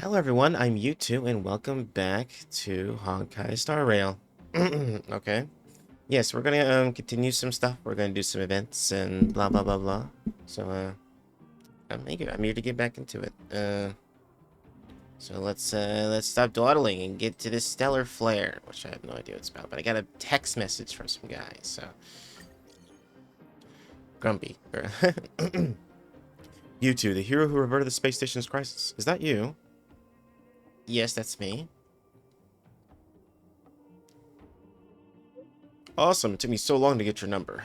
Hello everyone, I'm Yutu and welcome back to Honkai Star Rail. Okay. Yes, we're gonna continue some stuff. We're gonna do some events and blah blah blah blah. So I'm here to get back into it. So let's stop dawdling and get to this stellar flare, which I have no idea what it's about, but I got a text message from some guy, so grumpy. Yutu, the hero who reverted the space station's crisis. Is that you? Yes, that's me. Awesome. It took me so long to get your number.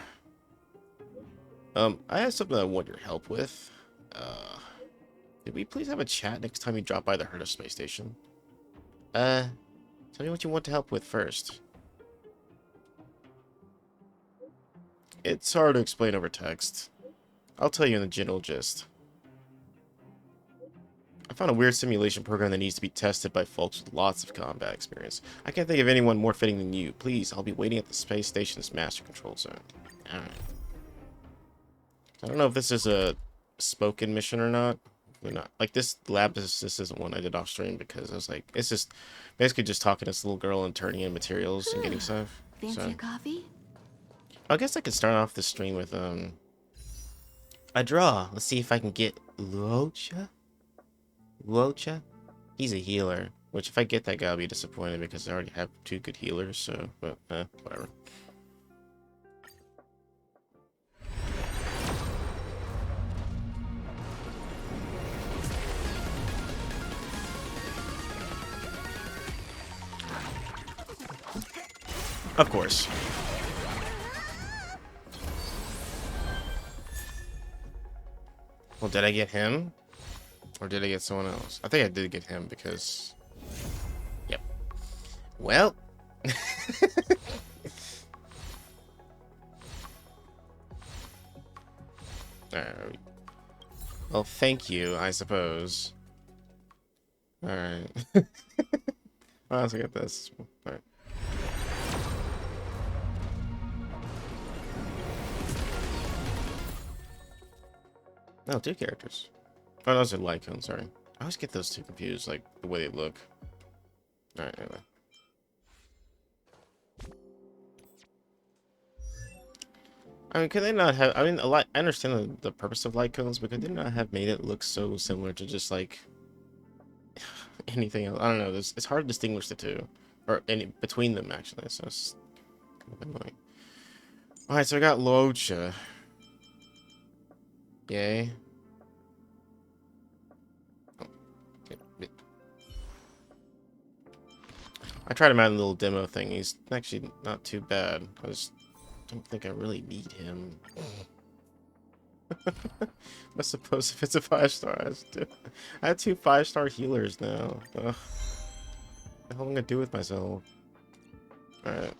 I have something I want your help with. Could we please have a chat next time you drop by the Herta space station? Uh, Tell me what you want to help with first. It's hard to explain over text. I'll tell you in the general gist. I found a weird simulation program that needs to be tested by folks with lots of combat experience. I can't think of anyone more fitting than you. Please, I'll be waiting at the space station's master control zone. Alright. I don't know if this is a spoken mission or not. Probably not. Like, this lab, this isn't one I did off stream because I was like, it's just basically just talking to this little girl and turning in materials and getting stuff. Fancy So a coffee? I guess I could start off the stream with a draw. Let's see if I can get Luocha. Luocha? He's a healer. Which if I get that guy, I'll be disappointed because I already have two good healers, so but whatever. Of course. Well, did I get him? Or did I get someone else? I think I did get him because... Yep. Well... Alright. Well, thank you, I suppose. Alright. I'll also get this. Alright. No, two characters. Oh, those are Lycone, sorry. I always get those two confused, like, the way they look. Alright, anyway. I mean, could they not have... I mean, I understand the purpose of Lycones, but could they not have made it look so similar to just, like... anything else? I don't know, it's hard to distinguish the two. Or any between them, actually, so it's kind of annoying. Alright, so I got Locha. Yay. I tried him out in a little demo thing. He's actually not too bad. I just don't think I really need him. I suppose if it's a 5-star, I have two 5-star healers now. Ugh. What the hell am I gonna do with myself? Alright.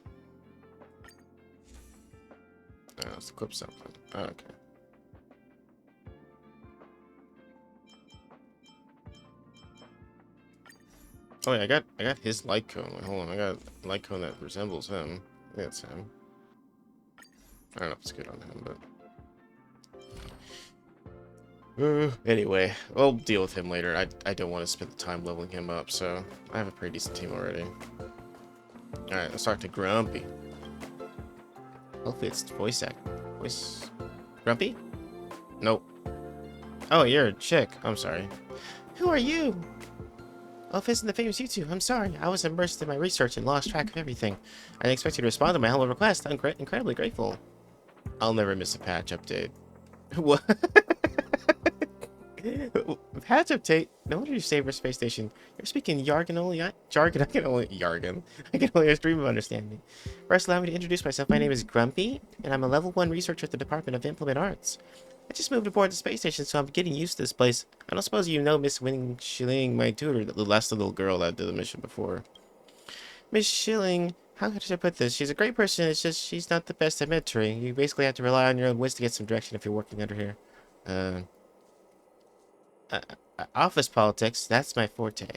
Let's equip something. Okay. Oh yeah, I got his light cone. Wait, hold on, I got a light cone that resembles him. I think that's him. I don't know if it's good on him, but anyway, we'll deal with him later. I don't want to spend the time leveling him up, so I have a pretty decent team already. Alright, let's talk to Grumpy. Hopefully it's voice Grumpy? Nope. Oh, you're a chick. I'm sorry. Who are you? Oh, this is the famous YouTube. I'm sorry. I was immersed in my research and lost track of everything. I didn't expect you to respond to my humble request. I'm incredibly grateful. I'll never miss a patch update. What? Patch update? No wonder you saved for space station. You're speaking jargon only. Jargon. I can only a stream of understanding. First, allow me to introduce myself. My name is Grumpy, and I'm a level 1 researcher at the Department of Implement Arts. I just moved aboard the space station, so I'm getting used to this place. I don't suppose you know Miss Winning Schilling, my tutor, the last little girl that did the mission before. Miss Schilling, how could I put this? She's a great person, it's just she's not the best at mentoring. You basically have to rely on your own wits to get some direction if you're working under her. Office politics, that's my forte.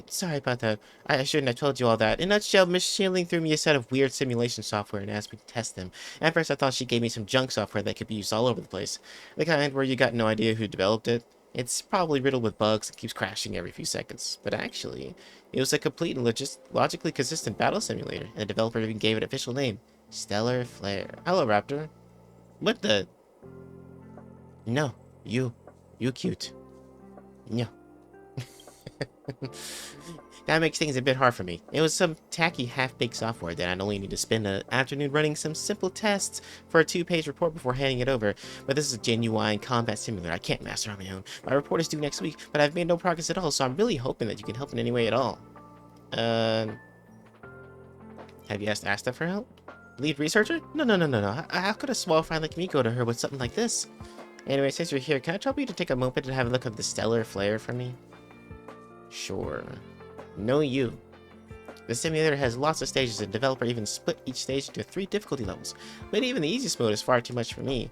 Sorry about that. I shouldn't have told you all that. In a nutshell, Miss Schilling threw me a set of weird simulation software and asked me to test them. At first, I thought she gave me some junk software that could be used all over the place. The kind where you got no idea who developed it. It's probably riddled with bugs and keeps crashing every few seconds. But actually, it was a complete and logically consistent battle simulator, and the developer even gave it an official name, Stellar Flare. Hello, Raptor. What the? No, you cute. No. That makes things a bit hard for me. It was some tacky half-baked software that I'd only need to spend an afternoon running some simple tests for a 2-page report before handing it over. But this is a genuine combat simulator I can't master on my own. My report is due next week, but I've made no progress at all, so I'm really hoping that you can help in any way at all. Have you asked Asta for help? Lead researcher? No. How could a small fry like me go to her with something like this? Anyway, since you're here, can I trouble you to take a moment to have a look at the Stellar Flare for me? Sure. No you. The simulator has lots of stages, and the developer even split each stage into 3 difficulty levels. But even the easiest mode is far too much for me.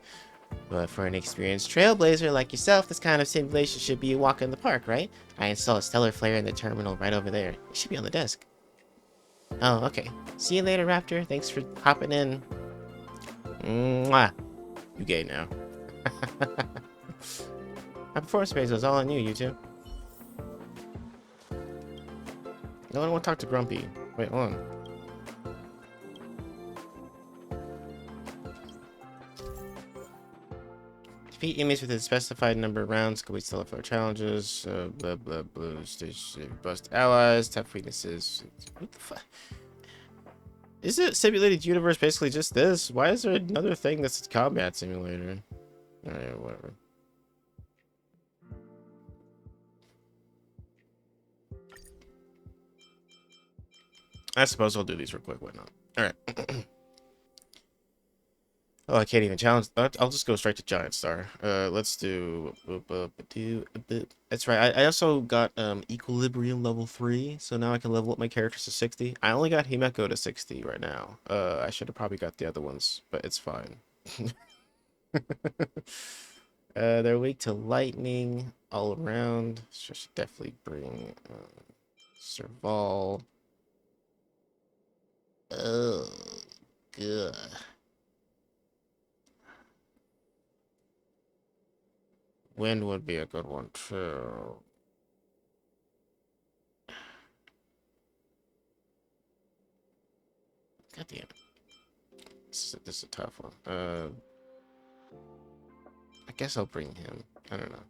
But for an experienced trailblazer like yourself, this kind of simulation should be a walk in the park, right? I installed a Stellar Flare in the terminal right over there. It should be on the desk. Oh, okay. See you later, Raptor. Thanks for hopping in. Mwah. You gay now. My performance phase was all on you, you two. No one want to talk to Grumpy. Wait, hold on. Defeat enemies with a specified number of rounds. Complete Stellar Flare challenges. Blah blah blah. Stage bust allies. Tap weaknesses. What the fuck? Is it simulated universe basically just this? Why is there another thing that's a combat simulator? Alright, whatever. I suppose I'll do these real quick. Why not? Alright. Oh, I can't even challenge. I'll just go straight to Giant Star. Let's do. That's right. I also got Equilibrium level 3, so now I can level up my characters to 60. I only got Himeko to 60 right now. I should have probably got the other ones, but it's fine. They're weak to lightning all around. So I should definitely bring Serval. Oh, good. Wind would be a good one too. God damn it. This is a tough one. I guess I'll bring him. I don't know.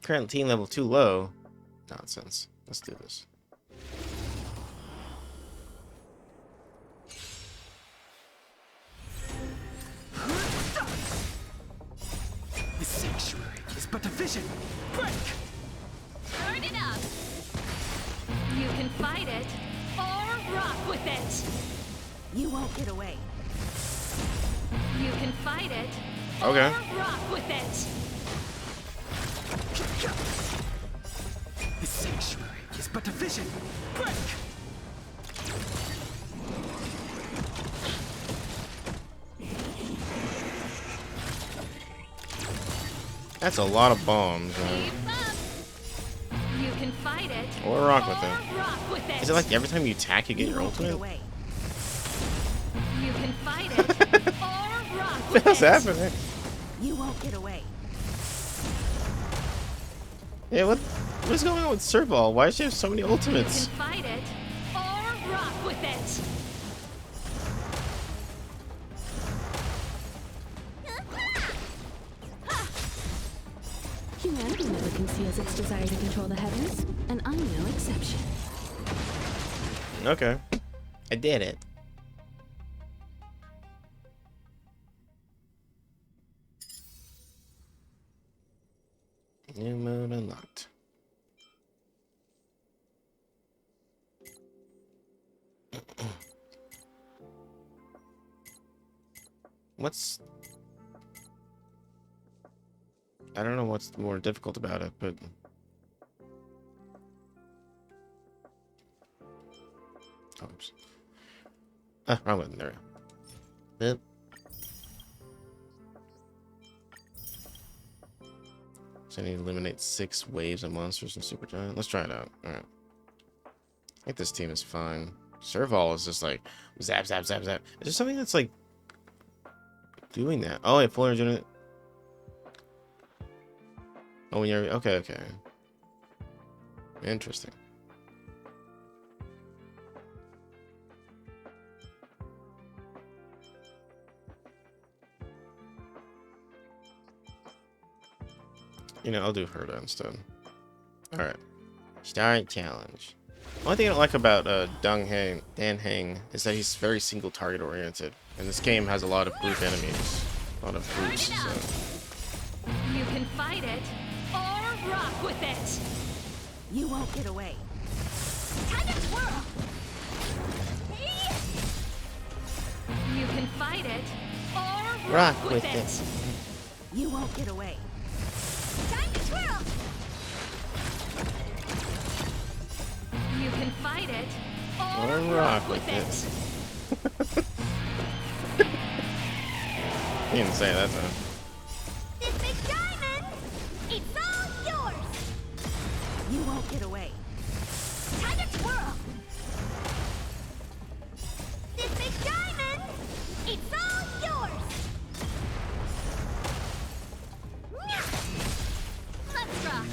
Current team level too low. Nonsense. Let's do this. The sanctuary is but a vision. Break! Turn it up! You can fight it, or rock with it! You won't get away. You can fight it, Okay. or rock with it! The sanctuary is but a vision. Break! That's a lot of bombs. Keep up! You can fight it, Or rock with or it. rock with it! Is it like every time you attack, you get your won't get ultimate? away. You can fight it, or rock with What's it! happening? You won't get away. Yeah, what is going on with Serval? Why does she have so many You ultimates? can fight it, or rock with it! Humanity never conceals its desire to control the heavens, and I'm no exception. Okay. I did it. New mode unlocked. What's... I don't know what's more difficult about it, but... Oops. Ah, wrong button. There we go. So I need to eliminate 6 waves of monsters and supergiant. Let's try it out. Alright. I think this team is fine. Serval is just like zap, zap, zap, zap. Is there something that's like doing that? Oh, yeah, full energy. Oh, when you're okay, okay. Interesting. You know, I'll do Herda instead. Alright. Start challenge. One thing I don't like about Dan Heng is that he's very single target oriented. And this game has a lot of group enemies. A lot of groups, so. You can fight it or rock with it. You won't get away. Time to twirl. You can fight it or rock with it. You won't get away. Time to twirl. You can fight it or rock with it. He didn't say that though. This big diamond, it's all yours. You won't get away. Time to twirl. This big diamond, it's all yours. Let's rock.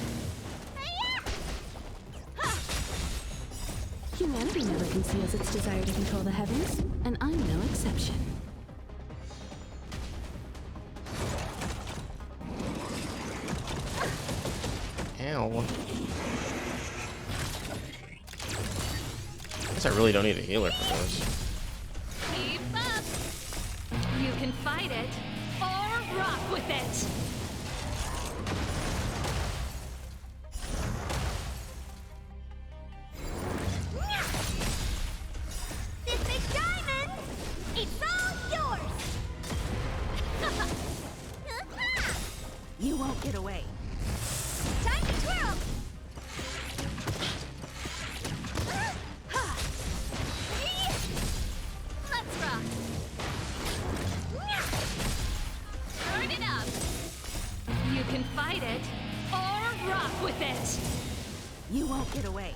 Humanity never conceals its desire to control the heavens, and I'm no exception. Ow. Guess I really don't need a healer for this. Keep up. You can fight it or rock with it. This big diamond, it's all yours. You won't get away. Time to twirl. Let's rock. Turn it up. You can fight it or rock with it. You won't get away.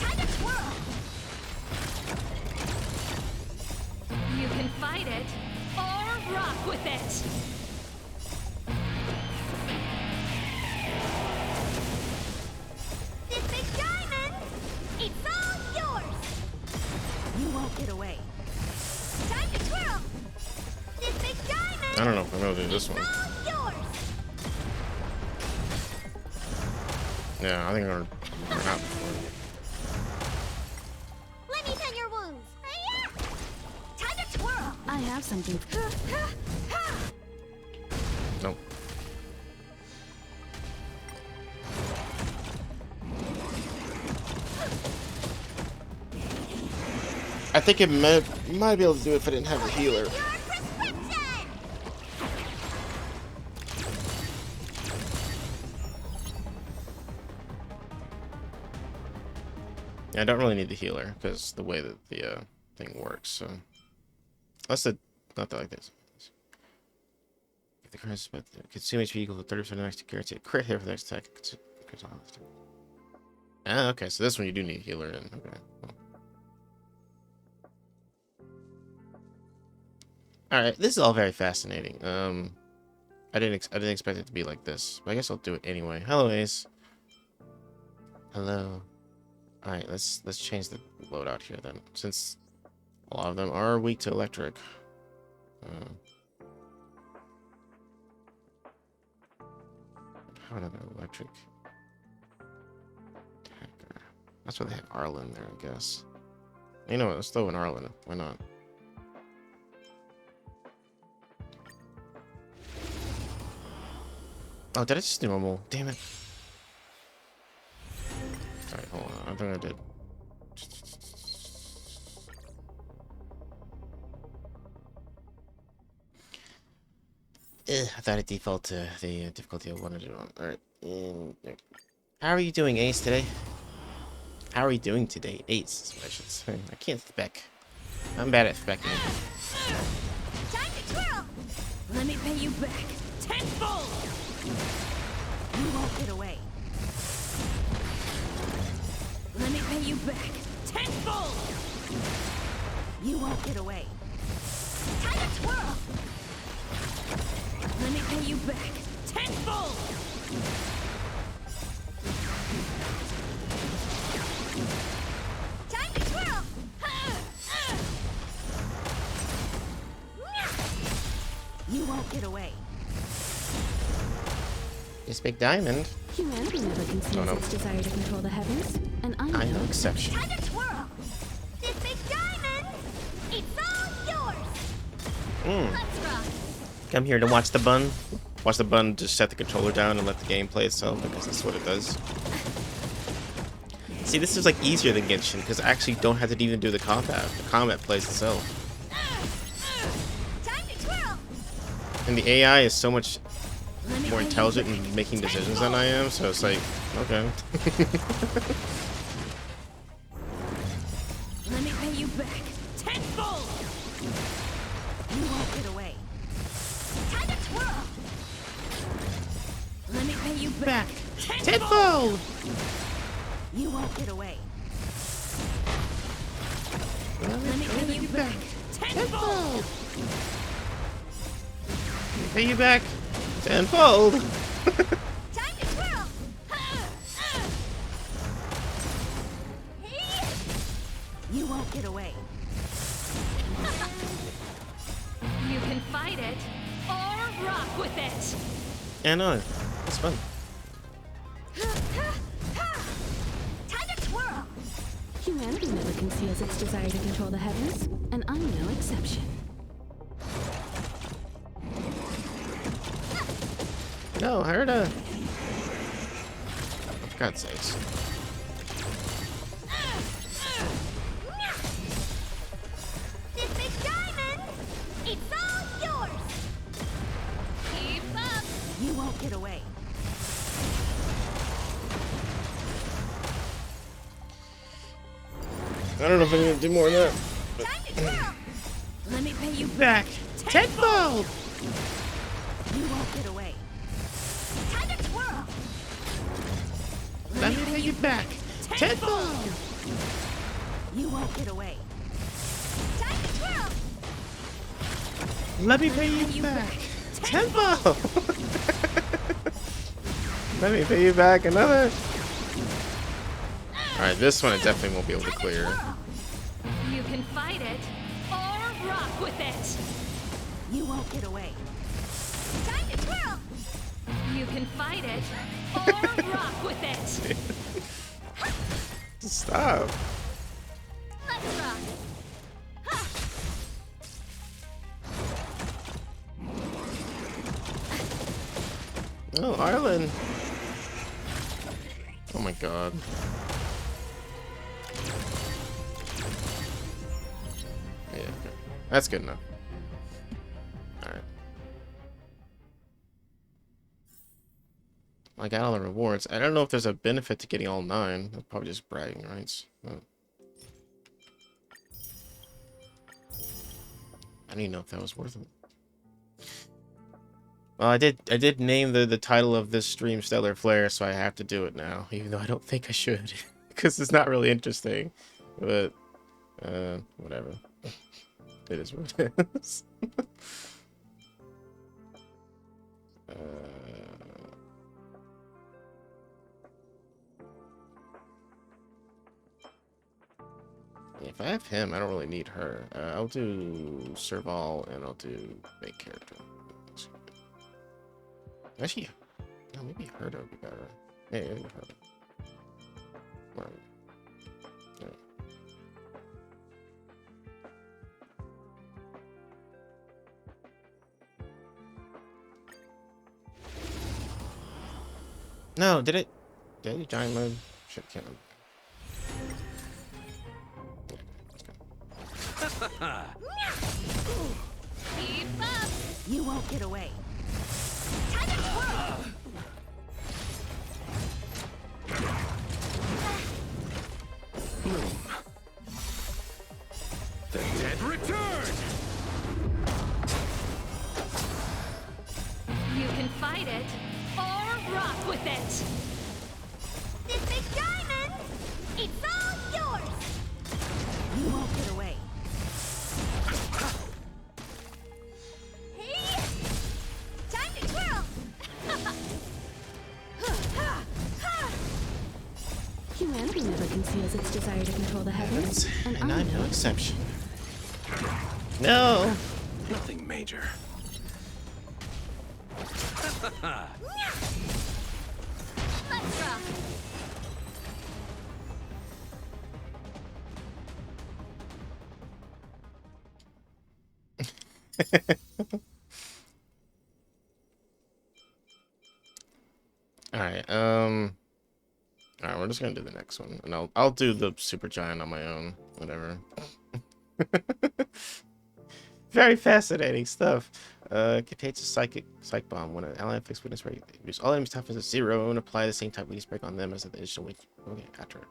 Time to twirl. You can fight it or rock with it. This big diamond, it's all yours. You won't get away. Time to twirl. This big diamond, I don't know if I'm gonna do this one. all yours. Yeah, I think I'm gonna not before. Let me tend your wounds. Time to twirl. I have something. Nope. I think it might be able to do it if I didn't have a healer. Your prescription. I don't really need the healer because the way that the thing works. So unless it not that like this. If the current is but consume HP equal to 30% of the next guarantee a crit hit for the next attack. Ah, okay. So this one you do need a healer in. Okay. Well. All right. This is all very fascinating. I didn't expect it to be like this, but I guess I'll do it anyway. Hello, Ace. Hello. All right. Let's change the loadout here then, since a lot of them are weak to electric. How another electric attacker? That's why they have Arlen there, I guess. You know what? Let's throw in Arlen. Why not? Oh, did I just do normal? Damn it. Alright, hold on. I think I did. I thought it default to the difficulty I wanted it on. Alright. How are you doing, Ace, today? How are you doing today, Ace? I should say. I can't spec. I'm bad at specking. Time to twirl. Let me pay you back tenfold. You won't get away. Let me pay you back tenfold. You won't get away. Time to twirl. Let me pay you back tenfold. Time to twirl! You won't get away. This big diamond. Humanity never conceals Oh, no. its desire to control the heavens, and I'm I'm no no exception. Time to twirl! This big diamond! It's all yours! Let's rock! Come here to watch the bun. Watch the bun just set the controller down and let the game play itself, because that's what it does. See, this is like easier than Genshin, because I actually don't have to even do the combat. The combat plays itself. Time to twirl! And the AI is so much Let me more pay you intelligent back. in making decisions than I am, so it's like, okay. Let me pay you back tenfold! You won't get away. Time to twirl! Let me pay you back Tenfold! You won't get away. Let me pay you back tenfold! Pay you back tenfold! Time to twirl! You won't get away. You can fight it or rock with it! Yeah, no, it's fun. Time to twirl! Humanity never conceals its desire to control the heavens, and I'm no exception. No, I heard a... For God's sakes. This big diamond! It's all yours! Keep up! You won't get away. I don't know if I'm gonna do more than that. Time to twirl! Let me pay you Back tenfold! You won't get away. Time to twirl! Let me pay you back tenfold! You won't get away. Time to twirl! Let me pay you back tenfold! Let me pay you back another. Alright, this one I definitely won't be able to clear. You can fight it or rock with it! You won't get away. Time to twirl! You can fight it or rock with it! Stop. Let's rock! Oh, Ireland. Oh my god. Yeah, okay. That's good enough. Alright. I got all the rewards. I don't know if there's a benefit to getting all 9. That's probably just bragging rights. But I don't even know if that was worth it. Well, I did name the title of this stream Stellar Flare, so I have to do it now, even though I don't think I should, because it's not really interesting. But whatever. It is what it is. If I have him, I don't really need her. I'll do Serval and I'll do main character. Actually, no, maybe Herda would be better. Yeah, maybe Herda. Right. Yeah. No, did it? Did it giant mode? Shit, can't. Keep up! You won't get away. Time to twirl! The dead return! You can fight it or rock with it! This big diamond! It's all yours! You won't get away. Hey! Time to twirl! Humanity never conceals its desire to control the heavens, and And I'm I'm no no exception. No! Nothing major. Let's rock. Alright, alright, we're just gonna do the next one. And I'll do the super giant on my own. Whatever. Very fascinating stuff. Contains a psych bomb. When an ally inflicts weakness break, reduce all enemies' toughness to 0 and apply the same type of weakness break on them as the additional weak. Okay, after a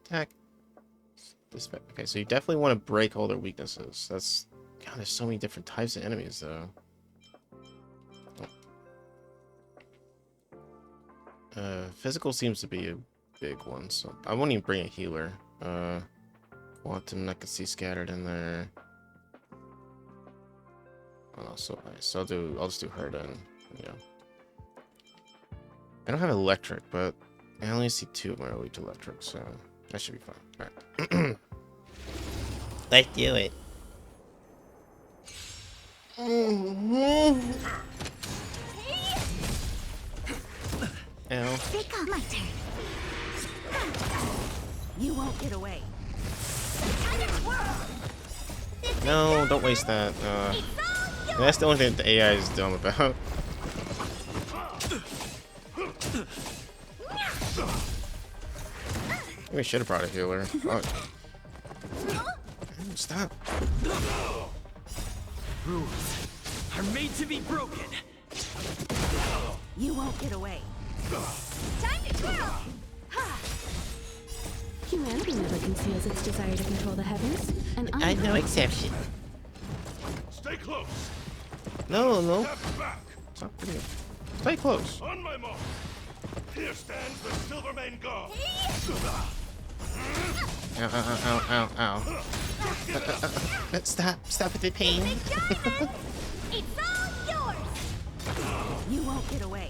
attack. Okay, so you definitely want to break all their weaknesses. That's God. There's so many different types of enemies, though. Physical seems to be a big one, so I won't even bring a healer. Quantum, I can see scattered in there. Oh, so nice. So I'll just do her then. Yeah. I don't have electric, but I only see 2 of my weak to electric, so that should be fine. Alright. Let's do it. Ow. Pick up my turn. You won't get away. No, don't waste that. That's the only thing that the AI is dumb about. We should have brought a healer. Oh. Stop. Rules are made to be broken. You won't get away. Time to twirl. Humanity never conceals its desire to control the heavens, and I'm no exception. Stay close. No, no. Step back. Stop doing it. Stay close. On my mark. Here stands the Silvermane God. Ow, ow, ow, ow, ow. Stop with the pain. It's all yours. You won't get away.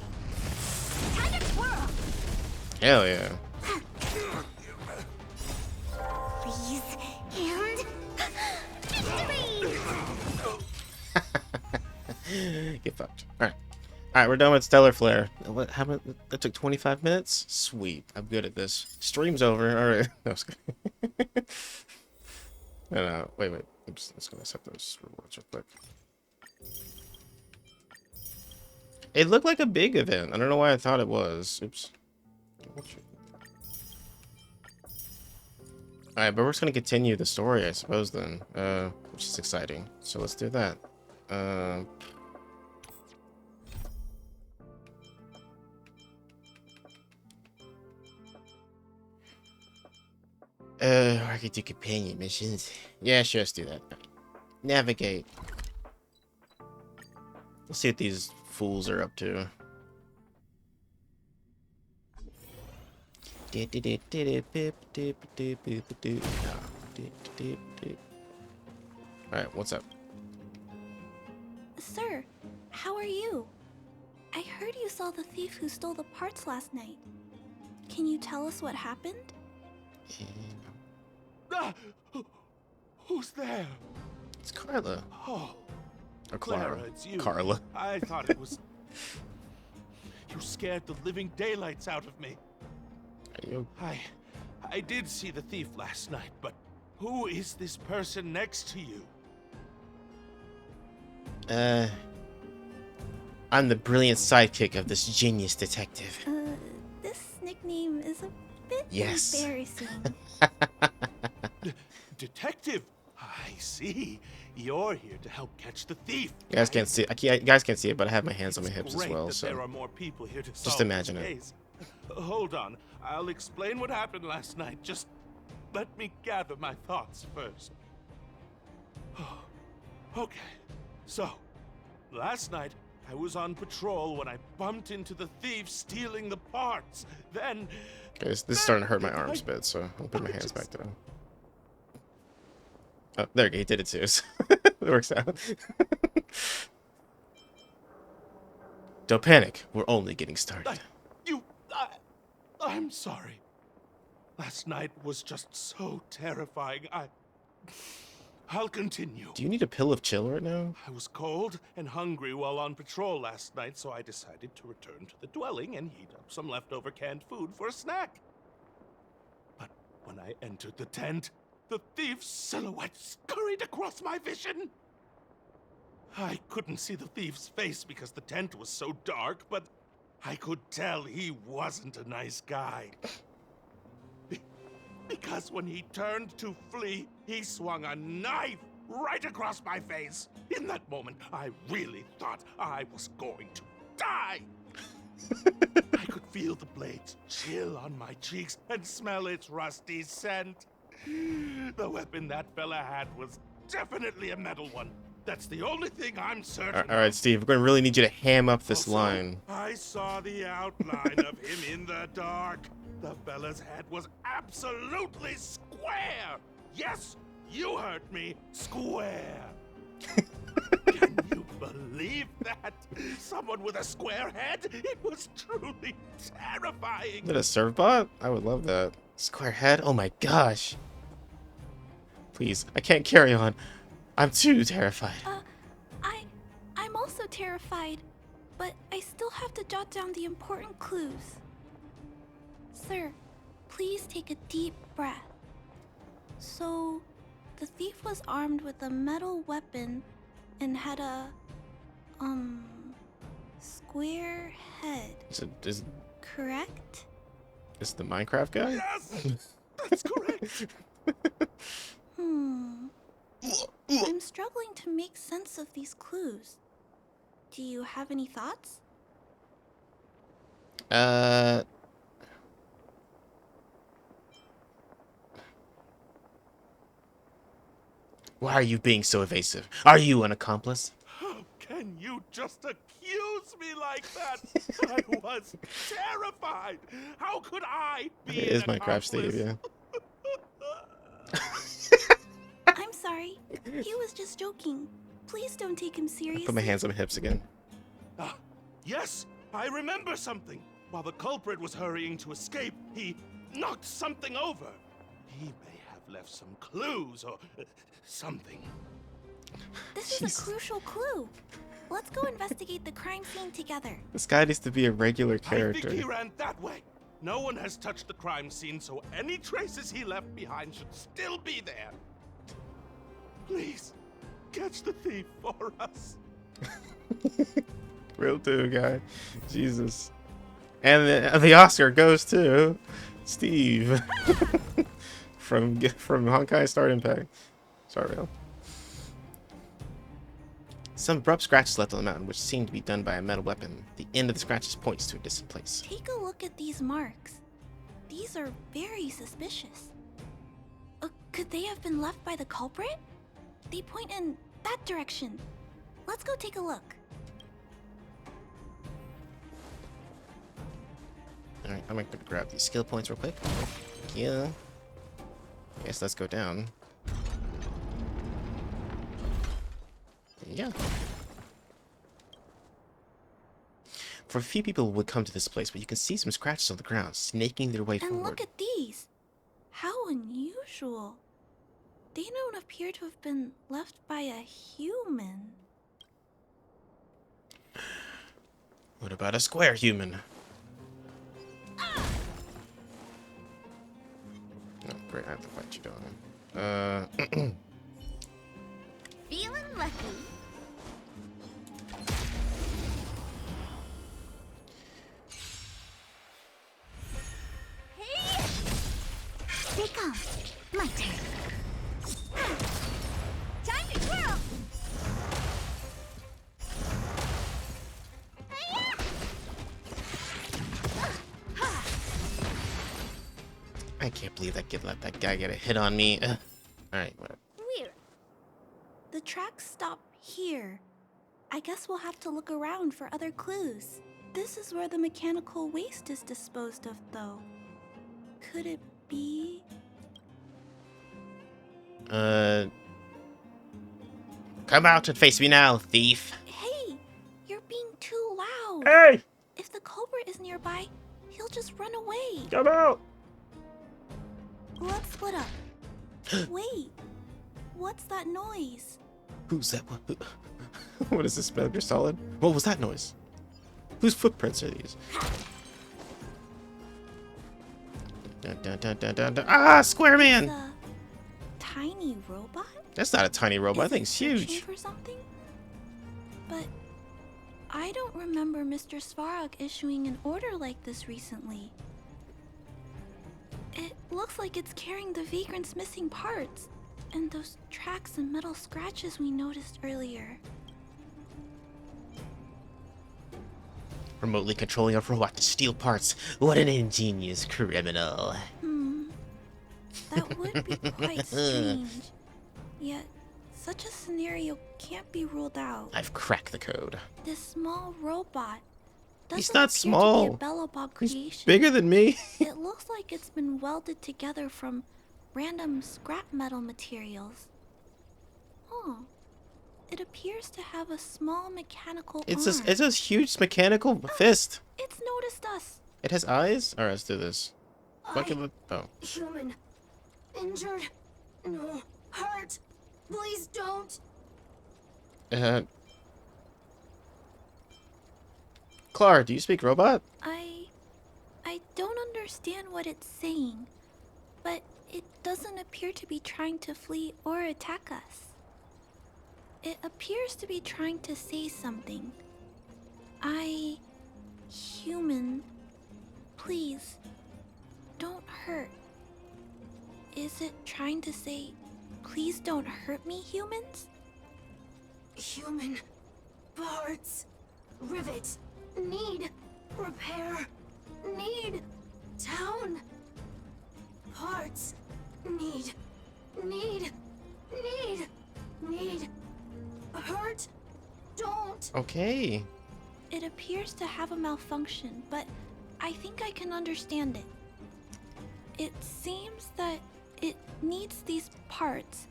Time to twirl. Hell yeah. Please, and victory. Get fucked. Alright. Alright, we're done with Stellar Flare. What happened? That took 25 minutes? Sweet. I'm good at this. Stream's over. Alright. No, I was kidding. No, wait. I'm just gonna set those rewards real quick. It looked like a big event. I don't know why I thought it was. Oops. Alright, but we're just gonna continue the story, I suppose, then. Which is exciting. So let's do that. I could do companion missions. Yeah, sure, let's do that. Navigate. We'll see what these fools are up to. Alright, what's up? Sir, how are you? I heard you saw the thief who stole the parts last night. Can you tell us what happened? Ah! Who's there? It's Carla. Oh, Or Clara. Clara, it's you. Carla. I thought it was. You scared the living daylights out of me. You... I did see the thief last night, but who is this person next to you? I'm the brilliant sidekick of this genius detective. This nickname is a bit Yes. embarrassing. Detective? I see. You're here to help catch the thief. You guys can't see. You guys can't see it, but I have my hands on my It's hips as great well. that So there are more people here to just solve imagine this it. case. Hold on. I'll explain what happened last night. Just let me gather my thoughts first. Okay. So, last night I was on patrol when I bumped into the thief stealing the parts. Then okay, this is starting to hurt my arms a bit, so I'll put my hands back down. Oh, there you go. He did it too. So it works out. Don't panic. We're only getting started. I'm sorry. Last night was just so terrifying. I'll continue. Do you need a pill of chill right now? I was cold and hungry while on patrol last night, so I decided to return to the dwelling and heat up some leftover canned food for a snack. But when I entered the tent, the thief's silhouette scurried across my vision. I couldn't see the thief's face because the tent was so dark, but I could tell he wasn't a nice guy. Because when he turned to flee, he swung a knife right across my face. In that moment, I really thought I was going to die. I could feel the blades chill on my cheeks and smell its rusty scent. The weapon that fella had was definitely a metal one. That's the only thing I'm certain All right, of. Steve, we're going to really need you to ham up this Also, line. I saw the outline of him in the dark. The fella's head was absolutely square. Yes, you heard me. Square. Can you believe that? Someone with a square head? It was truly terrifying. Is that a serve bot? I would love that. Square head? Oh my gosh. Please, I can't carry on. I'm too terrified. I'm also terrified, but I still have to jot down the important clues. Sir, please take a deep breath. So, the thief was armed with a metal weapon and had a, square head, Is correct? the Minecraft guy? Yes, that's correct. I'm struggling to make sense of these clues. Do you have any thoughts? Why are you being so evasive? Are you an accomplice? How can you just accuse me like that? I was terrified. How could I be It is an Minecraft, Steve, accomplice? yeah. I'm sorry. He was just joking. Please don't take him seriously. Put my hands on my hips again. Yes, I remember something. While the culprit was hurrying to escape, he knocked something over. He may have left some clues or something. This is a crucial clue. Let's go investigate the crime scene together. This guy needs to be a regular I character. think he ran that way. No one has touched the crime scene, so any traces he left behind should still be there. Please, catch the thief for us. Real do, guy. Jesus. And the Oscar goes to Steve from Honkai Star Impact. Sorry, real. Some abrupt scratches left on the mountain, which seem to be done by a metal weapon. The end of the scratches points to a distant place. Take a look at these marks. These are very suspicious. Could they have been left by the culprit? They point in that direction. Let's go take a look. Alright, I'm gonna grab these skill points real quick. Yeah. Yes, let's go down. Yeah. For a few people would come to this place, but you can see some scratches on the ground, snaking their way And forward. look at these. How unusual. They don't appear to have been left by a human. What about a square human? Oh, great, I have to fight you, don't I? Feeling lucky. Hey! They come. My turn. Time to twirl! I can't believe let that guy get a hit on me. Alright, whatever. Weird. The tracks stop here. I guess we'll have to look around for other clues. This is where the mechanical waste is disposed of, though. Could it be? Come out and face me now, thief. Hey, you're being too loud. Hey! If the culprit is nearby, he'll just run away. Come out! let's split up. Wait, what's that noise? Who's that one? What is this, Metal Gear Solid? What was that noise? Whose footprints are these? Dun, dun, dun, dun, dun, dun. Ah, Square Man! The tiny robot? That's not a tiny robot. Is That it thing's searching huge. for something? But I don't remember Mr. Svarog issuing an order like this recently. It looks like it's carrying the vagrant's missing parts and those tracks and metal scratches we noticed earlier. Remotely controlling a robot to steal parts. What an ingenious criminal. That would be quite strange. Yet, such a scenario can't be ruled out. I've cracked the code. This small robot doesn't He's not appear small. to be a Belobog He's creation. bigger than me. It looks like it's been welded together from random scrap metal materials. Oh, it appears to have a small mechanical It's arm. a huge mechanical fist. It's noticed us. It has eyes? Alright, let's do this. Bucket with... Oh. Human. Injured. No. Hurt. Please don't. Clara, do you speak robot? I don't understand what it's saying, but it doesn't appear to be trying to flee or attack us. It appears to be trying to say something. Human, please, don't hurt. Is it trying to say, please don't hurt me, humans? Human. Parts. Rivet. Need. Repair. Need. Town. Parts. Need. Need. Need. Need. Hurt. Don't. Okay. It appears to have a malfunction, but I think I can understand it. It seems that it needs these parts,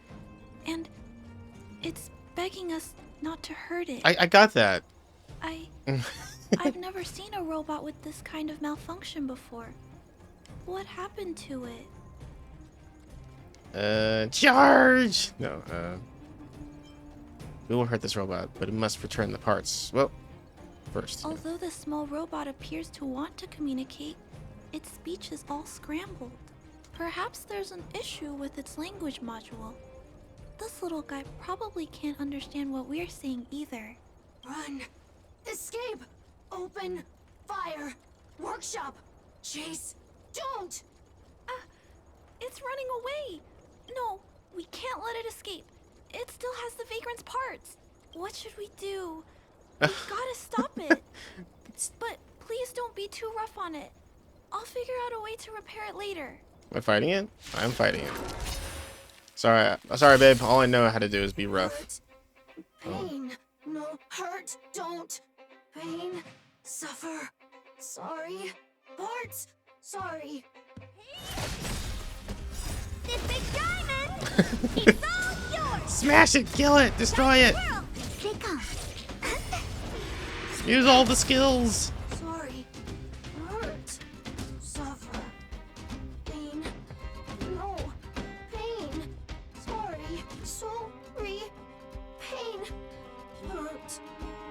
and it's begging us not to hurt it. I got that. I've never seen a robot with this kind of malfunction before. What happened to it? Charge! No, we won't hurt this robot, but it must return the parts. Well, first. Although the small robot appears to want to communicate, its speech is all scrambled. Perhaps there's an issue with its language module. This little guy probably can't understand what we're saying either. Run. Escape. Open. Fire. Workshop. Chase. Don't. It's running away! No, we can't let it escape. It still has the vagrant's parts. What should we do? We've gotta stop it. But please don't be too rough on it. I'll figure out a way to repair it later. Am I fighting it? I'm fighting it. Sorry, babe. All I know how to do is be rough. Hurt. Pain. No. Hurt. Don't. Pain. Suffer. Sorry. Parts. Sorry. This big diamond! It's all yours! Smash it! Kill it! Destroy it! Stay calm. Use all the skills! Sorry. Hurt. Suffer. Pain. No. Pain. Sorry. Sorry. Pain. Hurt.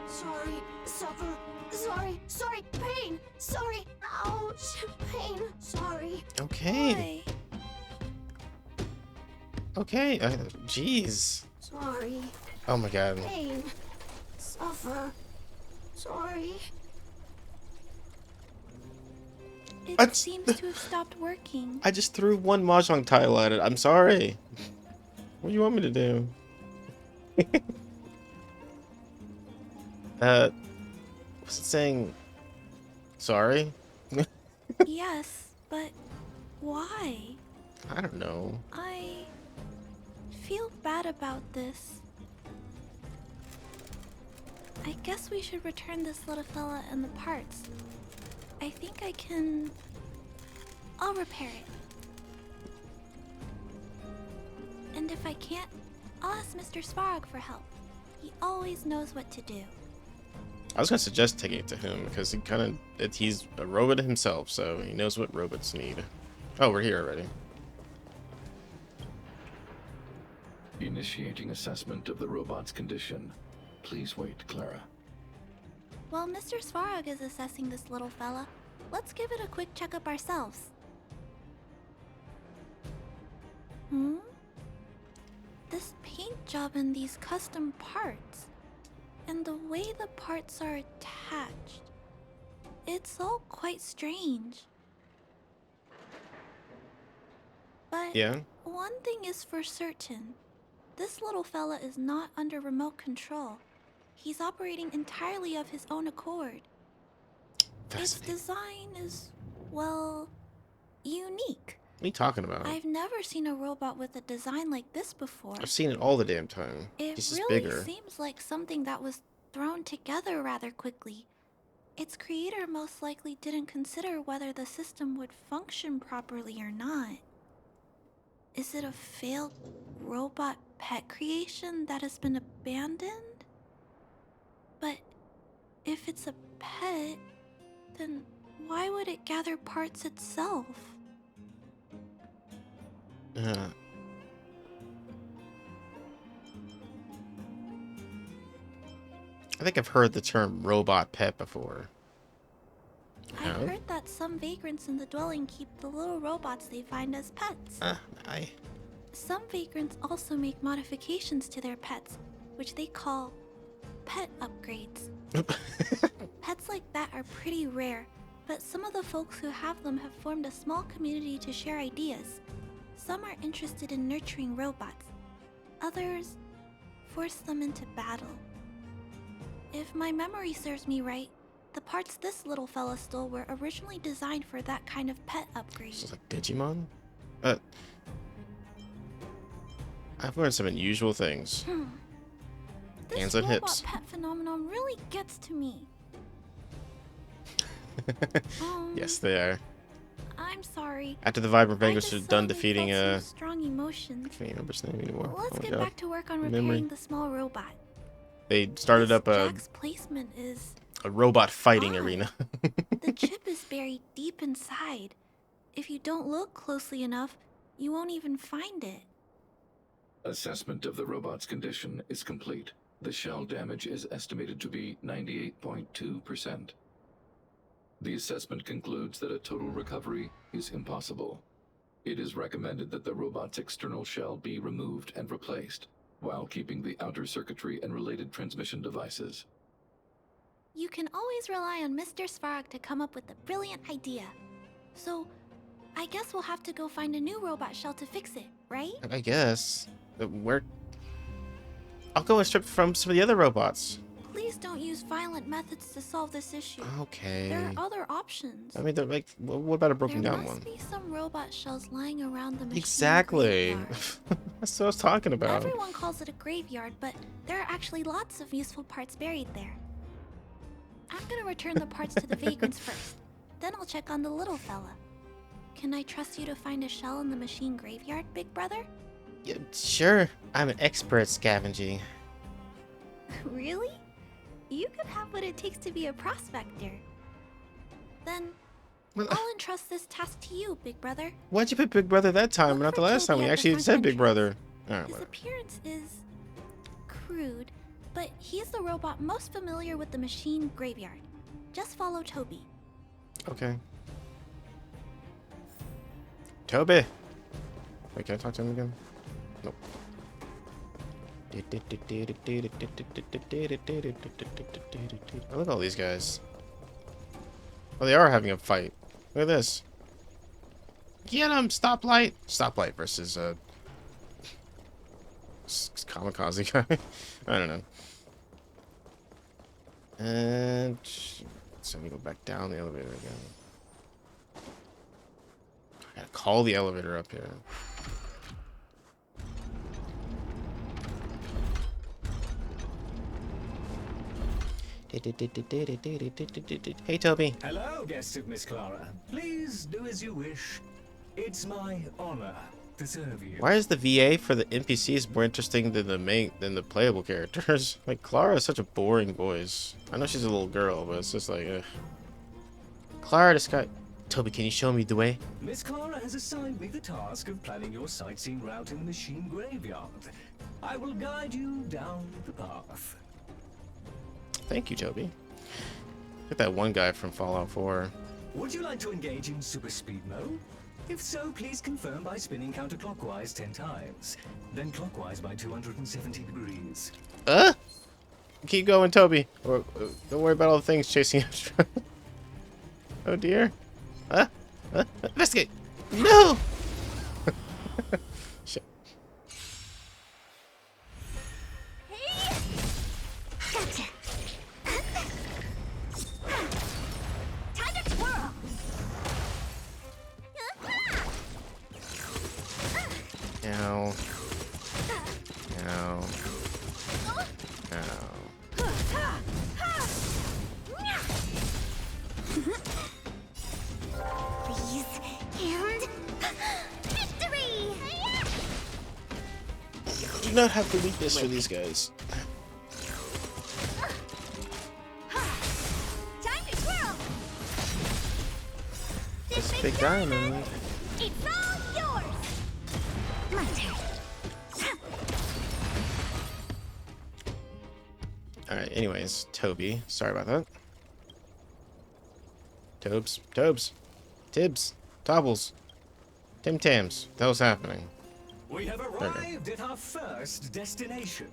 Sorry. Suffer. Sorry. Sorry. Pain. Sorry. Ouch. Pain. Sorry. Okay. Why? Okay. Jeez. Sorry. Oh my god. Pain. Suffer. Sorry. It seems to have stopped working. I just threw one mahjong tile at it. I'm sorry. What do you want me to do? Was it saying sorry? Yes, but why? I don't know. I feel bad about this. I guess we should return this little fella and the parts. I think I can... I'll repair it. And if I can't, I'll ask Mr. Svarog for help. He always knows what to do. I was gonna suggest taking it to him because he's a robot himself, so he knows what robots need. Oh, we're here already. Initiating assessment of the robot's condition. Please wait, Clara. While Mr. Svarog is assessing this little fella, let's give it a quick checkup ourselves. This paint job and these custom parts, and the way the parts are attached, it's all quite strange. But Yeah. one thing is for certain. This little fella is not under remote control. He's operating entirely of his own accord. Its Fascinating. design is, well, unique. What are you talking about? I've never seen a robot with a design like this before. I've seen it all the damn time. It This is really bigger. seems like something that was thrown together rather quickly. Its creator most likely didn't consider whether the system would function properly or not. Is it a failed robot pet creation that has been abandoned? But if it's a pet, then why would it gather parts itself? I think I've heard the term robot pet before. I've No? heard that some vagrants in the dwelling keep the little robots they find as pets. Some vagrants also make modifications to their pets, which they call pet upgrades. Pets like that are pretty rare, but some of the folks who have them have formed a small community to share ideas. Some are interested in nurturing robots. Others force them into battle. If my memory serves me right, the parts this little fella stole were originally designed for that kind of pet upgrade. This is like Digimon? I've learned some unusual things. This Hands on robot hips. pet phenomenon really gets to me. Yes, they are. I'm sorry. After the Vibrant I Vanquished just are done suddenly defeating felt some strong emotions. I can't remember his name anymore. Let's Oh my get God. back to work on Memory. repairing the small robot. They started This up a Jack's placement is robot fighting odd. arena. The chip is buried deep inside. If you don't look closely enough, you won't even find it. Assessment of the robot's condition is complete. The shell damage is estimated to be 98.2%. The assessment concludes that a total recovery is impossible. It is recommended that the robot's external shell be removed and replaced, while keeping the outer circuitry and related transmission devices. You can always rely on Mr. Svarog to come up with a brilliant idea. So, I guess we'll have to go find a new robot shell to fix it, right? I guess. Where? I'll go and strip from some of the other robots. Please don't use violent methods to solve this issue. Okay. There are other options. I mean, they're like, what about a broken There down must one? be some robot shells lying around the machine Exactly. graveyard. That's what I was talking about. Everyone calls it a graveyard, but there are actually lots of useful parts buried there. I'm gonna return the parts to the vagrants first. Then I'll check on the little fella. Can I trust you to find a shell in the machine graveyard, big brother? Yeah, sure. I'm an expert at scavenging. Really? You could have what it takes to be a prospector. Then, Well, I'll entrust this task to you, big brother. Why'd you pick Big Brother that time, Look not the for last time? Toby We at the actually front said Big entrance. Brother. Alright, His whatever. appearance is crude, but he's the robot most familiar with the machine graveyard. Just follow Toby. Okay. Toby! Wait, can I talk to him again? Nope. Oh, look at all these guys. Oh, they are having a fight. Look at this. Get him! Stoplight! Stoplight versus, kamikaze guy. I don't know. And so we go back down the elevator again. I gotta call the elevator up here. Hey, Toby. Hello, guest of Miss Clara. Please do as you wish. It's my honor to serve you. Why is the VA for the NPCs more interesting than the playable characters? Like, Clara is such a boring voice. I know she's a little girl, but it's just like, ugh. Clara, this guy. Toby, can you show me the way? Miss Clara has assigned me the task of planning your sightseeing route in the machine graveyard. I will guide you down the path. Thank you, Toby. Get that one guy from Fallout 4. Would you like to engage in super speed mode? If so, please confirm by spinning counterclockwise 10 times, then clockwise by 270 degrees. Keep going, Toby. Or, don't worry about all the things chasing us. Oh dear. Investigate. No. Shit. Gotcha. Time to twirl. Ow. Ow. Ow. Freeze and victory! Do not have the weakness for these guys. Time to twirl! This big diamond. It's all yours! My turn. Alright, anyways, Toby. Sorry about that. Tobes. Tibs. Tobbles. Tim Tams. That was happening. We have arrived at our first destination.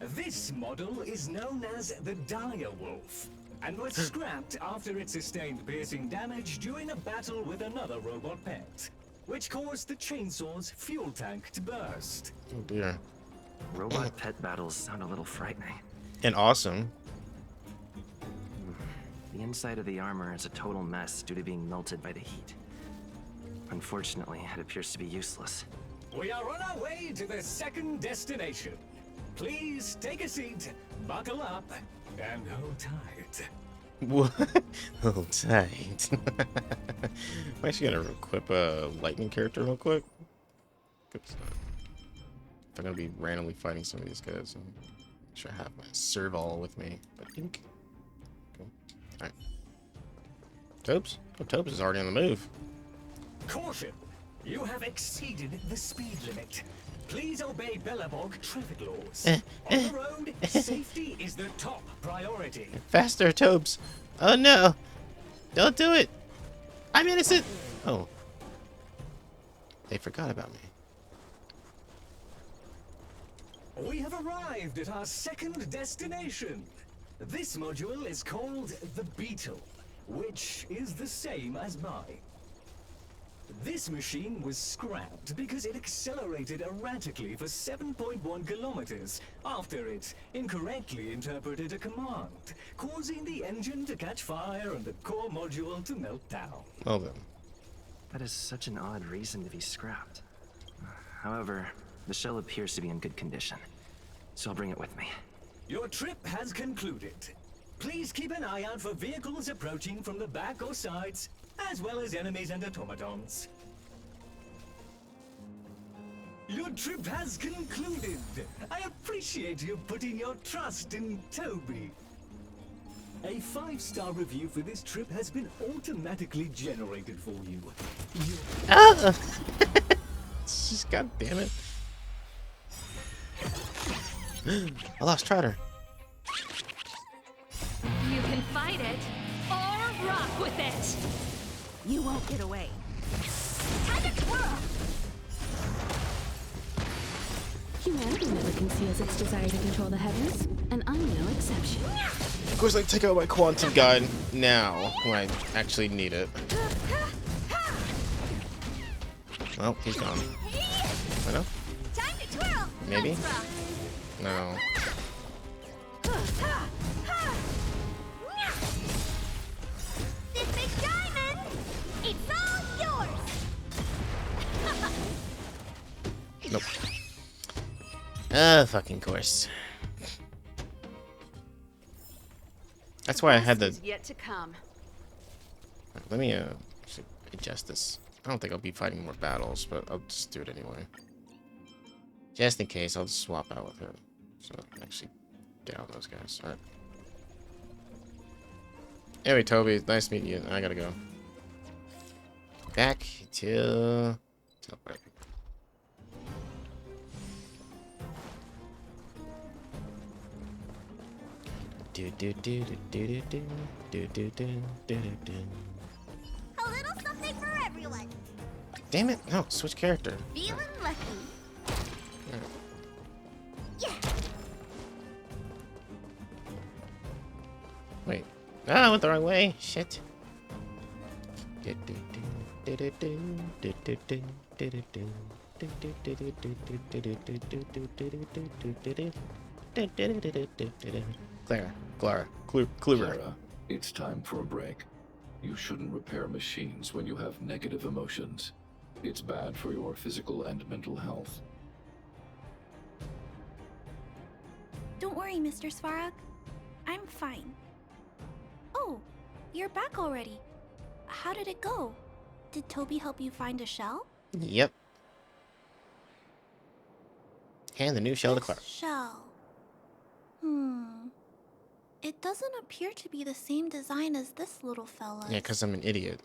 This model is known as the Dire Wolf, and was scrapped after it sustained piercing damage during a battle with another robot pet, which caused the chainsaw's fuel tank to burst. Oh dear. Robot pet battles sound a little frightening. And awesome. The inside of the armor is a total mess due to being melted by the heat. Unfortunately, it appears to be useless. We are on our way to the second destination. Please take a seat, buckle up, and hold tight. What? Oh, tight. I'm actually gonna equip a lightning character real quick. If I'm gonna be randomly fighting some of these guys, I'm sure I have my serval with me. But think. Cool. Alright. Tobes? Oh, Tobes is already on the move. Caution! You have exceeded the speed limit. Please obey Bellabog traffic laws. On the road, safety is the top priority. Faster, Tobes! Oh no! Don't do it! I'm innocent! Oh. They forgot about me. We have arrived at our second destination. This module is called the Beetle, which is the same as mine. This machine was scrapped because it accelerated erratically for 7.1 kilometers after it incorrectly interpreted a command, causing the engine to catch fire and the core module to melt down. Well then. That is such an odd reason to be scrapped. However, the shell appears to be in good condition, so I'll bring it with me. Your trip has concluded. Please keep an eye out for vehicles approaching from the back or sides, as well as enemies and automatons. Your trip has concluded. I appreciate you putting your trust in Toby. A 5-star review for this trip has been automatically generated for you. Ah! Just god damn it. I lost Trotter. You can fight it or rock with it. You won't get away. Time to twirl! Humanity never conceals its desire to control the heavens, and I'm no exception. Of course, I take out my quantum guide now when I actually need it. Well, he's gone. I know. Time to twirl! Maybe. No. This big diamond, it's all yours! Nope. Fucking course. That's why I had the. Yet to come. Let me actually adjust this. I don't think I'll be fighting more battles, but I'll just do it anyway. Just in case, I'll just swap out with her. So actually down those guys. Alright. Anyway, Toby, nice meeting you. I gotta go. back to teleport. Do do do do do do do do do do do. A little something for everyone. Damn it! No, switch character. Feeling lucky. Yeah. Wait. Ah, I went the wrong way. Shit. Clara. Kluber. Clara, it's time for a break. You shouldn't repair machines when you have negative emotions. It's bad for your physical and mental health. Don't worry, Mr. Svarog. I'm fine. Oh, you're back already. How did it go? Did Toby help you find a shell? Yep. Hand the new shell to This Clara. shell. It doesn't appear to be the same design as this little fella. Yeah, because I'm an idiot.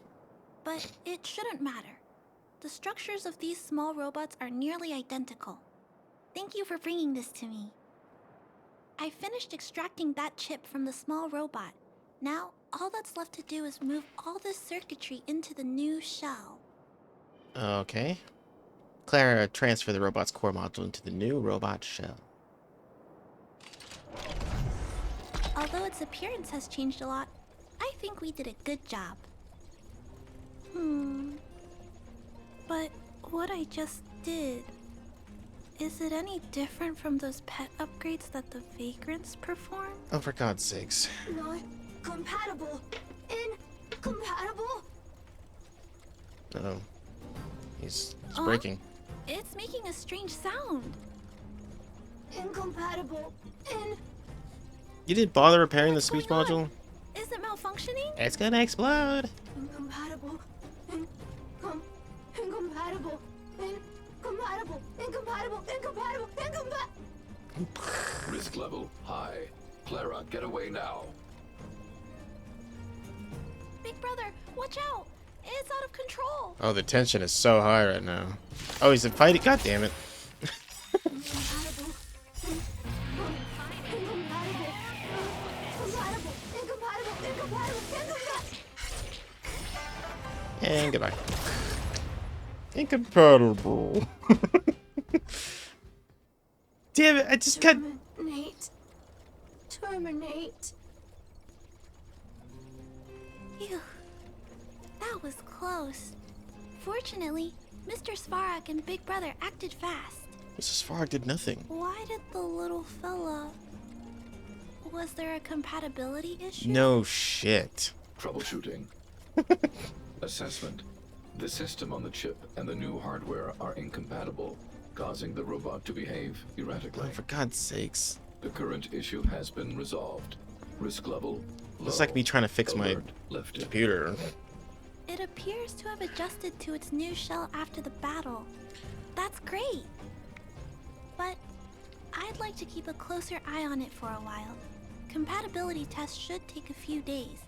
But it shouldn't matter. The structures of these small robots are nearly identical. Thank you for bringing this to me. I finished extracting that chip from the small robot. Now, all that's left to do is move all this circuitry into the new shell. Okay. Clara, transfer the robot's core module into the new robot shell. Although its appearance has changed a lot, I think we did a good job. But what I just did, is it any different from those pet upgrades that the Vagrants perform? Oh, for God's sakes. Not compatible. Incompatible. Uh-oh. He's breaking. It's making a strange sound. Incompatible. You didn't bother repairing the What's speech going module? on? Is it malfunctioning? It's gonna explode. Incompatible. Incompatible. Incompatible. Incompatible. Incompatible. Incompatible. Risk level high. Clara, get away now. Big brother, watch out! It's out of control. Oh, the tension is so high right now. Oh, he's fighting. God damn it. Incompatible. Incompatible. Incompatible. Incompatible. And goodbye. Incompatible. Damn it, I just got... Terminate. Phew. That was close. Fortunately, Mr. Svarog and Big Brother acted fast. Mrs. Farg did nothing. Why did the little fella... Was there a compatibility issue? No shit. Troubleshooting. Assessment. The system on the chip and the new hardware are incompatible, causing the robot to behave erratically. Oh, for God's sakes. The current issue has been resolved. Risk level low. It's like me trying to fix my Alert lifted. computer. It appears to have adjusted to its new shell after the battle. That's great. But I'd like to keep a closer eye on it for a while. Compatibility tests should take a few days.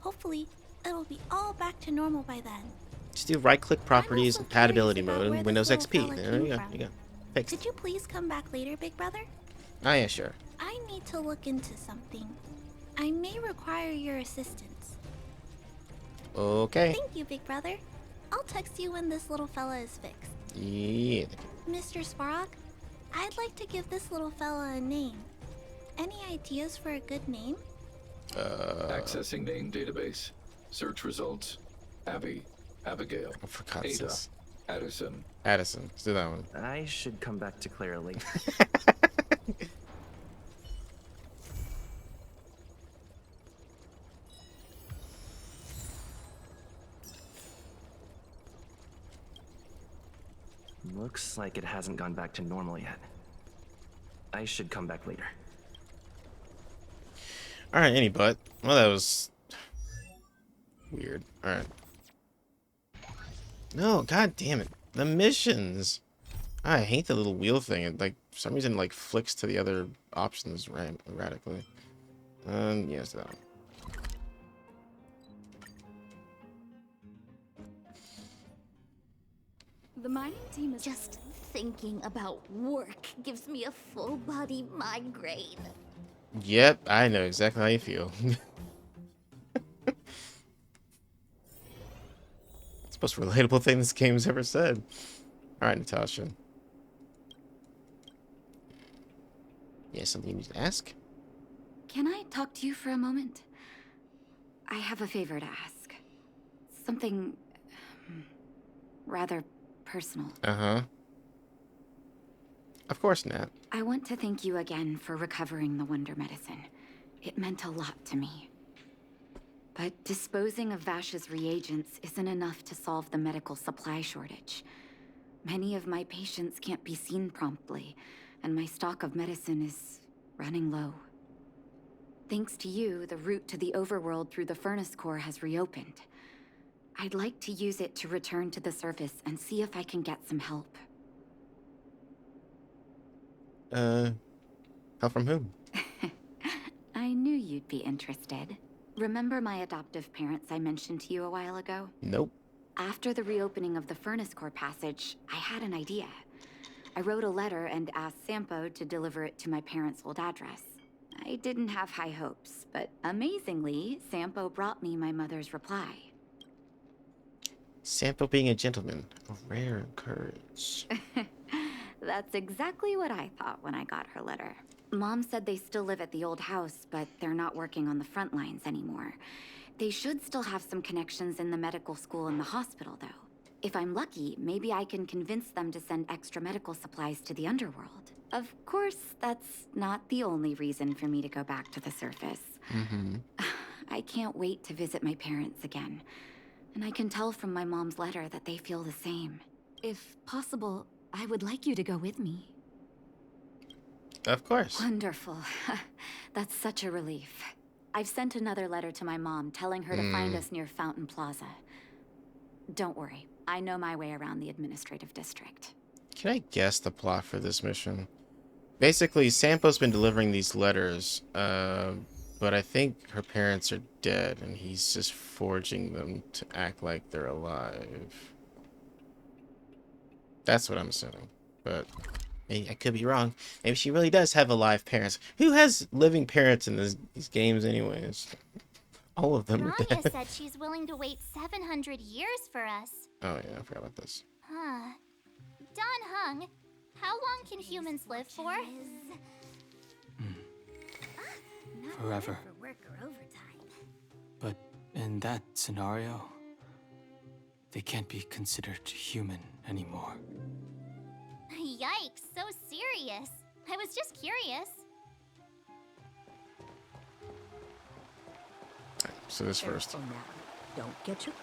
Hopefully, it'll be all back to normal by then. Just do right-click properties, also compatibility curious about mode, where and this Windows little XP. fella There you came go. from. You go. Fixed. Could you please come back later, Big Brother? Oh yeah, sure. I need to look into something. I may require your assistance. Okay. Thank you, Big Brother. I'll text you when this little fella is fixed. Yeah. Mr. Svarog, I'd like to give this little fella a name. Any ideas for a good name? Accessing name database. Search results. Abby. Abigail. Oh, for God's Ada. sakes. Addison. Addison. Let's do that one. I should come back to Clara later. Looks like it hasn't gone back to normal yet. I should come back later. Alright, any butt. Well, that was... weird. Alright. No, god damn it. The missions! I hate the little wheel thing. It, like, for some reason, like, flicks to the other options radically. Yes, that one. The mining team is Just thinking about work gives me a full body migraine. Yep, I know exactly how you feel. It's the most relatable thing this game's ever said. Alright, Natasha. Yeah, something you need to ask? Can I talk to you for a moment? I have a favor to ask. Something rather personal. Uh-huh. Of course, Nat. I want to thank you again for recovering the Wonder Medicine. It meant a lot to me. But disposing of Vash's reagents isn't enough to solve the medical supply shortage. Many of my patients can't be seen promptly, and my stock of medicine is running low. Thanks to you, the route to the overworld through the furnace core has reopened. I'd like to use it to return to the surface and see if I can get some help. Help from whom? I knew you'd be interested. Remember my adoptive parents I mentioned to you a while ago? Nope. After the reopening of the furnace core passage, I had an idea. I wrote a letter and asked Sampo to deliver it to my parents' old address. I didn't have high hopes, but amazingly, Sampo brought me my mother's reply. Sampo being a gentleman. A rare courage. That's exactly what I thought when I got her letter. Mom said they still live at the old house, but they're not working on the front lines anymore. They should still have some connections in the medical school and the hospital, though. If I'm lucky, maybe I can convince them to send extra medical supplies to the underworld. Of course, that's not the only reason for me to go back to the surface. Mm-hmm. I can't wait to visit my parents again. And I can tell from my mom's letter that they feel the same. If possible, I would like you to go with me. Of course. Wonderful. That's such a relief. I've sent another letter to my mom telling her to find us near Fountain Plaza. Don't worry, I know my way around the administrative district. Can I guess the plot for this mission? Basically, Sampo's been delivering these letters, but I think her parents are dead, and he's just forging them to act like they're alive. That's what I'm assuming, but I could be wrong. Maybe she really does have alive parents. Who has living parents in these games anyways? All of them are Rania dead. said she's willing to wait 700 years for us. Oh yeah, I forgot about this. Huh. Don Hung, how long can humans live for? Forever. But in that scenario, they can't be considered human anymore. Yikes, so serious. I was just curious. So this first. careful now. Don't get your...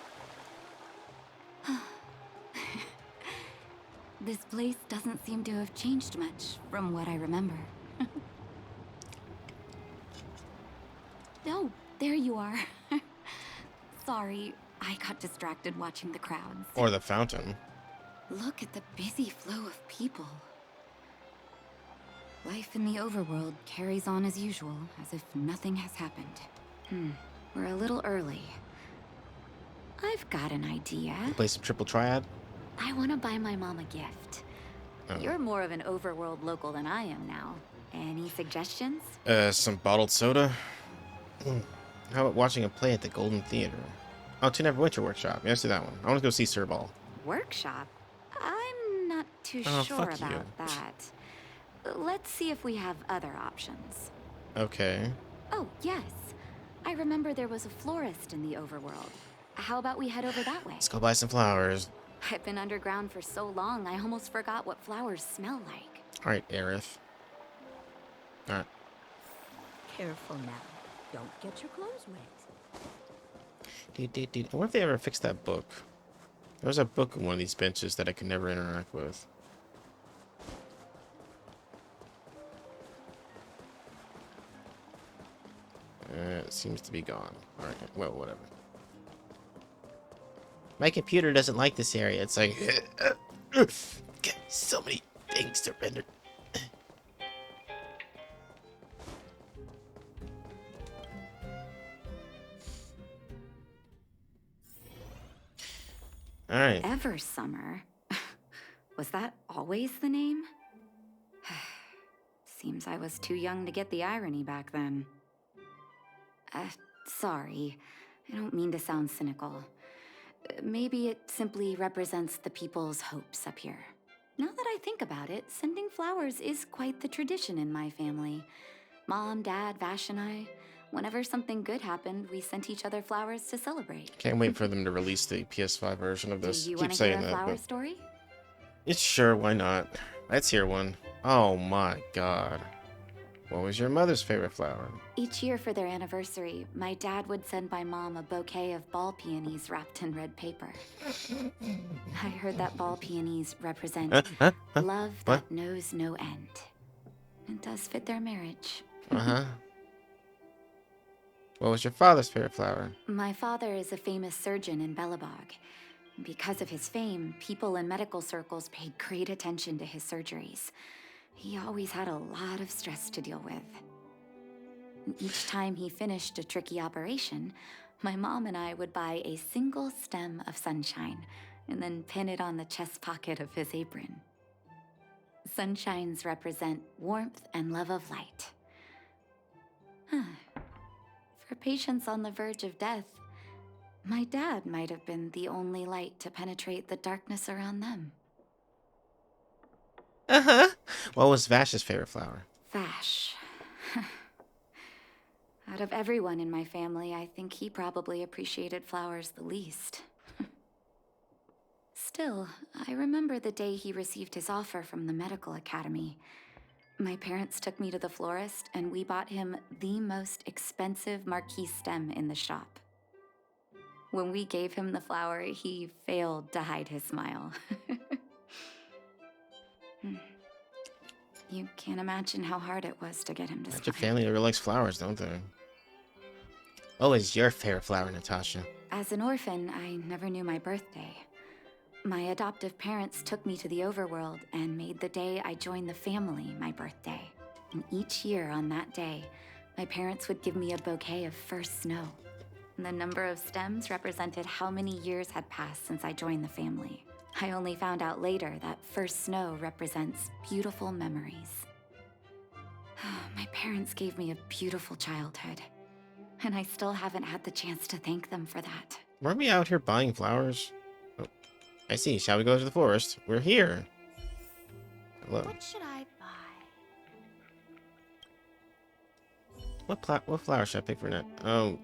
This place doesn't seem to have changed much from what I remember. Oh, there you are. Sorry, I got distracted watching the crowds. Or the fountain. Look at the busy flow of people. Life in the overworld carries on as usual, as if nothing has happened. We're a little early. I've got an idea. Play some triple triad. I want to buy my mom a gift. Oh. You're more of an overworld local than I am now. Any suggestions? Some bottled soda. How about watching a play at the Golden Theater? Oh, To Never Winter Workshop. Yeah, let's do that one. I want to go see Sir Ball. Workshop? I'm not too Oh, sure fuck about you. that. Let's see if we have other options. Okay. Oh, yes. I remember there was a florist in the overworld. How about we head over that way? Let's go buy some flowers. I've been underground for so long, I almost forgot what flowers smell like. Alright, Aerith. Alright. Careful now. Don't get your clothes wet. I wonder if they ever fixed that book. There was a book on one of these benches that I could never interact with. It seems to be gone. Alright, well, whatever. My computer doesn't like this area. It's like... so many things to render. Alright. Ever summer? Was that always the name? Seems I was too young to get the irony back then. Sorry. I don't mean to sound cynical. Maybe it simply represents the people's hopes up here. Now that I think about it, sending flowers is quite the tradition in my family. Mom, Dad, Vash, and I, whenever something good happened, we sent each other flowers to celebrate. Can't wait for them to release the PS5 version of this. Do you Keep want to hear saying a that, flower but story? it's sure, why not? Let's hear one. Oh my god. What was your mother's favorite flower? Each year for their anniversary, my dad would send my mom a bouquet of ball peonies wrapped in red paper. I heard that ball peonies represent love that knows no end. It does fit their marriage. Uh-huh. What was your father's favorite flower? My father is a famous surgeon in Belobog. Because of his fame, people in medical circles paid great attention to his surgeries. He always had a lot of stress to deal with. Each time he finished a tricky operation, my mom and I would buy a single stem of sunshine and then pin it on the chest pocket of his apron. Sunshines represent warmth and love of light. For patients on the verge of death, my dad might have been the only light to penetrate the darkness around them. Uh-huh. What was Vash's favorite flower? Vash. Out of everyone in my family, I think he probably appreciated flowers the least. Still, I remember the day he received his offer from the medical academy. My parents took me to the florist, and we bought him the most expensive marquee stem in the shop. When we gave him the flower, he failed to hide his smile. You can't imagine how hard it was to get him to smile. Your family really likes flowers, don't they? What was your favorite flower, Natasha? As an orphan, I never knew my birthday. My adoptive parents took me to the overworld and made the day I joined the family my birthday. And each year on that day, my parents would give me a bouquet of first snow. And the number of stems represented how many years had passed since I joined the family. I only found out later that first snow represents beautiful memories. My parents gave me a beautiful childhood, and I still haven't had the chance to thank them for that. Weren't we out here buying flowers? Oh, I see. Shall we go to the forest? We're here. Hello. What should I buy? What flower should I pick for that? Oh,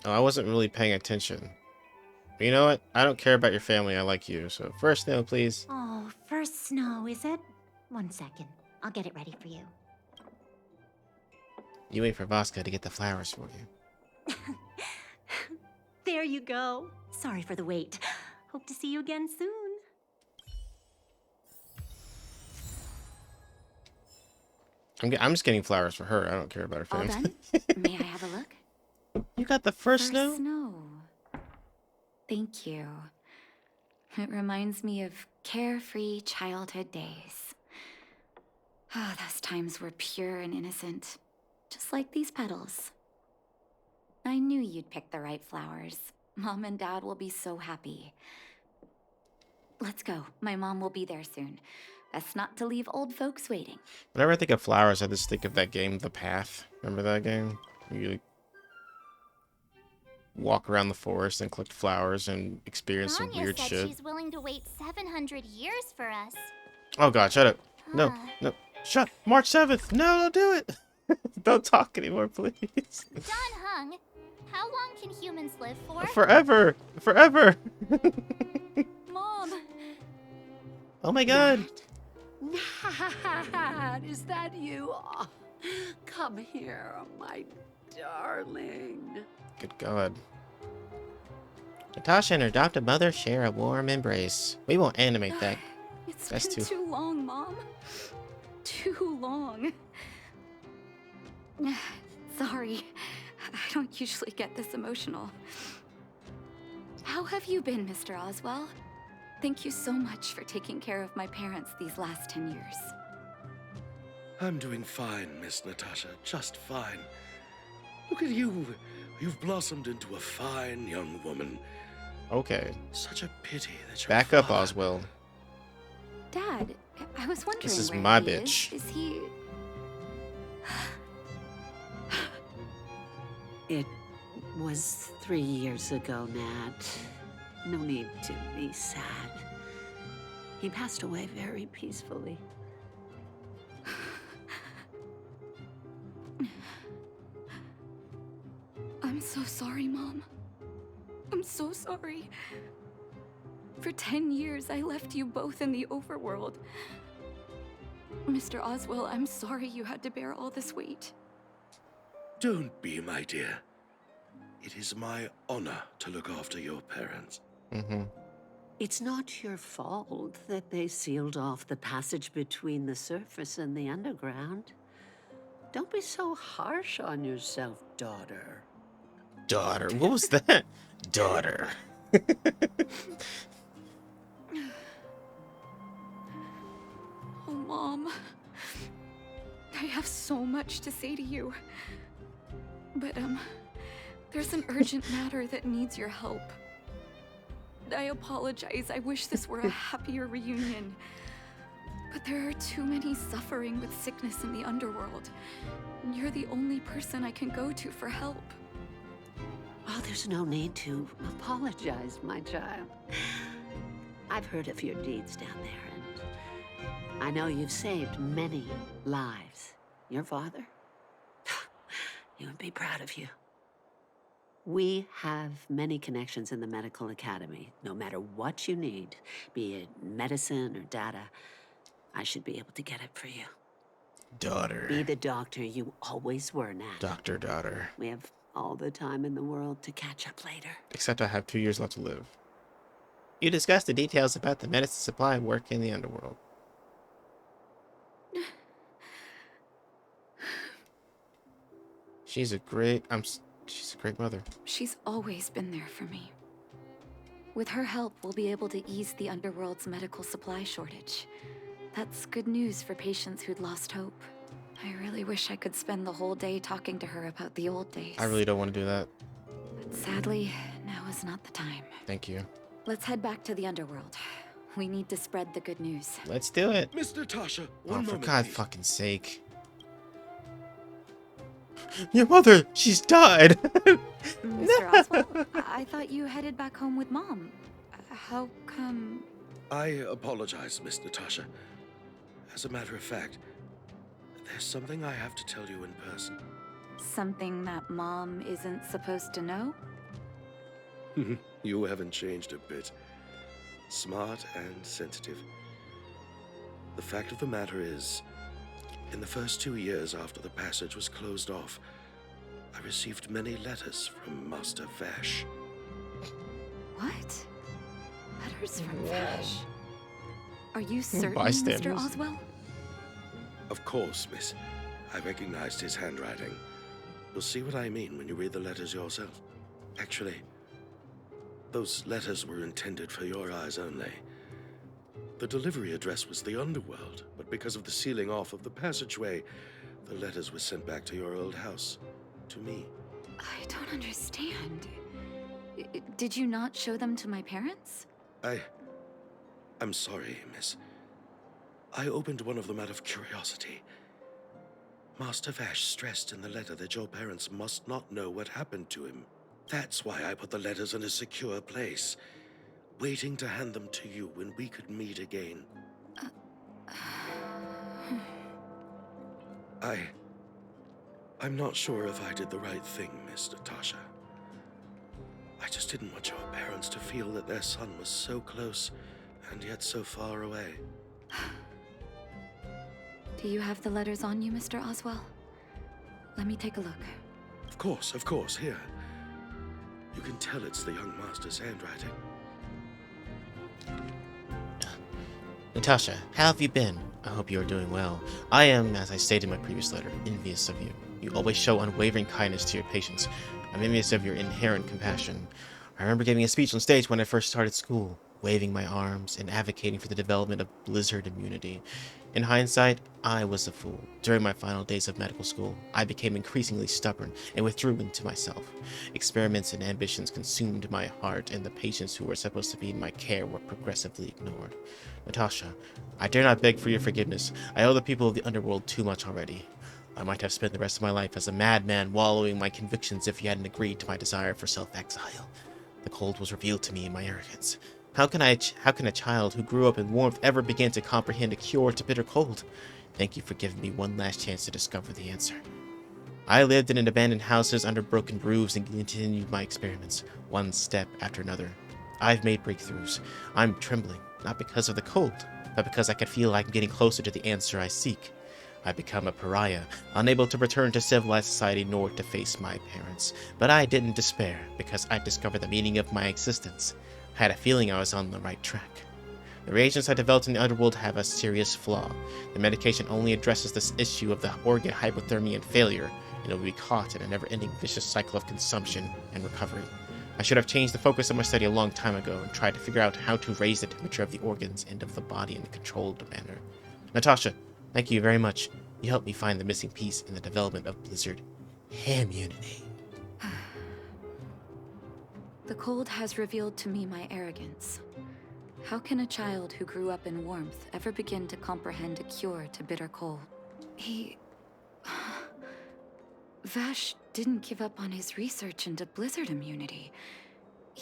I wasn't really paying attention. But you know what? I don't care about your family. I like you. So first snow, please. Oh, first snow, is it? 1 second. I'll get it ready for you. You wait for Vasca to get the flowers for you. There you go. Sorry for the wait. Hope to see you again soon. I'm just getting flowers for her. I don't care about her All family. done? May I have a look? You got the first snow? Snow. Thank you. It reminds me of carefree childhood days. Oh, those times were pure and innocent, just like these petals. I knew you'd pick the right flowers. Mom and Dad will be so happy. Let's go. My mom will be there soon. Best not to leave old folks waiting. Whenever I think of flowers, I just think of that game, The Path. Remember that game? You walk around the forest and collect flowers and experience some weird said shit. She's willing to wait 700 years for us. Oh god, shut up. No, no. Shut. March 7th. No, don't do it. Don't talk anymore, please. John Hung, how long can humans live for? Forever. Forever. Mom! Oh my god. Nat, is that you? Oh, come here, my darling. Good god. Natasha and her adopted mother share a warm embrace. We won't animate that. It's That's been too long, Mom. Too long. Sorry. I don't usually get this emotional. How have you been, Mr. Oswell? Thank you so much for taking care of my parents these last 10 years. I'm doing fine, Miss Natasha. Just fine. Look at you. You've blossomed into a fine young woman. Okay. Such a pity that your Back up, father... Oswell. Dad, I was wondering This is where my he bitch. Is he... It was 3 years ago, Nat. No need to be sad. He passed away very peacefully. I'm so sorry, Mom. I'm so sorry. For 10 years, I left you both in the overworld. Mr. Oswell, I'm sorry you had to bear all this weight. Don't be, my dear. It is my honor to look after your parents. Mm-hmm. It's not your fault that they sealed off the passage between the surface and the underground. Don't be so harsh on yourself, daughter. Daughter. What was that? Daughter. Oh, Mom. I have so much to say to you. But, there's an urgent matter that needs your help. I apologize. I wish this were a happier reunion. But there are too many suffering with sickness in the underworld. And you're the only person I can go to for help. Oh, there's no need to apologize, my child. I've heard of your deeds down there, and I know you've saved many lives. Your father? He would be proud of you. We have many connections in the medical academy. No matter what you need, be it medicine or data, I should be able to get it for you. Daughter. Be the doctor you always were, Nat. Doctor, daughter. We have all the time in the world to catch up later. Except I have 2 years left to live. You discussed the details about the medicine supply work in the underworld. She's a great mother. She's always been there for me. With her help, we'll be able to ease the underworld's medical supply shortage. That's good news for patients who'd lost hope. I really wish I could spend the whole day talking to her about the old days. I really don't want to do that. But sadly, now is not the time. Thank you. Let's head back to the underworld. We need to spread the good news. Let's do it. Miss Natasha, Oh, one for moment, God's please. fucking sake. Your mother, she's died. Mr. Oswald, I thought you headed back home with Mom. How come... I apologize, Miss Natasha. As a matter of fact, there's something I have to tell you in person. Something that Mom isn't supposed to know? You haven't changed a bit. Smart and sensitive. The fact of the matter is, in the first 2 years after the passage was closed off, I received many letters from Master Vash. What? Letters from Vash? Are you certain, Mr. Bystanders. Oswell? Of course, miss. I recognized his handwriting. You'll see what I mean when you read the letters yourself. Actually, those letters were intended for your eyes only. The delivery address was the underworld, but because of the sealing off of the passageway, the letters were sent back to your old house. To me. I don't understand. Did you not show them to my parents? I'm sorry, miss. I opened one of them out of curiosity. Master Vash stressed in the letter that your parents must not know what happened to him. That's why I put the letters in a secure place, waiting to hand them to you when we could meet again. I'm not sure if I did the right thing, Miss Natasha. I just didn't want your parents to feel that their son was so close and yet so far away. Do you have the letters on you, Mr. Oswell? Let me take a look. Of course, here. You can tell it's the young master's handwriting. Natasha, how have you been? I hope you are doing well. I am, as I stated in my previous letter, envious of you. You always show unwavering kindness to your patients. I'm envious of your inherent compassion. I remember giving a speech on stage when I first started school, waving my arms and advocating for the development of blizzard immunity. In hindsight, I was a fool. During my final days of medical school, I became increasingly stubborn and withdrew into myself. Experiments and ambitions consumed my heart, and the patients who were supposed to be in my care were progressively ignored. Natasha, I dare not beg for your forgiveness. I owe the people of the underworld too much already. I might have spent the rest of my life as a madman wallowing my convictions if you hadn't agreed to my desire for self-exile. The cold was revealed to me in my arrogance. How can a child who grew up in warmth ever begin to comprehend a cure to bitter cold? Thank you for giving me one last chance to discover the answer. I lived in abandoned houses under broken roofs and continued my experiments, one step after another. I've made breakthroughs. I'm trembling, not because of the cold, but because I can feel I'm getting closer to the answer I seek. I've become a pariah, unable to return to civilized society nor to face my parents. But I didn't despair, because I discovered the meaning of my existence. I had a feeling I was on the right track. The reagents I developed in the underworld have a serious flaw. The medication only addresses this issue of the organ hypothermia and failure, and it will be caught in a never-ending vicious cycle of consumption and recovery. I should have changed the focus of my study a long time ago and tried to figure out how to raise the temperature of the organs and of the body in a controlled manner. Natasha, thank you very much. You helped me find the missing piece in the development of Blizzard immunity. The cold has revealed to me my arrogance. How can a child who grew up in warmth ever begin to comprehend a cure to bitter cold? Vash didn't give up on his research into blizzard immunity,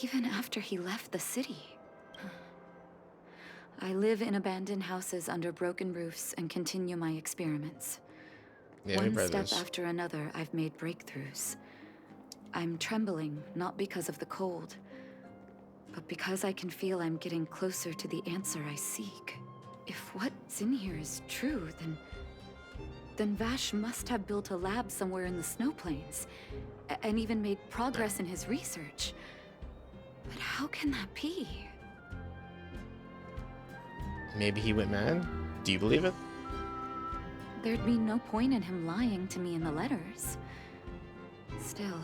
even after he left the city. I live in abandoned houses under broken roofs and continue my experiments. One step after another, I've made breakthroughs. I'm trembling, not because of the cold, but because I can feel I'm getting closer to the answer I seek. If what's in here is true, then Vash must have built a lab somewhere in the snow plains, and even made progress in his research. But how can that be? Maybe he went mad? Do you believe it? There'd be no point in him lying to me in the letters. Still,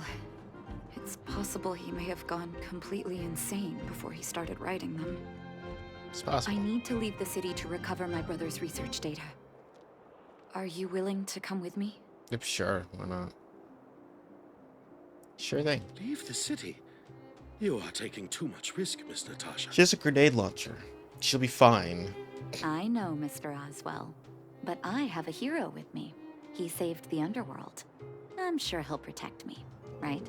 it's possible he may have gone completely insane before he started writing them. It's possible. I need to leave the city to recover my brother's research data. Are you willing to come with me? Yep, sure. Why not? Sure thing. Leave the city? You are taking too much risk, Miss Natasha. She has a grenade launcher. She'll be fine. I know, Mr. Oswell. But I have a hero with me. He saved the underworld. I'm sure he'll protect me, right?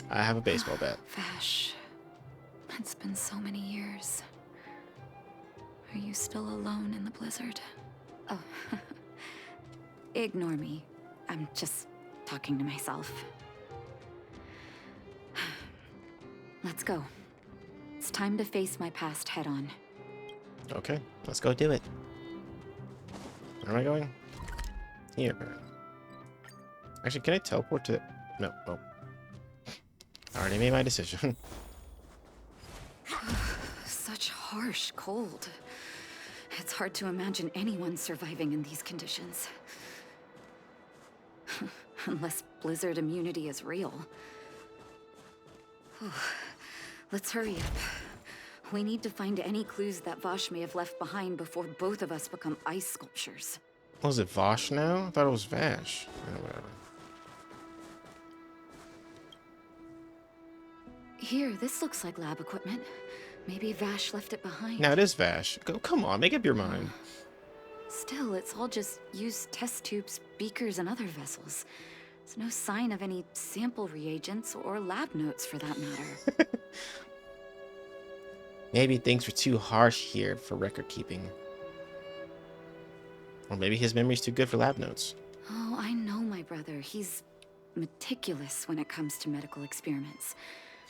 I have a baseball bat. Vash, it's been so many years. Are you still alone in the blizzard? Oh, ignore me. I'm just talking to myself. Let's go. It's time to face my past head-on. Okay, let's go do it. Where am I going? Here. Actually, can I teleport to... No. Oh. I already made my decision. Such harsh cold. It's hard to imagine anyone surviving in these conditions. Unless blizzard immunity is real. Let's hurry up. We need to find any clues that Vosh may have left behind before both of us become ice sculptures. Was it Vosh now? I thought it was Vash. Oh, whatever. Here, this looks like lab equipment. Maybe Vash left it behind. Now it is Vash. Come on, make up your mind. Still, it's all just used test tubes, beakers, and other vessels. There's no sign of any sample reagents or lab notes for that matter. Maybe things were too harsh here for record keeping. Or maybe his memory's too good for lab notes. Oh, I know my brother. He's meticulous when it comes to medical experiments.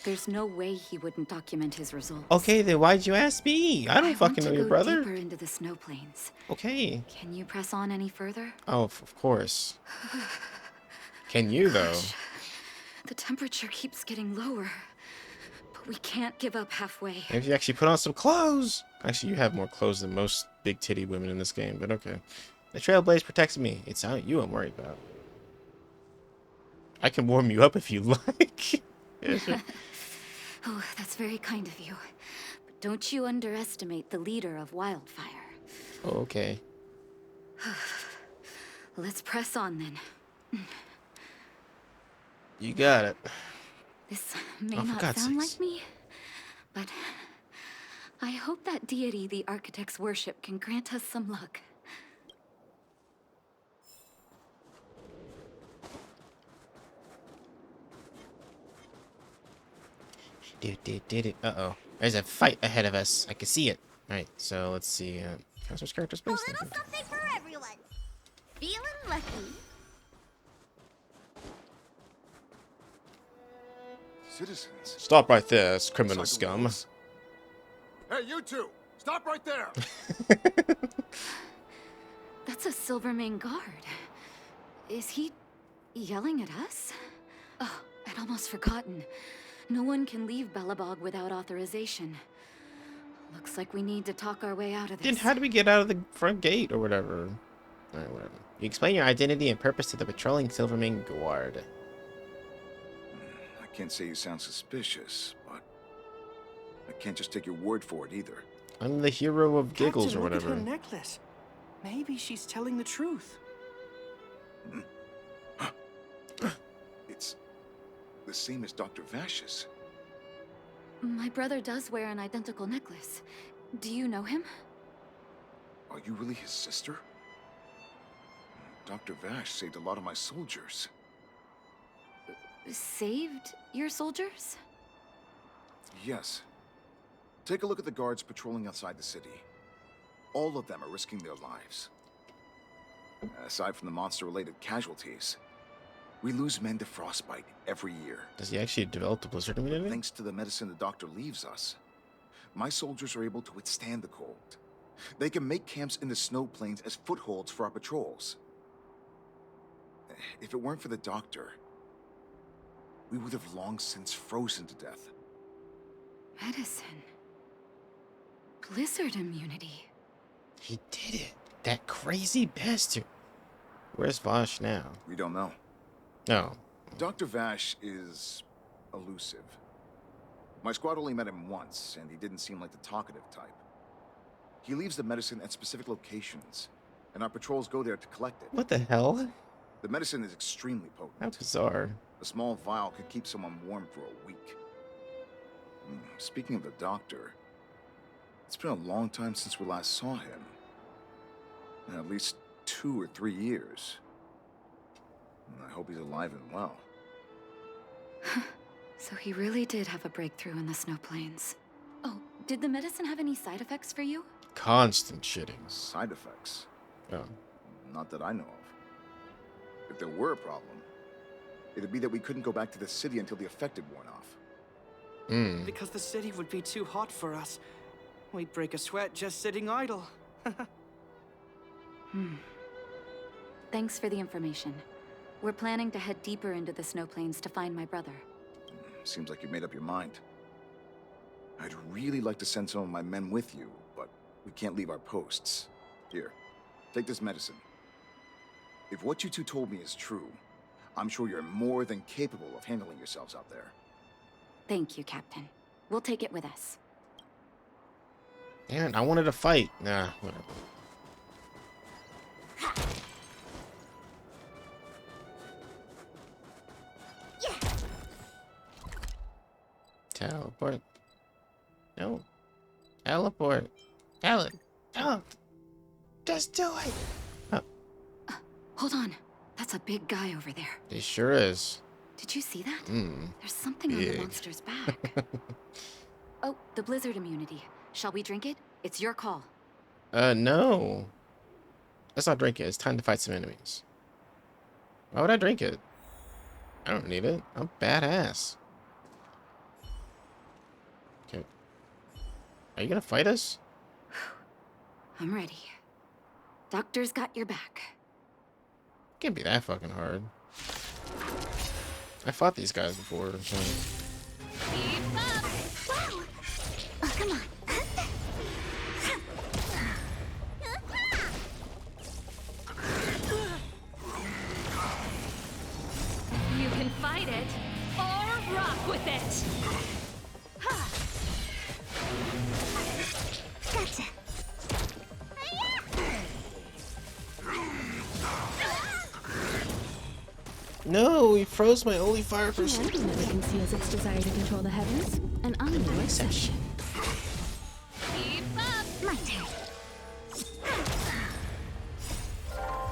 There's no way he wouldn't document his results. Okay, then why'd you ask me? I don't fucking know your brother. I want to go deeper into the snow plains. Okay. Can you press on any further? Oh, of course. Can you, though? The temperature keeps getting lower. But we can't give up halfway. Maybe you actually put on some clothes. Actually, you have more clothes than most big titty women in this game, but okay. The Trailblaze protects me. It's not you I'm worried about. I can warm you up if you like. Yeah, sure. Oh, that's very kind of you. But don't you underestimate the leader of Wildfire. Oh, okay. Let's press on then. You got it. This may Oh, for not God's sound sakes. like me, but I hope that deity the architects worship can grant us some luck. Uh-oh. There's a fight ahead of us. I can see it. Alright, so let's see. Can I switch character space? A little something for everyone. Feeling lucky. Citizens. Stop right there, criminal scum. Hey, you two! Stop right there! That's a Silvermane guard. Is he yelling at us? Oh, I'd almost forgotten. No one can leave Belobog without authorization. Looks like we need to talk our way out of this. Then how do we get out of the front gate or whatever? Alright, whatever. You explain your identity and purpose to the patrolling Silvermane guard. I can't say you sound suspicious, but I can't just take your word for it either. I'm the hero of giggles Captain, or whatever. Look at her necklace. Maybe she's telling the truth. It's the same as Dr. Vash's. My brother does wear an identical necklace. Do you know him? Are you really his sister? Dr. Vash saved a lot of my soldiers. Saved your soldiers? Yes. Take a look at the guards patrolling outside the city. All of them are risking their lives. Aside from the monster-related casualties, we lose men to frostbite every year. Does he actually develop the blizzard immunity? Thanks to the medicine the doctor leaves us, my soldiers are able to withstand the cold. They can make camps in the snow plains as footholds for our patrols. If it weren't for the doctor, we would have long since frozen to death. Medicine. Blizzard immunity. He did it. That crazy bastard. Where's Vash now? We don't know. No. Dr. Vash is elusive. My squad only met him once, and he didn't seem like the talkative type. He leaves the medicine at specific locations, and our patrols go there to collect it. What the hell? The medicine is extremely potent. How bizarre. A small vial could keep someone warm for a week. Speaking of the doctor, it's been a long time since we last saw him. At least 2 or 3 years. I hope he's alive and well. So he really did have a breakthrough in the snow plains. Oh, did the medicine have any side effects for you? Constant shitting. Side effects? Oh. Not that I know of. If there were a problem, it'd be that we couldn't go back to the city until the effect had worn off. Because the city would be too hot for us. We'd break a sweat just sitting idle. Thanks for the information. We're planning to head deeper into the snow plains to find my brother. Seems like you made up your mind. I'd really like to send some of my men with you, but we can't leave our posts. Here, take this medicine. If what you two told me is true, I'm sure you're more than capable of handling yourselves out there. Thank you, Captain. We'll take it with us. Damn it, I wanted to fight. Nah, whatever. Teleport. No. Teleport. Alan. Don't. Just do it. Oh. Hold on. That's a big guy over there. He sure is. Did you see that? There's something on the monster's back. Oh, the blizzard immunity. Shall we drink it? It's your call. No. Let's not drink it. It's time to fight some enemies. Why would I drink it? I don't need it. I'm badass. Okay. Are you gonna fight us? I'm ready. Doctor's got your back. Can't be that fucking hard. I fought these guys before. So. Oh, come on. You can fight it or rock with it. Gotcha. No, he froze my only fire person. Humanity never conceals its desire to control the heavens, and I'm no exception. Keep up! My turn.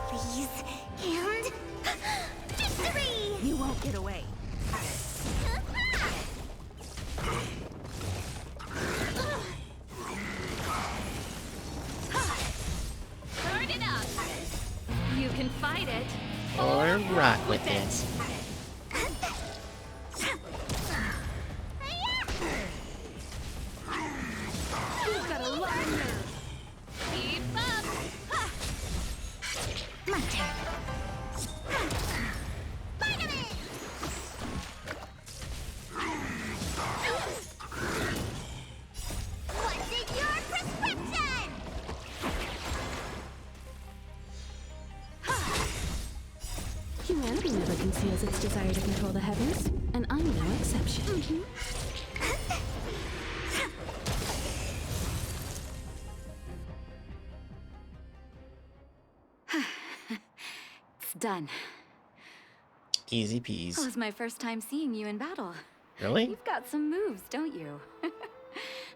Please, and victory! You won't get away. Turn it up! You can fight it, Or rock with it. You've got a lot of nerve. Keep up! My turn. Finally! What's in your prescription? Humanity never conceals its desire to control the heavens, and I'm no exception. It's done. Easy peas. It was my first time seeing you in battle. Really? You've got some moves, don't you?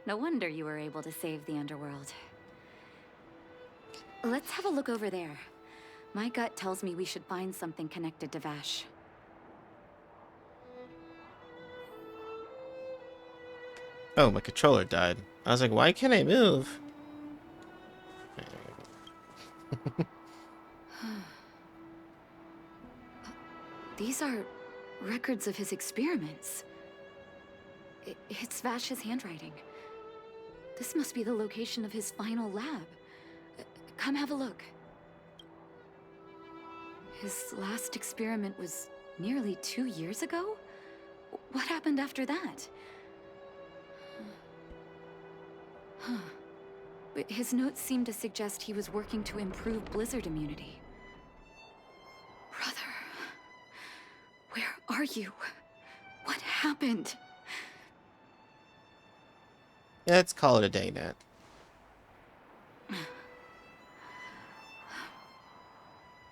No wonder you were able to save the underworld. Let's have a look over there. My gut tells me we should find something connected to Vash. Oh, my controller died. I was like, why can't I move? These are records of his experiments. It's Vash's handwriting. This must be the location of his final lab. Come have a look. His last experiment was nearly 2 years ago? What happened after that? Huh. But his notes seem to suggest he was working to improve blizzard immunity. Brother, where are you? What happened? Let's call it a day, Nat.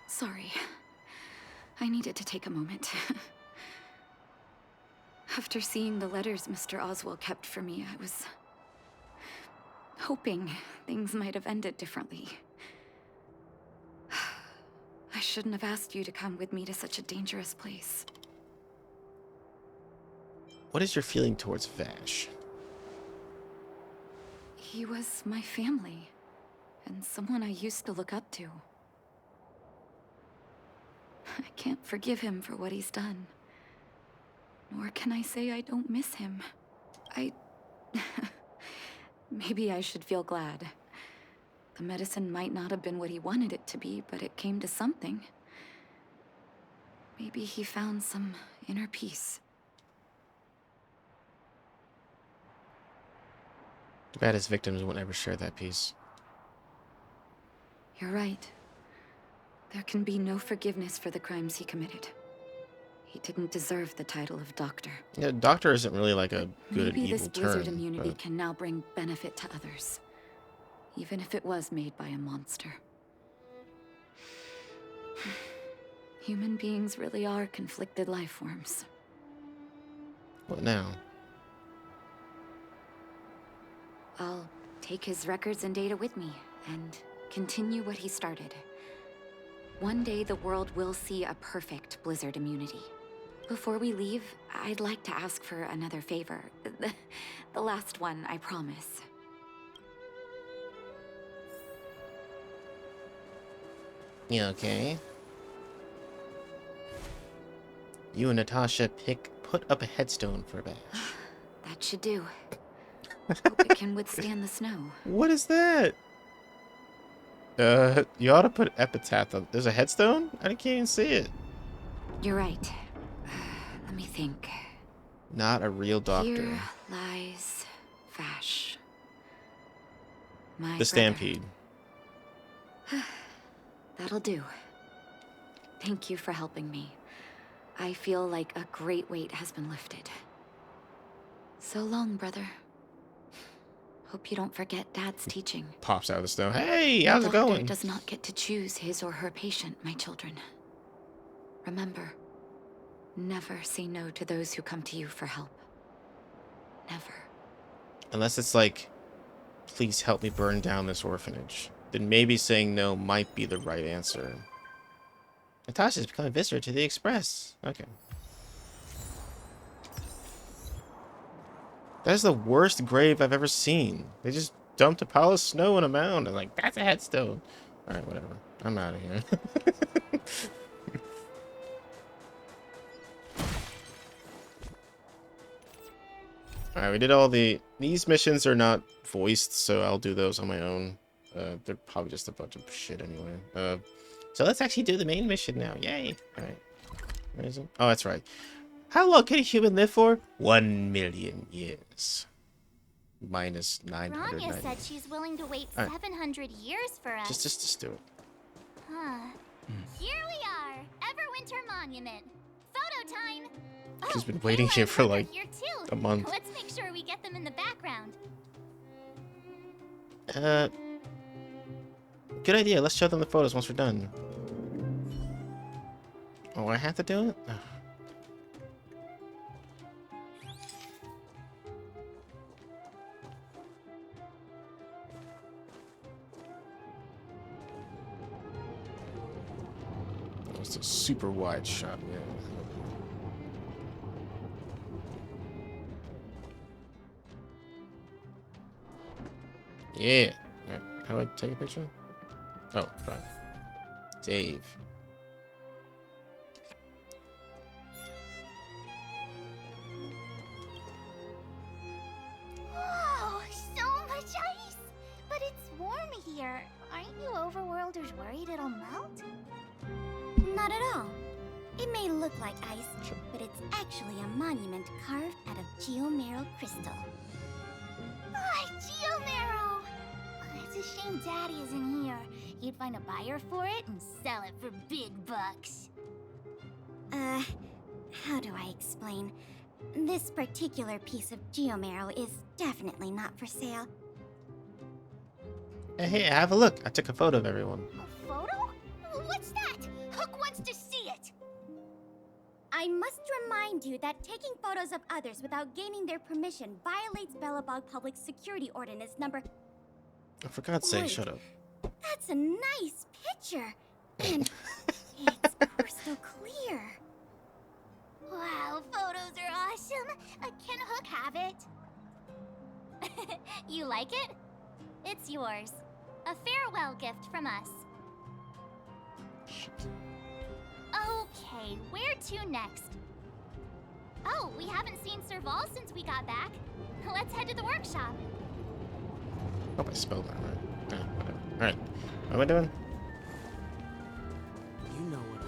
Sorry. I needed to take a moment. After seeing the letters Mr. Oswald kept for me, I was hoping things might have ended differently. I shouldn't have asked you to come with me to such a dangerous place. What is your feeling towards Vash? He was my family, and someone I used to look up to. I can't forgive him for what he's done. Nor can I say I don't miss him. Maybe I should feel glad. The medicine might not have been what he wanted it to be, but it came to something. Maybe he found some inner peace. Too bad his victims won't ever share that piece. You're right. There can be no forgiveness for the crimes he committed. He didn't deserve the title of doctor. Yeah, doctor isn't really like a good Maybe and evil this blizzard term. immunity But can now bring benefit to others, even if it was made by a monster. Human beings really are conflicted life forms. what now? I'll take his records and data with me, and continue what he started. One day the world will see a perfect blizzard immunity. Before we leave, I'd like to ask for another favor. The last one, I promise. Yeah, okay. You and Natasha put up a headstone for Vash. That should do. Hope it can withstand the snow. What is that? You ought to put epitaph on. There's a headstone? I can't even see it. You're right. Let me think. Not a real doctor. Here lies Vash. My The brother. Stampede. That'll do. Thank you for helping me. I feel like a great weight has been lifted. So long, brother. Hope you don't forget Dad's teaching. Pops out of the snow. Hey, how's it The doctor going? does not get to choose his or her patient, my children. Remember, Never say no to those who come to you for help. Never. Unless it's like, please help me burn down this orphanage. Then maybe saying no might be the right answer. Natasha's become a visitor to the Express. Okay. That is the worst grave I've ever seen. They just dumped a pile of snow in a mound and like, that's a headstone. Alright, whatever. I'm out of here. Alright, we did all these missions are not voiced, so I'll do those on my own. They're probably just a bunch of shit anyway. So let's actually do the main mission now. Yay! Alright. Where is it? Oh, that's right. How long can a human live for? 1 million years. Minus 990. Rania said she's willing to wait 700 years for us. Just do it. Huh. Here we are, Everwinter Monument. Photo time. She's been waiting here for like Here too. a month. Let's make sure we get them in the background. Good idea. Let's show them the photos once we're done. Oh, I have to do it? Ugh. It's a super wide shot, yeah. Yeah. Right. How do I take a picture? Oh, fine. Dave. Whoa, so much ice! But it's warm here. Aren't you overworlders worried it'll melt? Not at all. It may look like ice, but it's actually a monument carved out of geomerald crystal. Ah, geomerald! It's a shame Daddy isn't here. He'd find a buyer for it and sell it for big bucks. How do I explain? This particular piece of geomerald is definitely not for sale. Hey, have a look. I took a photo of everyone. A photo? What's that? Hook wants to see it! I must remind you that taking photos of others without gaining their permission violates Belobog Public Security Ordinance number... For God's sake, Wait. shut up. That's a nice picture. And it's crystal clear. Wow, photos are awesome. Can Hook have it? You like it? It's yours. A farewell gift from us. Okay, where to next? Oh, we haven't seen Serval since we got back. Let's head to the workshop. Hope I spelled that right. Yeah, whatever. Alright. What am I doing? You know what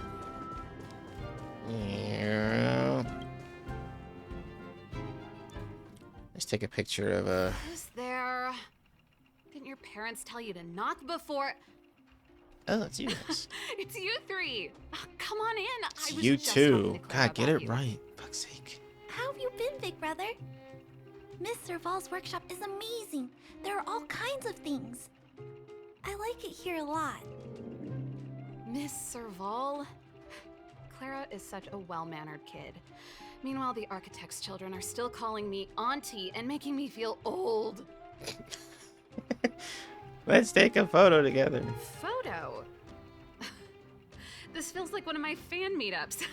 I Yeah. Let's take a picture of Who's there? Didn't your parents tell you to knock before? Oh, it's you guys. It's you three. Oh, come on in. It's I was you just talking too. to Clara God, get about it you. right. Fuck's sake. How have you been, big brother? Miss Serval's workshop is amazing. There are all kinds of things. I like it here a lot. Miss Serval? Clara is such a well-mannered kid. Meanwhile, the architect's children are still calling me auntie and making me feel old. Let's take a photo together. Photo? This feels like one of my fan meetups.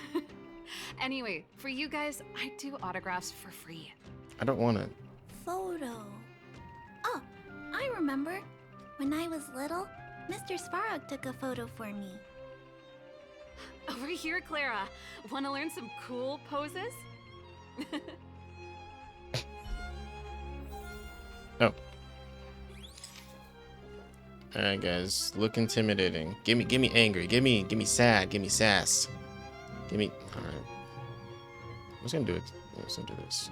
Anyway, for you guys, I do autographs for free. I don't want it. Photo. Oh, I remember. When I was little, Mr. Svarog took a photo for me. Over here, Clara. Want to learn some cool poses? Oh. Alright guys, look intimidating. Give me angry. Give me sad. Give me sass. Give me alright. I was gonna do it. I was gonna do this.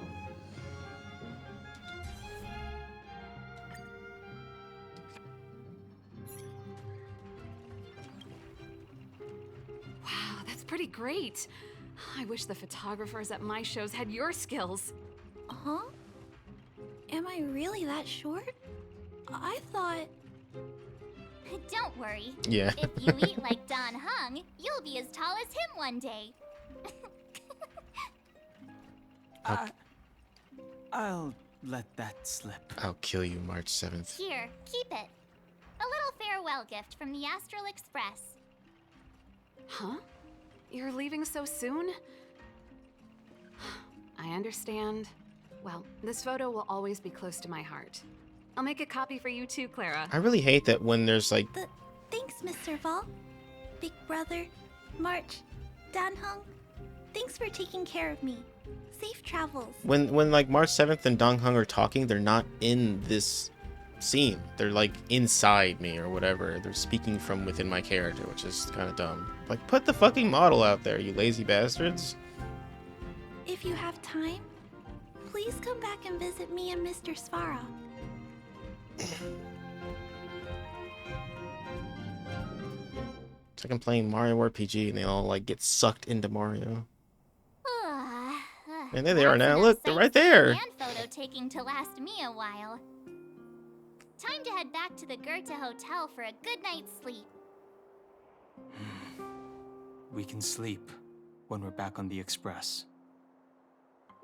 Wow, that's pretty great. I wish the photographers at my shows had your skills. Huh? Am I really that short? I thought... Don't worry. Yeah. If you eat like Don Hung, you'll be as tall as him one day. I'll let that slip. I'll kill you March 7th. Here, keep it. A little farewell gift from the Astral Express. Huh? You're leaving so soon? I understand. Well, this photo will always be close to my heart. I'll make a copy for you too, Clara. I really hate that when there's like... Thanks, Mr. Vol. Big Brother, March, Danhong. Thanks for taking care of me. Safe travels. When like March 7th and Dong Hung are talking, they're not in this scene. They're like inside me or whatever. They're speaking from within my character, which is kind of dumb. Like, put the fucking model out there, you lazy bastards. If you have time, please come back and visit me and Mr. Svara. It's like I'm playing Mario RPG and they all like get sucked into Mario. And there they are now. Look, they're right there. And photo taking to last me a while. Time to head back to the Goethe Hotel for a good night's sleep. We can sleep when we're back on the Express.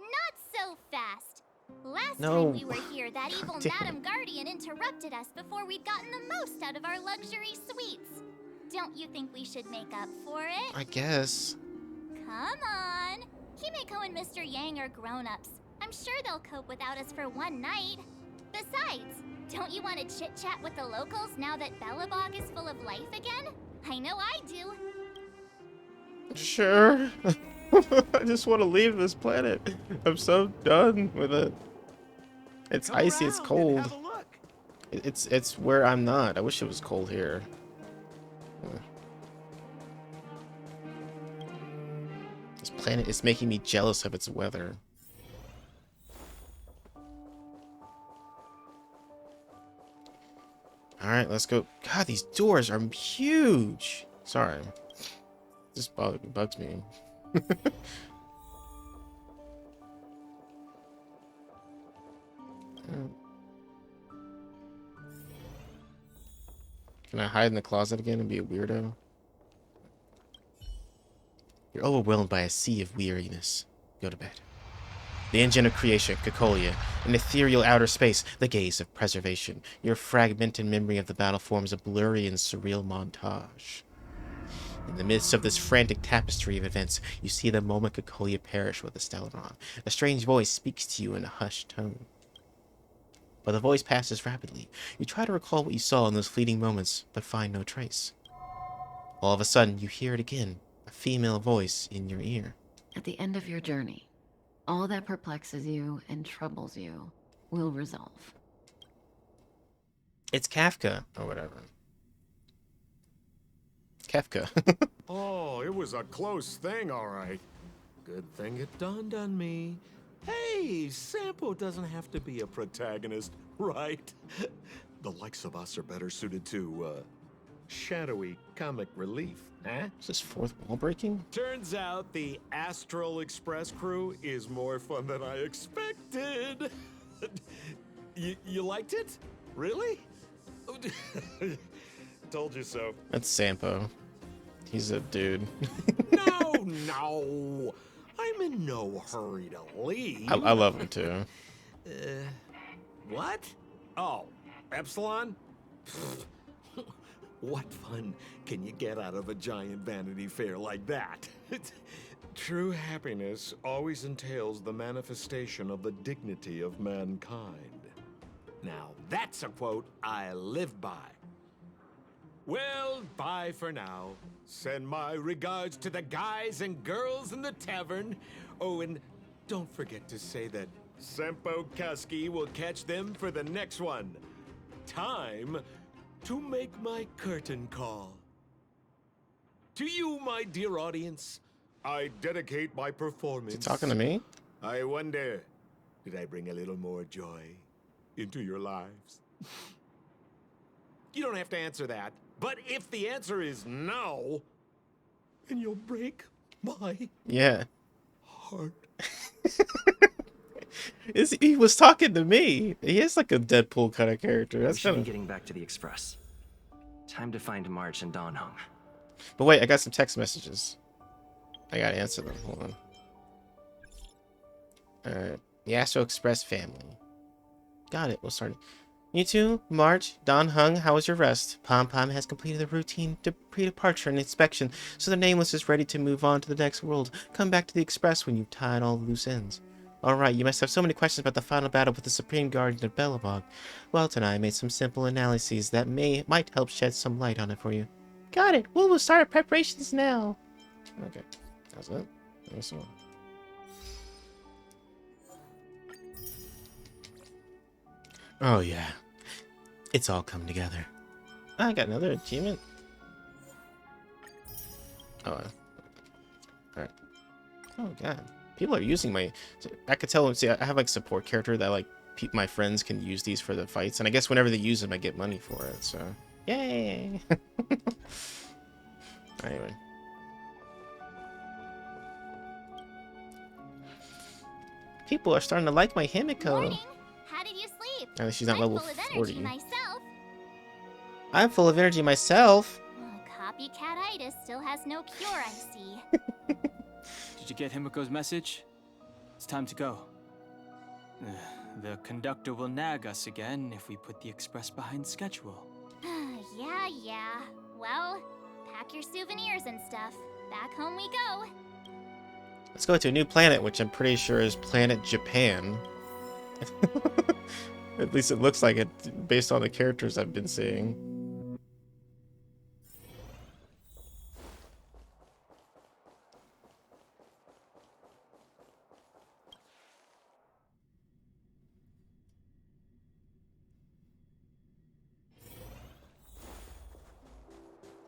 Not so fast. Last No. time we were here, that evil damn. Madam Guardian interrupted us before we'd gotten the most out of our luxury suites. Don't you think we should make up for it? I guess. Come on. Himeko and Mr. Yang are grown-ups. I'm sure they'll cope without us for one night. Besides, don't you want to chit-chat with the locals now that Belobog is full of life again? I know I do. Sure. I just want to leave this planet. I'm so done with it. It's icy, it's cold. It's where I'm not. I wish it was cold here. This planet is making me jealous of its weather. Alright, let's go. God, these doors are huge. Sorry. This bugs me. Can I hide in the closet again and be a weirdo? You're overwhelmed by a sea of weariness. Go to bed. The engine of creation, Cacolia. In ethereal outer space, the gaze of preservation. Your fragmented memory of the battle forms a blurry and surreal montage. In the midst of this frantic tapestry of events, you see the moment Cacolia perished with the Stellaron. A strange voice speaks to you in a hushed tone. But the voice passes rapidly. You try to recall what you saw in those fleeting moments, but find no trace. All of a sudden, you hear it again, a female voice in your ear. At the end of your journey, all that perplexes you and troubles you will resolve. It's Kafka, or whatever. Kefka. Oh, it was a close thing, all right. Good thing it dawned on me. Hey, Sampo doesn't have to be a protagonist, right? The likes of us are better suited to, shadowy comic relief, eh? Is this fourth wall breaking? Turns out the Astral Express crew is more fun than I expected. You liked it? Really? Told you so. That's Sampo. He's a dude. No. I'm in no hurry to leave. I love him too. What? Oh, Epsilon? What fun can you get out of a giant Vanity Fair like that? True happiness always entails the manifestation of the dignity of mankind. Now, that's a quote I live by. Well, bye for now. Send my regards to the guys and girls in the tavern. Oh, and don't forget to say that Sempo Kasky will catch them for the next one. Time to make my curtain call. To you, my dear audience, I dedicate my performance. Is he talking to me? I wonder, did I bring a little more joy into your lives? You don't have to answer that. But if the answer is no, then you'll break my heart. He was talking to me. He is like a Deadpool kind of character. That's We should kind be of. getting back to the Express. Time to find March and Danhong. But wait, I got some text messages. I gotta answer them. Hold on. The Astro Express family. Got it. We'll start. You two, March, Don Hung, how was your rest? Pom Pom has completed the routine pre-departure and inspection, so the Nameless is ready to move on to the next world. Come back to the Express when you've tied all the loose ends. Alright, you must have so many questions about the final battle with the Supreme Guardian of Belobog. Well, tonight I made some simple analyses that might help shed some light on it for you. Got it. We'll start our preparations now. Okay, that's it. That's all. Oh yeah, it's all come together. I got another achievement. Oh, alright. Oh god, people are using my. I could tell. See, I have like support character that like my friends can use these for the fights, and I guess whenever they use them, I get money for it. So, yay! Anyway. People are starting to like my Himiko. Morning. How did you sleep? At least she's not level 40. Myself. I'm full of energy myself. Copycatitis still has no cure, I see. Did you get Himiko's message? It's time to go. The conductor will nag us again if we put the express behind schedule. Yeah. Well, pack your souvenirs and stuff. Back home we go. Let's go to a new planet, which I'm pretty sure is Planet Japan. At least it looks like it, based on the characters I've been seeing.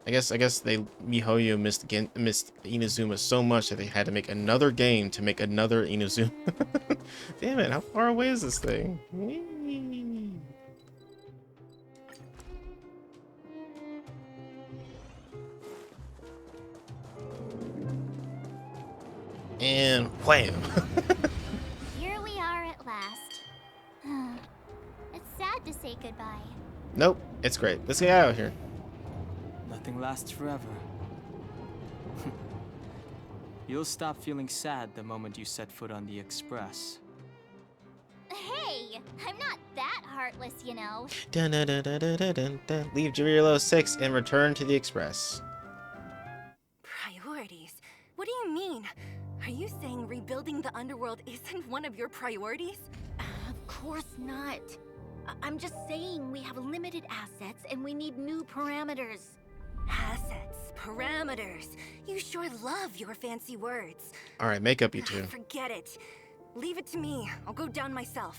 I guess MiHoYo missed Inazuma so much that they had to make another game to make another Inazuma. Damn it, how far away is this thing? And wham! Here we are at last. It's sad to say goodbye. Nope, it's great. Let's get out of here. Nothing lasts forever. You'll stop feeling sad the moment you set foot on the express. Hey, I'm not that heartless, you know. Dun, dun, dun, dun, dun, dun, dun. Leave Jirilo 6 and return to the express. Priorities? What do you mean? Are you saying rebuilding the underworld isn't one of your priorities? Of course not. I'm just saying we have limited assets and we need new parameters. Assets, parameters. You sure love your fancy words. Alright, make up you two. Forget it. Leave it to me. I'll go down myself.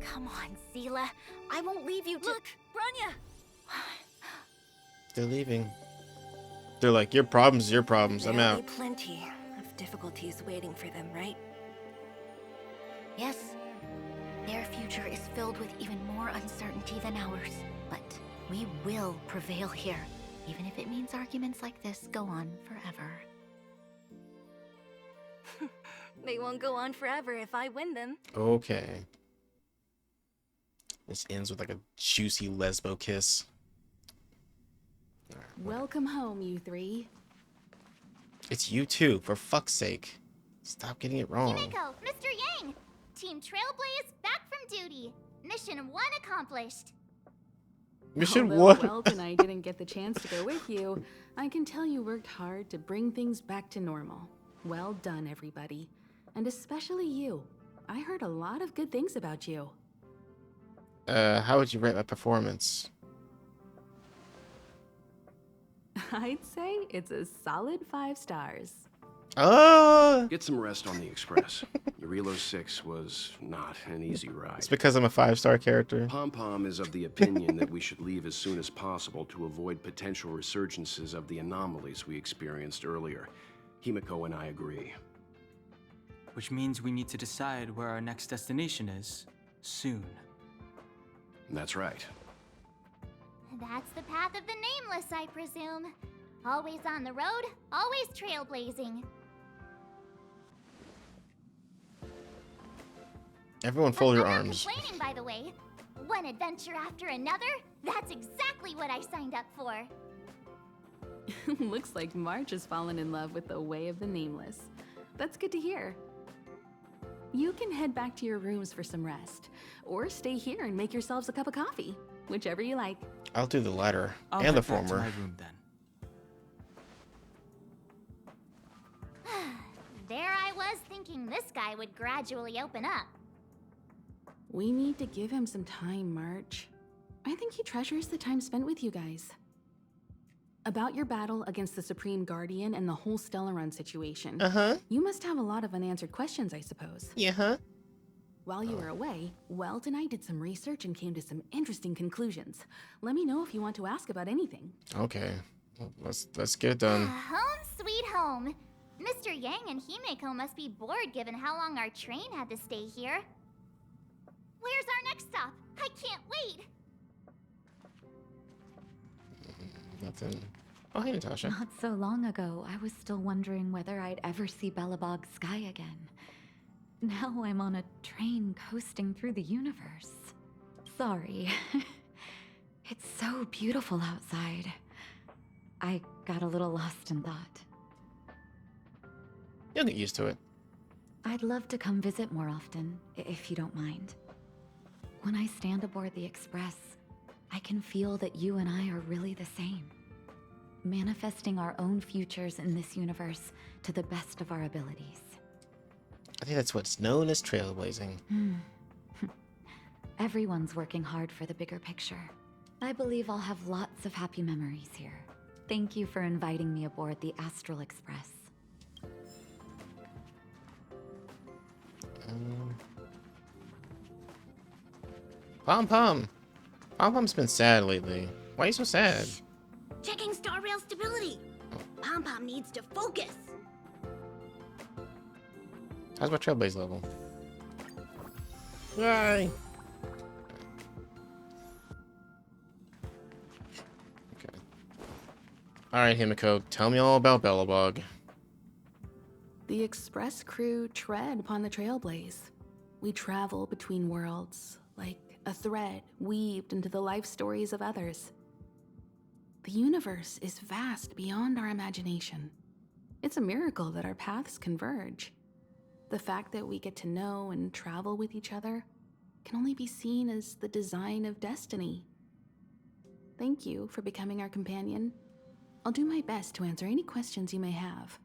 Come on, Seela. I won't leave you to— Look, Branya! They're leaving. They're like, your problem's your problems. I'm There'll out. be plenty of difficulties waiting for them, right? Yes. Their future is filled with even more uncertainty than ours. But we will prevail here, even if it means arguments like this go on forever. They won't go on forever if I win them. Okay. This ends with like a juicy lesbo kiss. Welcome home, you three. It's you too, for fuck's sake. Stop getting it wrong. Himiko, Mr. Yang! Team Trailblaze back from duty. Mission 1 accomplished. Mission Although 1? Welt and I didn't get the chance to go with you, I can tell you worked hard to bring things back to normal. Well done, everybody. And especially you. I heard a lot of good things about you. How would you rate my performance? I'd say it's a solid 5 stars. Oh! Get some rest on the express. Urilo 6 was not an easy ride. It's because I'm a 5-star character. Pom Pom is of the opinion that we should leave as soon as possible to avoid potential resurgences of the anomalies we experienced earlier. Himiko and I agree. Which means we need to decide where our next destination is, soon. That's right. That's the path of the Nameless, I presume. Always on the road, always trailblazing. Everyone fold your I'm not arms. complaining, by the way. One adventure after another, that's exactly what I signed up for. Looks like March has fallen in love with the way of the Nameless. That's good to hear. You can head back to your rooms for some rest, or stay here and make yourselves a cup of coffee, whichever you like. I'll do the latter I'll and the head back to former. my room then. There I was thinking this guy would gradually open up. We need to give him some time, March. I think he treasures the time spent with you guys. About your battle against the Supreme Guardian and the whole Stellaron situation. You must have a lot of unanswered questions, I suppose. Yeah. While you were away, Welt and I did some research and came to some interesting conclusions. Let me know if you want to ask about anything. Okay. Well, let's get it done. Home sweet home. Mr. Yang and Himeko must be bored given how long our train had to stay here. Where's our next stop? I can't wait. Nothing. Oh, hey, Natasha. Not so long ago, I was still wondering whether I'd ever see Belobog's sky again. Now I'm on a train coasting through the universe. Sorry. It's so beautiful outside. I got a little lost in thought. You'll get used to it. I'd love to come visit more often, if you don't mind. When I stand aboard the Express, I can feel that you and I are really the same. Manifesting our own futures in this universe to the best of our abilities. I think that's what's known as trailblazing. Everyone's working hard for the bigger picture. I believe I'll have lots of happy memories here. Thank you for inviting me aboard the Astral Express. Pom Pom. Pom Pom's been sad lately. Why are you so sad? Checking star rail stability. Pom Pom needs to focus. How's my trailblaze level? Yay! Okay. Alright, Himeko, tell me all about Belobog. The Express crew tread upon the trailblaze. We travel between worlds, like a thread weaved into the life stories of others. The universe is vast beyond our imagination. It's a miracle that our paths converge. The fact that we get to know and travel with each other can only be seen as the design of destiny. Thank you for becoming our companion. I'll do my best to answer any questions you may have.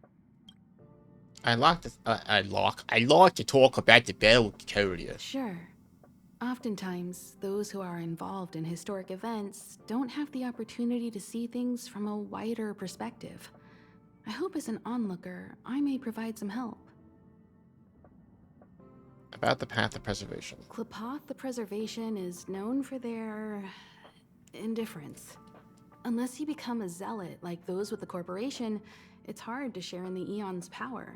I like to talk about the battle carrier. Sure. Oftentimes, those who are involved in historic events don't have the opportunity to see things from a wider perspective. I hope as an onlooker, I may provide some help. About the Path of Preservation. Klapoth the Preservation is known for their indifference. Unless you become a zealot like those with the corporation, it's hard to share in the Eon's power.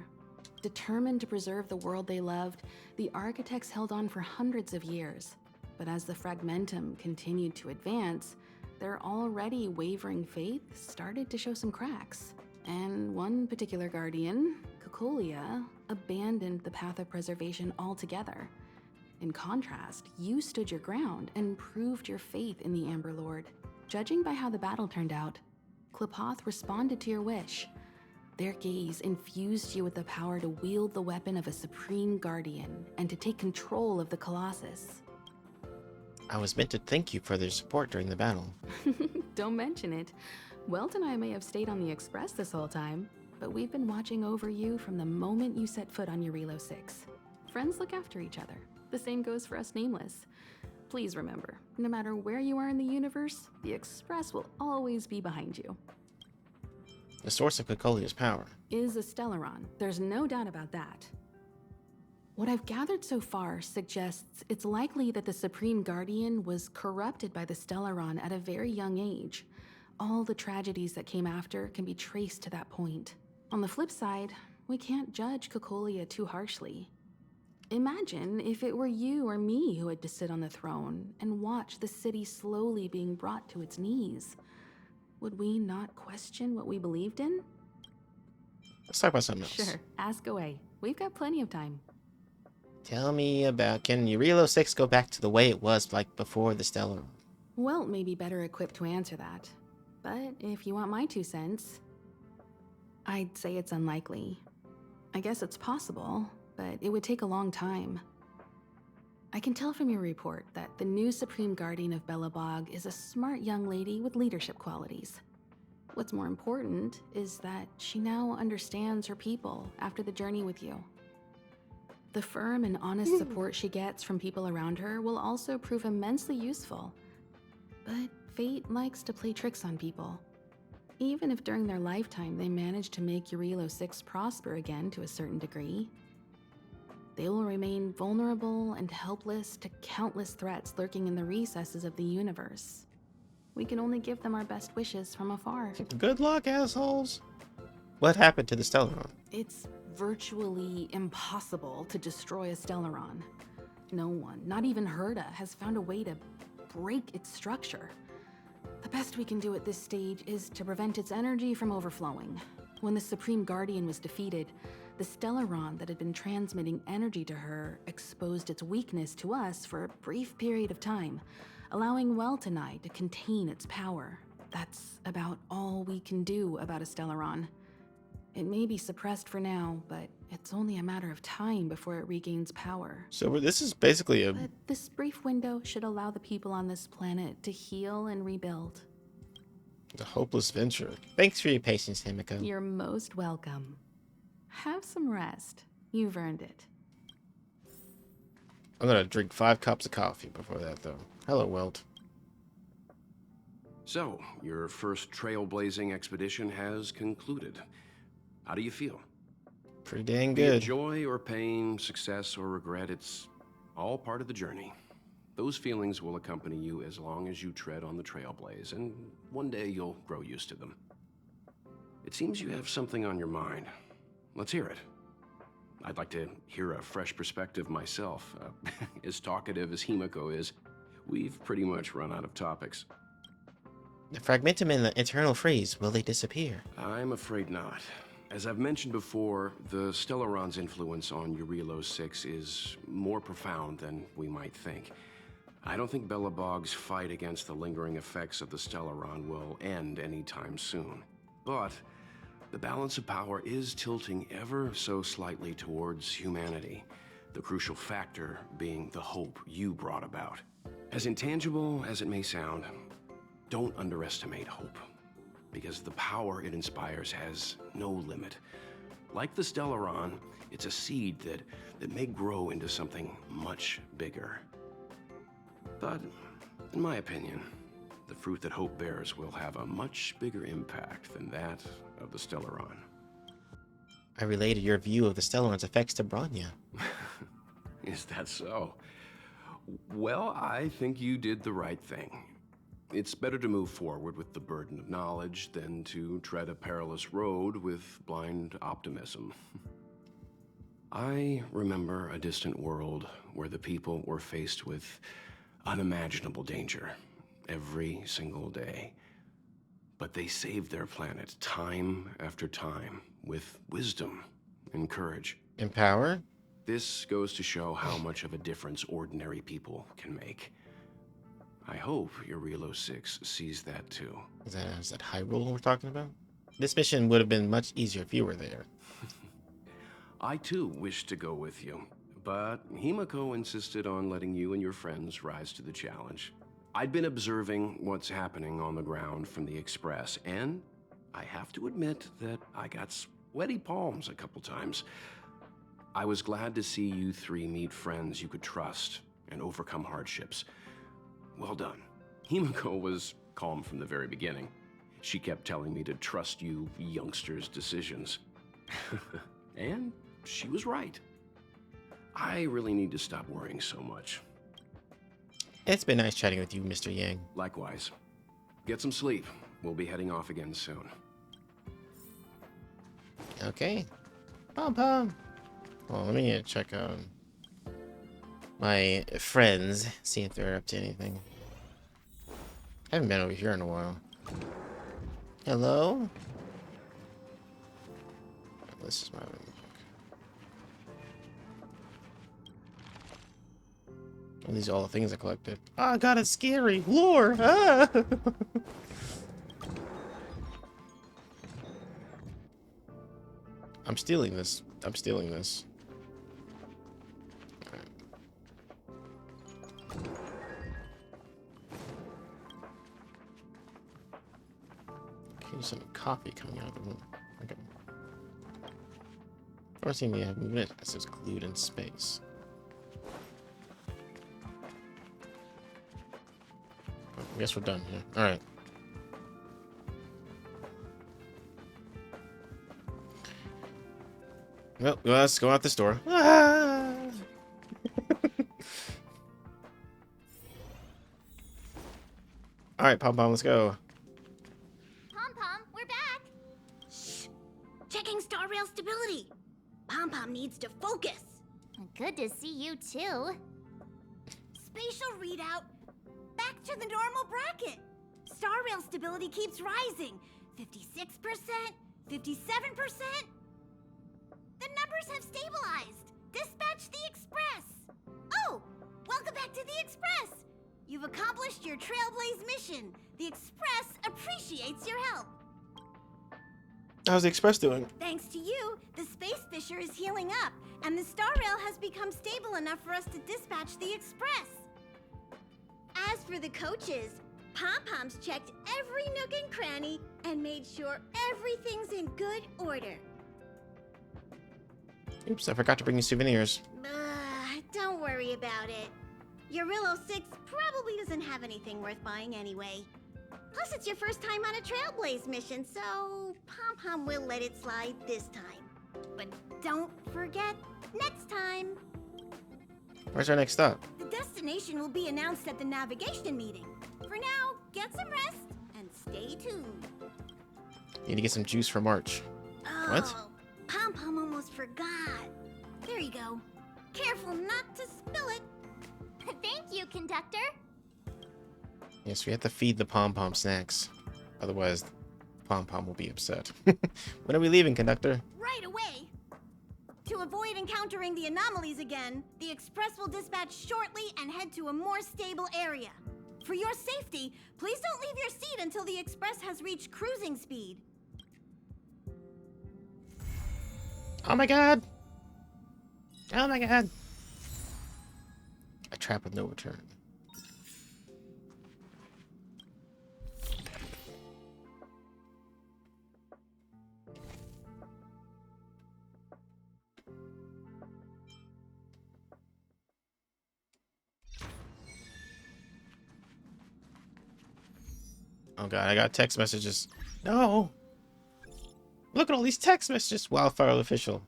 Determined to preserve the world they loved, the architects held on for hundreds of years. But as the Fragmentum continued to advance, their already wavering faith started to show some cracks. And one particular guardian, Cocolia, abandoned the Path of Preservation altogether. In contrast, you stood your ground and proved your faith in the Amber Lord. Judging by how the battle turned out, Klapoth responded to your wish. Their gaze infused you with the power to wield the weapon of a supreme guardian and to take control of the Colossus. I was meant to thank you for their support during the battle. Don't mention it. Welt and I may have stayed on the Express this whole time, but we've been watching over you from the moment you set foot on Eurilo 6. Friends look after each other. The same goes for us Nameless. Please remember, no matter where you are in the universe, the Express will always be behind you. The source of Cocolia's power Is a Stellaron. There's no doubt about that. What I've gathered so far suggests it's likely that the Supreme Guardian was corrupted by the Stellaron at a very young age. All the tragedies that came after can be traced to that point. On the flip side, we can't judge Cocolia too harshly. Imagine if it were you or me who had to sit on the throne and watch the city slowly being brought to its knees. Would we not question what we believed in? Let's talk about something else. Sure, ask away. We've got plenty of time. Tell me about, can Eurilo 6 go back to the way it was like before the Stellar? Welt may be better equipped to answer that. But if you want my 2 cents, I'd say it's unlikely. I guess it's possible, but it would take a long time. I can tell from your report that the new Supreme Guardian of Belobog is a smart young lady with leadership qualities. What's more important is that she now understands her people after the journey with you. The firm and honest support she gets from people around her will also prove immensely useful. But fate likes to play tricks on people. Even if during their lifetime they manage to make Eurilo 6 prosper again to a certain degree, they will remain vulnerable and helpless to countless threats lurking in the recesses of the universe. We can only give them our best wishes from afar. Good luck, assholes. What happened to the Stellaron? It's virtually impossible to destroy a Stellaron. No one, not even Herda, has found a way to break its structure. The best we can do at this stage is to prevent its energy from overflowing. When the Supreme Guardian was defeated, the Stellaron that had been transmitting energy to her exposed its weakness to us for a brief period of time, allowing Weltanite to contain its power. That's about all we can do about a Stellaron. It may be suppressed for now, but it's only a matter of time before it regains power. So this is basically a... But this brief window should allow the people on this planet to heal and rebuild. a hopeless venture. Thanks for your patience, Himiko. You're most welcome. Have some rest. You've earned it. I'm gonna drink 5 cups of coffee before that, though. Hello, Welt. So, your first trailblazing expedition has concluded. How do you feel? Pretty dang Be it good. joy or pain, success or regret, it's all part of the journey. Those feelings will accompany you as long as you tread on the trailblaze, and one day you'll grow used to them. It seems you have something on your mind. Let's hear it. I'd like to hear a fresh perspective myself. As talkative as Himiko is, we've pretty much run out of topics. The fragmentum and the eternal freeze, will they disappear? I'm afraid not. As I've mentioned before, the Stellaron's influence on Eurilo 6 is more profound than we might think. I don't think Belobog's fight against the lingering effects of the Stellaron will end anytime soon. But the balance of power is tilting ever so slightly towards humanity, the crucial factor being the hope you brought about. As intangible as it may sound, don't underestimate hope, because the power it inspires has no limit. Like the Stellaron, it's a seed that may grow into something much bigger. But, in my opinion, the fruit that hope bears will have a much bigger impact than that of the Stellaron. I related your view of the Stellaron's effects to Bronya. Is that so? Well, I think you did the right thing. It's better to move forward with the burden of knowledge than to tread a perilous road with blind optimism. I remember a distant world where the people were faced with unimaginable danger every single day. But they saved their planet time after time with wisdom and courage. And power? This goes to show how much of a difference ordinary people can make. I hope Eurilo 6 sees that too. Is that Hyrule we're talking about? This mission would have been much easier if you were there. I too wish to go with you, but Himiko insisted on letting you and your friends rise to the challenge. I'd been observing what's happening on the ground from the Express, and I have to admit that I got sweaty palms a couple times. I was glad to see you three meet friends you could trust and overcome hardships. Well done. Himiko was calm from the very beginning. She kept telling me to trust you youngsters' decisions. And she was right. I really need to stop worrying so much. It's been nice chatting with you, Mr. Yang. Likewise. Get some sleep. We'll be heading off again soon. Okay. Pom-pom. Well, let me check on my friends, see if they're up to anything. I haven't been over here in a while. Hello? This is my room. Oh, these are all the things I collected. Oh god, it's scary! Lore! Ah! I'm stealing this. I'm stealing this. Here's some coffee coming out of the room. Okay. First thing we have movement that says glued in space. I guess we're done here. Alright. Well, let's go out this door. Ah! Alright, Pom Pom, let's go. Pom Pom, we're back. Shh. Checking star rail stability. Pom Pom needs to focus. Good to see you too. Spatial readout. Back to the normal bracket. Star rail stability keeps rising. 56%, 57%. The numbers have stabilized. Dispatch the Express. Oh, welcome back to the Express. You've accomplished your Trailblaze mission. The Express appreciates your help. How's the Express doing? Thanks to you, the space fissure is healing up, and the star rail has become stable enough for us to dispatch the Express. As for the coaches, Pom Pom's checked every nook and cranny and made sure everything's in good order. Oops, I forgot to bring you souvenirs. Don't worry about it. Eurillo 6 probably doesn't have anything worth buying anyway. Plus, it's your first time on a Trailblaze mission, so Pom Pom will let it slide this time. But don't forget, next time. Where's our next stop? The destination will be announced at the navigation meeting. For now, get some rest and stay tuned. Need to get some juice for March. What? Pom Pom almost forgot. There you go. Careful not to spill it. Thank you, conductor. Yes, we have to feed the Pom Pom snacks. Otherwise, Pom Pom will be upset. When are we leaving, conductor? Right away. To avoid encountering the anomalies again, the Express will dispatch shortly and head to a more stable area. For your safety, please don't leave your seat until the Express has reached cruising speed. Oh my god! Oh my god! A trap with no return. Oh god, I got text messages. No! Look at all these text messages! Wildfire official.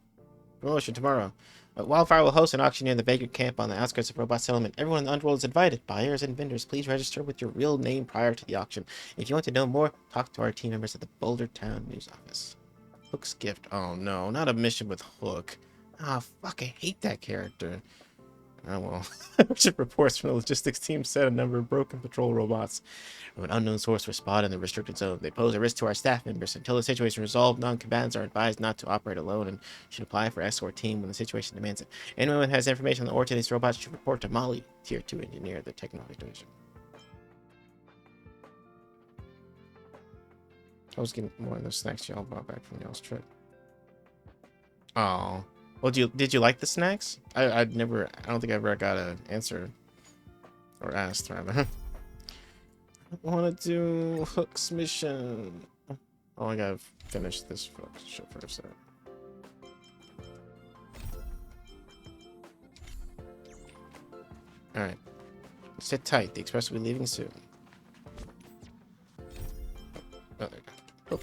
Promotion tomorrow. Wildfire will host an auction near the Vagrant camp on the outskirts of Robot Settlement. Everyone in the Underworld is invited. Buyers and vendors, please register with your real name prior to the auction. If you want to know more, talk to our team members at the Boulder Town News Office. Hook's gift. Oh no, not a mission with Hook. Ah, fuck, I hate that character. Oh well. Urgent reports from the logistics team said a number of broken patrol robots from an unknown source were spotted in the restricted zone. They pose a risk to our staff members. Until the situation is resolved, non-combatants are advised not to operate alone and should apply for escort team when the situation demands it. Anyone who has information on the origin of these robots should report to Molly, Tier 2 engineer of the Technology Division. I was getting more of those snacks y'all brought back from y'all's trip. Oh. Well, did you like the snacks? I don't think I ever got an answer. Or asked, rather. I want to do Hook's mission. Oh, I gotta finish this shit first. Alright. Sit tight. The Express will be leaving soon. Oh, there you go. Oh.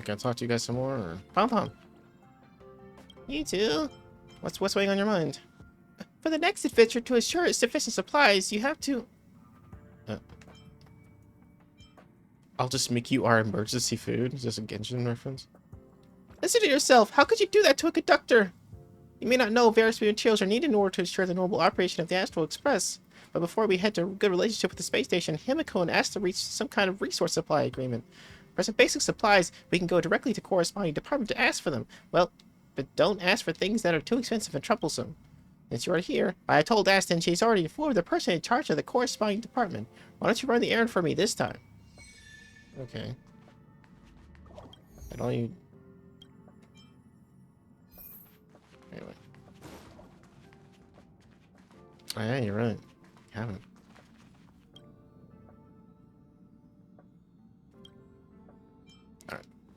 Can I talk to you guys some more? Or... Pom Pom. You too. What's weighing on your mind? For the next adventure, to assure sufficient supplies, you have to... I'll just make you our emergency food. Is this a Genshin reference? Listen to yourself. How could you do that to a conductor? You may not know various materials are needed in order to ensure the normal operation of the Astral Express. But before we head to a good relationship with the space station, Himiko and asked to reach some kind of resource supply agreement. For some basic supplies, we can go directly to corresponding department to ask for them. Well, but don't ask for things that are too expensive and troublesome. Since you're here, I told Aston she's already informed the person in charge of the corresponding department. Why don't you run the errand for me this time? Okay. And all you... Anyway. Oh yeah, you're right. You haven't.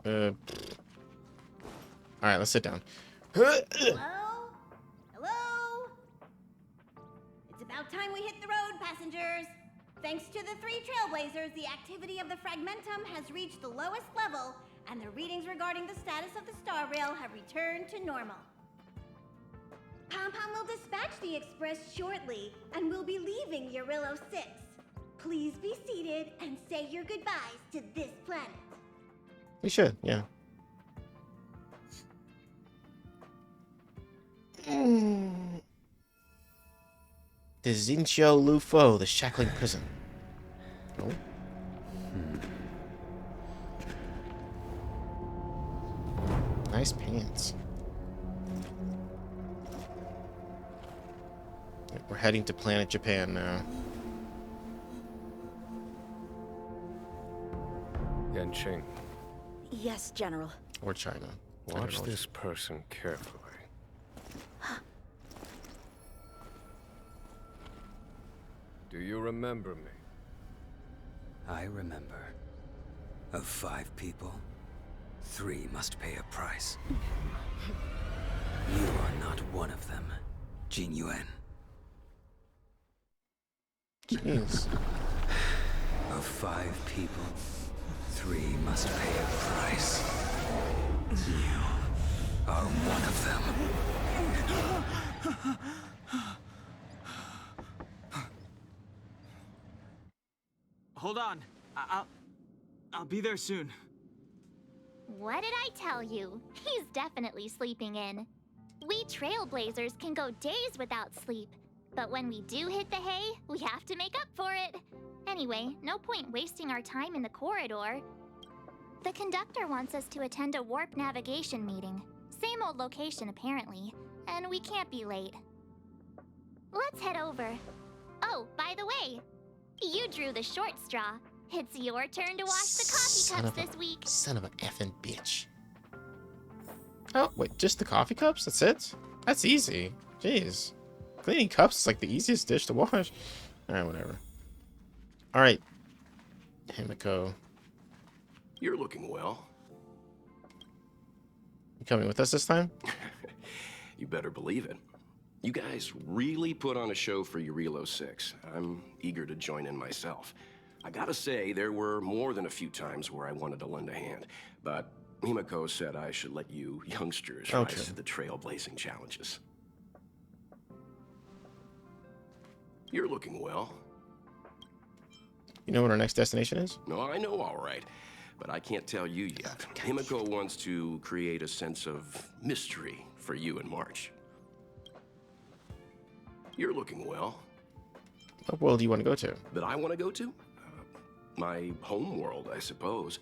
Alright, let's sit down. Hello? Hello? It's about time we hit the road, passengers. Thanks to the 3 trailblazers, the activity of the fragmentum has reached the lowest level, and the readings regarding the status of the star rail have returned to normal. Pom-Pom will dispatch the express shortly, and we'll be leaving Eurillo 6. Please be seated and say your goodbyes to this planet. We should, yeah. The Zinchio Lufo, the shackling prison. Oh. Nice pants. We're heading to Planet Japan now. Yanqing. Yes, General. Or China. Watch this person carefully. Do you remember me? I remember. Of 5 people, 3 must pay a price. You are not one of them, Jin Yuan. Jeez. Of 5 people, 3 must pay a price. You are one of them. Hold on. I'll be there soon. What did I tell you? He's definitely sleeping in. We trailblazers can go days without sleep, but when we do hit the hay, we have to make up for it. Anyway, no point wasting our time in the corridor. The conductor wants us to attend a warp navigation meeting. Same old location, apparently, and we can't be late. Let's head over. Oh, by the way, you drew the short straw. It's your turn to wash the coffee cups this week. Son of a effing bitch. Oh, wait, just the coffee cups? That's it? That's easy. Jeez. Cleaning cups is like the easiest dish to wash. Alright, whatever. Alright. Himiko. You're looking well. You coming with us this time? You better believe it. You guys really put on a show for Eurillo 6. I'm eager to join in myself. I gotta say, there were more than a few times where I wanted to lend a hand, but Himiko said I should let you youngsters rise to the trailblazing challenges. You're looking well. You know what our next destination is? No, I know all right, but I can't tell you yet. Himiko wants to create a sense of mystery for you in March. You're looking well. What world do you want to go to? That I want to go to? My home world, I suppose.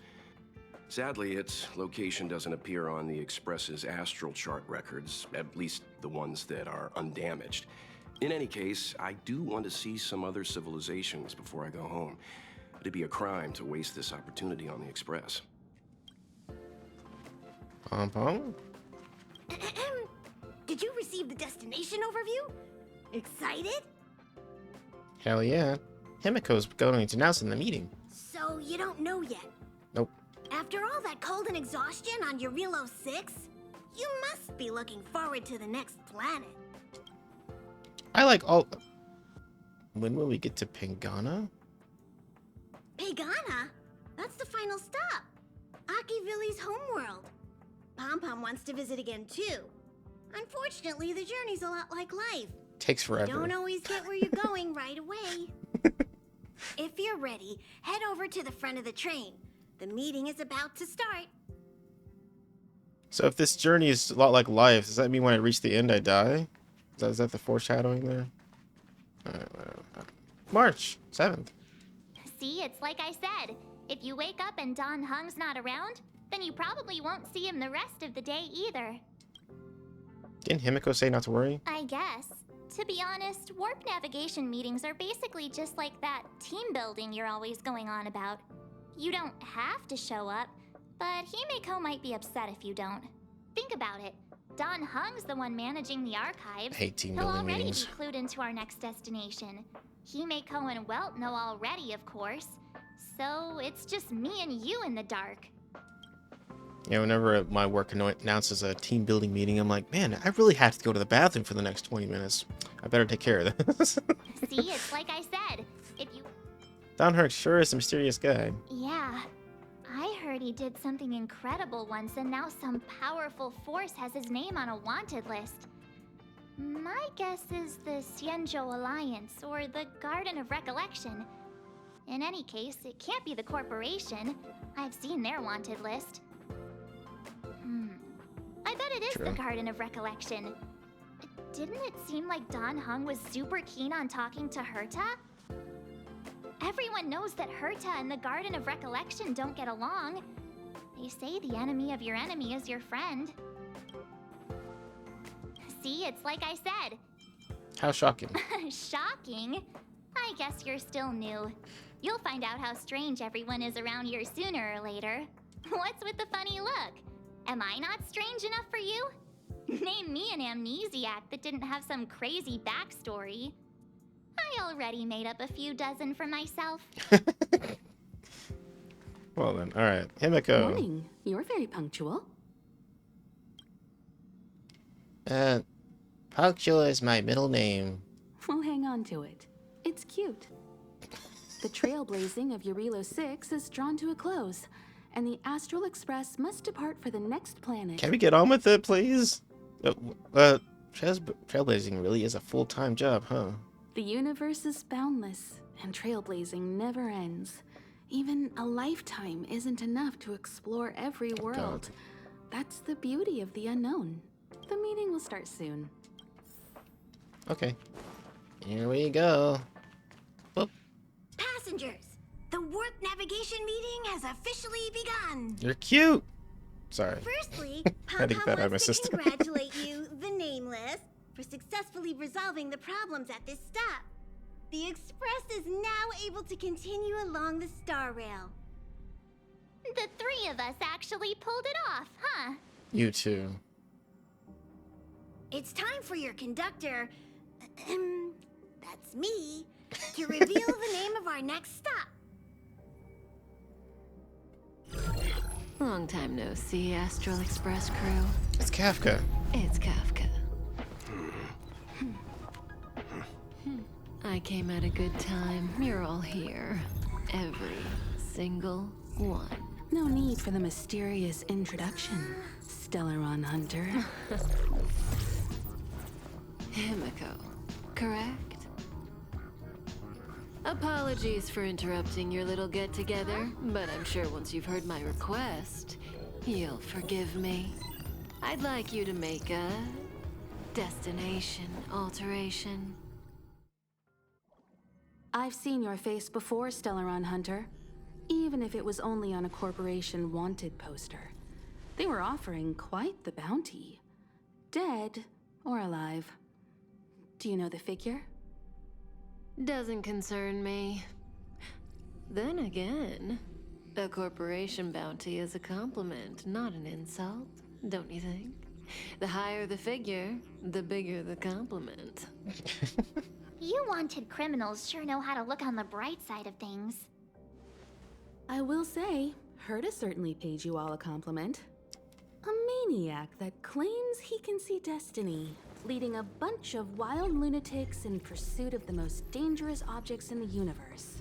Sadly, its location doesn't appear on the Express's astral chart records, at least the ones that are undamaged. In any case, I do want to see some other civilizations before I go home. It'd be a crime to waste this opportunity on the Express. Pom-Pom? Did you receive the destination overview? Excited? Hell yeah. Himiko's going to announce in the meeting. So you don't know yet? Nope. After all that cold and exhaustion on Eurillo 6, you must be looking forward to the next planet. I like all... When will we get to Pengana? Pegana? That's the final stop. Akivilli's homeworld. Pom-Pom wants to visit again too. Unfortunately, the journey's a lot like life. Takes forever. You don't always get where you're going right away. If you're ready, head over to the front of the train. The meeting is about to start. So if this journey is a lot like life, does that mean when I reach the end I die? Is that the foreshadowing there? March 7th. See, it's like I said. If you wake up and Don Hung's not around, then you probably won't see him the rest of the day either. Didn't Himiko say not to worry? I guess. To be honest, warp navigation meetings are basically just like that team building you're always going on about. You don't have to show up, but Himiko might be upset if you don't. Think about it. Don Hung's the one managing the archives. I hate team He'll building already meetings. be clued into our next destination. Himiko and Welt know already, of course. So it's just me and you in the dark. You know, whenever my work announces a team building meeting, I'm like, man, I really have to go to the bathroom for the next 20 minutes. I better take care of this. See, it's like I said. If you... Downhurst sure is a mysterious guy. Yeah. I heard he did something incredible once, and now some powerful force has his name on a wanted list. My guess is the Xianzhou Alliance, or the Garden of Recollection. In any case, it can't be the corporation. I've seen their wanted list. I bet it is True. the Garden of Recollection. Didn't it seem like Dan Heng was super keen on talking to Herta? Everyone knows that Herta and the Garden of Recollection don't get along. They say the enemy of your enemy is your friend. See, it's like I said. How shocking. Shocking? I guess you're still new. You'll find out how strange everyone is around here sooner or later. What's with the funny look? Am I not strange enough for you? Name me an amnesiac that didn't have some crazy backstory. I already made up a few dozen for myself. Well then, alright. Himiko. Morning. You're very punctual. Punctual is my middle name. Well, hang on to it. It's cute. The trailblazing of Eurilo 6 is drawn to a close, and the Astral Express must depart for the next planet. Can we get on with it, please? Trailblazing really is a full-time job, huh? The universe is boundless, and trailblazing never ends. Even a lifetime isn't enough to explore every world. That's the beauty of the unknown. The meeting will start soon. Okay. Here we go. Whoop. Passengers, the warp navigation meeting has officially begun. You're cute. Sorry. Firstly, I think that I'm Pom-Pom wants to assistant. congratulate you, the Nameless, for successfully resolving the problems at this stop. The Express is now able to continue along the Star Rail. The three of us actually pulled it off, huh? You too. It's time for your conductor, that's me, to reveal the name of our next stop. Long time no see, Astral Express crew. It's Kafka. It's Kafka. I came at a good time. You're all here. Every single one. No need for the mysterious introduction, Stellaron Hunter. Himiko, correct? Apologies for interrupting your little get-together, but I'm sure once you've heard my request, you'll forgive me. I'd like you to make a destination alteration. I've seen your face before, Stellaron Hunter. Even if it was only on a corporation wanted poster. They were offering quite the bounty. Dead or alive. Do you know the figure? Doesn't concern me. Then again, a corporation bounty is a compliment, not an insult, don't you think? The higher the figure, the bigger the compliment. You wanted criminals sure know how to look on the bright side of things. I will say, Herta certainly paid you all a compliment. A maniac that claims he can see destiny, leading a bunch of wild lunatics in pursuit of the most dangerous objects in the universe.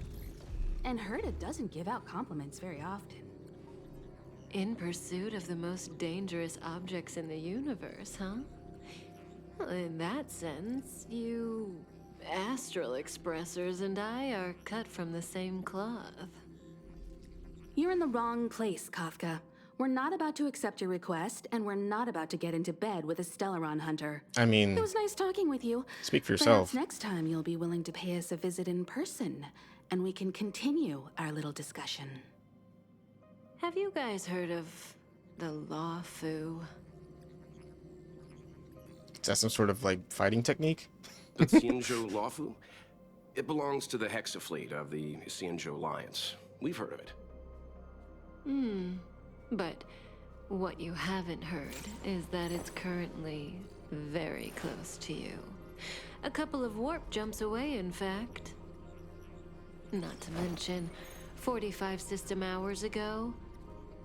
And Herta doesn't give out compliments very often. In pursuit of the most dangerous objects in the universe, huh? Well, in that sense, you Astral Expressers and I are cut from the same cloth. You're in the wrong place, Kafka. We're not about to accept your request, and we're not about to get into bed with a Stellaron Hunter. I mean, it was nice talking with you. Speak for yourself. Perhaps next time you'll be willing to pay us a visit in person, and we can continue our little discussion. Have you guys heard of the Law Fu? Is that some sort of, like, fighting technique? The Xianzhou Lawfu? It belongs to the Hexafleet of the Xianzhou Alliance. We've heard of it. But what you haven't heard is that it's currently very close to you. A couple of warp jumps away, in fact. Not to mention, 45 system hours ago,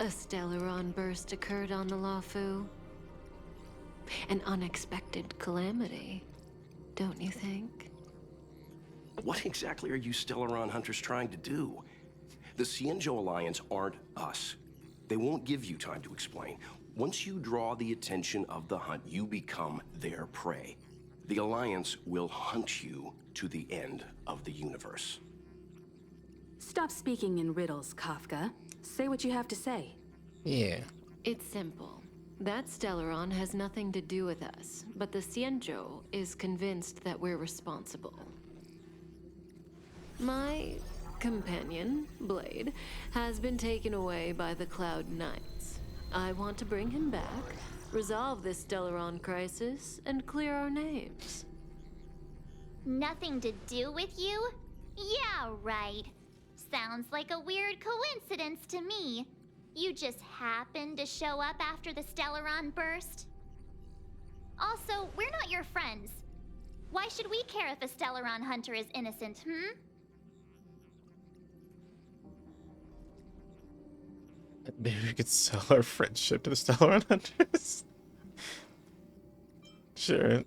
A Stellaron burst occurred on the Luofu. An unexpected calamity, don't you think? What exactly are you Stellaron hunters trying to do? The Xianzhou Alliance aren't us. They won't give you time to explain. Once you draw the attention of the hunt, you become their prey. The Alliance will hunt you to the end of the universe. Stop speaking in riddles, Kafka. Say what you have to say. Yeah. It's simple. That Stellaron has nothing to do with us, but the Xianzhou is convinced that we're responsible. My companion, Blade, has been taken away by the Cloud Knights. I want to bring him back, resolve this Stellaron crisis, and clear our names. Nothing to do with you? Yeah, right. Sounds like a weird coincidence to me. You just happened to show up after the Stellaron burst? Also, we're not your friends. Why should we care if a Stellaron hunter is innocent, Maybe we could sell our friendship to the Stellaron Hunters. Sure.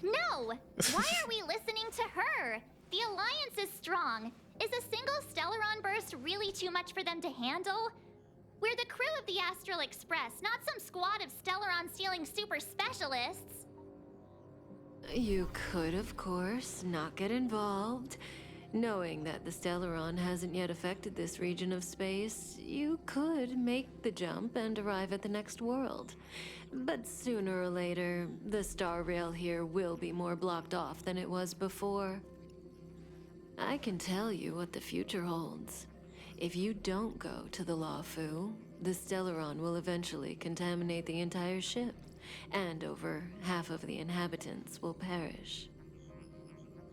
No! Why are we listening to her? The Alliance is strong. Is a single Stellaron burst really too much for them to handle? We're the crew of the Astral Express, not some squad of Stellaron-stealing super specialists. You could, of course, not get involved. Knowing that the Stellaron hasn't yet affected this region of space, you could make the jump and arrive at the next world. But sooner or later, the star rail here will be more blocked off than it was before. I can tell you what the future holds. If you don't go to the Luofu, the Stellaron will eventually contaminate the entire ship, and over half of the inhabitants will perish.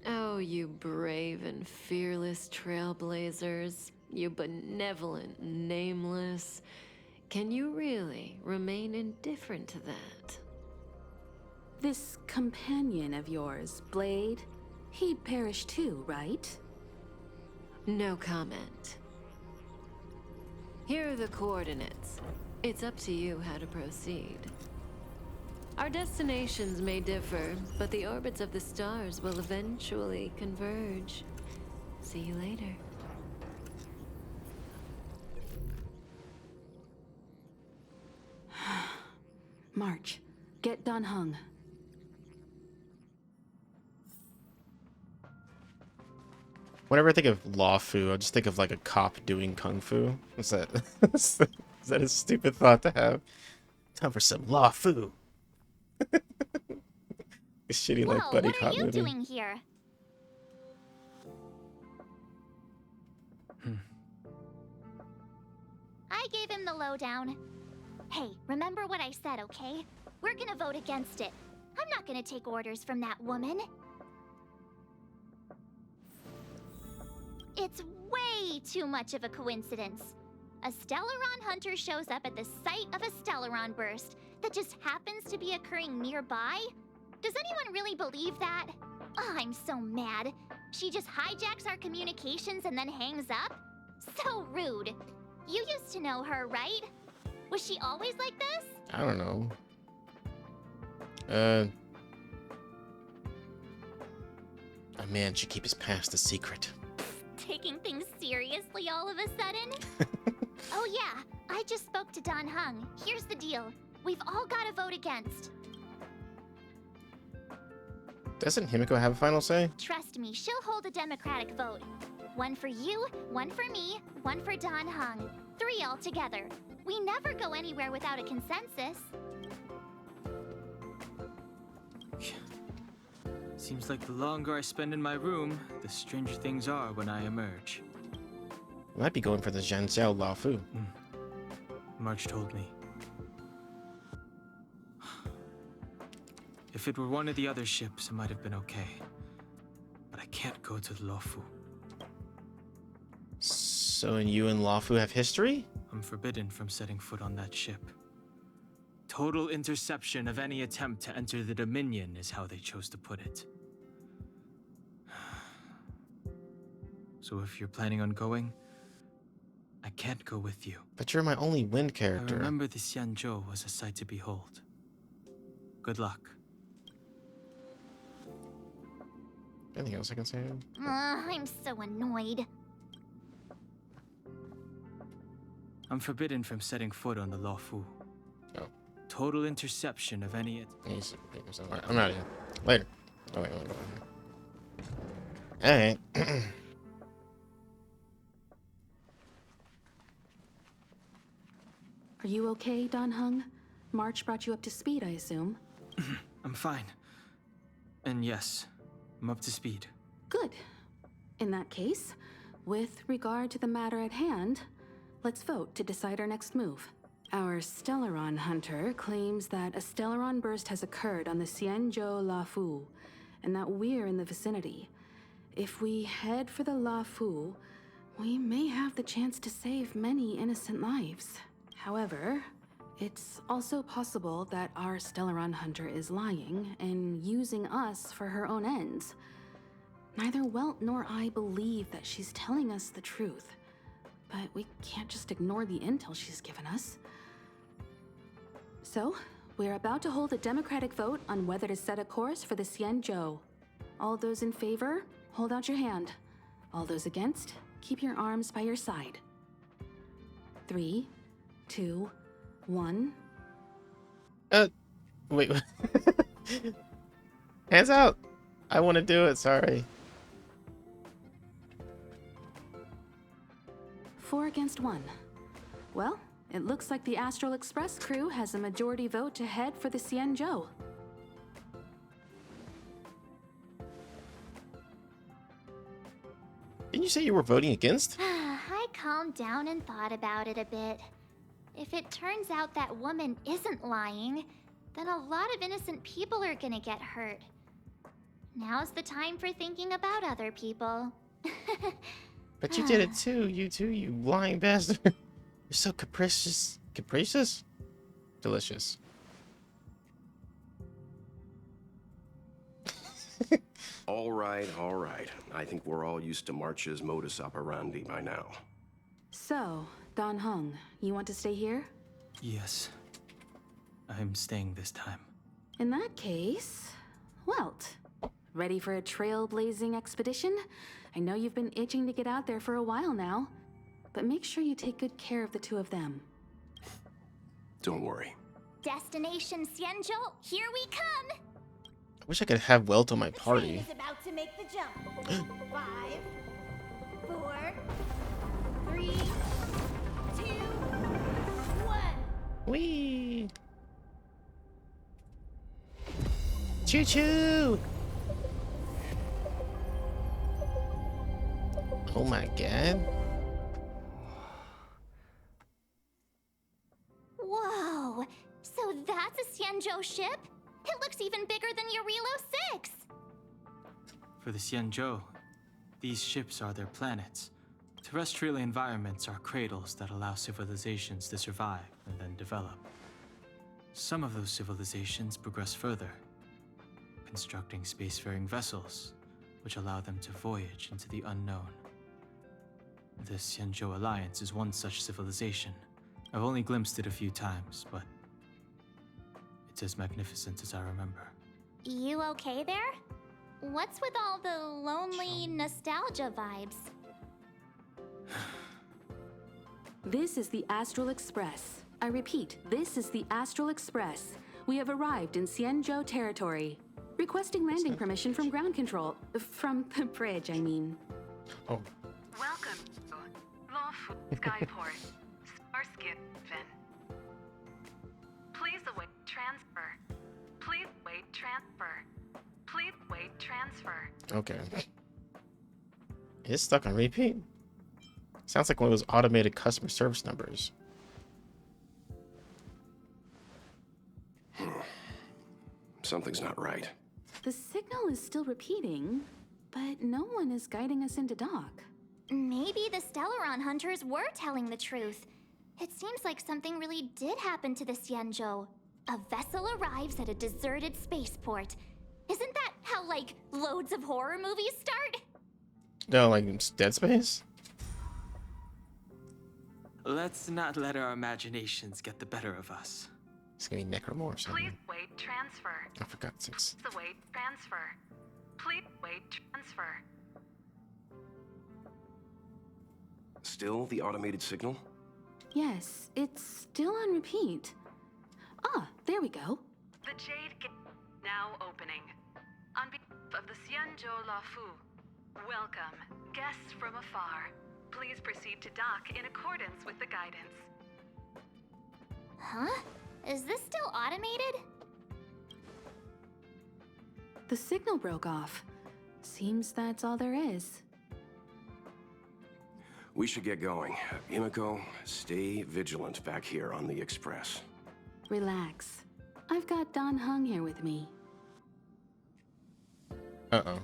Oh, you brave and fearless trailblazers, you benevolent nameless. Can you really remain indifferent to that? This companion of yours, Blade, he'd perish too, right? No comment. Here are the coordinates. It's up to you how to proceed. Our destinations may differ, but the orbits of the stars will eventually converge. See you later. March, get Dan Heng. Whenever I think of Luofu, I just think of like a cop doing kung fu. Is that is that a stupid thought to have? Time for some Luofu. A shitty like Whoa, buddy what cop are you movie. doing here? I gave him the lowdown. Hey, remember what I said, okay? We're gonna vote against it. I'm not gonna take orders from that woman. It's way too much of a coincidence. A Stellaron hunter shows up at the site of a Stellaron burst that just happens to be occurring nearby? Does anyone really believe that? Oh, I'm so mad. She just hijacks our communications and then hangs up? So rude. You used to know her, right? Was she always like this? I don't know. A man should keep his past a secret. Taking things seriously all of a sudden? Oh yeah, I just spoke to Dan Heng. Here's the deal. We've all got to vote against. Doesn't Himiko have a final say? Trust me, she'll hold a democratic vote. One for you, one for me, one for Dan Heng. 3 altogether. We never go anywhere without a consensus. Seems like the longer I spend in my room, the stranger things are when I emerge. We might be going for the Zhanxiao Luofu. March told me. If it were one of the other ships, it might have been okay. But I can't go to the Luofu. So, and you and Luofu have history? I'm forbidden from setting foot on that ship. Total interception of any attempt to enter the Dominion is how they chose to put it. So if you're planning on going, can't go with you. But you're my only wind I character. remember the Xianzhou was a sight to behold. Good luck. Anything else I can say? I'm so annoyed. I'm forbidden from setting foot on the Luofu. Oh. Total interception of any... Alright, I'm out of here. Later. Oh, wait. Alright. Are you okay, Dan Heng? March brought you up to speed, I assume. I'm fine. And yes, I'm up to speed. Good. In that case, with regard to the matter at hand, let's vote to decide our next move. Our Stellaron hunter claims that a Stellaron burst has occurred on the Xianzhou Luofu, and that we're in the vicinity. If we head for the Luofu, we may have the chance to save many innocent lives. However, it's also possible that our Stellaron hunter is lying and using us for her own ends. Neither Welt nor I believe that she's telling us the truth, but we can't just ignore the intel she's given us. So, we're about to hold a democratic vote on whether to set a course for the Xianzhou. All those in favor, hold out your hand. All those against, keep your arms by your side. 3, 2, 1. Wait. Hands out. I want to do it, sorry. 4 against 1. Well, it looks like the Astral Express crew has a majority vote to head for the Xianzhou. Didn't you say you were voting against? I calmed down and thought about it a bit. If it turns out that woman isn't lying, then a lot of innocent people are gonna get hurt. Now's the time for thinking about other people. But you did it too, you lying bastard. You're so capricious. Capricious? Delicious. All right. I think we're all used to March's modus operandi by now. So, Dan Heng, you want to stay here? Yes. I'm staying this time. In that case, Welt, ready for a trailblazing expedition? I know you've been itching to get out there for a while now, but make sure you take good care of the two of them. Don't worry. Destination Xianzhou, here we come! I wish I could have Welt on my The party. train is about to make the jump. 5, 4, 3, 2, 1. Whee! Choo choo! Oh my god. Whoa! So that's a Xianzhou ship? It looks even bigger than Eurilo 6! For the Xianzhou, these ships are their planets. Terrestrial environments are cradles that allow civilizations to survive and then develop. Some of those civilizations progress further, constructing spacefaring vessels, which allow them to voyage into the unknown. The Xianzhou Alliance is one such civilization. I've only glimpsed it a few times, but it's as magnificent as I remember. You okay there? What's with all the lonely nostalgia vibes? This is the Astral Express. I repeat, this is the Astral Express. We have arrived in Xianzhou territory. Requesting landing permission from ground control. From the bridge, I mean. Oh. Welcome to Luofu Skyport, Starskin Fin. Please await transfer. Please wait transfer. Please wait transfer. Okay. It's stuck on repeat. Sounds like one of those automated customer service numbers. Something's not right. The signal is still repeating, but no one is guiding us into dock. Maybe the Stellaron hunters were telling the truth. It seems like something really did happen to the Xianzhou. A vessel arrives at a deserted spaceport. Isn't that how, like, loads of horror movies start? No, like Dead Space? let's not let our imaginations get the better of us. It's gonna be necromorphs. Please wait transfer. I forgot six. Please await transfer. Please wait transfer. Still the automated signal? Yes, it's still on repeat. Ah, there we go. The Jade Gate now opening. On behalf of the Xianzhou Lafu, welcome, guests from afar. Please proceed to dock in accordance with the guidance. Huh? Is this still automated? The signal broke off. Seems that's all there is. We should get going. Imiko, stay vigilant back here on the Express. Relax. I've got Don Hung here with me. Uh-oh.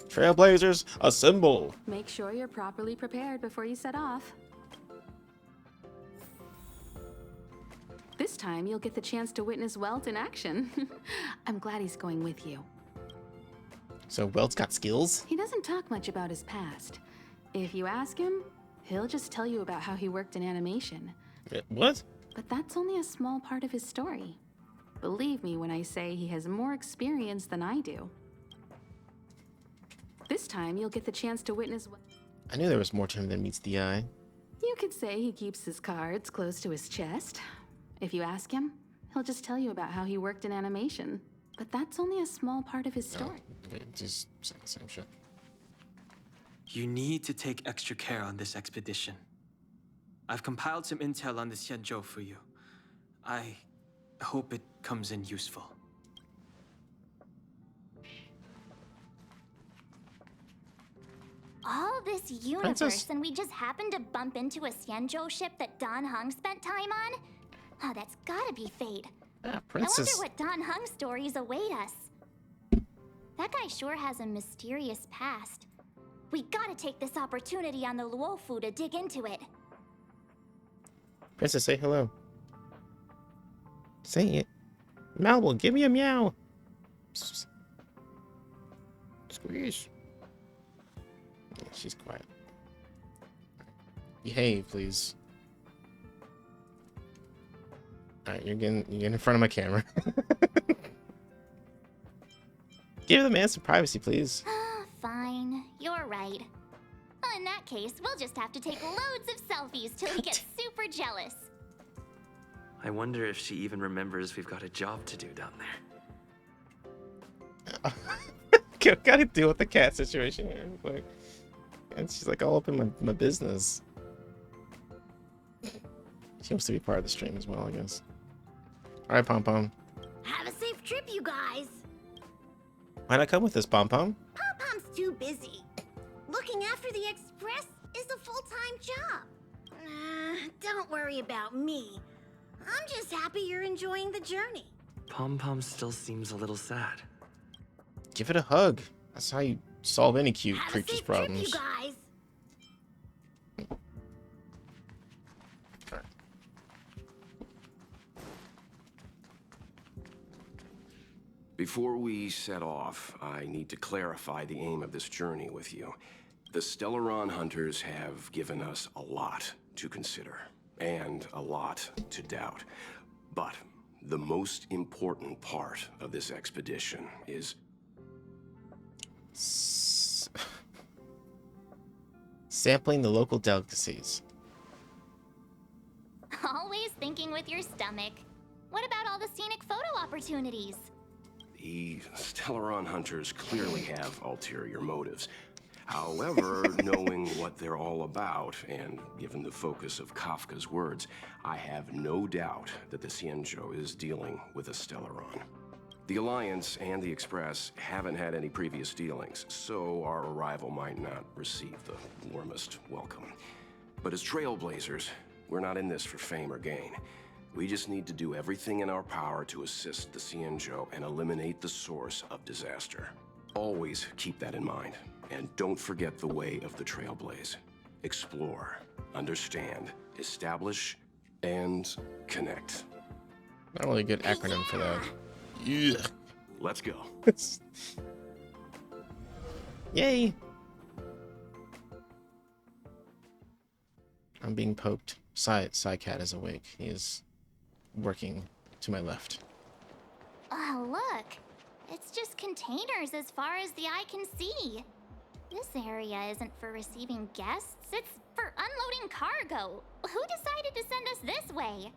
Trailblazers, assemble! Make sure you're properly prepared before you set off. This time, you'll get the chance to witness Welt in action. I'm glad he's going with you. So Welt's got skills? He doesn't talk much about his past. If you ask him, he'll just tell you about how he worked in animation. What? But that's only a small part of his story. Believe me when I say he has more experience than I do. This time, you'll get the chance to witness... I knew there was more to him than meets the eye. You could say he keeps his cards close to his chest. If you ask him, he'll just tell you about how he worked in animation. But that's only a small part of his story. Oh, just saying the same shit. You need to take extra care on this expedition. I've compiled some intel on the Xianzhou for you. I hope it comes in useful. All this universe, Princess. and we just happened to bump into a Xianzhou ship that Don Hung spent time on? Oh, that's gotta be fate. Ah, I Princess. wonder what Don Hung stories await us. That guy sure has a mysterious past. We gotta take this opportunity on the Luofu to dig into it. Princess, say hello. Say it. Malwell, give me a meow. Squeeze. Yeah, she's quiet. Behave, please. Alright, you're getting in front of my camera. Give the man some privacy, please. Fine, you're right. Well, in that case, we'll just have to take loads of selfies till he gets super jealous. I wonder if she even remembers we've got a job to do down there. Gotta deal with the cat situation here. Like, and she's like all up in my business. She wants to be part of the stream as well, I guess. Alright, Pom Pom. Have a safe trip, you guys. Why not come with us, Pom Pom? Pom-Pom's too busy. Looking after the Express is a full-time job. Don't worry about me. I'm just happy you're enjoying the journey. Pom Pom still seems a little sad. Give it a hug. That's how you solve any cute Have creature's a safe trip, problems. you guys. Before we set off, I need to clarify the aim of this journey with you. The Stellaron hunters have given us a lot to consider, and a lot to doubt. But the most important part of this expedition is... Sampling the local delicacies. Always thinking with your stomach. What about all the scenic photo opportunities? The Stellaron hunters clearly have ulterior motives. However, knowing what they're all about, and given the focus of Kafka's words, I have no doubt that the Xianzhou is dealing with a Stellaron. The Alliance and the Express haven't had any previous dealings, so our arrival might not receive the warmest welcome. But as trailblazers, we're not in this for fame or gain. We just need to do everything in our power to assist the Xianzhou and eliminate the source of disaster. Always keep that in mind, and don't forget the way of the Trailblaze. Explore, understand, establish, and connect. Not really a good acronym for that. Yeah. Let's go. Yay! I'm I'm being poked. Cat is awake. He is working to my left. Oh, look. It's just containers as far as the eye can see. This area isn't for receiving guests, it's for unloading cargo. Who decided to send us this way?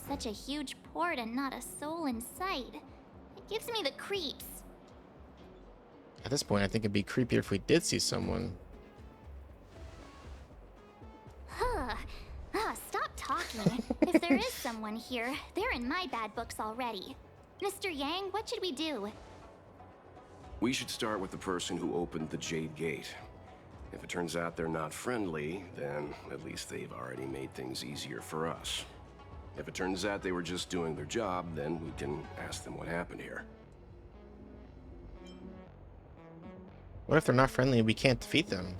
Such a huge port and not a soul in sight. It gives me the creeps. At this point, I think it'd be creepier if we did see someone. Stop talking. If there is someone here, they're in my bad books already. Mr. Yang, what should we do? We should start with the person who opened the Jade Gate. If it turns out they're not friendly, then at least they've already made things easier for us. If it turns out they were just doing their job, then we can ask them what happened here. What if they're not friendly and we can't defeat them?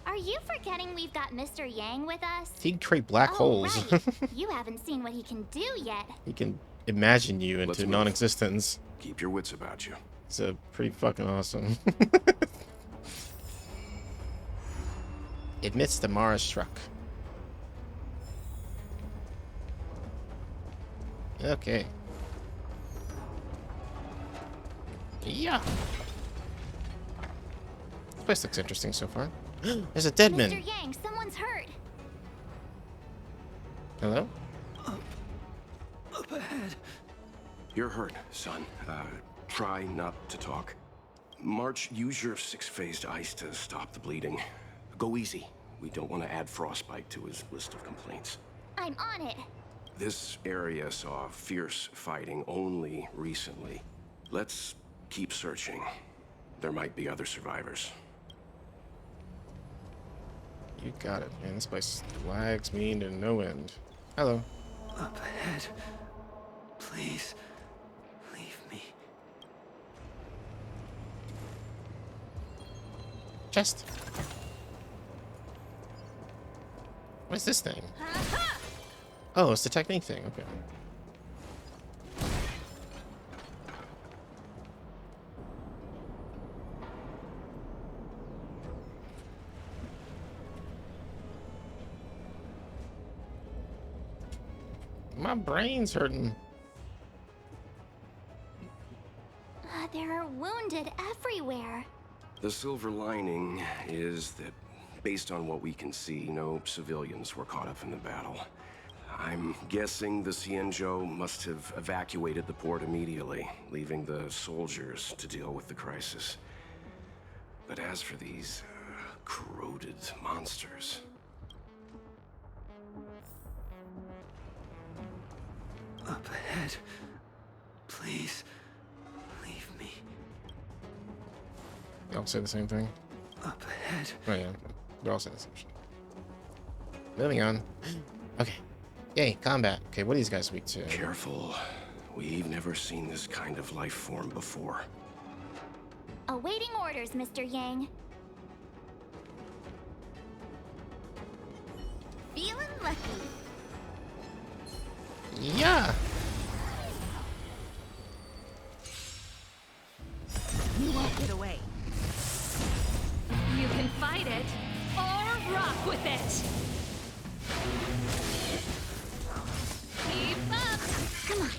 Are you forgetting we've got Mr. Yang with us? He can create black holes. Right. You haven't seen what he can do yet. He can imagine you into non-existence. Keep your wits about you. It's pretty fucking awesome. Admits the Mara struck. Okay. Yeah. This place looks interesting so far. There's a dead man. Mr. Yang, someone's hurt. Hello? Up ahead. You're hurt, son. Try not to talk. March, use your 6-phased ice to stop the bleeding. Go easy. We don't want to add frostbite to his list of complaints. I'm on it. This area saw fierce fighting only recently. Let's keep searching. There might be other survivors. You got it, man. This place lags me to no end. Hello. Up ahead. Please, leave me. Chest. What is this thing? Oh, it's the technique thing. Okay. My brain's hurting. There are wounded everywhere. The silver lining is that, based on what we can see, no civilians were caught up in the battle. I'm guessing the Xianzhou must have evacuated the port immediately, leaving the soldiers to deal with the crisis. But as for these corroded monsters... Up ahead. Please, leave me. Y'all say the same thing? Up ahead. Oh yeah, we all say the same shit. Moving on. Okay. Yay, combat. Okay, what are these guys weak to? Careful. We've never seen this kind of life form before. Awaiting orders, Mr. Yang. Feeling lucky. Yeah. You won't get away. You can fight it or rock with it. Keep up. Come on.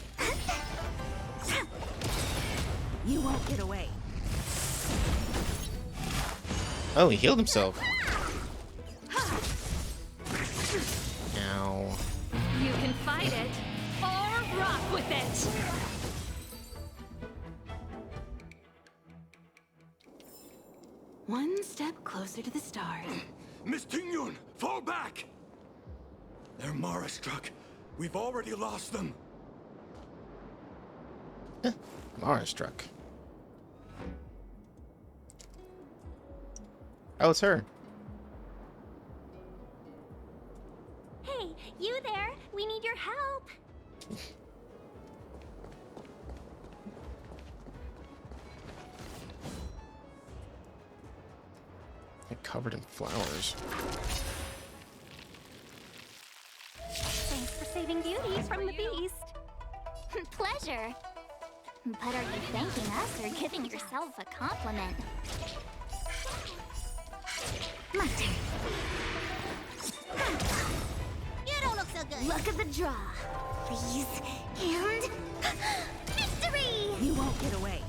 You won't get away. Oh, he healed himself. Ow. You can fight it or rock with it. One step closer to the stars. Miss Tingyun, fall back! They're Mara struck. We've already lost them. Mara struck. Oh, it's her. Hey, you there? We need your help. They're covered in flowers. Thanks for saving beauties from the beast. Pleasure. But are you thanking us or giving yourself a compliment? My turn. Luck of the draw. Please. And... victory! You won't get away.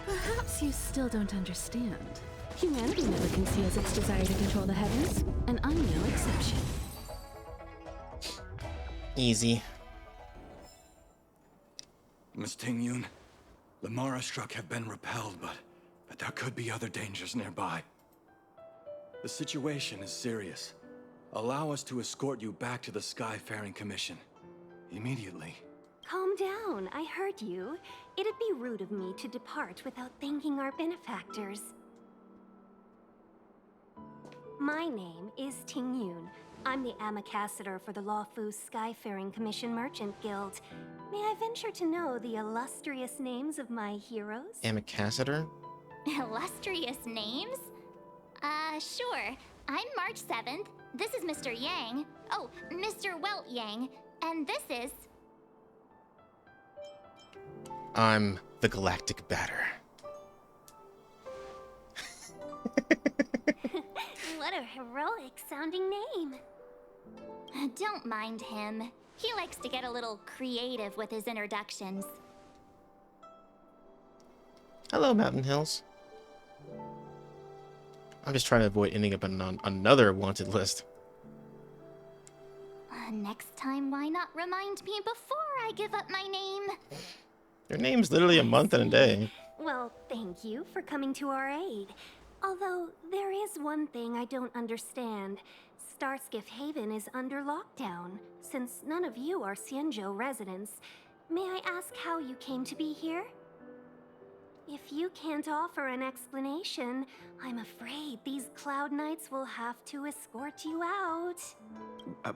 Perhaps you still don't understand. Humanity never conceals its desire to control the heavens, and I'm no exception. Easy. Miss Ting-Yun, the Mara struck have been repelled, but there could be other dangers nearby. The situation is serious. Allow us to escort you back to the Skyfaring Commission. Immediately. Calm down, I heard you. It'd be rude of me to depart without thanking our benefactors. My name is Ting-Yun. I'm the ambassador for the Lawfu Skyfaring Commission Merchant Guild. May I venture to know the illustrious names of my heroes? Ambassador? Illustrious names? Sure. I'm March 7th. This is Mr. Yang. Oh, Mr. Welt Yang. And this is... I'm the Galactic Batter. What a heroic sounding name. Don't mind him. He likes to get a little creative with his introductions. Hello, Mountain Hills. I'm just trying to avoid ending up on another wanted list. Next time, why not remind me before I give up my name? Your name's literally a month and a day. Well, thank you for coming to our aid. Although, there is one thing I don't understand. Starskiff Haven is under lockdown. Since none of you are Xianzhou residents, may I ask how you came to be here? If you can't offer an explanation, I'm afraid these Cloud Knights will have to escort you out.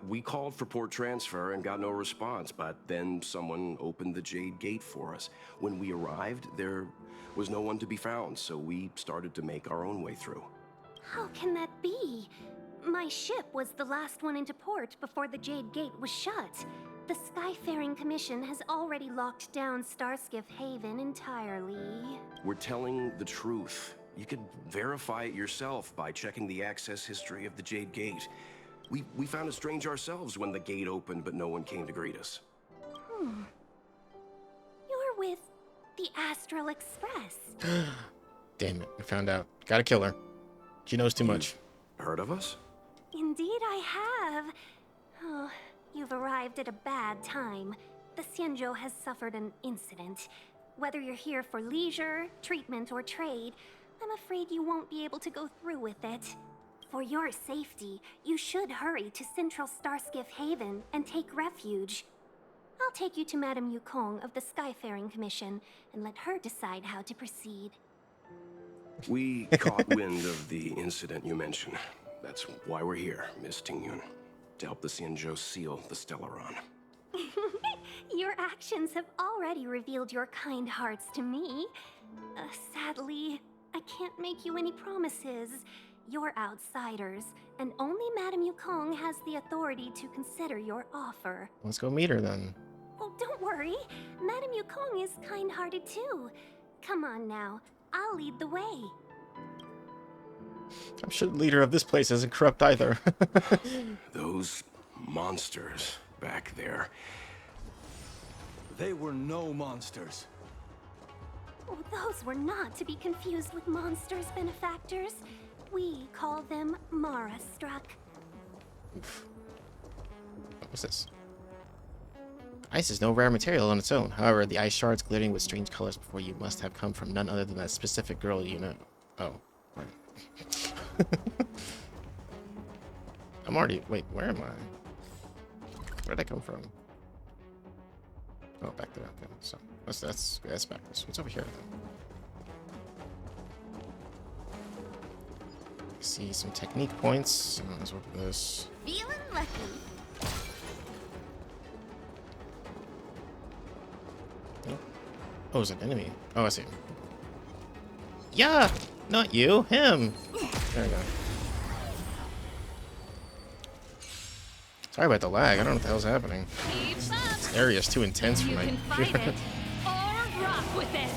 We called for port transfer and got no response, but then someone opened the Jade Gate for us. When we arrived, there was no one to be found, so we started to make our own way through. How can that be? My ship was the last one into port before the Jade Gate was shut. The Skyfaring Commission has already locked down Starskiff Haven entirely. We're telling the truth. You could verify it yourself by checking the access history of the Jade Gate. We found it strange ourselves when the gate opened, but no one came to greet us. You're with the Astral Express. Damn it, I found out. Gotta kill her. She knows too much. Heard of us? Indeed I have. Oh, you've arrived at a bad time. The Xianzhou has suffered an incident. Whether you're here for leisure, treatment, or trade, I'm afraid you won't be able to go through with it. For your safety, you should hurry to Central Starskiff Haven and take refuge. I'll take you to Madame Yukong of the Skyfaring Commission and let her decide how to proceed. We caught wind of the incident you mentioned. That's why we're here, Miss Ting-Yun. To help the Xianzhou seal the Stellaron. Your actions have already revealed your kind hearts to me. Sadly, I can't make you any promises. You're outsiders, and only Madame Yukong has the authority to consider your offer. Let's go meet her then. Oh, don't worry. Madame Yukong is kind-hearted too. Come on now, I'll lead the way. I'm sure the leader of this place isn't corrupt either. Those monsters back there. They were no monsters. Oh, those were not to be confused with monsters, benefactors. We call them Mara-struck. What's this? Ice is no rare material on its own. However, the ice shards glittering with strange colors before you must have come from none other than that specific girl you know. Oh. I'm already... Wait, where am I? Where'd I come from? Oh, back there. Okay, so that's backwards. What's over here then? See some technique points. Let's work with this. Feeling lucky. Oh, it's an enemy. Oh, I see. Yeah! Not you, him! There we go. Sorry about the lag. I don't know what the hell's happening. This area is too intense for You my can fight computer. it or rock with it.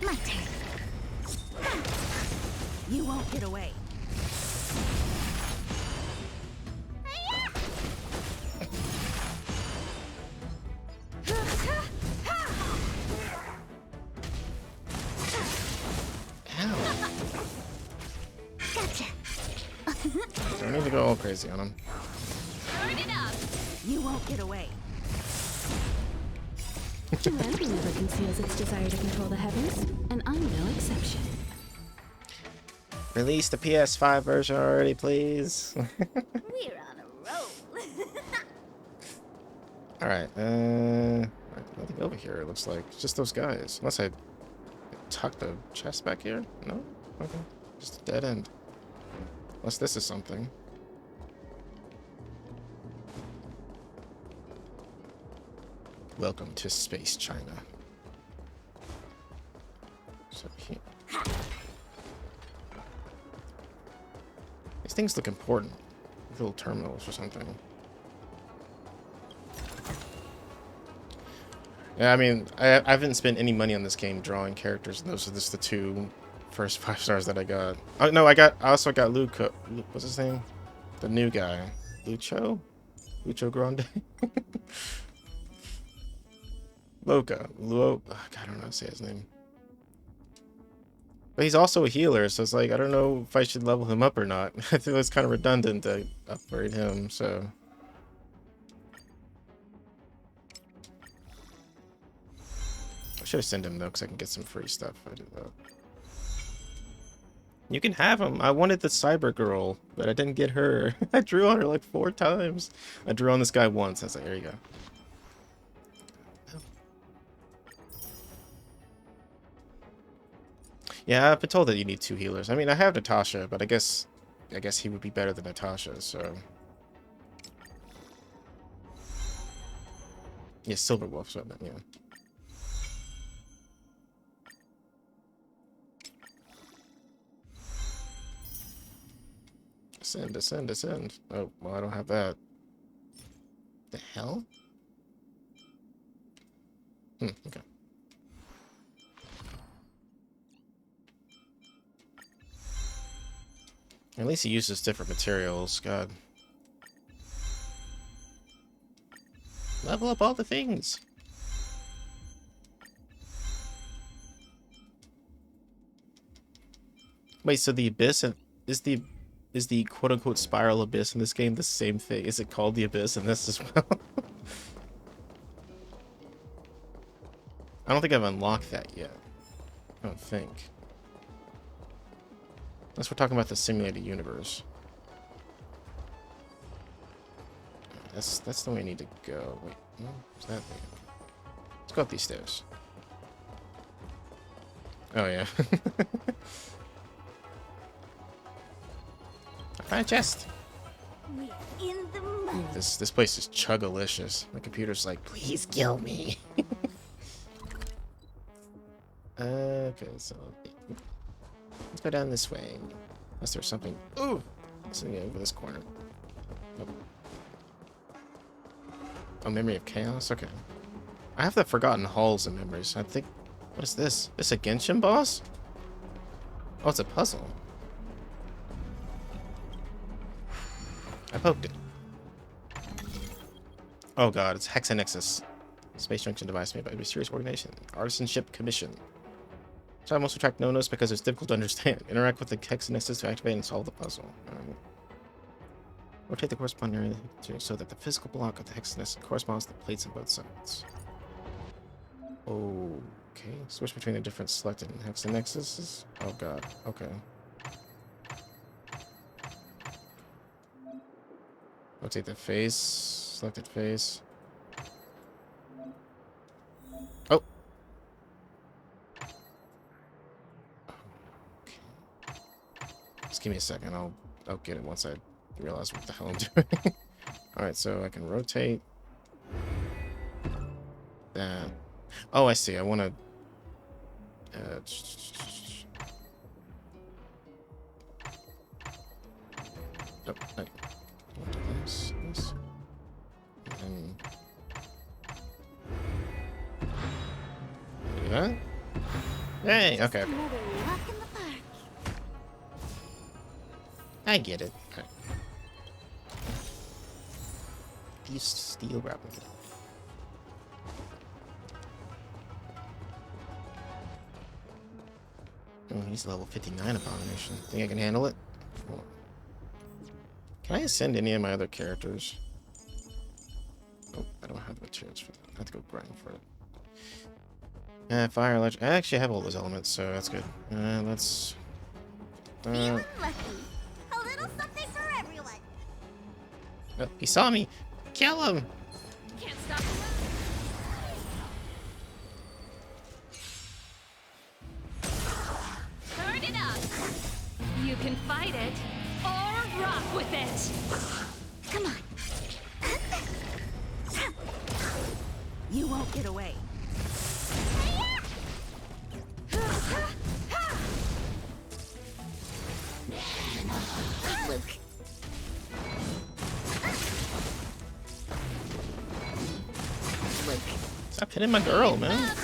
My turn. You won't get away. Gotcha. Don't need to go all crazy on him. Turn it up. You won't get away. Humanity never conceals its desire to control the heavens, and I'm no exception. Release the PS5 version already, please. We're on a roll. Alright, nothing over here, it looks like. It's just those guys. Unless I tuck the chest back here? No? Okay. Just a dead end. Unless this is something. Welcome to Space China. So here. These things look important. Little terminals or something. Yeah, I mean, I haven't spent any money on this game drawing characters. Those are just the two first 5 stars that I got. Oh no, I also got Luco. What's his name? The new guy, Lucho Grande. Loca. God, I don't know how to say his name. But he's also a healer, so it's like, I don't know if I should level him up or not. I think it's kind of redundant to upgrade him, so. I should have sent him though, because I can get some free stuff if I do that. You can have him. I wanted the cyber girl, but I didn't get her. I drew on her like 4 times. I drew on this guy once. I was like, there you go. Yeah, I've been told that you need 2 healers. I mean, I have Natasha, but I guess he would be better than Natasha, so. Yeah, Silver Wolf, so yeah. Ascend, ascend, ascend. Oh, well, I don't have that. The hell? Okay. At least he uses different materials. God. Level up all the things. Wait, so the abyss is the quote-unquote spiral abyss in this game the same thing? Is it called the abyss in this as well? I don't think I've unlocked that yet. I don't think. Unless we're talking about the simulated universe. That's the way I need to go. Wait, no, what's that thing? Let's go up these stairs. Oh yeah. I found a chest. We're in the mud. This place is chuggalicious. My computer's like, please kill me. Okay, so let's go down this way. Unless there's something. Ooh, something over this corner. Oh. Oh, memory of chaos. Okay. I have the forgotten halls and memories. I think. What is this? This a Genshin boss? Oh, it's a puzzle. I poked it. Oh god, it's Hexanexus. Space junction device made by a mysterious organization. Artisanship Commission. So I must attract no-nos because it's difficult to understand. Interact with the Hexanexus to activate and solve the puzzle. Rotate the corresponding area so that the physical block of the Hexanexus corresponds to the plates on both sides. Okay. Switch between the different selected Hexanexuses. Oh god. Okay. Rotate the face. Selected face. Oh. Okay. Just give me a second. I'll get it once I realize what the hell I'm doing. Alright, so I can rotate that. Oh, I see. I want to oh, Hey, Just okay. another walk in the park. I get it. Okay. These steel grappling. Oh, he's level 59 abomination. Think I can handle it? Cool. Can I ascend any of my other characters? Oh, I don't have the materials for that. I have to go grind for it. Fire, electric. I actually have all those elements, so that's good. Let's. Feeling lucky. A little something for everyone. Oh, he saw me. Kill him. Can't stop the Turn it up. You can fight it or rock with it. Come on. You won't get away. Luke. Luke. Stop hitting my girl, man.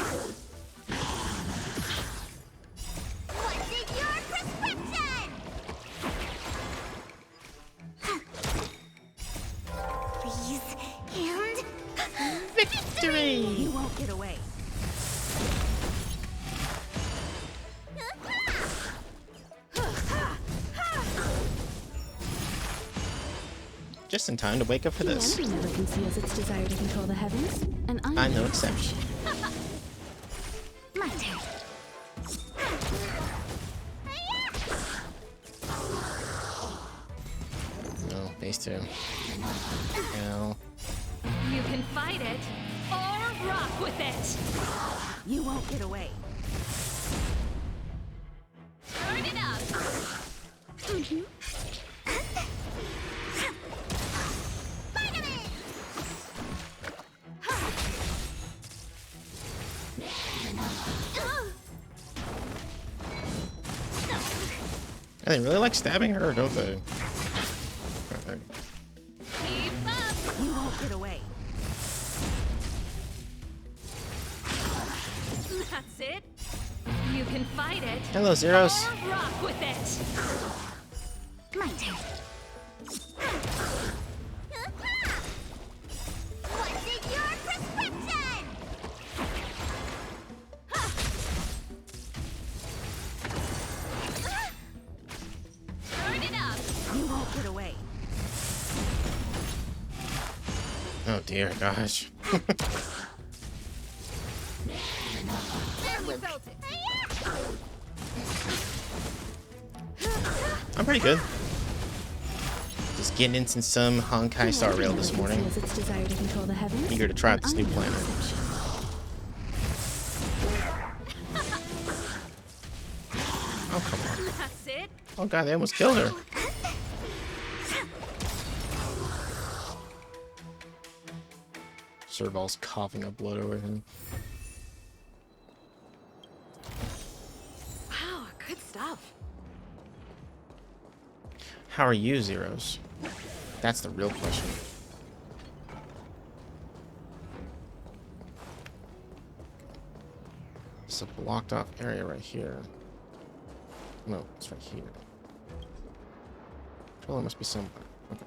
What's in your prescription? Please. And victory! You won't get away. Just in time to wake up for this. Humanity never conceals its desire to control the heavens, and I'm no exception. my turn. No, base 2. Ow. You can fight it or rock with it. You won't get away. Turn it up. They really like stabbing her, don't they? Okay. Keep up. You won't get away. That's it. You can fight it. Hello, Zeros. Or rock with it. My turn. What's in your prescription? Turn it up. You won't get away. Oh dear, gosh. I'm pretty good. Just getting into some Honkai Star Rail this morning. Its desire to control the heavens, Eager to try out and this new I'm no planet. exception. Oh, come on. That's it. Oh god, they almost killed her. Serval's coughing up blood over him. Wow, good stuff. How are you, Zeros? That's the real question. It's a blocked off area right here. No, it's right here. Controller must be somewhere. Okay.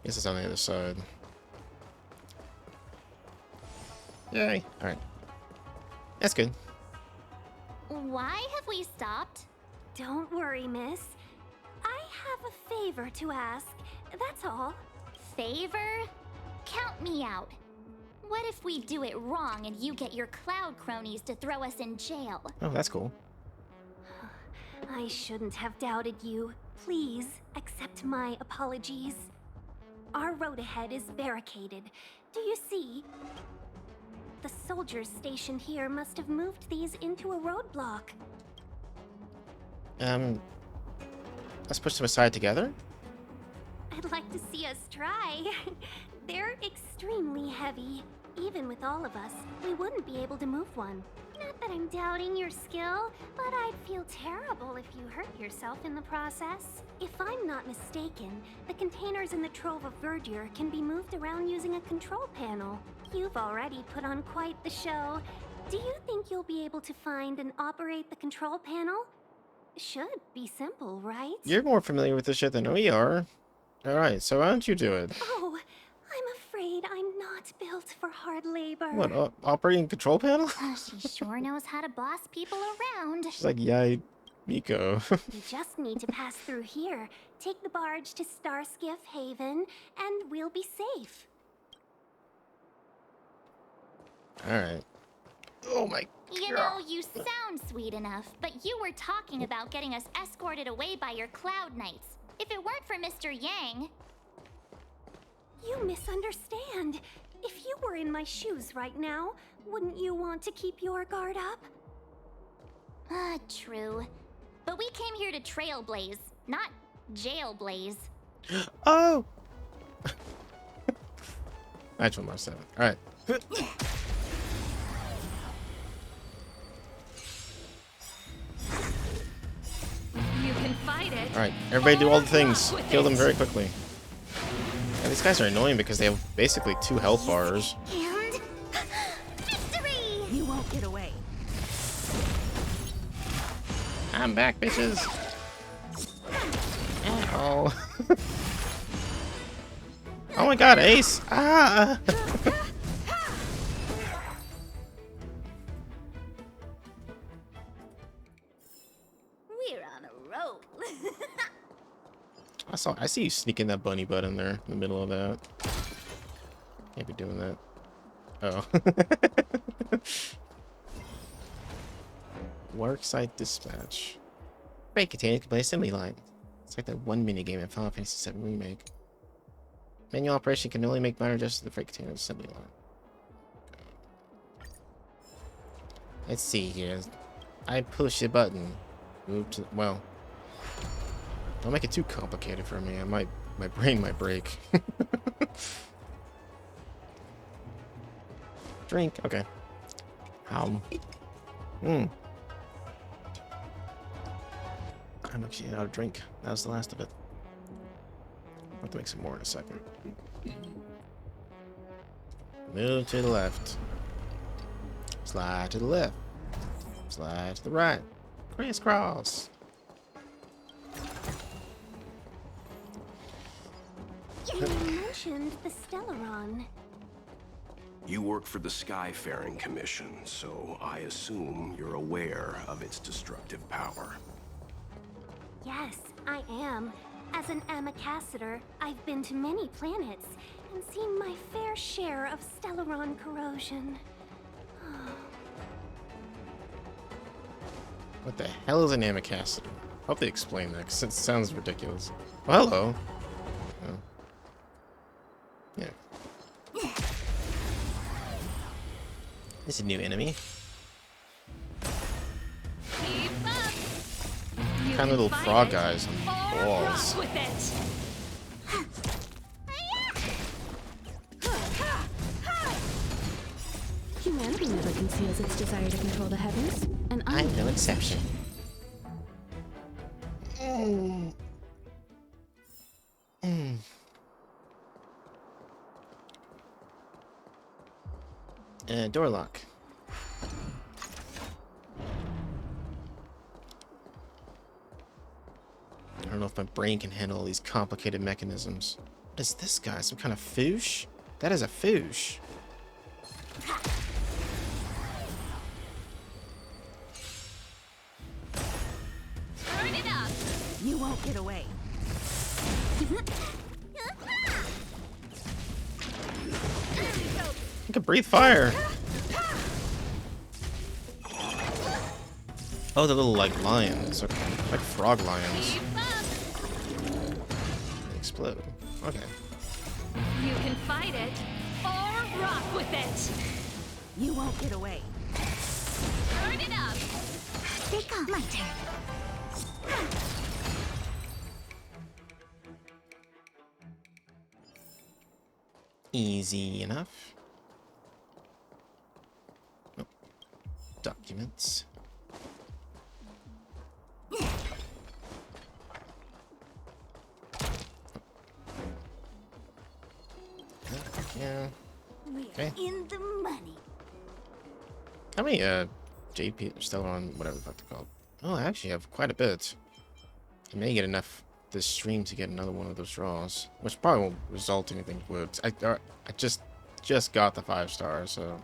Guess it's on the other side. Yay! Alright. That's good. Why have we stopped? Don't worry, miss. I have a favor to ask. That's all. Favor? Count me out. What if we do it wrong and you get your cloud cronies to throw us in jail? Oh, that's cool. I shouldn't have doubted you. Please accept my apologies. Our road ahead is barricaded. Do you see? The soldiers stationed here must have moved these into a roadblock. Let's push them aside together. I'd like to see us try. They're extremely heavy. Even with all of us, we wouldn't be able to move one. Not that I'm doubting your skill, but I'd feel terrible if you hurt yourself in the process. If I'm not mistaken, the containers in the Trove of Verdure can be moved around using a control panel. You've already put on quite the show. Do you think you'll be able to find and operate the control panel? Should be simple, right? You're more familiar with this shit than we are. Alright, so why don't you do it? Oh, I'm afraid I'm not built for hard labor. What, operating control panel? She sure knows how to boss people around. She's like, yay, Miko. You just need to pass through here, take the barge to Starskiff Haven, and we'll be safe. Alright. Oh my You know, you sound sweet enough, but you were talking about getting us escorted away by your Cloud Knights. If it weren't for Mr. Yang... You misunderstand. If you were in my shoes right now, wouldn't you want to keep your guard up? True. But we came here to trailblaze, not jailblaze. Oh! Match 1 more 7. Alright. You can fight it. Alright, everybody do all the things. Kill them very quickly. Yeah, these guys are annoying because they have basically 2 health bars. And victory! You won't get away. I'm back, bitches. Ow. Oh my god, Ace! Ah! We're on a roll. I see you sneaking that bunny butt in there in the middle of that. Can't be doing that. Oh. Worksite dispatch. Freight container can play assembly line. It's like that one minigame in Final Fantasy VII Remake. Manual operation can only make minor adjustments to the freight container assembly line. Let's see here. I push the button. Move to, well, don't make it too complicated for me. My brain might break. Drink. Okay. I'm actually out of drink. That was the last of it. I'll have to make some more in a second. Move to the left. Slide to the left. Slide to the right. Crisscross. You mentioned the Stellaron. You work for the Skyfaring Commission, so I assume you're aware of its destructive power. Yes, I am. As an Amicassator, I've been to many planets and seen my fair share of Stellaron corrosion. What the hell is an Amicassator? Hope they explain that, because it sounds ridiculous. Well, hello. Oh. Yeah. This is a new enemy. Keep up. You Kind of little can frog fight guys it on or walls. rock with it. Humanity never conceals its desire to control the heavens, and I'm no exception. Door lock. I don't know if my brain can handle all these complicated mechanisms. What is this guy? Some kind of foosh? That is a foosh. Turn it up. You won't get away. I can breathe fire. Oh, the little like lions, okay. Like frog lions. They explode. Okay. You can fight it or rock with it. You won't get away. Turn it up. Take off my turn. Easy enough. Oh. Documents. Yeah. Okay. guy. In the money. How many JP Stellaron, whatever the fuck they're called? Oh, I actually have quite a bit. I may get enough this stream to get another one of those draws, which probably won't result in anything good. I just got the 5-star, so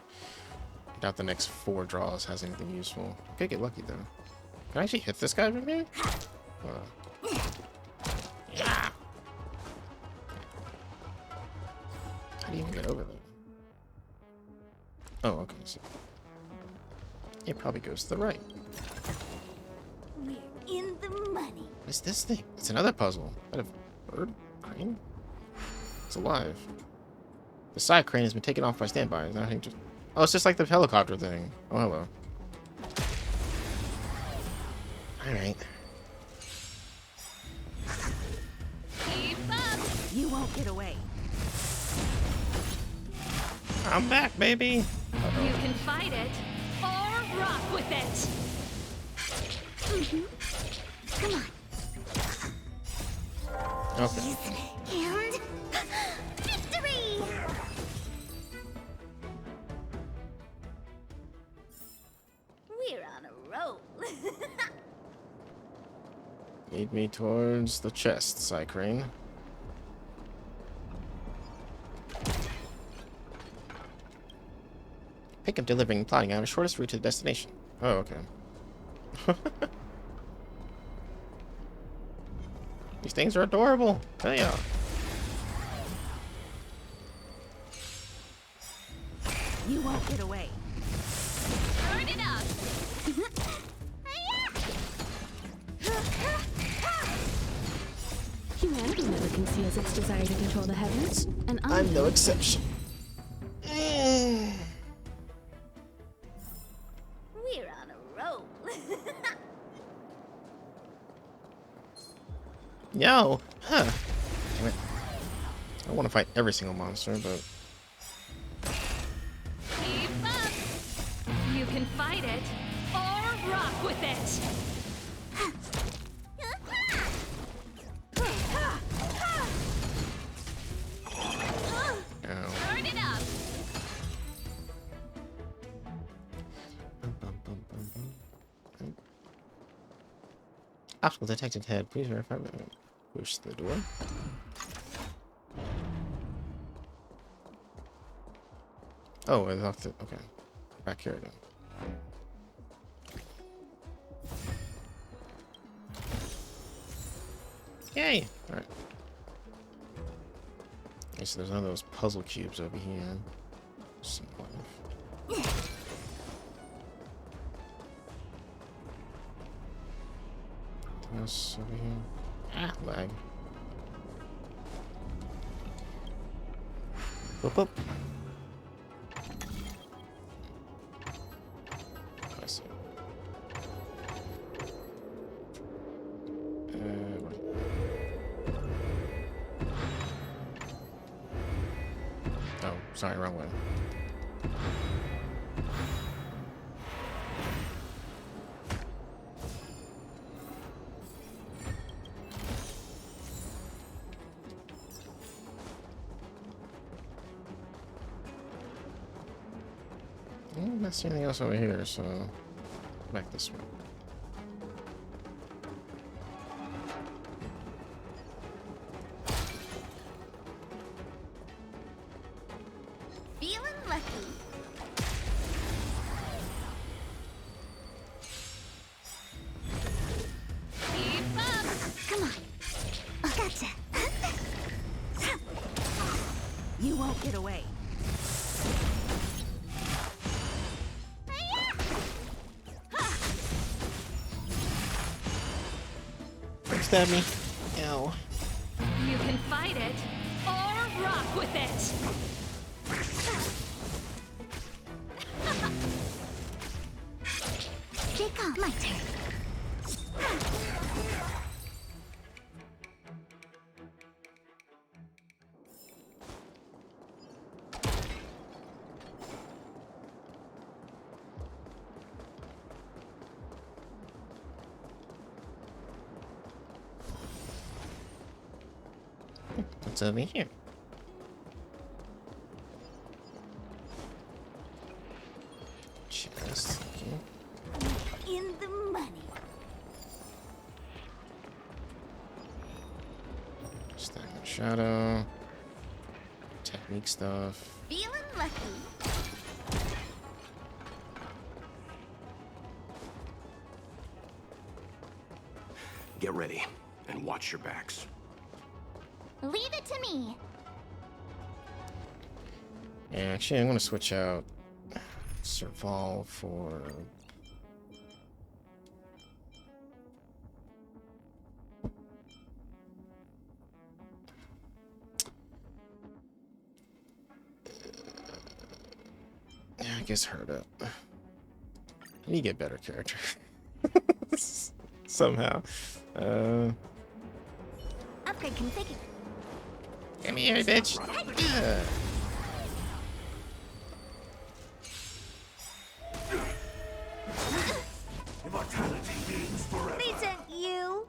I doubt the next 4 draws has anything useful. I could get lucky though. Can I actually hit this guy from here? Yeah. How do you even get over there? Oh, okay. So it probably goes to the right. We're in the money. What is this thing? It's another puzzle. Is that a bird? Crane? It's alive. The side crane has been taken off by standby. Is that how just... Oh, it's just like the helicopter thing. Oh, hello. Alright. Keep up. You won't get away. I'm back, baby. You can fight it or rock with it. Come on. Okay. And victory! We're on a roll. Lead me towards the chest, side crane. Pick up, delivering, and plotting out the shortest route to the destination. Oh, okay. These things are adorable. Hell yeah. You won't get away. Turn it up. Humanity never conceals its desire to control the heavens, and I'm no exception. We're on a roll. Yo! Huh. Damn it. I want to fight every single monster, but... Keep up. You can fight it or rock with it. Ow. Turn it up. Obstacle detected head. Please verify. Push the door. Oh, I locked it. Okay. Back here again. Yay! Alright. Okay, so there's one of those puzzle cubes over here. Some life. Anything else over here? Ah, lag. Whoop whoop. I see. Wait. Oh, sorry, wrong way. I'm not seeing anything else over here, so back this way. Feeling lucky. Keep up. Come on. I gotcha. You won't get away. Stab me. Ow. You can fight it or rock with it. Stay calm. My turn. What's over here? chest. Okay. In the money. Stack of shadow. Technique stuff. Feeling lucky. Get ready and watch your backs. Leave it to me. Yeah, actually, I'm gonna switch out Serval for. Yeah, I guess Herda. You get better character. Somehow. Upgrade configured. Come here, bitch. Yeah. Immortality means forever. They sent you.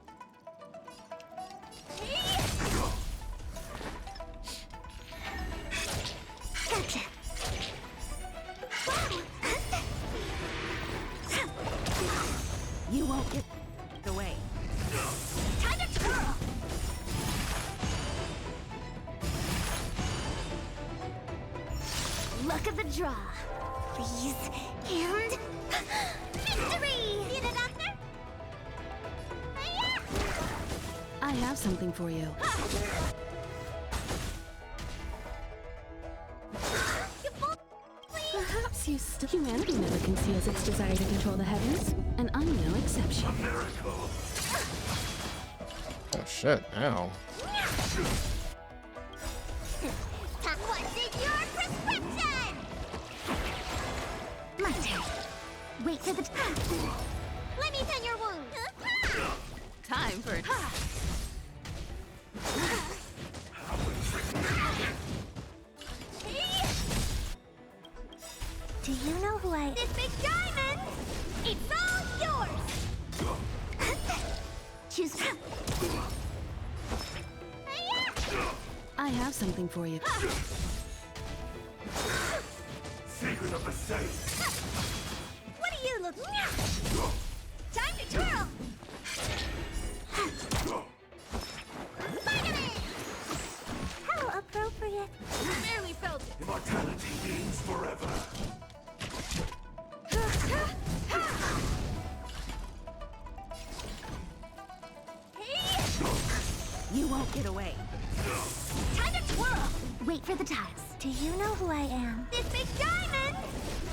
Gotcha. You won't get away. Time to twirl. Luck of the draw. Please. And victory! Need a doctor? I have something for you. Perhaps you still... Humanity never conceals its desire to control the heavens, and I'm no exception. Oh shit! Ow. What's in your prescription? My turn. Wait for the... Let me tend your wound. Time for... Do you know who I... This big diamond! It's all yours! Choose... I have something for you. Secret of the safe. What do you look... Time to twirl! Finally! How appropriate. Barely felt it. Immortality means forever. You won't get away. Time to twirl! Wait for the tiles. Do you know who I am? This big diamond!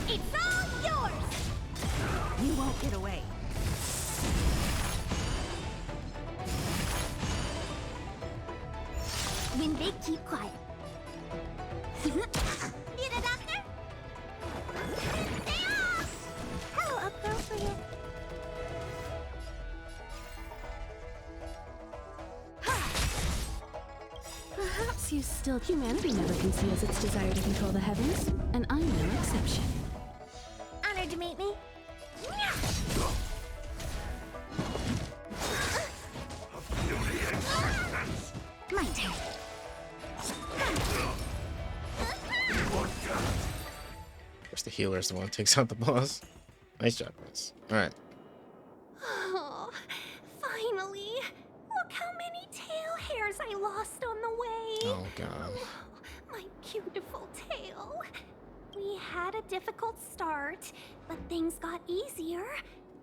It's all yours! You won't get away. When big, keep quiet. Need a doctor? Stay off! How appropriate. Perhaps you still... Humanity never conceals its desire to control the heavens, and I'm no exception. Honored to meet me. My turn. Of course, the healer is the one who takes out the boss. Nice job, guys. Alright. Oh, finally! Look how many tail hairs I lost on the way. Oh, God. My beautiful tail. We had a difficult start, but things got easier.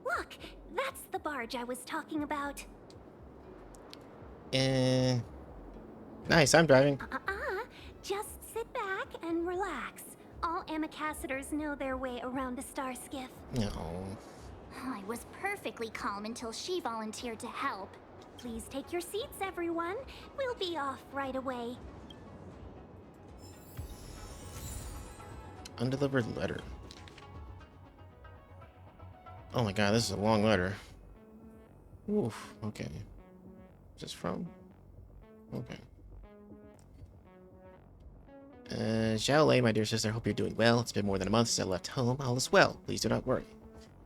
Look, that's the barge I was talking about. Nice, I'm driving. Just sit back and relax. All Amicacetors know their way around a star skiff. No. I was perfectly calm until she volunteered to help. Please take your seats, everyone. We'll be off right away. Undelivered letter. Oh my god, this is a long letter. Oof, okay. Is this from? Okay. Xiao Lei, my dear sister, I hope you're doing well. It's been more than a month since I left home. All is well. Please do not worry.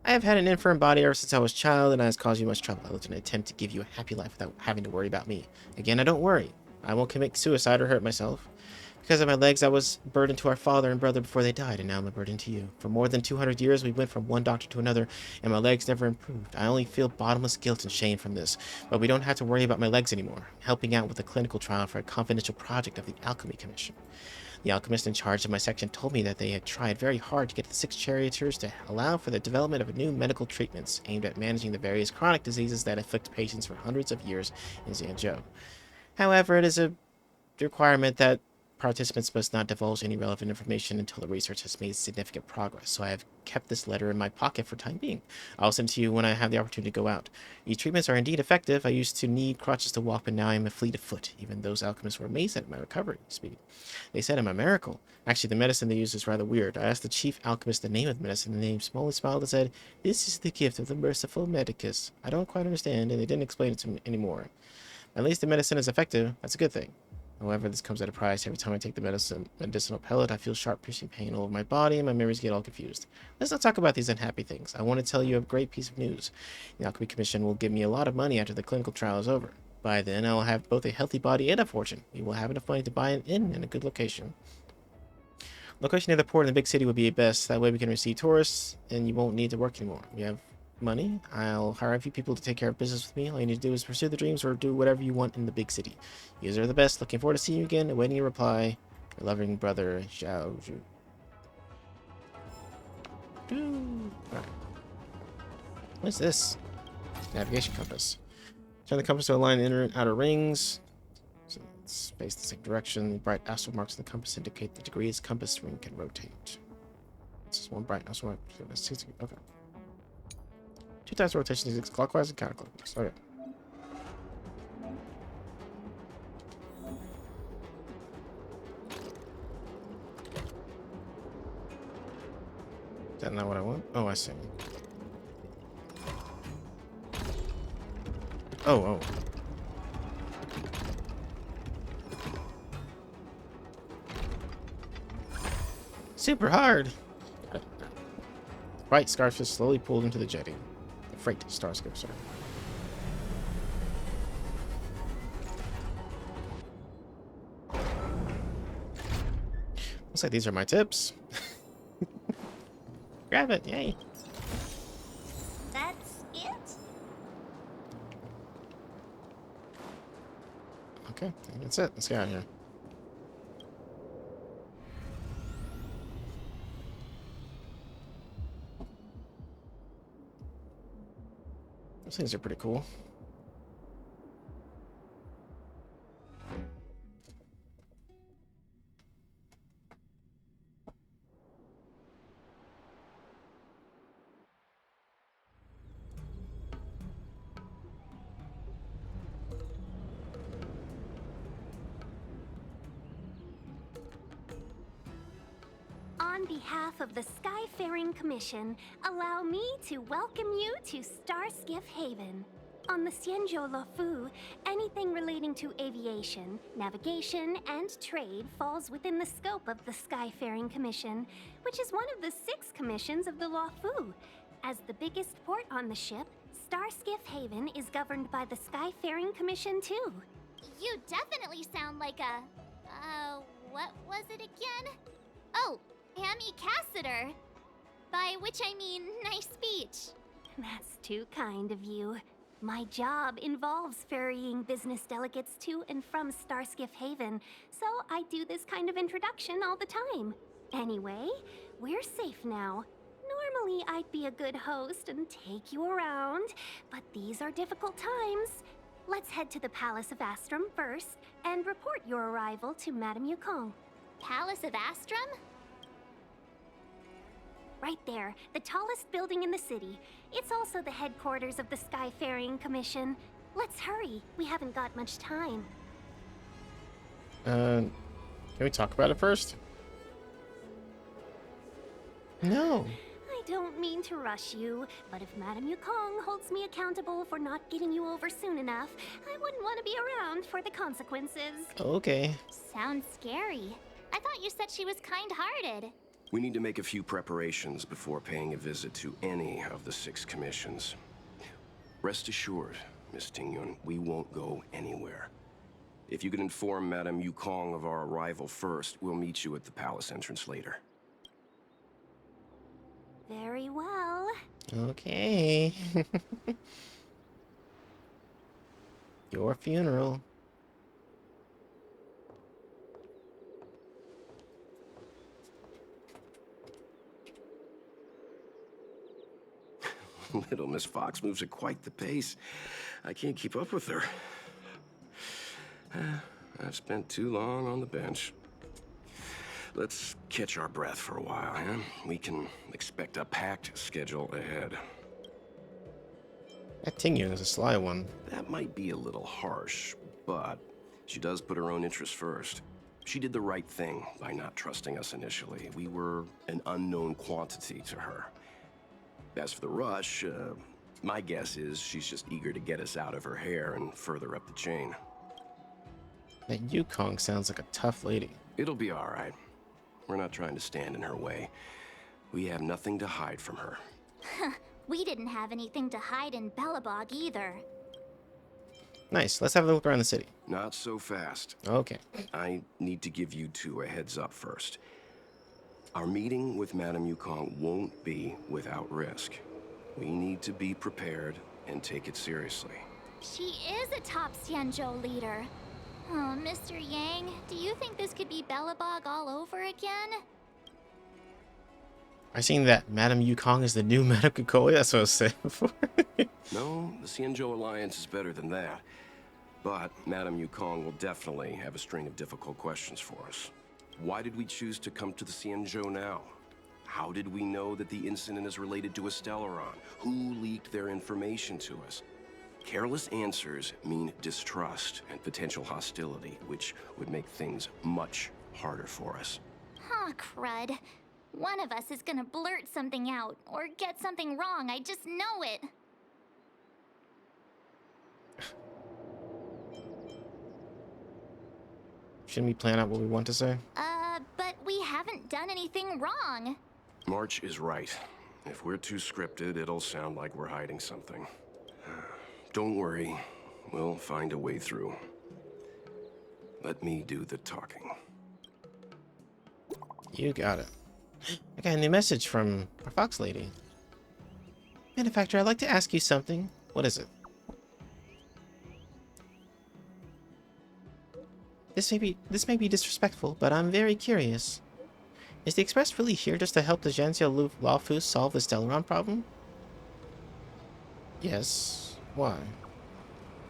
I have had an infirm body ever since I was a child, and it has caused you much trouble. I lived in an attempt to give you a happy life without having to worry about me. Again, I don't worry. I won't commit suicide or hurt myself. Because of my legs, I was a burden to our father and brother before they died, and now I'm a burden to you. For more than 200 years, we went from one doctor to another, and my legs never improved. I only feel bottomless guilt and shame from this, but we don't have to worry about my legs anymore. I'm helping out with a clinical trial for a confidential project of the Alchemy Commission. The alchemist in charge of my section told me that they had tried very hard to get the 6 charioteers to allow for the development of new medical treatments aimed at managing the various chronic diseases that afflict patients for hundreds of years in Xianzhou. However, it is a requirement that participants must not divulge any relevant information until the research has made significant progress, so I have kept this letter in my pocket for time being. I'll send it to you when I have the opportunity to go out. These treatments are indeed effective. I used to need crutches to walk, but now I am a fleet of foot. Even those alchemists were amazed at my recovery speed. They said I'm a miracle. Actually, the medicine they use is rather weird. I asked the chief alchemist the name of the medicine, and the name only smiled and said, "This is the gift of the merciful medicus." I don't quite understand, and they didn't explain it to me anymore. At least the medicine is effective. That's a good thing. However, this comes at a price. Every time I take the medicinal pellet, I feel sharp, piercing pain all over my body, and my memories get all confused. Let's not talk about these unhappy things. I want to tell you a great piece of news. The Alchemy Commission will give me a lot of money after the clinical trial is over. By then, I will have both a healthy body and a fortune. We will have enough money to buy an inn in a good location. Location near the port in the big city would be best. That way we can receive tourists, and you won't need to work anymore. We have money. I'll hire a few people to take care of business with me. All you need to do is pursue the dreams or do whatever you want in the big city. You are the best. Looking forward to seeing you again. Awaiting your reply. Your loving brother, Xiao Zhu. Right. What's this? Navigation compass. Turn the compass to align the inner and outer rings. So let's face the same direction. Bright astral marks on the compass indicate the degrees compass ring can rotate. This is one bright astral mark. Okay. 2 times rotation is clockwise and counterclockwise. Okay. Is that not what I want? Oh, I see. Oh. Super hard. Bright starfish slowly pulled into the jetty. The freight starskip, sorry. Looks like these are my tips. Grab it, yay. That's it? Okay, that's it. Let's get out of here. Those things are pretty cool. On behalf of the Skyfaring Commission, allow me to welcome you to Starskiff Haven. On the Xianzhou Luofu, anything relating to aviation, navigation, and trade falls within the scope of the Skyfaring Commission, which is one of the 6 commissions of the Luofu. As the biggest port on the ship, Starskiff Haven is governed by the Skyfaring Commission too. You definitely sound like a... what was it again? Oh, Amy Cassiter. By which I mean, nice speech. That's too kind of you. My job involves ferrying business delegates to and from Starskiff Haven, so I do this kind of introduction all the time. Anyway, we're safe now. Normally, I'd be a good host and take you around, but these are difficult times. Let's head to the Palace of Astrum first and report your arrival to Madame Yukong. Palace of Astrum? Right there, the tallest building in the city. It's also the headquarters of the Skyfaring Commission. Let's hurry. We haven't got much time. Can we talk about it first? No. I don't mean to rush you, but if Madame Yukong holds me accountable for not getting you over soon enough, I wouldn't want to be around for the consequences. Okay. Sounds scary. I thought you said she was kind-hearted. We need to make a few preparations before paying a visit to any of the 6 commissions. Rest assured, Miss Tingyun, we won't go anywhere. If you could inform Madame Yukong of our arrival first, we'll meet you at the palace entrance later. Very well. Okay. Your funeral. Little Miss Fox moves at quite the pace. I can't keep up with her. I've spent too long on the bench. Let's catch our breath for a while, huh? We can expect a packed schedule ahead. That Tingyun is a sly one. That might be a little harsh, but she does put her own interests first. She did the right thing by not trusting us initially. We were an unknown quantity to her. As for the rush, my guess is she's just eager to get us out of her hair and further up the chain. That Yukong sounds like a tough lady. It'll be all right. We're not trying to stand in her way. We have nothing to hide from her. We didn't have anything to hide in Belobog either. Nice. Let's have a look around the city. Not so fast. Okay. I need to give you two a heads up first. Our meeting with Madame Yukong won't be without risk. We need to be prepared and take it seriously. She is a top Xianzhou leader. Oh, Mr. Yang, do you think this could be Belobog all over again? I seen that Madame Yukong is the new Madame Kukoi. That's what I was saying before. No, the Xianzhou Alliance is better than that. But Madame Yukong will definitely have a string of difficult questions for us. Why did we choose to come to the Xianzhou now? How did we know that the incident is related to a Stellaron? Who leaked their information to us? Careless answers mean distrust and potential hostility, which would make things much harder for us. Huh, crud. One of us is gonna blurt something out, or get something wrong, I just know it. Shouldn't we plan out what we want to say? But we haven't done anything wrong. March is right. If we're too scripted, it'll sound like we're hiding something. Don't worry, we'll find a way through. Let me do the talking. You got it. I got a new message from our fox lady. Benefactor, I'd like to ask you something. What is it? This may be disrespectful, but I'm very curious. Is the Express really here just to help the Zhanxiu Laofu solve the Stellaron problem? Yes. Why?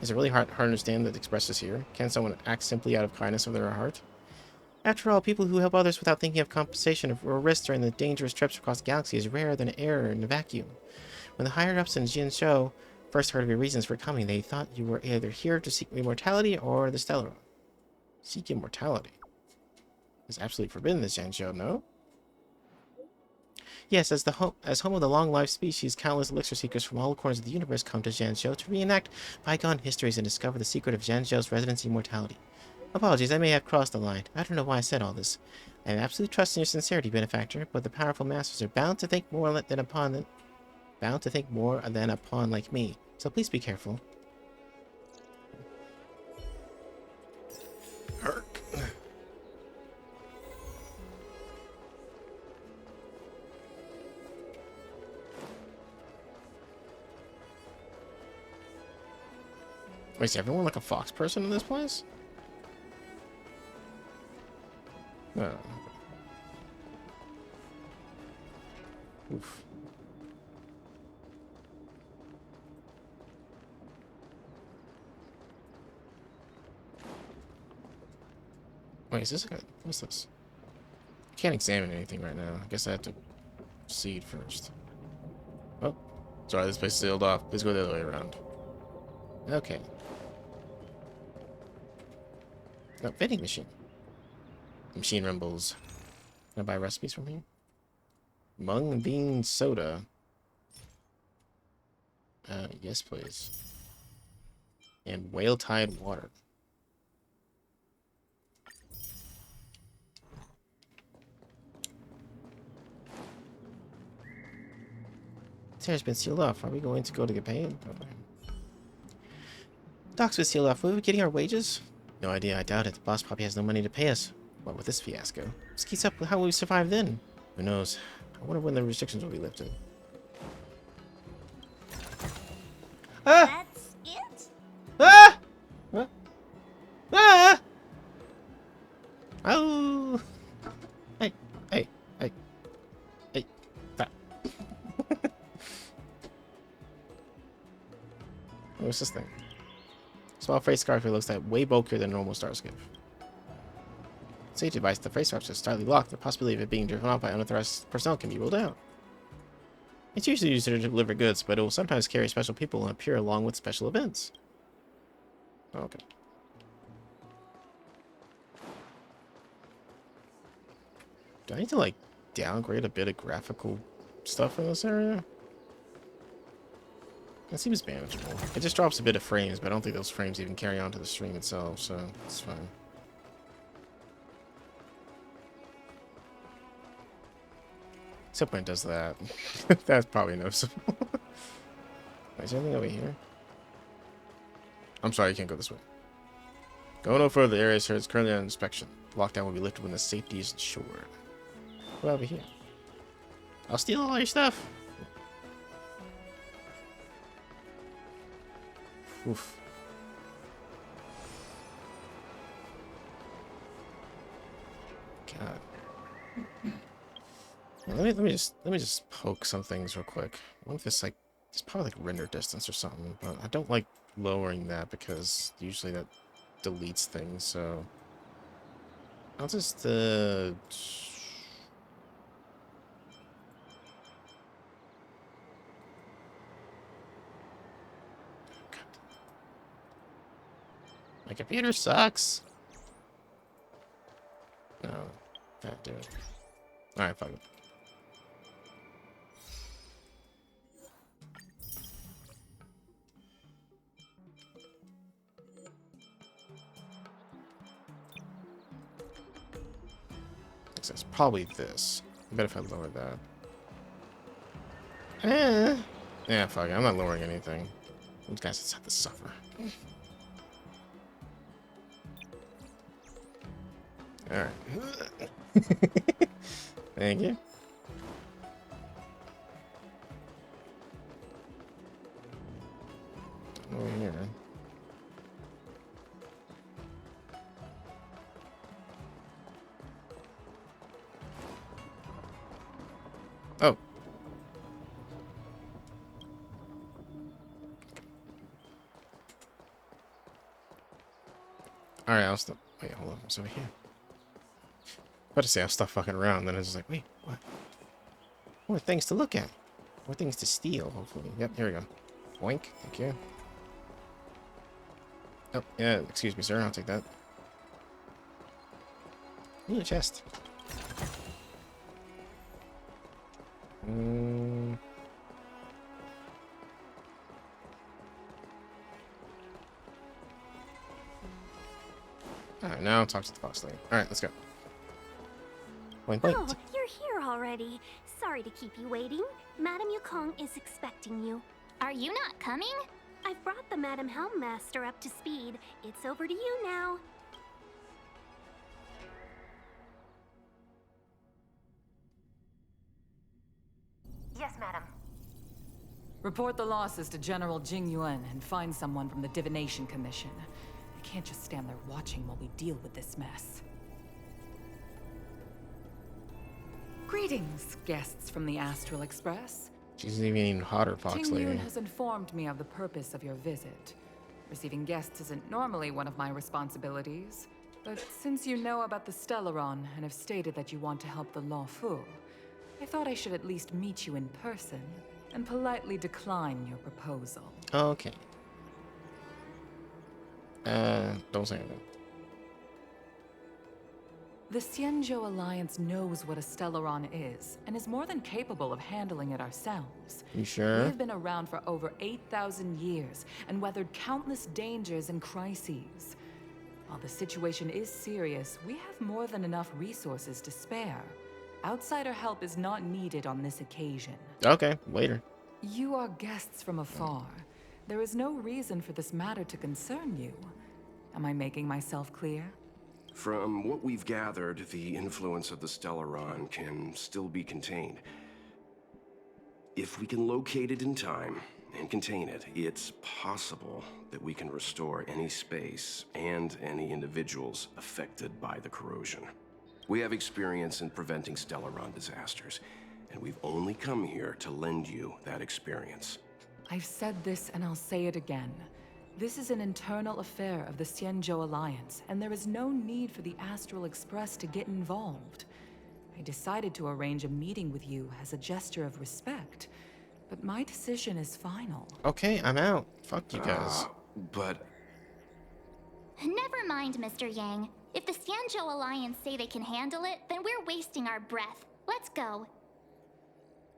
Is it really hard to understand that the Express is here? Can someone act simply out of kindness of their heart? After all, people who help others without thinking of compensation or risk during the dangerous trips across the galaxy is rarer than air in a vacuum. When the higher-ups in Jianzhou first heard of your reasons for coming, they thought you were either here to seek immortality or the Stellaron. Seek immortality. It's absolutely forbidden in this Zhanzhou, no? Yes, as home of the long-lived species, countless elixir seekers from all corners of the universe come to Zhanzhou to reenact bygone histories and discover the secret of Zhanzhou's residency immortality. Apologies, I may have crossed the line. I don't know why I said all this. I have absolute trust in your sincerity, Benefactor, but the powerful masters are bound to think more than a pawn like me. So please be careful. Wait, is everyone like a fox person in this place? No. Oof. Wait, is this what's this? I can't examine anything right now. I guess I have to see it first. Oh, sorry, this place is sealed off. Please go the other way around. Okay. Oh, vending machine. Machine rumbles. Can I buy recipes from here? Mung bean soda. Yes, please. And whale tide water. This air's been sealed off. Are we going to go to get paid? Okay. Docks been sealed off. Will we be getting our wages? No idea, I doubt it. The boss probably has no money to pay us. What with this fiasco? This keeps up with how we survive then. Who knows? I wonder when the restrictions will be lifted. Ah! That's it? Ah! Huh? Ah! Oh! Hey, hey, hey, hey, stop. What's this thing? Small face scarf, it looks like way bulkier than normal Starscape. Safety device, the face scarf is slightly locked. The possibility of it being driven off by unauthorized personnel can be ruled out. It's usually used to deliver goods, but it will sometimes carry special people and appear along with special events. Okay. Do I need to, like, downgrade a bit of graphical stuff in this area? That seems manageable. It just drops a bit of frames, but I don't think those frames even carry on to the stream itself, so it's fine. Except when it does that. That's probably noticeable. Wait, is there anything over here? I'm sorry, you can't go this way. Go no further. The area is currently under inspection. The lockdown will be lifted when the safety is ensured. What over here? I'll steal all your stuff. Oof. God. Yeah, let me just poke some things real quick. I wonder if this like it's probably like render distance or something, but I don't like lowering that because usually that deletes things. So I'll just my computer sucks. No, can't do it. All right, fuck it. It's probably this. I bet if I lower that. Yeah, fuck it. I'm not lowering anything. These guys just have to suffer. Alright. Thank you. Over here. Oh. Alright, I'll stop. Wait, hold on. What's over here? About to say I'll stop fucking around, then I was just like, wait, what? More things to look at. More things to steal, hopefully. Yep, here we go. Boink. Thank you. Oh, yeah, excuse me, sir. I'll take that. Ooh, a chest. Alright, now I'll talk to the boss lady. Alright, let's go. Boink, boink. Oh, you're here already. Sorry to keep you waiting. Madame Yukong is expecting you. Are you not coming? I've brought the Madame Helmmaster up to speed. It's over to you now. Yes, madam. Report the losses to General Jing Yuan and find someone from the Divination Commission. I can't just stand there watching while we deal with this mess. Greetings, guests from the Astral Express. She's even hotter, Fox Jing Lady. Yuan has informed me of the purpose of your visit. Receiving guests isn't normally one of my responsibilities, but since you know about the Stellaron and have stated that you want to help the Lawful, I thought I should at least meet you in person and politely decline your proposal. Okay. Don't say anything. The Xianzhou Alliance knows what a Stellaron is, and is more than capable of handling it ourselves. You sure? We've been around for over 8,000 years, and weathered countless dangers and crises. While the situation is serious, we have more than enough resources to spare. Outsider help is not needed on this occasion. Okay, later. You are guests from afar. There is no reason for this matter to concern you. Am I making myself clear? From what we've gathered, the influence of the Stellaron can still be contained. If we can locate it in time and contain it, it's possible that we can restore any space and any individuals affected by the corrosion. We have experience in preventing Stellaron disasters, and we've only come here to lend you that experience. I've said this and I'll say it again. This is an internal affair of the Xianzhou Alliance, and there is no need for the Astral Express to get involved. I decided to arrange a meeting with you as a gesture of respect, but my decision is final. Okay, I'm out. Fuck you guys. But... Never mind, Mr. Yang. If the Xianzhou Alliance say they can handle it, then we're wasting our breath. Let's go.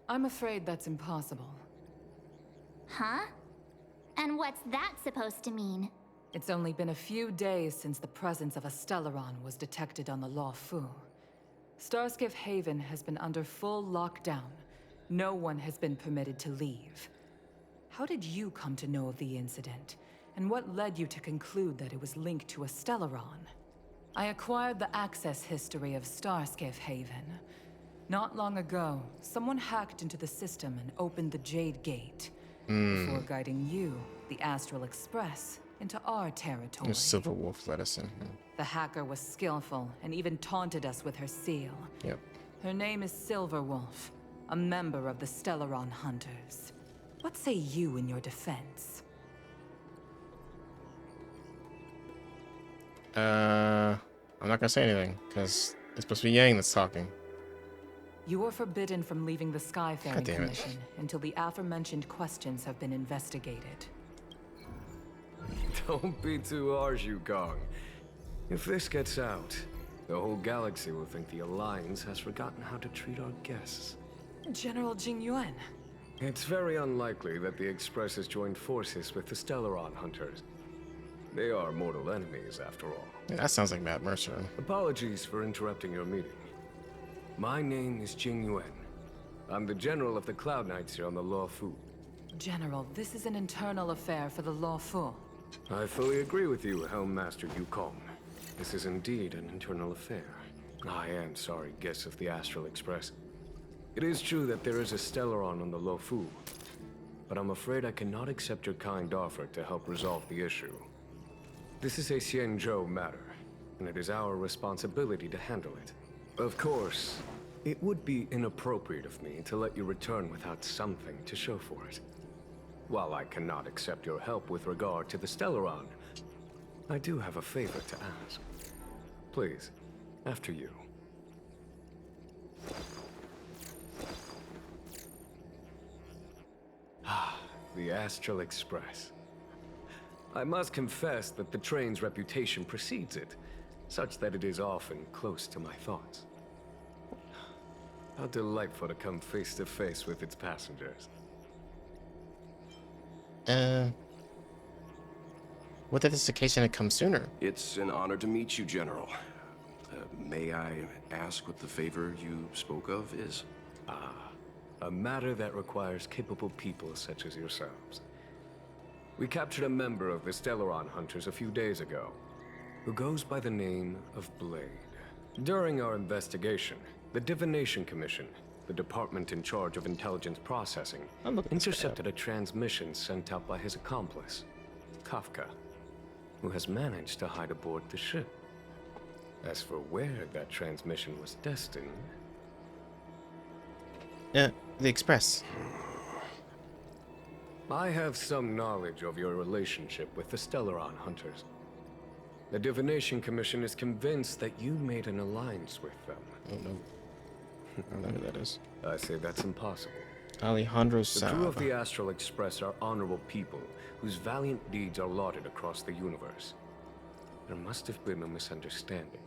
I'm afraid that's impossible. Huh? And what's that supposed to mean? It's only been a few days since the presence of a Stellaron was detected on the Luofu. Starskiff Haven has been under full lockdown. No one has been permitted to leave. How did you come to know of the incident? And what led you to conclude that it was linked to a Stellaron? I acquired the access history of Starskiff Haven. Not long ago, someone hacked into the system and opened the Jade Gate. Before guiding you, the Astral Express, into our territory. Silver Wolf let us in. The hacker was skillful and even taunted us with her seal. Yep. Her name is Silver Wolf, a member of the Stellaron Hunters. What say you in your defense? I'm not gonna say anything, because it's supposed to be Yang that's talking. You are forbidden from leaving the Skyfaring God damn it. Commission until the aforementioned questions have been investigated. Don't be too harsh, Yukong. If this gets out, the whole galaxy will think the Alliance has forgotten how to treat our guests. General Jing Yuan. It's very unlikely that the Express has joined forces with the Stellaron Hunters. They are mortal enemies, after all. Yeah, that sounds like Matt Mercer. Apologies for interrupting your meeting. My name is Jing Yuan. I'm the general of the Cloud Knights here on the Luofu. General, this is an internal affair for the Luofu. I fully agree with you, Helm Master Yukong. This is indeed an internal affair. I am sorry, guests of the Astral Express. It is true that there is a Stellaron on the Luofu, but I'm afraid I cannot accept your kind offer to help resolve the issue. This is a Xianzhou matter, and it is our responsibility to handle it. Of course, it would be inappropriate of me to let you return without something to show for it. While I cannot accept your help with regard to the Stellaron, I do have a favor to ask. Please, after you. The Astral Express. I must confess that the train's reputation precedes it, such that it is often close to my thoughts. How delightful to come face to face with its passengers. What if this occasion had come sooner? It's an honor to meet you, General. May I ask what the favor you spoke of is? A matter that requires capable people such as yourselves. We captured a member of the Stellaron Hunters a few days ago, who goes by the name of Blade. During our investigation, the Divination Commission, the department in charge of intelligence processing, intercepted a transmission sent out by his accomplice, Kafka, who has managed to hide aboard the ship. As for where that transmission was destined... The Express. I have some knowledge of your relationship with the Stellaron Hunters. The Divination Commission is convinced that you made an alliance with them. I don't know. I don't know who that is. I say that's impossible. Alejandro The Saab. crew of the Astral Express are honorable people whose valiant deeds are lauded across the universe. There must have been a misunderstanding.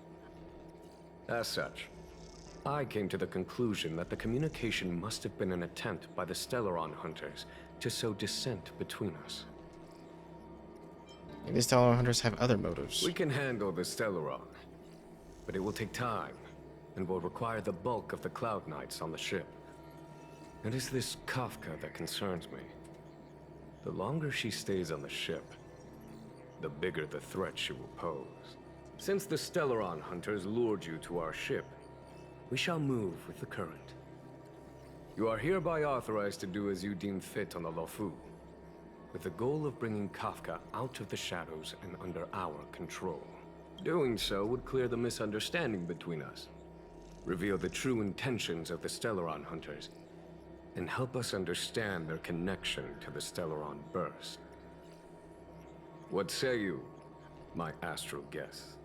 As such, I came to the conclusion that the communication must have been an attempt by the Stellaron Hunters to sow dissent between us. Maybe the Stellaron Hunters have other motives. We can handle the Stellaron, but it will take time and will require the bulk of the Cloud Knights on the ship. It is this Kafka that concerns me. The longer she stays on the ship, the bigger the threat she will pose. Since the Stellaron hunters lured you to our ship, we shall move with the current. You are hereby authorized to do as you deem fit on the Lofu, with the goal of bringing Kafka out of the shadows and under our control. Doing so would clear the misunderstanding between us, reveal the true intentions of the Stellaron hunters, and help us understand their connection to the Stellaron burst. What say you, my astral guests?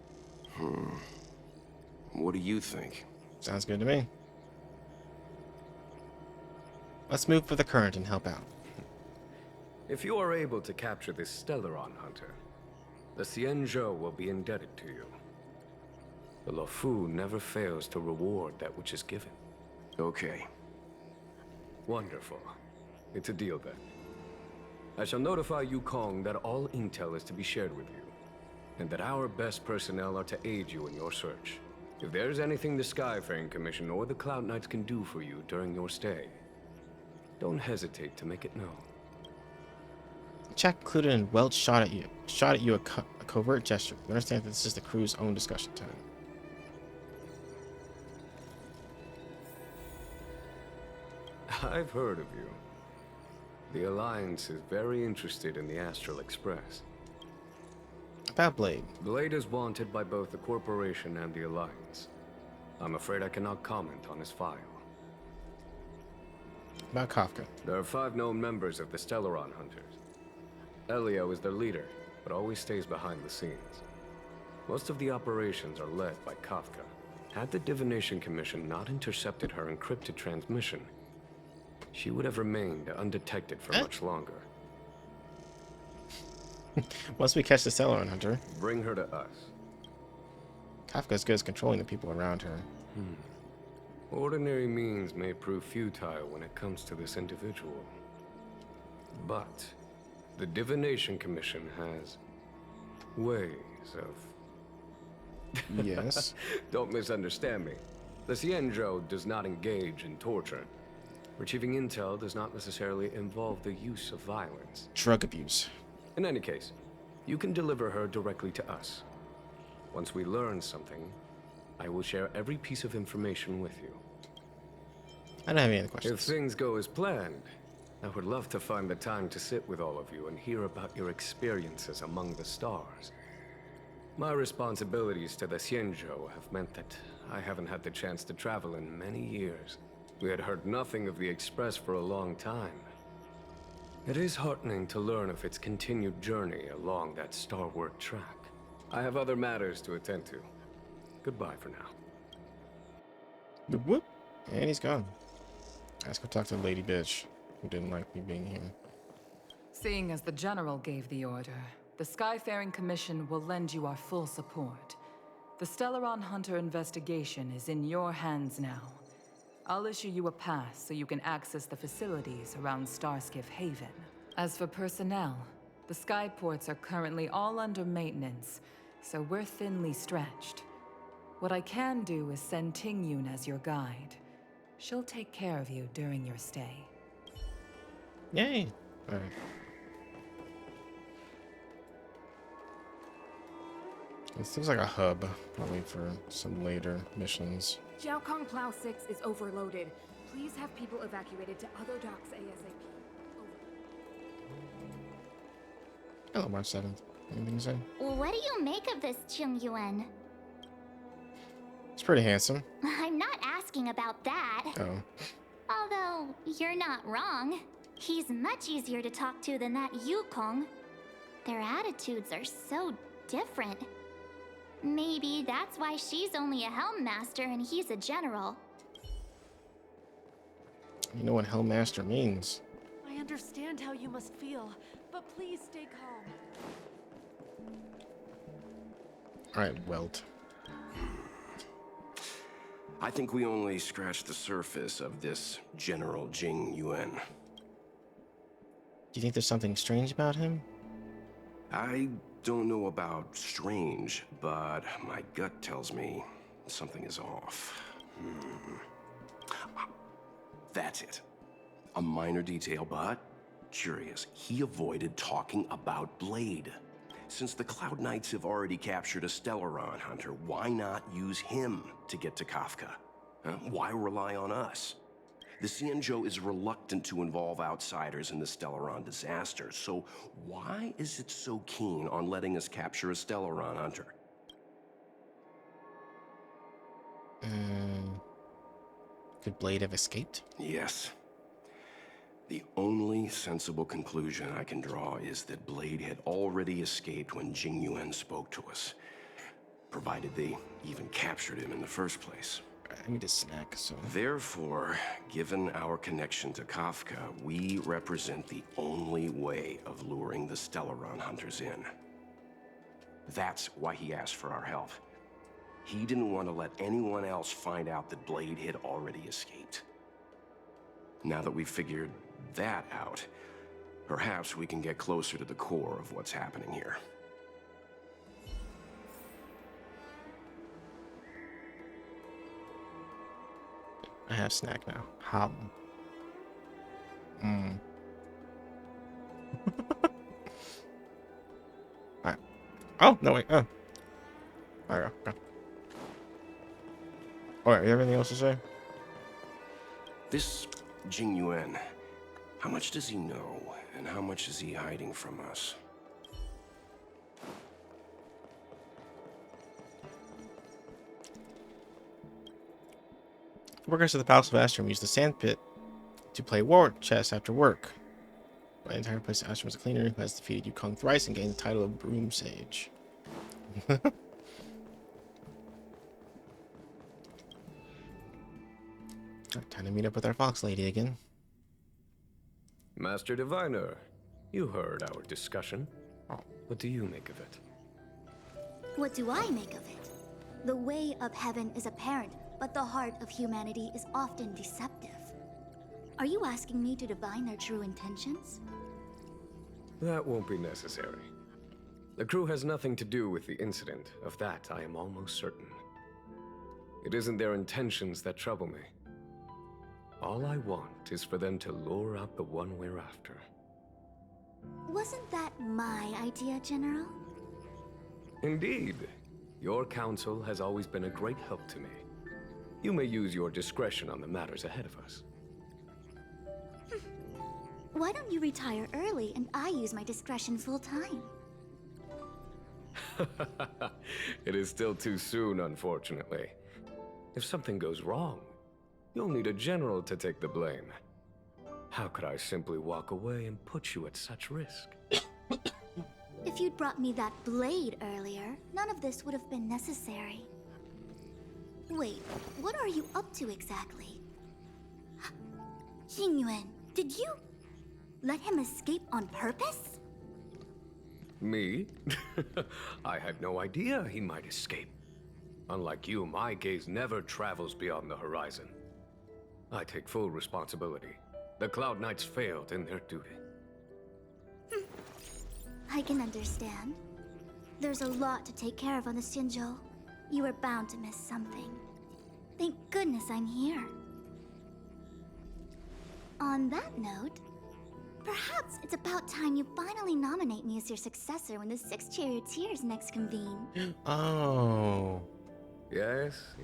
What do you think? Sounds good to me. Let's move for the current and help out. If you are able to capture this Stellaron hunter, the Xianzhou will be indebted to you. The Lofu never fails to reward that which is given. Okay. Wonderful. It's a deal then. I shall notify Yukong that all intel is to be shared with you, and that our best personnel are to aid you in your search. If there's anything the Skyfaring Commission or the Cloud Knights can do for you during your stay, don't hesitate to make it known. Jack included and Welch shot at you a covert gesture. You understand that this is the crew's own discussion time. I've heard of you. The Alliance is very interested in the Astral Express. About Blade. Blade is wanted by both the Corporation and the Alliance. I'm afraid I cannot comment on his file. About Kafka. There are 5 known members of the Stellaron Hunters. Elio is their leader, but always stays behind the scenes. Most of the operations are led by Kafka. Had the Divination Commission not intercepted her encrypted transmission, she would have remained undetected for much longer. Once we catch the Stellaron hunter, bring her to us. Kafka's good at controlling the people around her. Ordinary means may prove futile when it comes to this individual. But the Divination Commission has ways of... Yes? Don't misunderstand me. The Xianzhou does not engage in torture. Retrieving intel does not necessarily involve the use of violence. Drug abuse. In any case, you can deliver her directly to us. Once we learn something, I will share every piece of information with you. I don't have any other questions. If things go as planned, I would love to find the time to sit with all of you and hear about your experiences among the stars. My responsibilities to the Xianzhou have meant that I haven't had the chance to travel in many years. We had heard nothing of the Express for a long time. It is heartening to learn of its continued journey along that starward track. I have other matters to attend to. Goodbye for now. Whoop. And he's gone. Let's go talk to the lady bitch who didn't like me being here. Seeing as the General gave the order, the Skyfaring Commission will lend you our full support. The Stellaron Hunter investigation is in your hands now. I'll issue you a pass so you can access the facilities around Starskiff Haven. As for personnel, the skyports are currently all under maintenance, so we're thinly stretched. What I can do is send Tingyun as your guide. She'll take care of you during your stay. Yay! Alright. This looks like a hub, probably for some later missions. Jiaokong Plow 6 is overloaded. Please have people evacuated to other docks ASAP. Hello, March 7th. Anything to say? What do you make of this Qingyuan? It's pretty handsome. I'm not asking about that. Oh. Although, you're not wrong. He's much easier to talk to than that Yukong. Their attitudes are so different. Maybe that's why she's only a Helm Master and he's a General. You know what Hellmaster means. I understand how you must feel, but please stay calm. Alright, Welt. I think we only scratched the surface of this General Jing Yuan. Do you think there's something strange about him? I don't know about strange, but my gut tells me something is off. That's it. A minor detail, but curious. He avoided talking about Blade. Since the Cloud Knights have already captured a Stellaron hunter, why not use him to get to Kafka? Huh? Why rely on us? The Xianzhou is reluctant to involve outsiders in the Stellaron disaster, so why is it so keen on letting us capture a Stellaron hunter? Could Blade have escaped? Yes. The only sensible conclusion I can draw is that Blade had already escaped when Jing Yuan spoke to us, provided they even captured him in the first place. I need a snack, so... Therefore, given our connection to Kafka, we represent the only way of luring the Stellaron hunters in. That's why he asked for our help. He didn't want to let anyone else find out that Blade had already escaped. Now that we've figured that out, perhaps we can get closer to the core of what's happening here. I have snack now. Hum. Alright. Oh, no wait. Oh. There we go. Alright, you have anything else to say? This Jing Yuan, how much does he know, and how much is he hiding from us? Workers of the Palace of Astrum use the sand pit to play war chess after work. The entire place of Astrum is a cleaner who has defeated Yukong thrice and gained the title of Broom Sage. Time to meet up with our fox lady again. Master Diviner, you heard our discussion. What do you make of it? What do I make of it? The way of heaven is apparent, but the heart of humanity is often deceptive. Are you asking me to divine their true intentions? That won't be necessary. The crew has nothing to do with the incident. Of that, I am almost certain. It isn't their intentions that trouble me. All I want is for them to lure out the one we're after. Wasn't that my idea, General? Indeed. Your counsel has always been a great help to me. You may use your discretion on the matters ahead of us. Why don't you retire early and I use my discretion full time? It is still too soon, unfortunately. If something goes wrong, you'll need a general to take the blame. How could I simply walk away and put you at such risk? If you'd brought me that blade earlier, none of this would have been necessary. Wait, what are you up to exactly? Xingyuan, did you let him escape on purpose? Me? I had no idea he might escape. Unlike you, my gaze never travels beyond the horizon. I take full responsibility. The Cloud Knights failed in their duty. I can understand. There's a lot to take care of on the Xianzhou. You were bound to miss something. Thank goodness I'm here. On that note, perhaps it's about time you finally nominate me as your successor when the Six Charioteers next convene. Oh. Yes.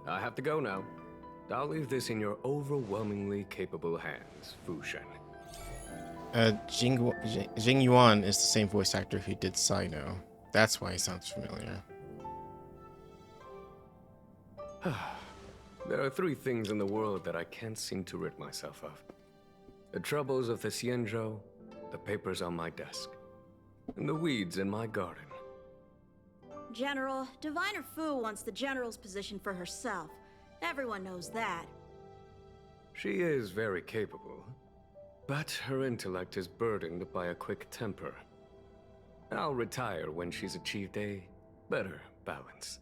I have to go now. I'll leave this in your overwhelmingly capable hands, Fu Shen. Jing Yuan is the same voice actor who did Sino. That's why he sounds familiar. There are three things in the world that I can't seem to rid myself of. The troubles of the Xianzhou, the papers on my desk, and the weeds in my garden. General, Diviner Fu wants the General's position for herself. Everyone knows that. She is very capable, but her intellect is burdened by a quick temper. I'll retire when she's achieved a better balance.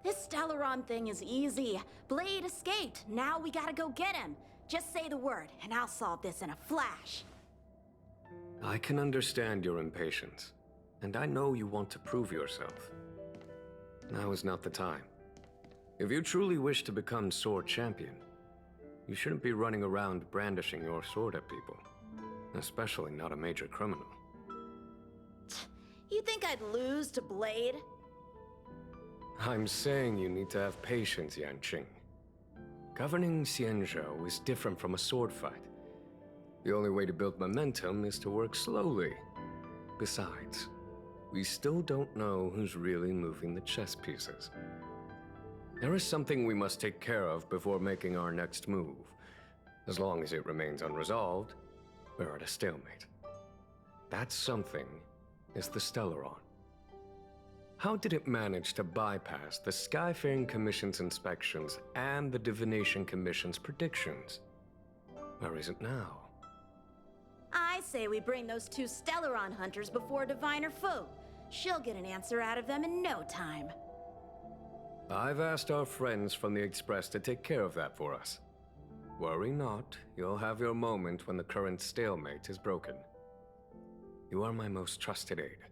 This Stellaron thing is easy. Blade escaped. Now we gotta go get him. Just say the word, and I'll solve this in a flash. I can understand your impatience, and I know you want to prove yourself. Now is not the time. If you truly wish to become sword champion, you shouldn't be running around brandishing your sword at people, especially not a major criminal. You think I'd lose to Blade? I'm saying you need to have patience, Yanqing. Governing Xianzhou is different from a sword fight. The only way to build momentum is to work slowly. Besides, we still don't know who's really moving the chess pieces. There is something we must take care of before making our next move. As long as it remains unresolved, we're at a stalemate. That something is the Stellaron. How did it manage to bypass the Skyfaring Commission's inspections and the Divination Commission's predictions? Where is it now? I say we bring those two Stellaron hunters before Diviner Fu. She'll get an answer out of them in no time. I've asked our friends from the Express to take care of that for us. Worry not, you'll have your moment when the current stalemate is broken. You are my most trusted aide,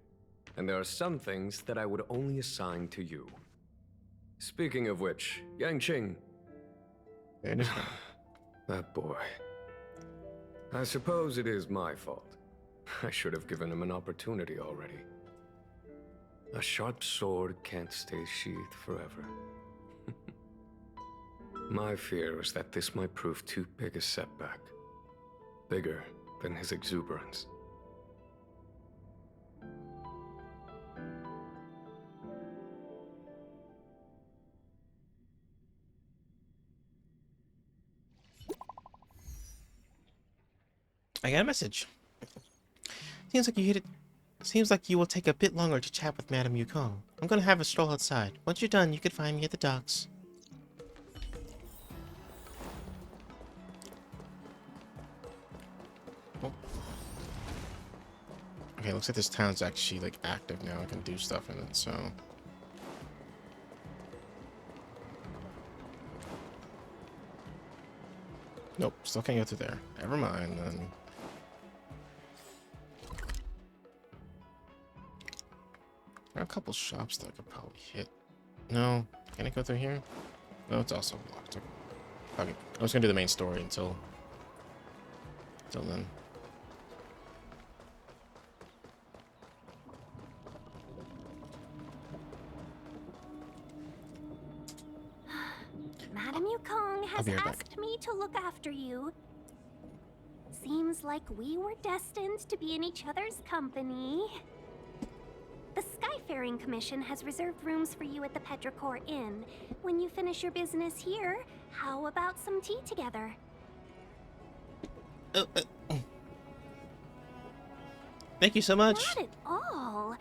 and there are some things that I would only assign to you. Speaking of which, Yanqing. That boy. I suppose it is my fault. I should have given him an opportunity already. A sharp sword can't stay sheathed forever. My fear is that this might prove too big a setback. Bigger than his exuberance. I got a message. Seems like you hit it. Seems like you will take a bit longer to chat with Madame Yukong. I'm gonna have a stroll outside. Once you're done, you can find me at the docks. Oh. Okay, looks like this town's actually like active now. I can do stuff in it, so. Nope, still can't go through there. Never mind then. There are a couple shops that I could probably hit. No, can I go through here? No, it's also locked. Okay, I was gonna do the main story until then. Madame Yukong has be right back. asked me to look after you. Seems like we were destined to be in each other's company. The Skyfaring Commission has reserved rooms for you at the Petrichor Inn. When you finish your business here, how about some tea together? Thank you so much. Not at all.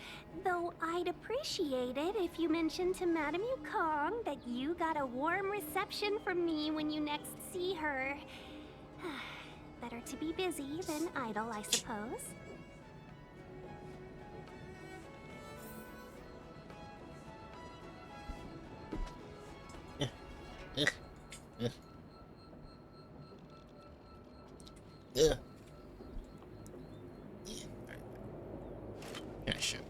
Though I'd appreciate it if you mentioned to Madame Yukong that you got a warm reception from me when you next see her. Better to be busy than idle, I suppose. Yeah. Yeah, shit.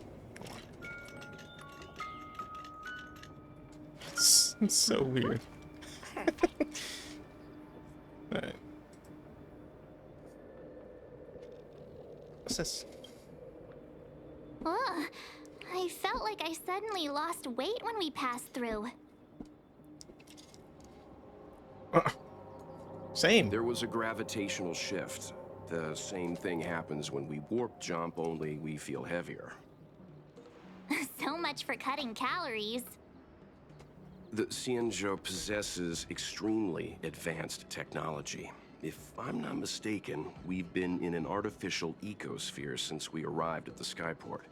It's so weird. Alright. What's this? Ugh, I felt like I suddenly lost weight when we passed through. Same. There was a gravitational shift. The same thing happens when we warp jump, only we feel heavier. So much for cutting calories. The Xianzhou possesses extremely advanced technology. If I'm not mistaken, we've been in an artificial ecosphere since we arrived at the skyport.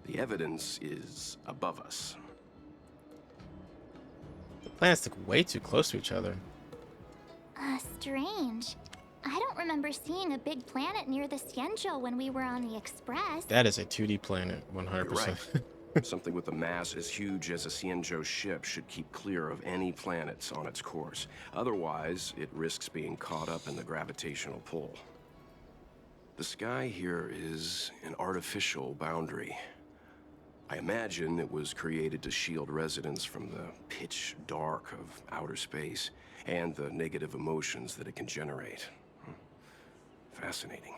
The evidence is above us. The planets look way too close to each other. Strange. I don't remember seeing a big planet near the Xianzhou when we were on the Express. That is a 2D planet, 100%. You're right. Something with a mass as huge as a Xianzhou ship should keep clear of any planets on its course. Otherwise, it risks being caught up in the gravitational pull. The sky here is an artificial boundary. I imagine it was created to shield residents from the pitch dark of outer space and the negative emotions that it can generate. Fascinating.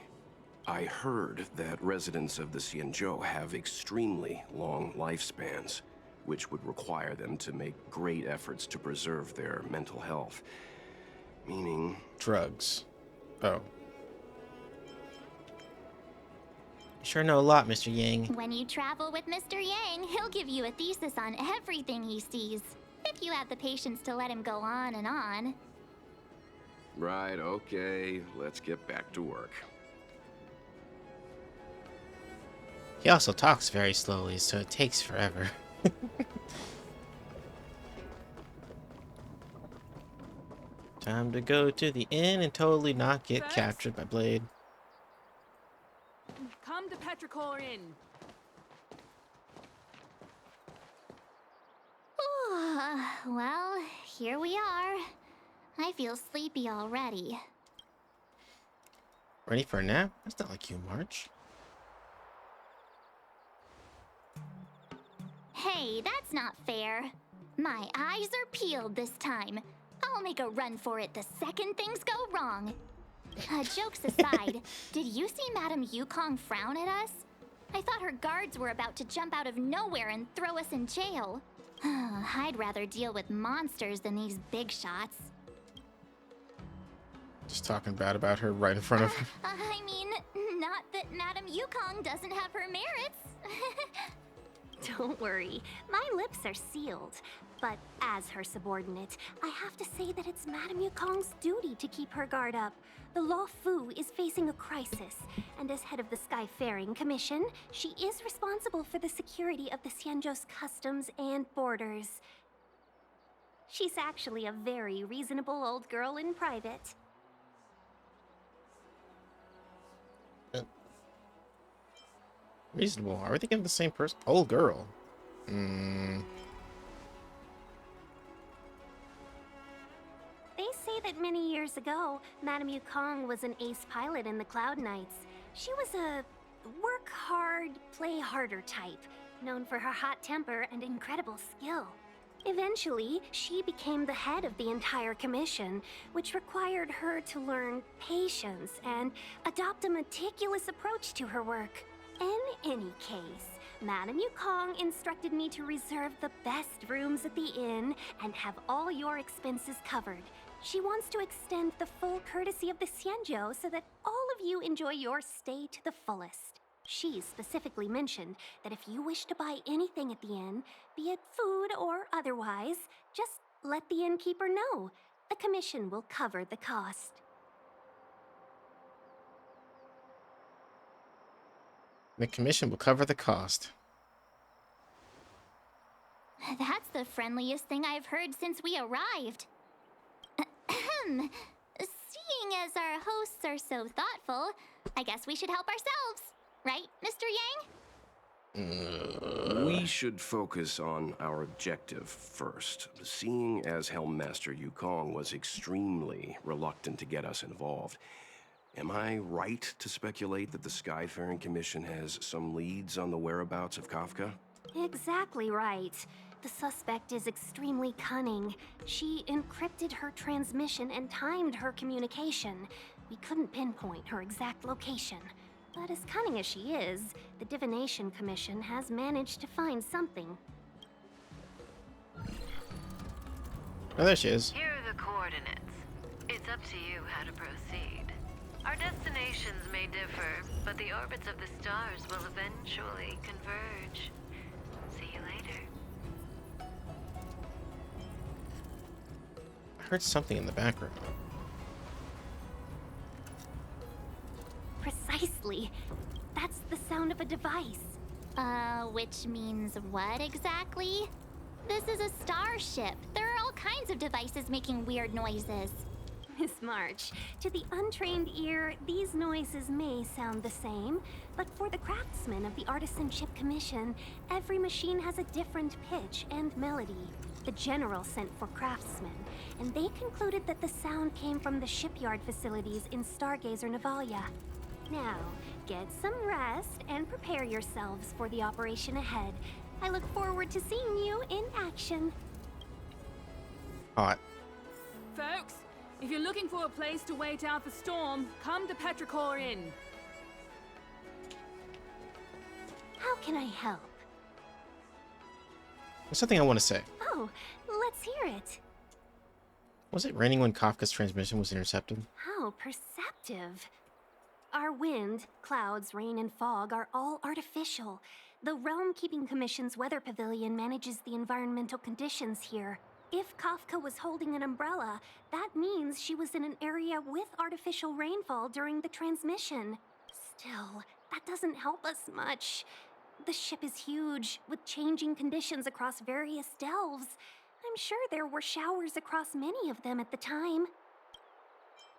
I heard that residents of the Xianzhou have extremely long lifespans, which would require them to make great efforts to preserve their mental health. Meaning... drugs. Oh. You sure know a lot, Mr. Yang. When you travel with Mr. Yang, he'll give you a thesis on everything he sees. If you have the patience to let him go on and on. Right, okay. Let's get back to work. He also talks very slowly, so it takes forever. Time to go to the inn and totally not get captured by Blade. Come to Petrichor Inn. Well, here we are. I feel sleepy already. Ready for a nap? That's not like you, March. Hey, that's not fair. My eyes are peeled this time. I'll make a run for it the second things go wrong. Jokes aside, did you see Madame Yukong frown at us? I thought her guards were about to jump out of nowhere and throw us in jail. I'd rather deal with monsters than these big shots. Just talking bad about her right in front of him. I mean, not that Madame Yukong doesn't have her merits. Don't worry, my lips are sealed. But as her subordinate, I have to say that it's Madame Yukong's duty to keep her guard up. The Law Fu is facing a crisis, and as head of the Skyfaring Commission, she is responsible for the security of the Xianzhou's customs and borders. She's actually a very reasonable old girl in private. Reasonable. Are we thinking of the same person? Old girl. They say that many years ago, Madame Yukong was an ace pilot in the Cloud Knights. She was a work hard, play harder type, known for her hot temper and incredible skill. Eventually, she became the head of the entire commission, which required her to learn patience and adopt a meticulous approach to her work. In any case, Madame Yukong instructed me to reserve the best rooms at the inn and have all your expenses covered. She wants to extend the full courtesy of the Xianzhou so that all of you enjoy your stay to the fullest. She specifically mentioned that if you wish to buy anything at the inn, be it food or otherwise, just let the innkeeper know. The commission will cover the cost. The commission will cover the cost. That's the friendliest thing I've heard since we arrived. Seeing as our hosts are so thoughtful, I guess we should help ourselves. Right, Mr. Yang? We should focus on our objective first. Seeing as Helmmaster Yukong was extremely reluctant to get us involved, am I right to speculate that the Skyfaring Commission has some leads on the whereabouts of Kafka? Exactly right. The suspect is extremely cunning. She encrypted her transmission and timed her communication. We couldn't pinpoint her exact location. But as cunning as she is, the Divination Commission has managed to find something. Oh, there she is. Here are the coordinates. It's up to you how to proceed. Our destinations may differ, but the orbits of the stars will eventually converge. See you later. I heard something in the background. Precisely. That's the sound of a device. Which means what exactly? This is a starship. There are all kinds of devices making weird noises. Miss March, to the untrained ear, these noises may sound the same, but for the craftsmen of the Artisanship Commission, every machine has a different pitch and melody. The General sent for craftsmen, and they concluded that the sound came from the shipyard facilities in Stargazer Navalia. Now, get some rest and prepare yourselves for the operation ahead. I look forward to seeing you in action. Hot. Folks, if you're looking for a place to wait out the storm, come to Petrichor Inn. How can I help? There's something I want to say. Oh, let's hear it. Was it raining when Kafka's transmission was intercepted? How perceptive. Our wind, clouds, rain, and fog are all artificial. The Realm Keeping Commission's weather pavilion manages the environmental conditions here. If Kafka was holding an umbrella, that means she was in an area with artificial rainfall during the transmission. Still, that doesn't help us much. The ship is huge, with changing conditions across various delves. I'm sure there were showers across many of them at the time.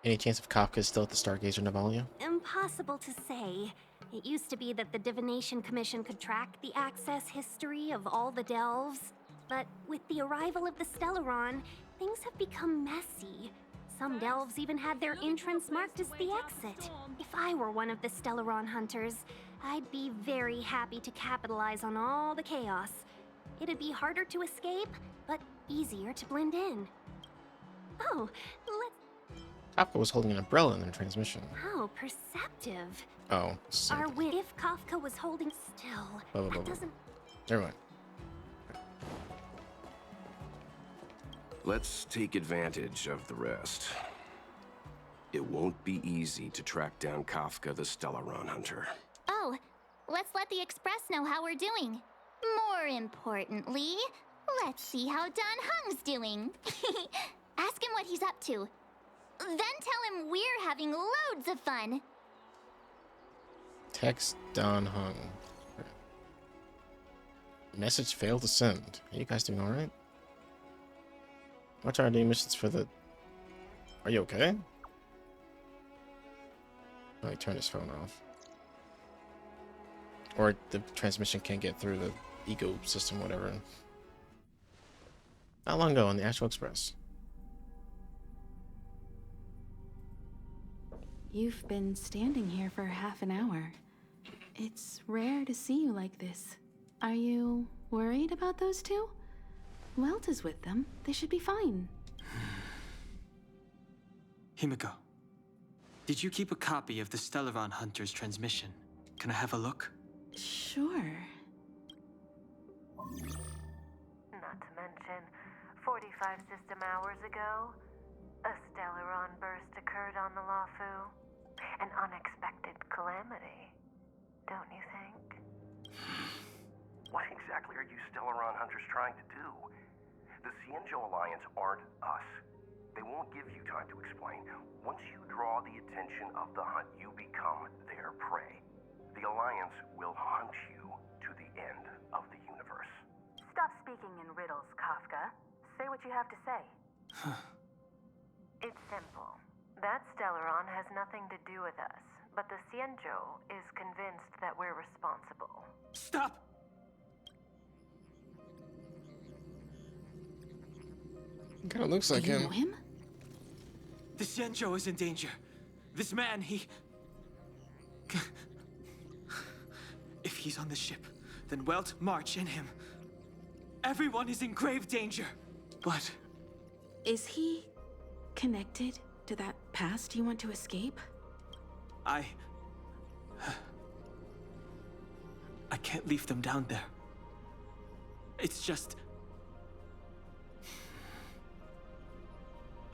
Any chance of Kafka is still at the Stargazer Navalia? Impossible to say. It used to be that the Divination Commission could track the access history of all the delves. But with the arrival of the Stellaron, things have become messy. Some delves even had their entrance marked as the exit. If I were one of the Stellaron hunters, I'd be very happy to capitalize on all the chaos. It'd be harder to escape, but easier to blend in. Oh, let's... Kafka was holding an umbrella in their transmission. How perceptive. Oh, so If Kafka was holding still, that doesn't... Never mind. Let's take advantage of the rest. It won't be easy to track down Kafka the Stellaron Hunter. Oh, let's let the Express know how we're doing. More importantly, let's see how Don Hung's doing. Ask him what he's up to. Then tell him we're having loads of fun. Text Don Hung. Message failed to send. Are you guys doing alright? Watch our new missions for the... Are you okay? Oh, he turned his phone off. Or the transmission can't get through the eco system, whatever. Not long ago on the Astral Express. You've been standing here for half an hour. It's rare to see you like this. Are you worried about those two? Welt is with them. They should be fine. Himiko, did you keep a copy of the Stellaron Hunter's transmission? Can I have a look? Sure. Not to mention, 45 system hours ago, a Stellaron burst occurred on the Lawfu. An unexpected calamity, don't you think? What exactly are you Stellaron hunters trying to do? The Xianzhou Alliance aren't us. They won't give you time to explain. Once you draw the attention of the hunt, you become their prey. The Alliance will hunt you to the end of the universe. Stop speaking in riddles, Kafka. Say what you have to say. It's simple. That Stellaron has nothing to do with us, but the Xianzhou is convinced that we're responsible. Stop! Kinda looks like him. You know him? The Xianzhou is in danger. This man, he... If he's on the ship, then Welt, March, and him. Everyone is in grave danger. But... Is he connected to that past you want to escape? I can't leave them down there. It's just...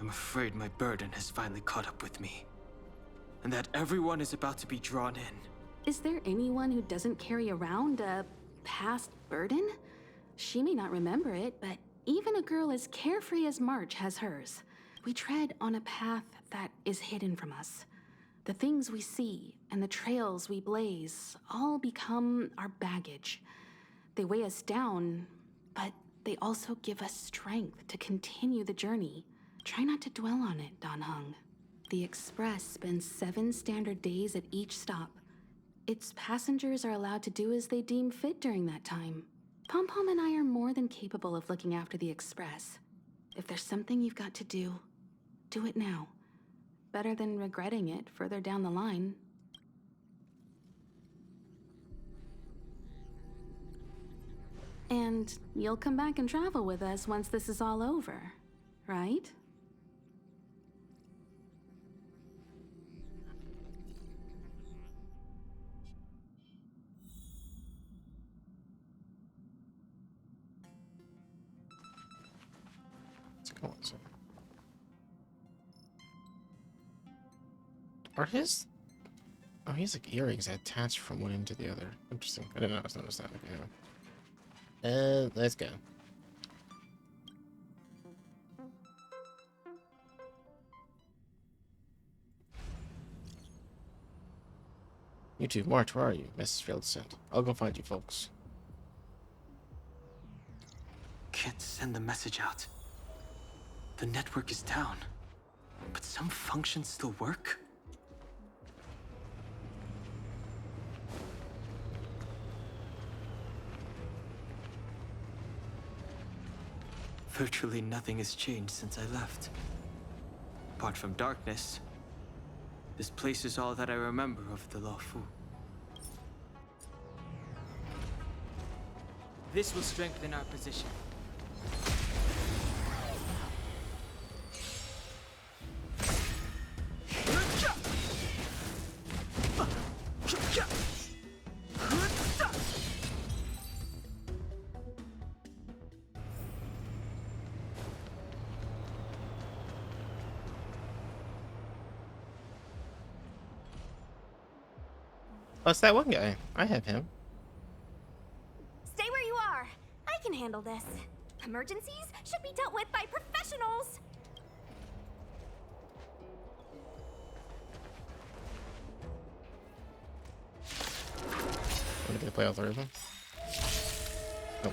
I'm afraid my burden has finally caught up with me. And that everyone is about to be drawn in. Is there anyone who doesn't carry around a past burden? She may not remember it, but even a girl as carefree as March has hers. We tread on a path that is hidden from us. The things we see and the trails we blaze all become our baggage. They weigh us down, but they also give us strength to continue the journey. Try not to dwell on it, Don Hung. The Express spends 7 standard days at each stop. Its passengers are allowed to do as they deem fit during that time. Pom Pom and I are more than capable of looking after the Express. If there's something you've got to do it now. Better than regretting it further down the line. And you'll come back and travel with us once this is all over, right? Come on, sir. Are his... Oh, he has like earrings attached from one end to the other. Interesting. I didn't notice that. Okay. Let's go. You two, March, where are you? Message failed to send. I'll go find you folks. Can't send the message out. The network is down. But some functions still work? Virtually nothing has changed since I left. Apart from darkness, this place is all that I remember of the Luofu. This will strengthen our position. Oh, it's that one guy. I have him. Stay where you are. I can handle this. Emergencies should be dealt with by professionals. Want to play all three of them? Nope.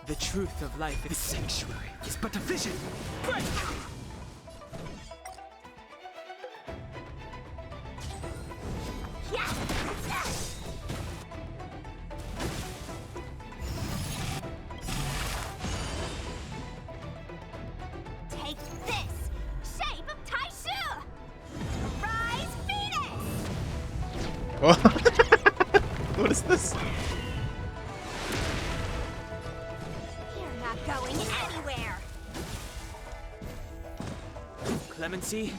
The truth of life in the sanctuary is but a vision. Break! Take this! Shape of Taishu! Rise, Phoenix! What is this? You're not going anywhere! Clemency?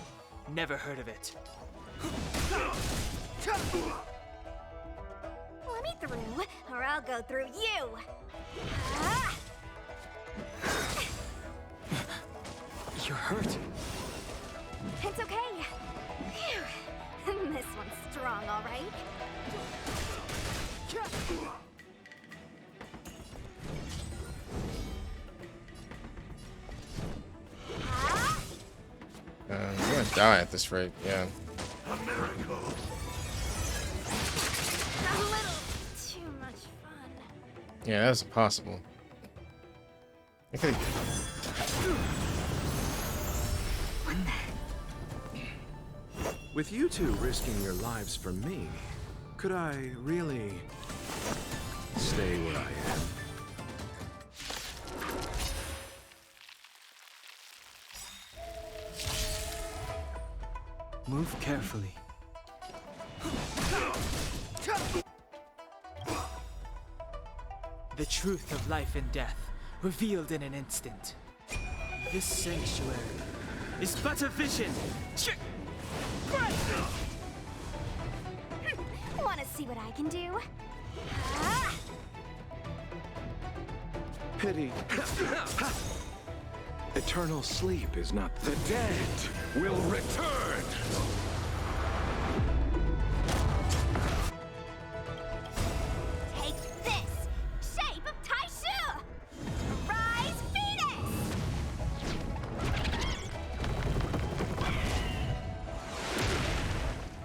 Never heard of it. Let me through, or I'll go through you! Ah! You're hurt. It's okay. Phew. This one's strong, all right. I'm gonna die at this rate, yeah. A little too much fun. Yeah, that's impossible. I could. With you two risking your lives for me, could I really stay where I am? Move carefully. The truth of life and death, revealed in an instant. This sanctuary is but a vision. Want to see what I can do? Ah! Pity. Eternal sleep is not the dead will return. Take this! Shape of Taishu! Rise, Phoenix!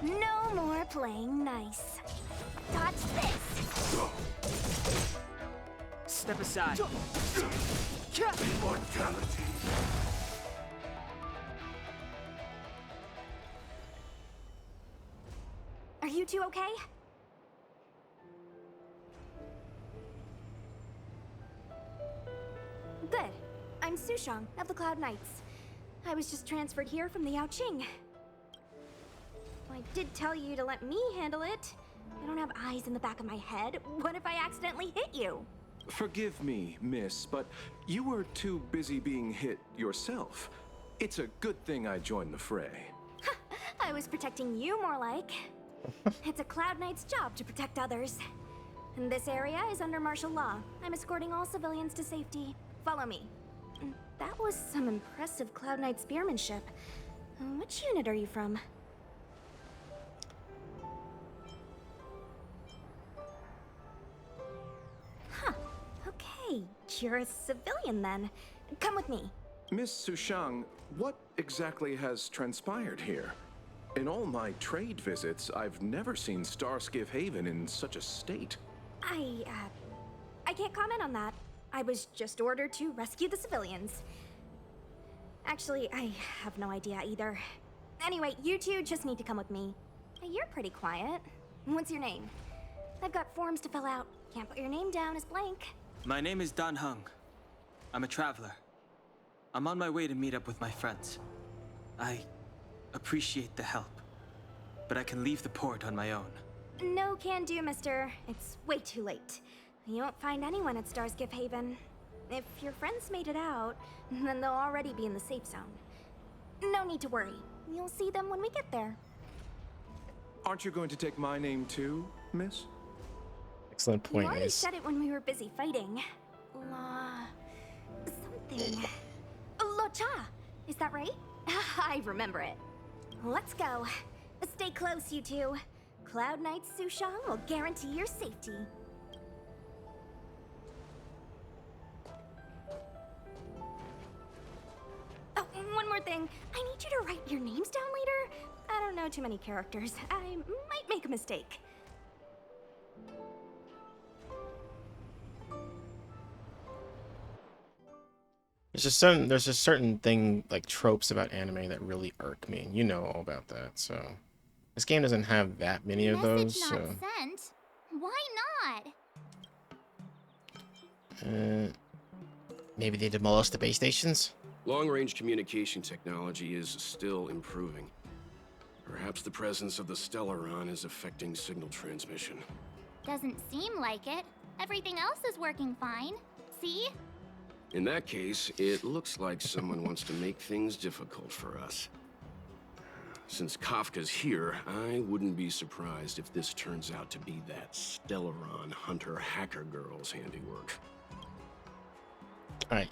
No more playing nice. Dodge this! Step aside. Immortality. Are you two okay? Good. I'm Sushang of the Cloud Knights. I was just transferred here from the Yaoqing. I did tell you to let me handle it. I don't have eyes in the back of my head. What if I accidentally hit you? Forgive me, miss, but you were too busy being hit yourself. It's a good thing I joined the fray. I was protecting you more like. It's a Cloud Knight's job to protect others. This area is under martial law. I'm escorting all civilians to safety. Follow me. That was some impressive Cloud Knight spearmanship. Which unit are you from? Huh. Okay, you're a civilian then. Come with me. Miss Sushang, what exactly has transpired here? In all my trade visits, I've never seen Starskiff Haven in such a state. I can't comment on that. I was just ordered to rescue the civilians. Actually, I have no idea either. Anyway, you two just need to come with me. You're pretty quiet. What's your name? I've got forms to fill out. Can't put your name down as blank. My name is Dan Hung. I'm a traveler. I'm on my way to meet up with my friends. I appreciate the help, but I can leave the port on my own. No can do, mister. It's way too late. You won't find anyone at Starskiff Haven. If your friends made it out, then they'll already be in the safe zone. No need to worry. You'll see them when we get there. Aren't you going to take my name too, miss? Excellent You point, already Ace. said it when we were busy fighting. Something. Locha! Is that right? I remember it. Let's go. Stay close, you two. Cloud Knight Sushang will guarantee your safety. Oh, one more thing. I need you to write your names down later. I don't know too many characters. I might make a mistake. There's a certain thing, like tropes about anime that really irk me. You know all about that, so this game doesn't have that many of those. Message not So sent? Why not? maybe they demolished the base stations. Long-range communication technology is still improving. Perhaps the presence of the Stellaron is affecting signal transmission. Doesn't seem like it. Everything else is working fine. See? In that case, it looks like someone wants to make things difficult for us. Since Kafka's here, I wouldn't be surprised if this turns out to be that Stellaron Hunter hacker girl's handiwork. All right,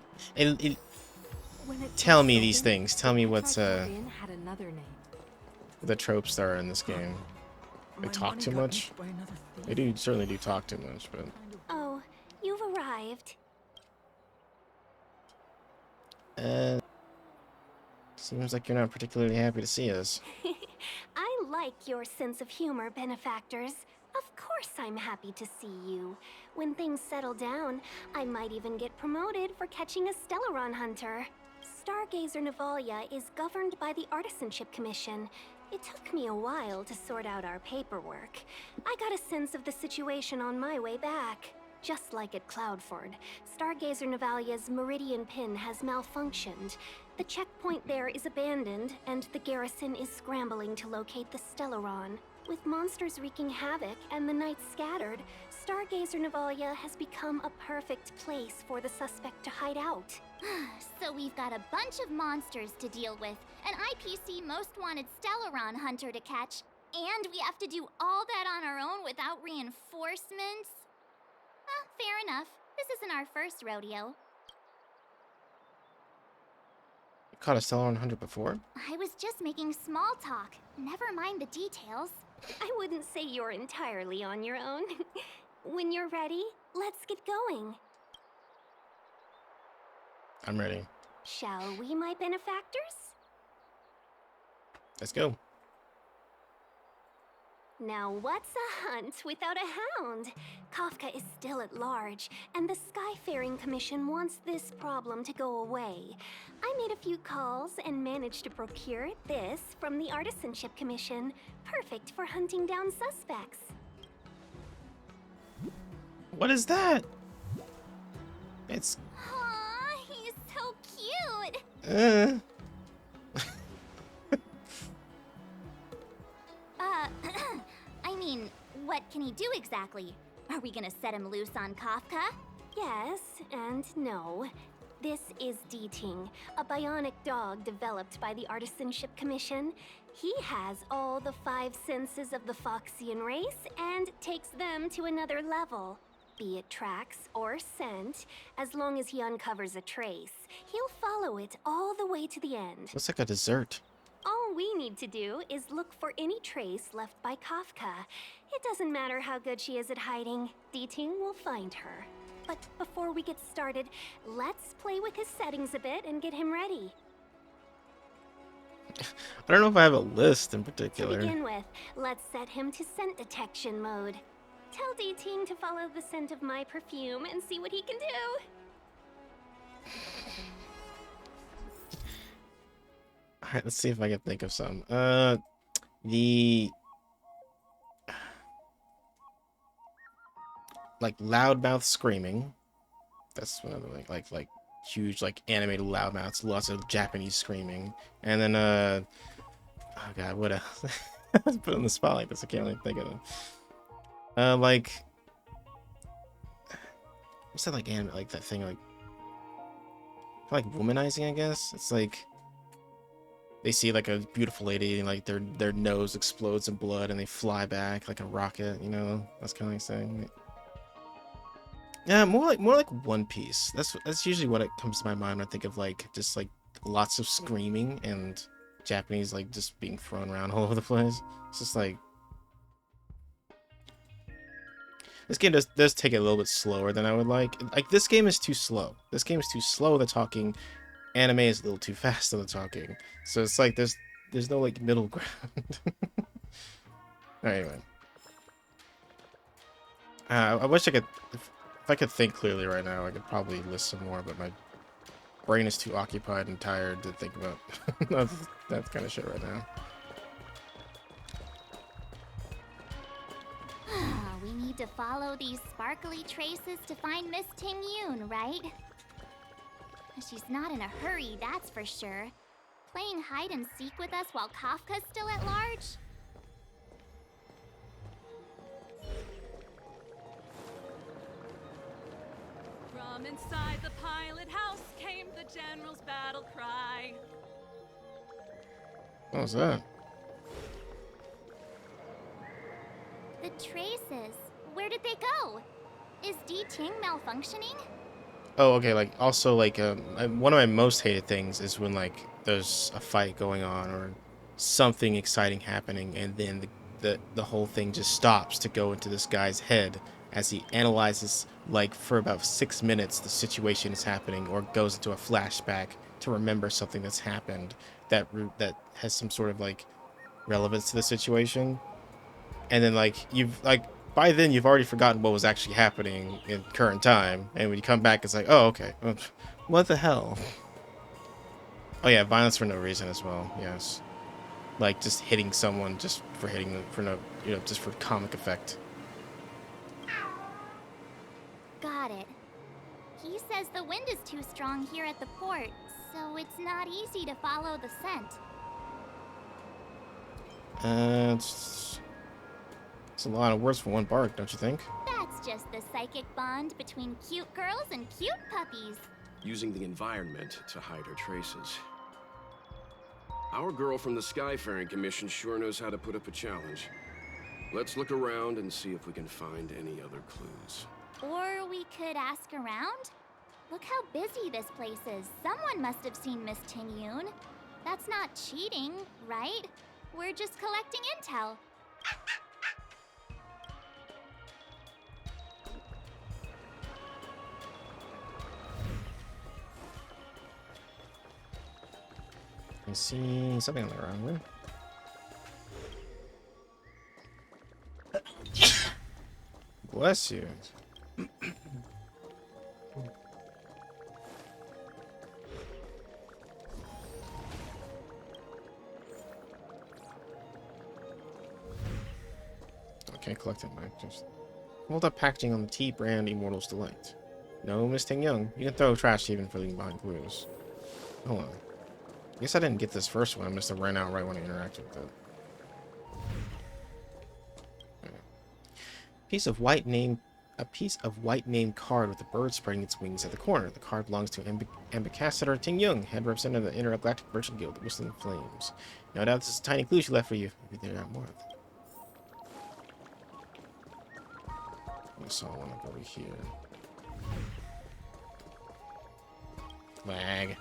tell me these things. Tell me what's Had another name. the tropes that are in this game. They talk too much. They certainly do talk too much, but Oh, you've arrived. seems like you're not particularly happy to see us. I like your sense of humor, benefactors. Of course I'm happy to see you. When things settle down, I might even get promoted for catching a Stellaron hunter. Stargazer Navalia is governed by the Artisanship Commission. It took me a while to sort out our paperwork. I got a sense of the situation on my way back. Just like at Cloudford, Stargazer Navalia's Meridian Pin has malfunctioned. The checkpoint there is abandoned, and the garrison is scrambling to locate the Stellaron. With monsters wreaking havoc and the night scattered, Stargazer Navalia has become a perfect place for the suspect to hide out. So we've got a bunch of monsters to deal with, an IPC most wanted Stellaron hunter to catch, and we have to do all that on our own without reinforcements? Fair enough. This isn't our first rodeo. You caught a Stellaron hunter before? I was just making small talk. Never mind the details. I wouldn't say you're entirely on your own. When you're ready, let's get going. I'm ready. Shall we, my benefactors? Let's go. Now what's a hunt without a hound? Kafka is still at large, and the Skyfaring Commission wants this problem to go away. I made a few calls and managed to procure this from the Artisanship Commission. Perfect for hunting down suspects. What is that? It's Aw, he's so cute. I mean, what can he do exactly? Are we gonna set him loose on Kafka? Yes and no. This is D-Ting, a bionic dog developed by the Artisanship Commission. He has all the 5 senses of the Foxian race and takes them to another level. Be it tracks or scent, as long as he uncovers a trace, he'll follow it all the way to the end. Looks like a dessert. All we need to do is look for any trace left by Kafka. It doesn't matter how good she is at hiding, D-Ting will find her. But before we get started, let's play with his settings a bit and get him ready. I don't know if I have a list in To particular. begin with, let's set him to scent detection mode. Tell D-Ting to follow the scent of my perfume and see what he can do. Alright, let's see if I can think of some. The like loudmouth screaming. That's one of the like huge like animated loudmouths, lots of Japanese screaming. And then oh god, what else? Put on the spot like this, I can't really think of them. Like what's that like anime like that thing like womanizing, I guess? It's like they see like a beautiful lady and like their nose explodes in blood and they fly back like a rocket, you know? That's kind of like saying. Yeah, more like One Piece. That's usually what it comes to my mind when I think of like just like lots of screaming and Japanese like just being thrown around all over the place. It's just like this game does take it a little bit slower than I would like. Like this game is too slow. This game is too slow, the talking. Anime is a little too fast on the talking. So it's like there's no like middle ground. Anyway. I wish I could if I could think clearly right now, I could probably list some more, but my brain is too occupied and tired to think about that kind of shit right now. We need to follow these sparkly traces to find Miss Ting Yun, right? She's not in a hurry, that's for sure. Playing hide and seek with us while Kafka's still at large? From inside the pilot house came the general's battle cry. What was that? The traces. Where did they go? Is D-Ting malfunctioning? Oh, okay, like, also, like, one of my most hated things is when, like, there's a fight going on or something exciting happening, and then the whole thing just stops to go into this guy's head as he analyzes, like, for about 6 minutes the situation is happening, or goes into a flashback to remember something that's happened that has some sort of, like, relevance to the situation. And then, like, by then you've already forgotten what was actually happening in current time, and when you come back it's like, oh, okay, what the hell? Oh yeah, violence for no reason as well. Yes, like just hitting someone just for hitting them for no, just for comic effect. Got it. He says the wind is too strong here at the port, so it's not easy to follow the scent. It's a lot of words for one bark, don't you think? That's just the psychic bond between cute girls and cute puppies. Using the environment to hide her traces. Our girl from the Skyfaring Commission sure knows how to put up a challenge. Let's look around and see if we can find any other clues. Or we could ask around? Look how busy this place is. Someone must have seen Miss Ting Yun. That's not cheating, right? We're just collecting intel. I see something on the ground. Bless you. Okay, collect it, Mike. Just hold up packaging on the T brand Immortal's Delight. No, Miss Ting Young. You can throw trash even for leaving behind clues. Hold on. I guess I didn't get this first one. I must have ran out right when I interacted with it. Okay. Piece of white a piece of white named card with a bird spreading its wings at the corner. The card belongs to Ambassador Ting Yung, head representative of the Intergalactic Merchant Guild, the Whistling Flames. No doubt this is a tiny clue she left for you. Maybe there are more of them. I saw one up over here. Lag.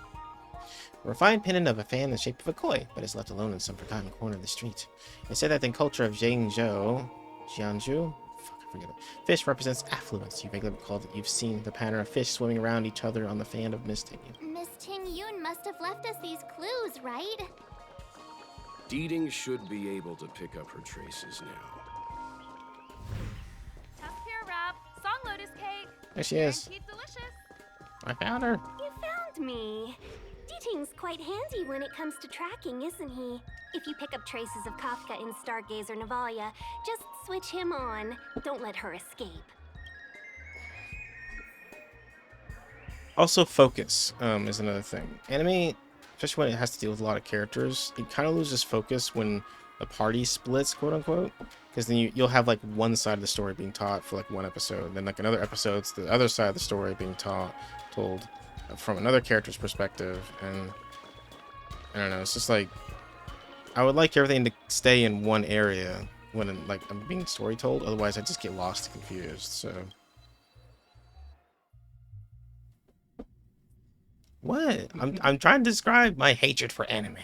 A refined pendant of a fan in the shape of a koi, but is left alone in some forgotten corner of the street. It said that in culture of Jianzhou, fuck, I forget it. Fish represents affluence. You vaguely recall that you've seen the pattern of fish swimming around each other on the fan of Miss Ting. Miss Ting Yun must have left us these clues, right? Deeding should be able to pick up her traces now. Test pure wrap, song lotus cake. There she is. Guaranteed delicious. I found her. You found me. Deeting's quite handy when it comes to tracking, isn't he? If you pick up traces of Kafka in Stargazer Navalia, just switch him on. Don't let her escape. Also, focus is another thing. Anime, especially when it has to deal with a lot of characters, it kind of loses focus when the party splits, quote unquote. Because then you'll have like one side of the story being taught for like one episode, then like another episode's the other side of the story being told from another character's perspective, and I don't know, it's just like I would like everything to stay in one area when like I'm being story told, otherwise I just get lost and confused. So what? I'm trying to describe my hatred for anime.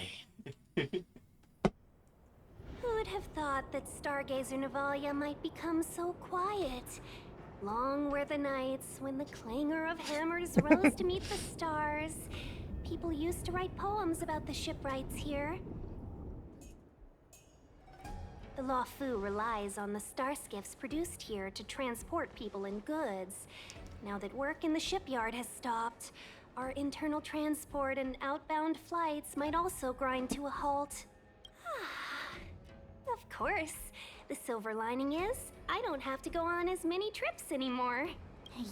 Who would have thought that Stargazer Navalia might become so quiet? Long were the nights when the clangor of hammers rose to meet the stars. People used to write poems about the shipwrights here. The Lawfu relies on the star skiffs produced here to transport people and goods. Now that work in the shipyard has stopped, our internal transport and outbound flights might also grind to a halt. Of course. The silver lining is, I don't have to go on as many trips anymore.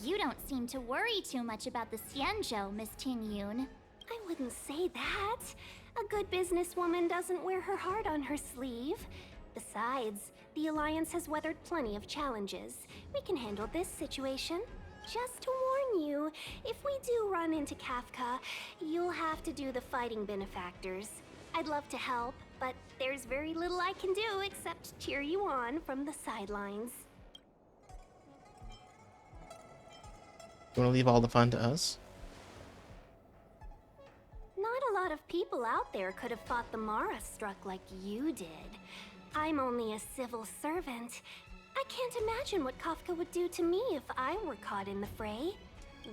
You don't seem to worry too much about the Xianzhou, Miss Ting Yun. I wouldn't say that. A good businesswoman doesn't wear her heart on her sleeve. Besides, the Alliance has weathered plenty of challenges. We can handle this situation. Just to warn you, if we do run into Kafka, you'll have to do the fighting benefactors. I'd love to help, but there's very little I can do except cheer you on from the sidelines. You want to leave all the fun to us? Not a lot of people out there could have fought the Mara struck like you did. I'm only a civil servant. I can't imagine what Kafka would do to me if I were caught in the fray.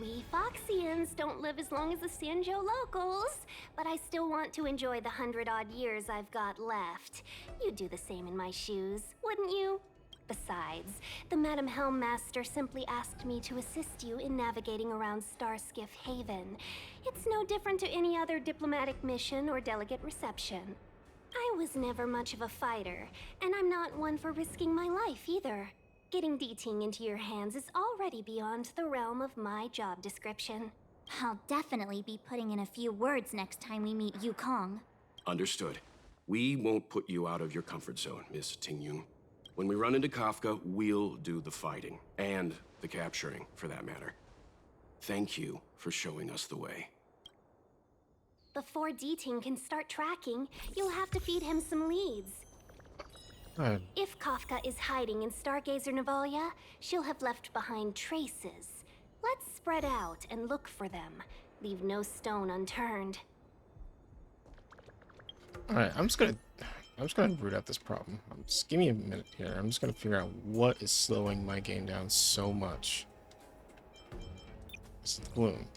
We Foxians don't live as long as the Xianzhou locals, but I still want to enjoy the 100-odd years I've got left. You'd do the same in my shoes, wouldn't you? Besides, the Madam Helmmaster simply asked me to assist you in navigating around Starskiff Haven. It's no different to any other diplomatic mission or delegate reception. I was never much of a fighter, and I'm not one for risking my life either. Getting Deeting into your hands is already beyond the realm of my job description. I'll definitely be putting in a few words next time we meet Yukong. Understood. We won't put you out of your comfort zone, Miss Tingyun. When we run into Kafka, we'll do the fighting. And the capturing, for that matter. Thank you for showing us the way. Before Deeting can start tracking, you'll have to feed him some leads. If Kafka is hiding in Stargazer Navalia, she'll have left behind traces. Let's spread out and look for them. Leave no stone unturned. Alright, I'm just gonna root out this problem. Just give me a minute here. I'm just gonna figure out what is slowing my game down so much. It's the gloom.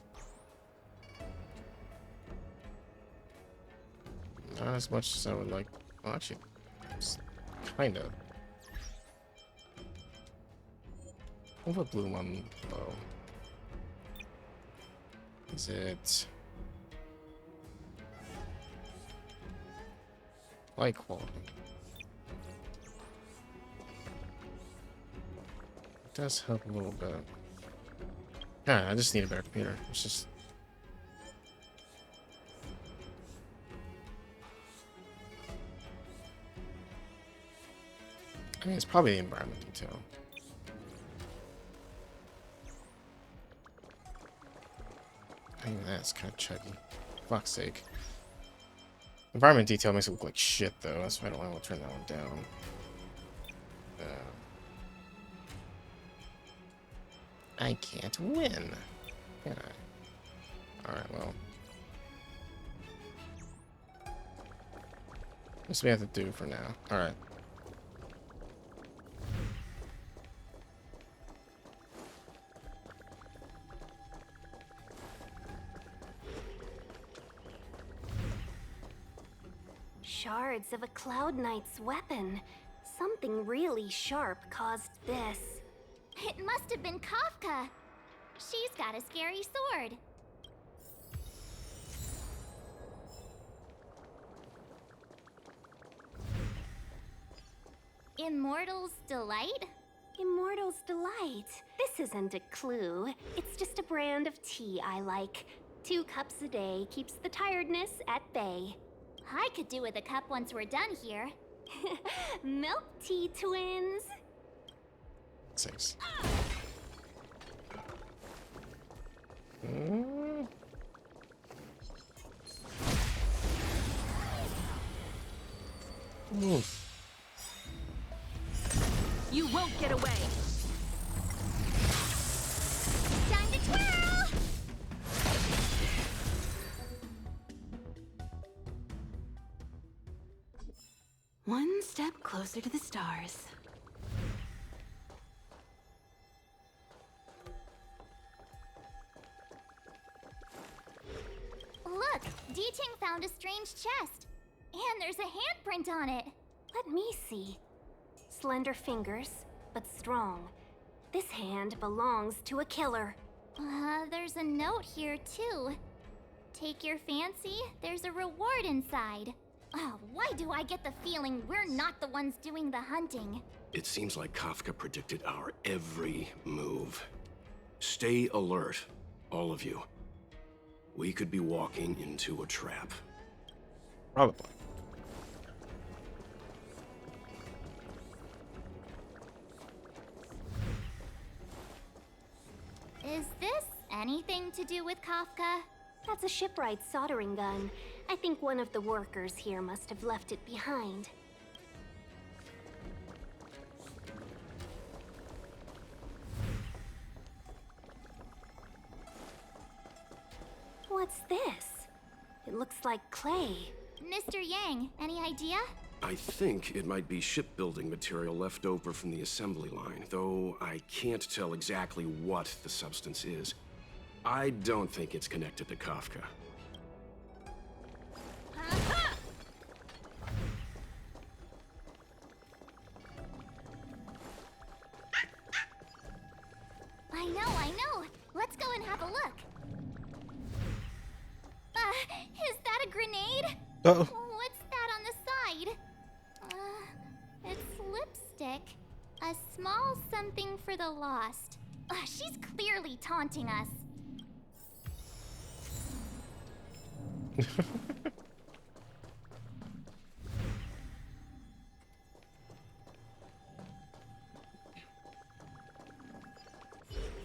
Not as much as I would like. Well, actually, kind of. I'll put bloom on low. Is it light quality? It does help a little bit. Yeah, I just need a better computer. It's just. I mean, it's probably the environment detail. Even that's kind of chuggy. Fuck's sake. Environment detail makes it look like shit, though. That's why I don't want to turn that one down. I can't win. Can I? Alright, well. This we have to do for now. Alright. Shards of a Cloud Knight's weapon. Something really sharp caused this. It must have been Kafka. She's got a scary sword. Immortal's Delight? Immortal's Delight. This isn't a clue. It's just a brand of tea I like. 2 cups a day keeps the tiredness at bay. I could do with a cup once we're done here. Milk tea twins. 6. Oof. You won't get away. Time to twirl! One step closer to the stars. Look, D-Ting found a strange chest. And there's a handprint on it. Let me see. Slender fingers, but strong. This hand belongs to a killer. There's a note here too. Take your fancy, there's a reward inside. Why do I get the feeling we're not the ones doing the hunting? It seems like Kafka predicted our every move. Stay alert, all of you. We could be walking into a trap. Probably. Is this anything to do with Kafka? That's a shipwright soldering gun. I think one of the workers here must have left it behind. What's this? It looks like clay. Mr. Yang, any idea? I think it might be shipbuilding material left over from the assembly line, though I can't tell exactly what the substance is. I don't think it's connected to Kafka. I know. Let's go and have a look. Is that a grenade? Uh-oh. What's that on the side? It's lipstick. A small something for the lost. She's clearly taunting us.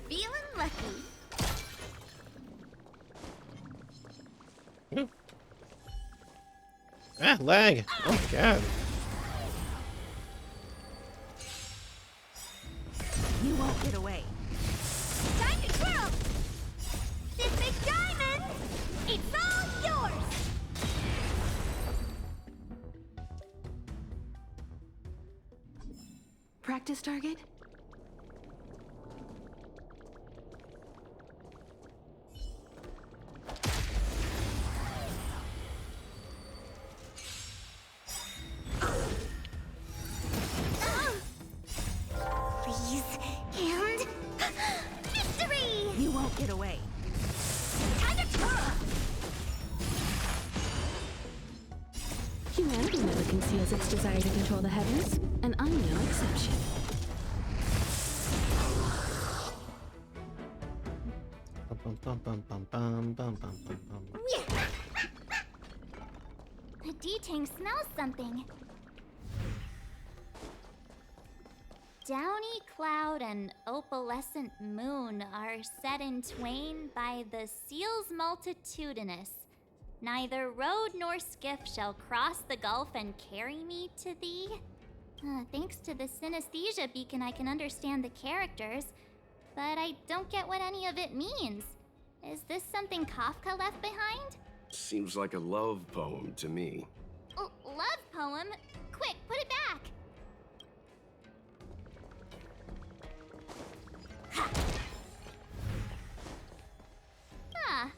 Feeling lucky. Ah, lag. Oh my god. You won't get away. Time to twirl! This big diamond! It's all yours! Practice target? Please, and victory! You won't get away. Time to twirl! Humanity never conceals its desire to control the heavens, and I'm no exception. The D-Ting smells something. downy cloud and opalescent moon are set in twain by the seals multitudinous. Neither road nor skiff shall cross the gulf and carry me to thee. Thanks to the synesthesia beacon, I can understand the characters, but I don't get what any of it means. Is this something Kafka left behind? Seems like a love poem to me. Love poem? Quick, put it back!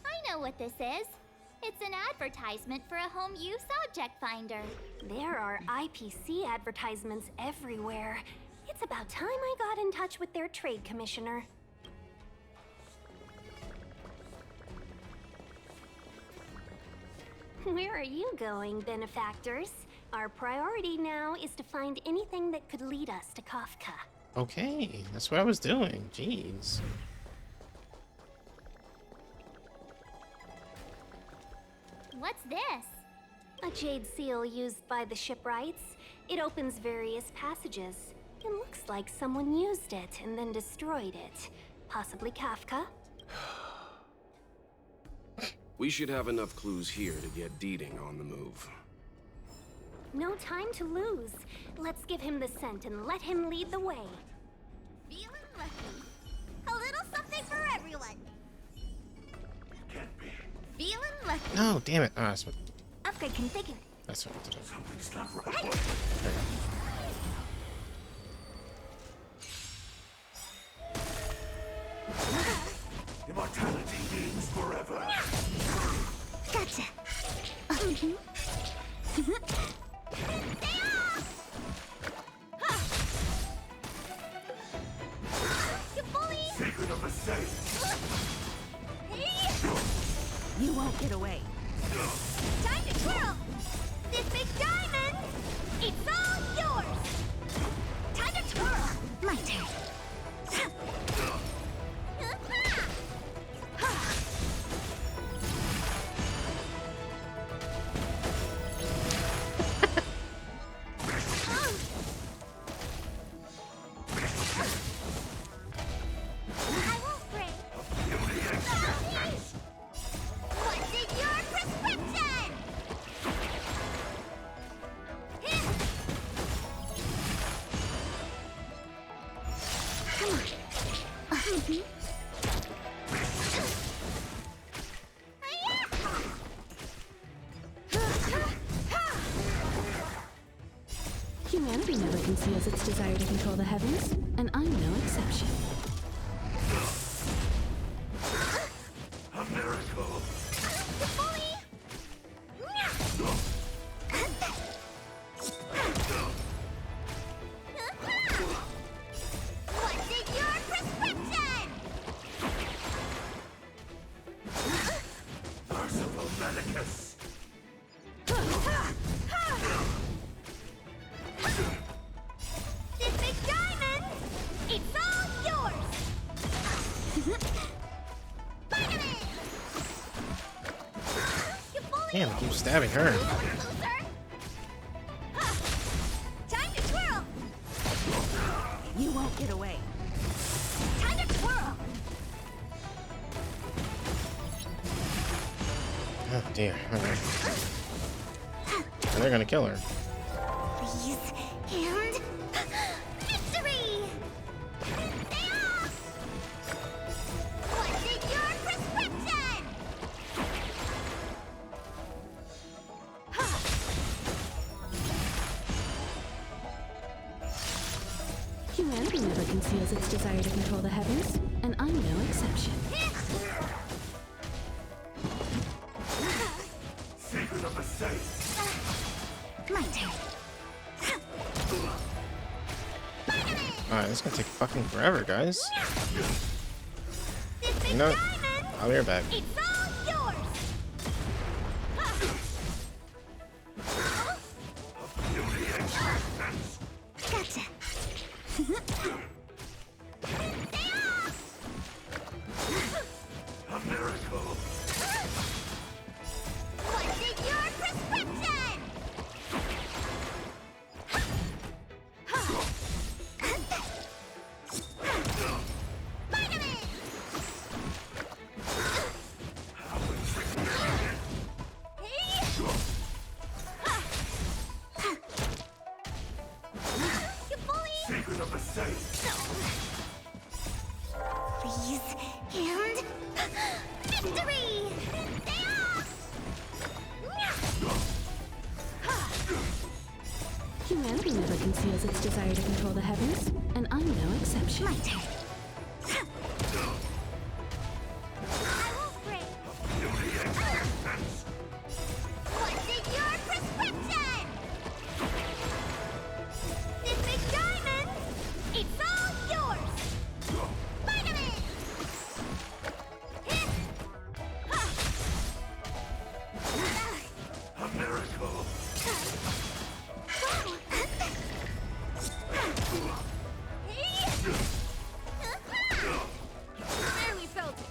I know what this is. It's an advertisement for a home use object finder. There are IPC advertisements everywhere. It's about time I got in touch with their trade commissioner. Where are you going, benefactors? Our priority now is to find anything that could lead us to Kafka. Okay, that's what I was doing. Jeez. What's this? A jade seal used by the shipwrights. It opens various passages. It looks like someone used it and then destroyed it. Possibly Kafka? We should have enough clues here to get Deeding on the move. No time to lose. Let's give him the scent and let him lead the way. Feeling lucky. A little something for everyone. Feeling lucky. No, damn it. That's what. Upgrade configured. That's what I did. Something's not right. There you go. Immortality means forever. Gotcha. You bully! Secret of the safe. You won't get away. Time to twirl! This big diamond! It's all yours! Time to twirl! My turn. Humanity never conceals its desire to control the heavens, and I'm no exception. A miracle. What's in your prescription? Merciful Medicus. This big diamond! It's all yours! Finally! You bully! Damn, I keep stabbing her. Loser! Time to twirl! You won't get away. Time to twirl! Oh dear. Alright. They're gonna kill her. Please, and victory! What's in your prescription? Humanity never conceals its desire to control the heavens, and I'm no exception. Secret of the safe. My turn. Alright, this is gonna take fucking forever, guys. You know, I'll be right back. It's all yours! Gotcha. A miracle. What's in your prescription? Please, and victory! Humanity never conceals its desire to control the heavens, and I'm no exception. My turn. I won't break. What's in your prescription? This big diamond, it's all yours. Vitamin. A miracle. Barely felt it.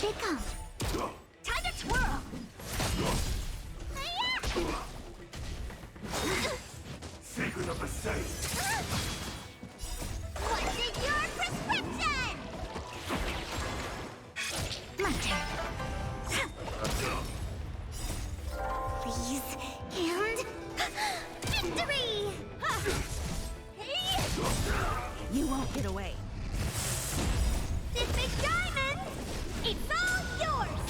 They come. Time to twirl. Secret of the saint. What's in your prescription? My turn. Please, and victory! You won't get away. This big diamond, it's all yours!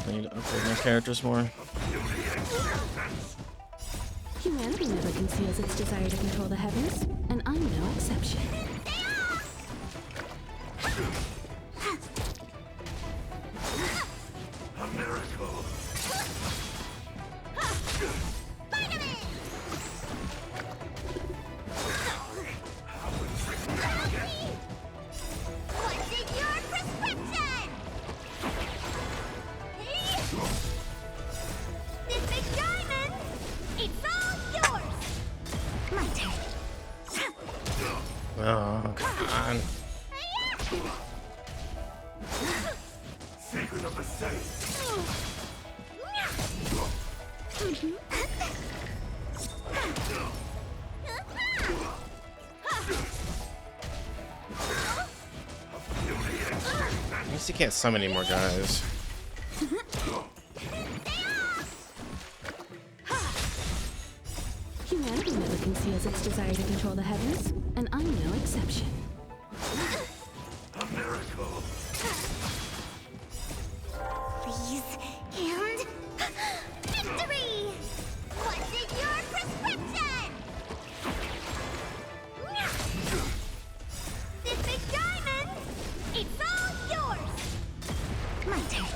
I need to upgrade my characters more. Humanity never conceals its desire to control the heavens, and I'm no exception. A miracle. What's in your prescription? This big diamond, it's all yours! My turn. Oh, come on. Secret of the saint. At least you can't summon any more guys. Humanity never conceals its desire to control the heavens, and I'm no exception. A miracle. Please, and victory! What's in your prescription? This big diamond, it's all yours! My turn.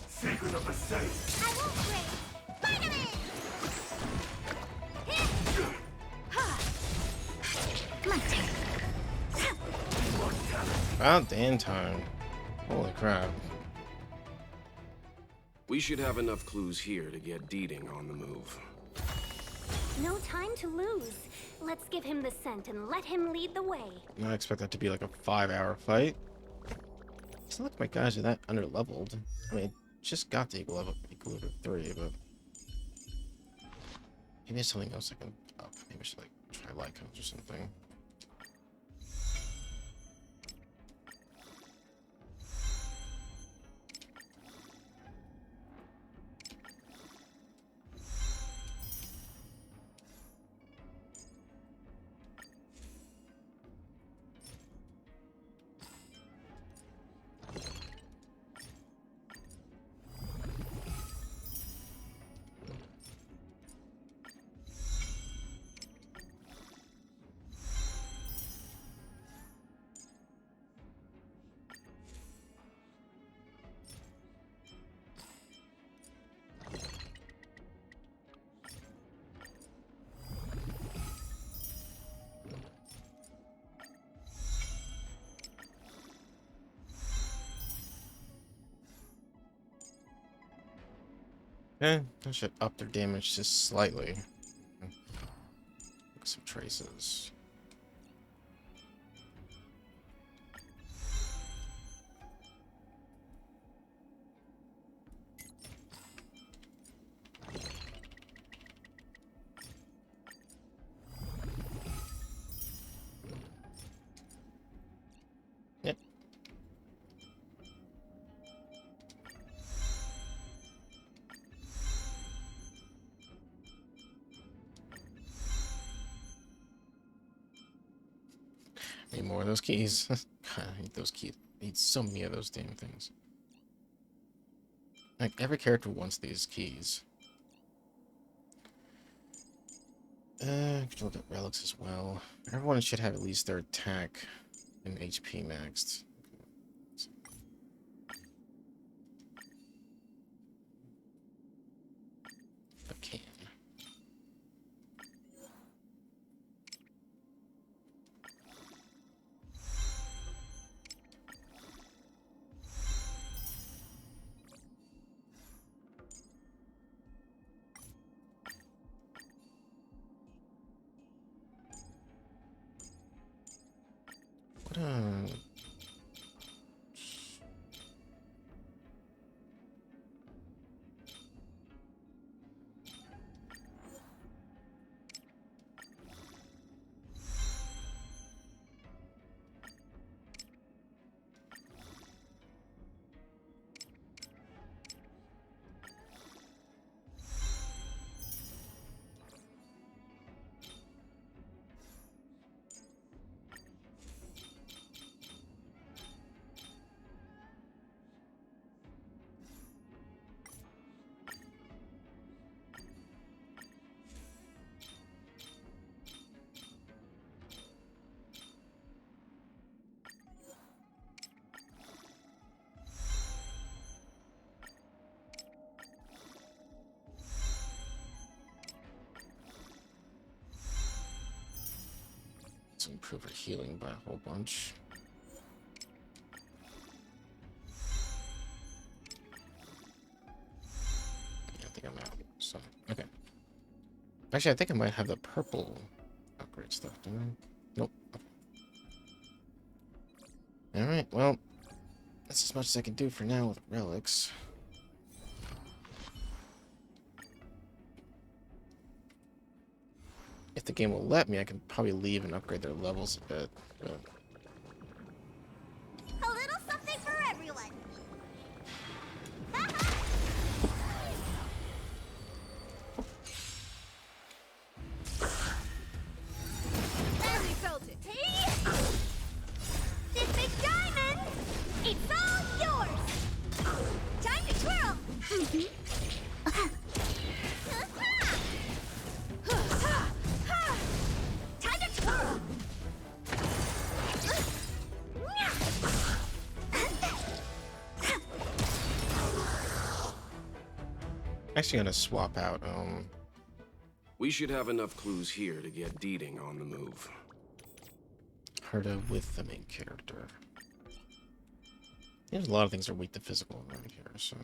Secret of the saint. I won't break. Vitamin! My turn. About damn time. Holy crap. We should have enough clues here to get Deeding on the move. No time to lose. Let's give him the scent and let him lead the way. I expect that to be like a 5-hour fight. It's not like my guys are that under-leveled. I mean, just got to equal level 3, but maybe there's something else I can up. Maybe I should like try Lycans or something. Okay, that should up their damage just slightly. Some traces. Need more of those keys. God, I need those keys. I need so many of those damn things. Like, every character wants these keys. Can look at relics as well. Everyone should have at least their attack and HP maxed. If I can. What Let's improve her healing by a whole bunch. Yeah, I think I'm out. So, okay. Actually, I think I might have the purple upgrade stuff, don't I? Nope. Okay. Alright, well, that's as much as I can do for now with relics. If the game will let me, I can probably leave and upgrade their levels a bit. But... A little something for everyone. There we felt it. This big diamond, it's all yours. Time to twirl. Time to twirl. Actually gonna swap out, We should have enough clues here to get Deeding on the move. Herta with the main character. There's a lot of things that are weak to physical around here, so...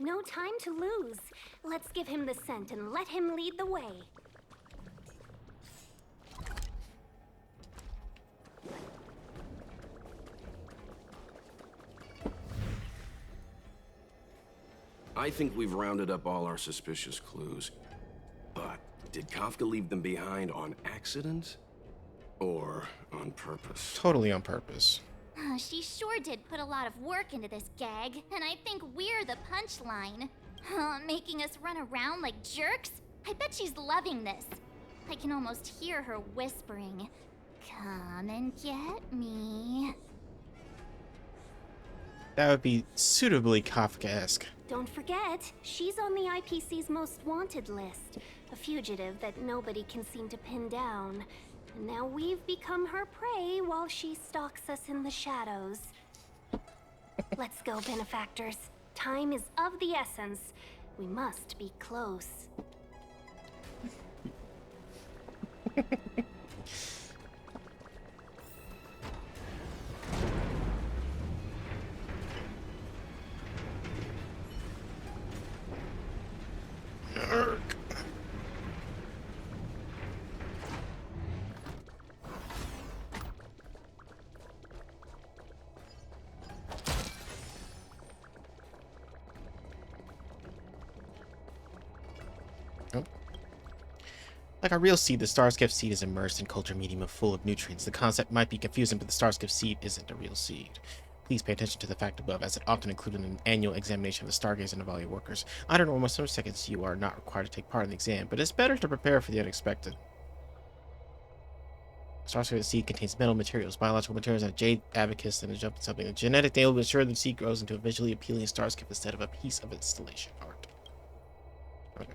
No time to lose. Let's give him the scent and let him lead the way. I think we've rounded up all our suspicious clues. But did Kafka leave them behind on accident? Or on purpose? Totally on purpose. She sure did put a lot of work into this gag, and I think we're the punchline. Making us run around like jerks? I bet she's loving this. I can almost hear her whispering, "Come and get me." That would be suitably Kafkaesque. Don't forget, she's on the IPC's most wanted list. A fugitive that nobody can seem to pin down. And now we've become her prey while she stalks us in the shadows. Let's go, benefactors. Time is of the essence. We must be close. Like a real seed, the Starskiff seed is immersed in culture medium full of nutrients. The concept might be confusing, but the Starskiff seed isn't a real seed. Please pay attention to the fact above, as it often included in an annual examination of the Stargaze and Evaluate workers. Under normal seconds, you are not required to take part in the exam, but it's better to prepare for the unexpected. Starscape seed contains metal materials, biological materials, and a jade abacus and a jump something. A genetic thing will ensure the seed grows into a visually appealing starscape instead of a piece of installation art. Okay.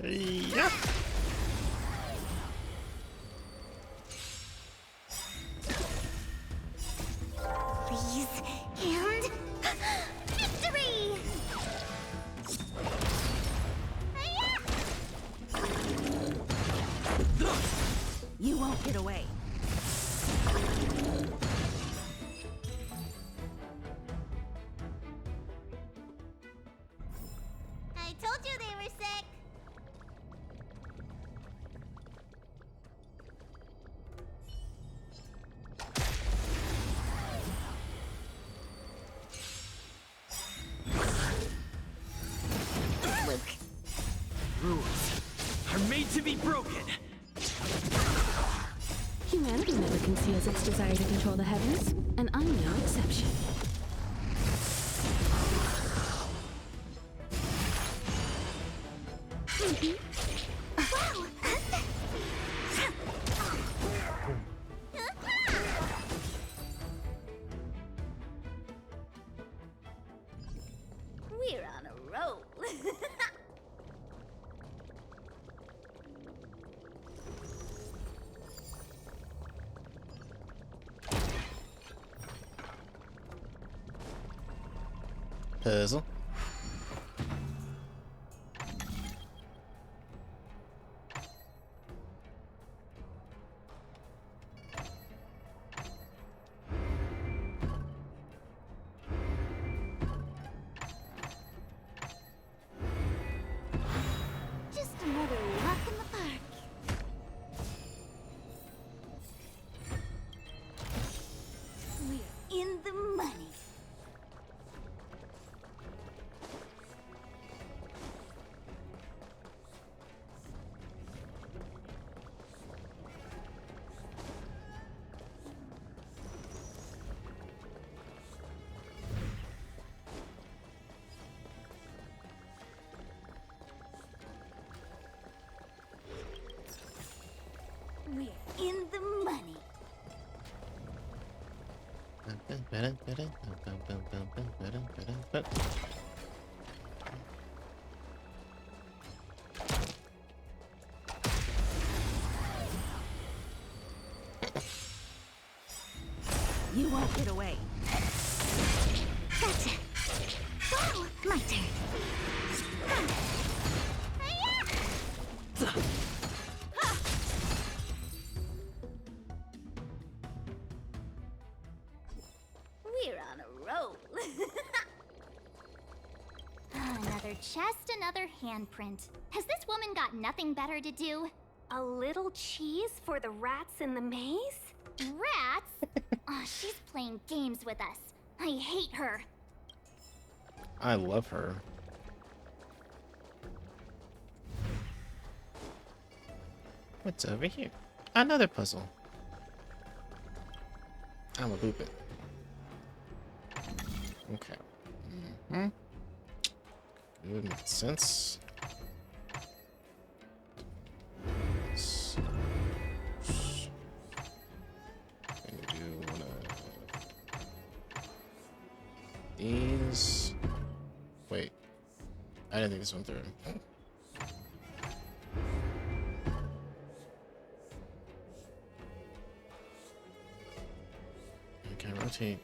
Yeah. Please, and victory! You won't get away. I told you they were sick. Luke. Rules are made to be broken. Humanity never conceals its desire to control the heavens, and I'm no exception. Wow! We're on a roll. Puzzle. Just another walk in the park. We're in the money. We're in the money. You won't get away. Gotcha. Wow, my turn. We're on a roll. Another chest, another handprint. Has this woman got nothing better to do? A little cheese for the rats in the maze? Rats? Aw, she's playing games with us. I hate her. I love her. What's over here? Another puzzle. I'm gonna loop it. Okay. Good, makes sense. Gonna do one of these. Wait, I didn't think this went through. Okay, rotate.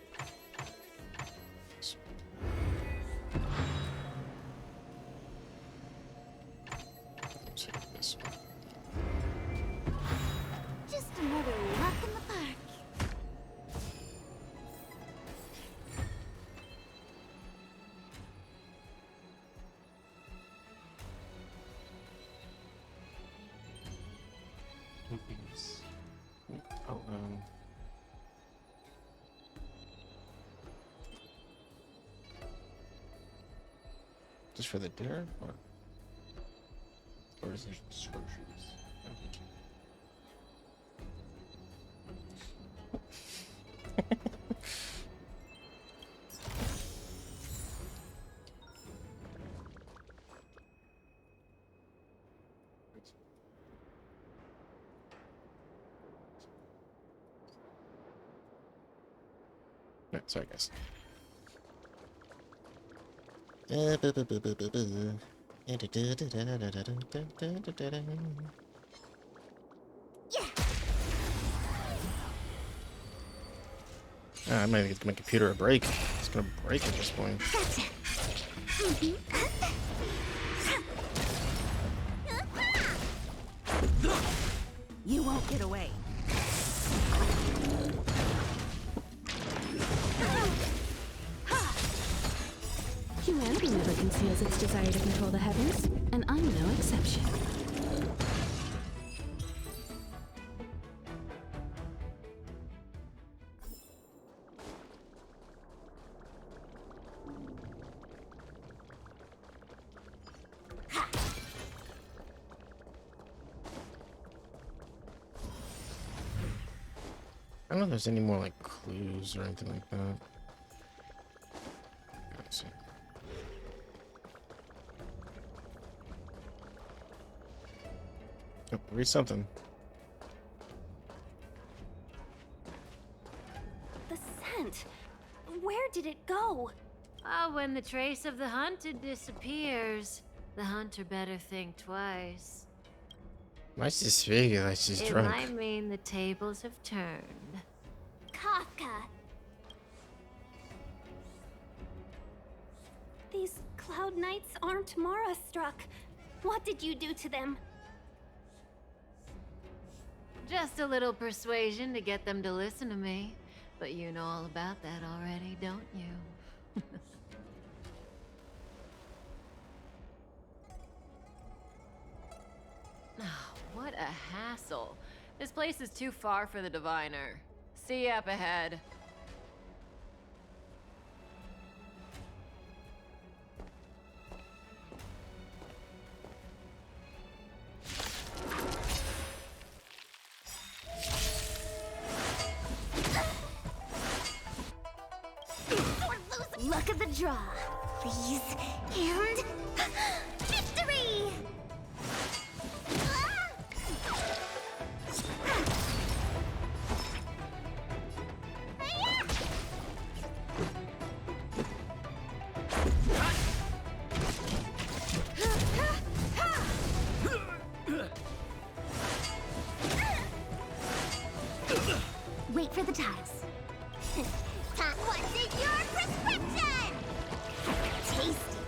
Take this one. Just another walk in the park. Oh, just for the dinner, or is there instructions? Right, sorry, guys. I might give my computer a break. It's gonna break at this point. You won't get away. Humanity never conceals its desire to control the heavens, and I'm no exception. I don't know if there's any more like clues or anything like that. Let's see. Oh, read something. The scent. Where did it go? Ah, when the trace of the hunted disappears, the hunter better think twice. Why is this figure like she's It drunk? might mean the tables have turned. Kafka. These cloud knights aren't Mara struck. What did you do to them? Just a little persuasion to get them to listen to me. But you know all about that already, don't you? What a hassle. This place is too far for the diviner. See you up ahead. Luck of the draw. Freeze and victory! Wait for the tiles. What's in your prescription? Tasty.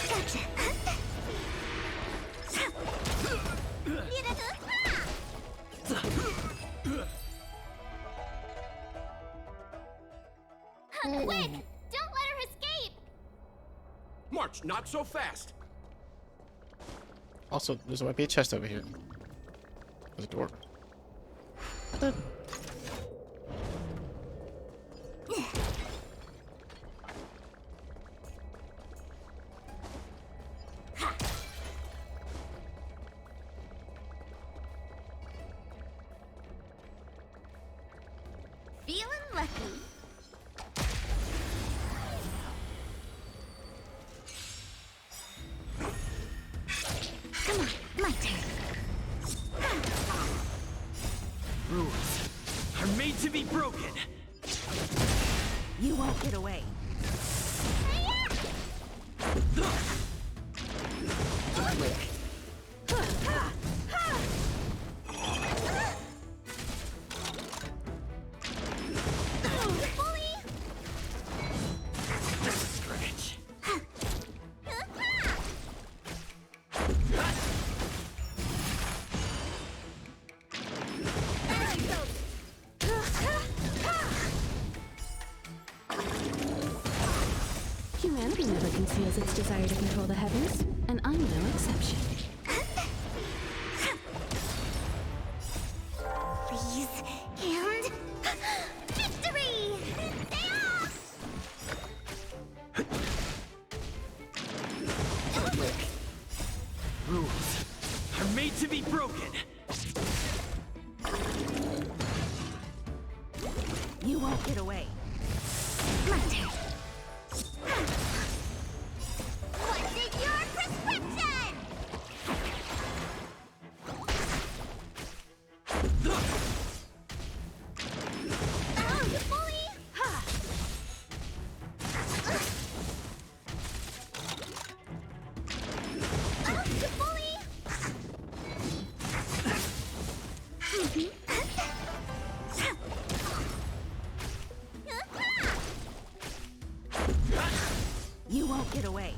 Gotcha. Quick! Don't let her escape! March, not so fast! Also, there's might be a chest over here. There's a door. What the? Feeling lucky. Come on, my turn. Rules are made to be broken. You won't get away. Stretch. Humanity never conceals its desire to control the heavens, and I'm no exception. Freeze and victory! Stay off! Rules are made to be broken. You won't get away. My turn. What's in your prescription? Oh, bully! You won't get away.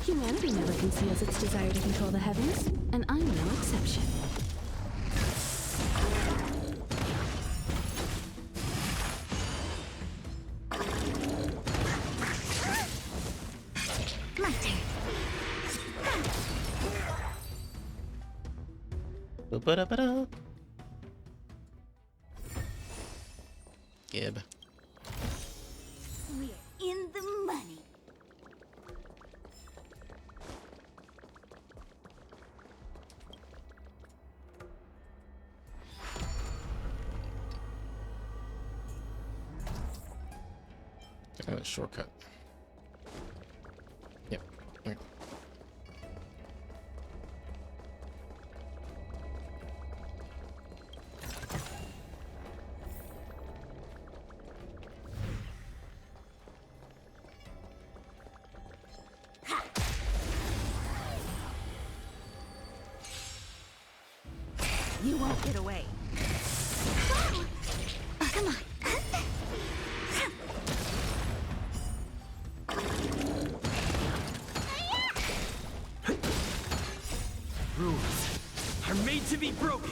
Humanity never conceals its desire to control the heavens, and I'm no exception. My turn. Ba-ba-da-ba-da. Gib. We're in the money. A shortcut. Yep. Okay. You won't get away. Oh, come on. Rules are made to be broken.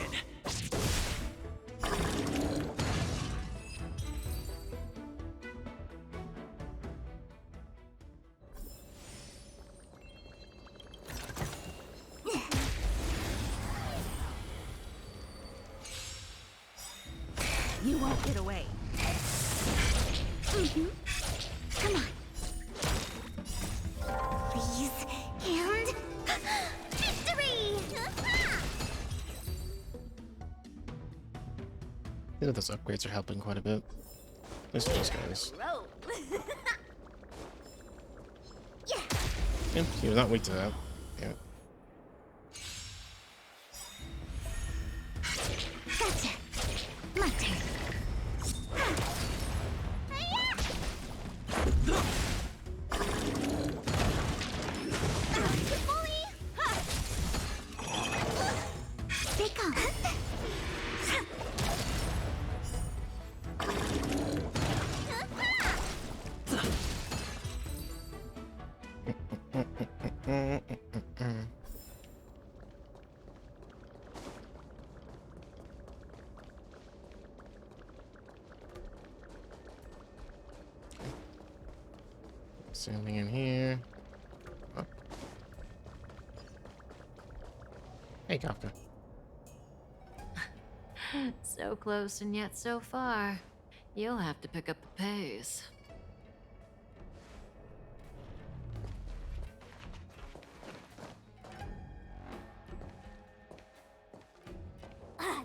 You won't get away. Come on. Please. And... victory! You know, those upgrades are helping quite a bit. Listen to these guys. Roll. Yep, you're not weak to that. Yeah. Gotcha. My turn. Stay calm. Something in here. Oh. Hey, Kafka. So close and yet so far. You'll have to pick up the pace.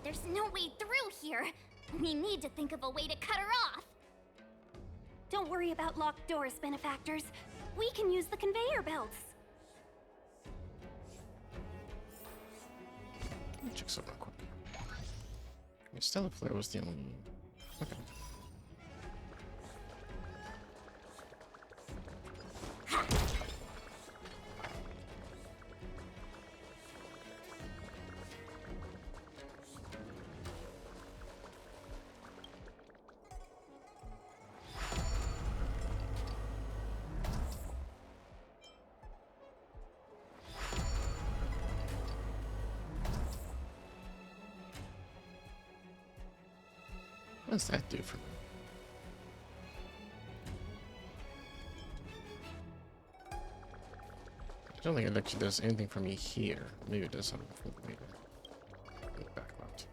There's no way through here. We need to think of a way to cut her off. Don't worry about locked doors, benefactors. We can use the conveyor belts. Let me check something real quick. Yeah, Stellar Flare was the only... Okay. What does that do for me? I don't think it actually does anything for me here. Maybe it does something for me later. Back left.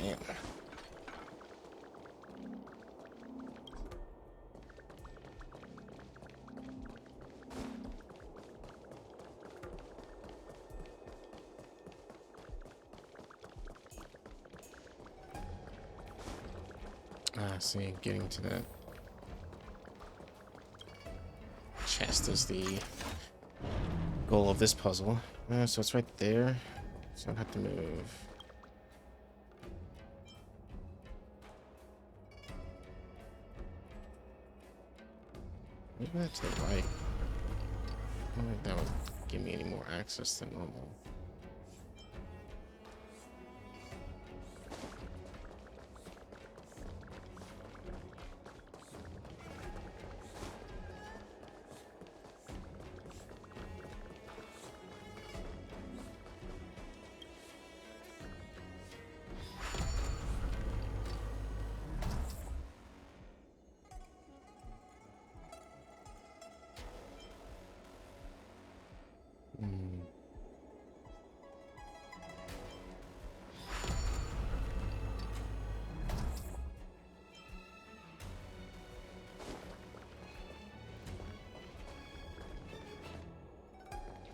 Damn. Ah, see, getting to that chest is the goal of this puzzle. So it's right there. So I don't have to move. Maybe that's the right. I don't think that would give me any more access than normal.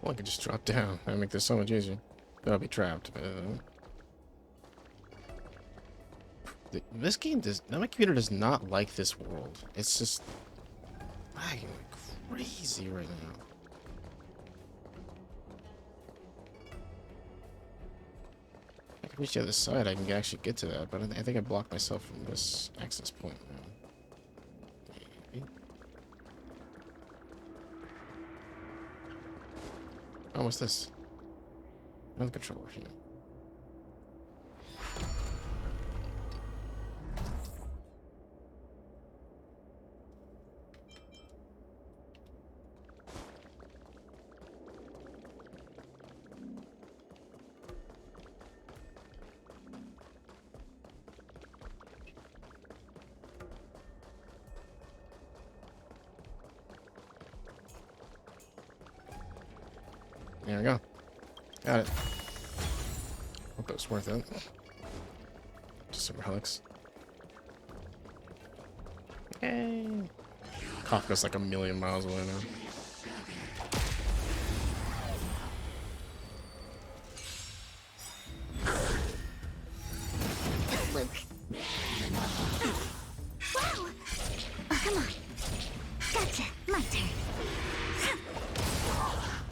Well, I could just drop down. That'd make this so much easier. I'll be trapped. This game does. My computer does not like this world. It's just lagging like crazy right now. I can reach the other side. I can actually get to that, but I think I blocked myself from this access point now. Maybe. Oh, what's this? Another controller here. There we go. Got it. Hope that was worth it. Just some relics. Yay! Kafka's like a million miles away now. Luke. Wow! Oh, come on. Gotcha. My turn.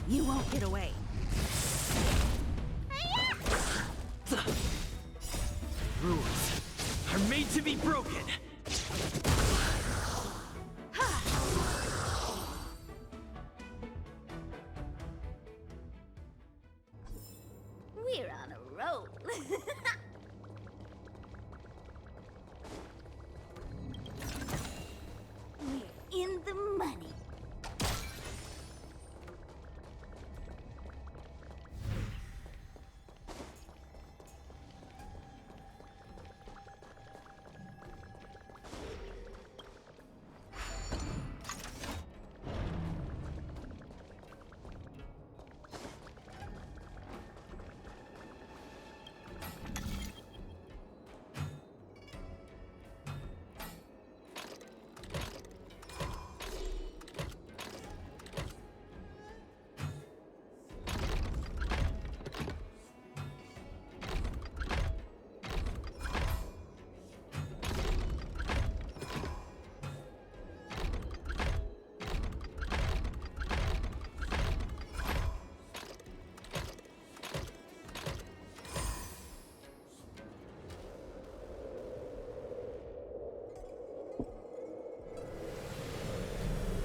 You won't get away. Rules are made to be broken. We're on a roll. We're in the money.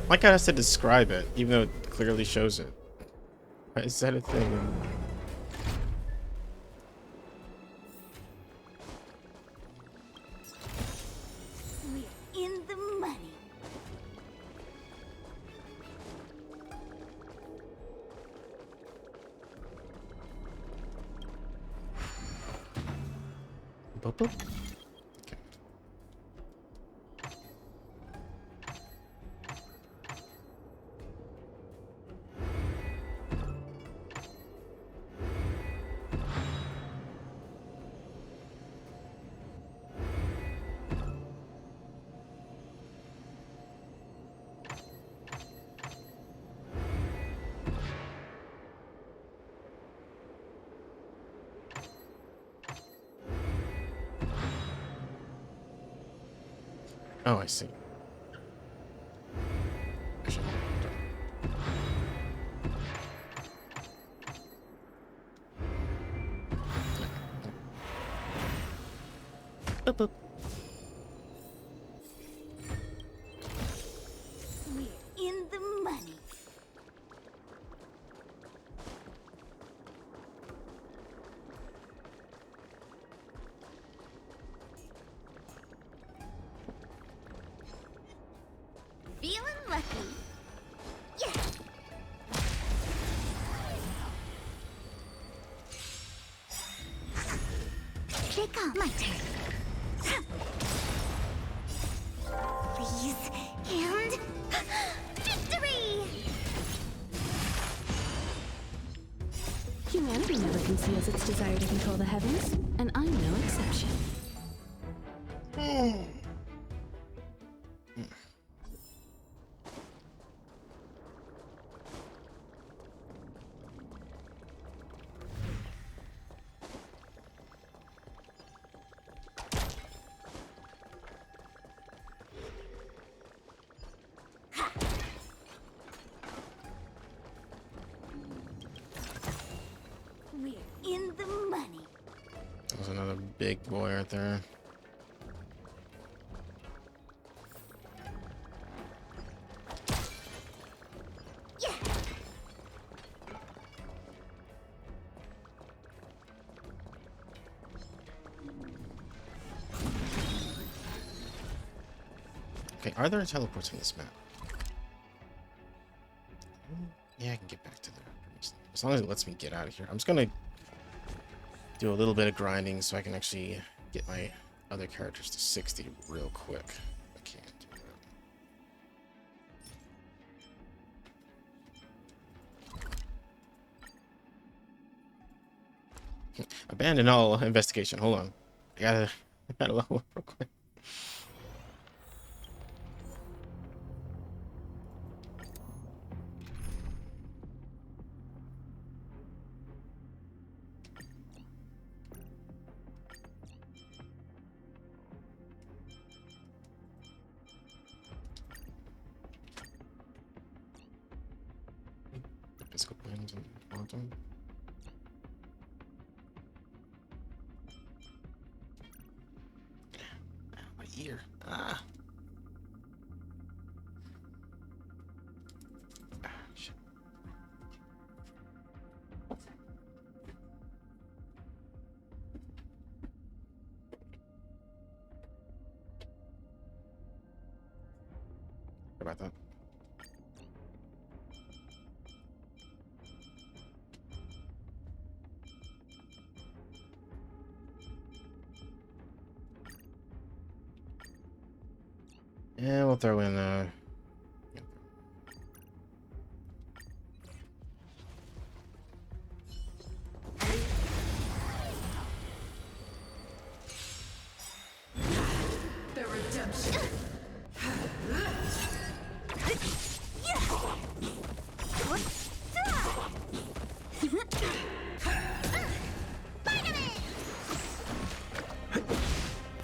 My God has to describe it, even though it clearly shows it. Why is that a thing? We're in the money. Boop, boop. Oh, I see. Boop, boop. We're in the money. Feeling lucky. Yeah. They come. My turn. Please. And victory! Humanity never conceals its desire to control the heavens, and I'm no exception. We're in the money. There's another big boy right there. Yeah. Okay, are there teleports in this map? Yeah, I can get back to there. As long as it lets me get out of here. I'm just gonna do a little bit of grinding so I can actually get my other characters to 60 real quick. I can't do that. Abandon all investigation. Hold on. I gotta level up real quick. Physical plans and quantum. My ear. Ah. Shit. Sorry about that. Yeah, we'll throw in The redemption.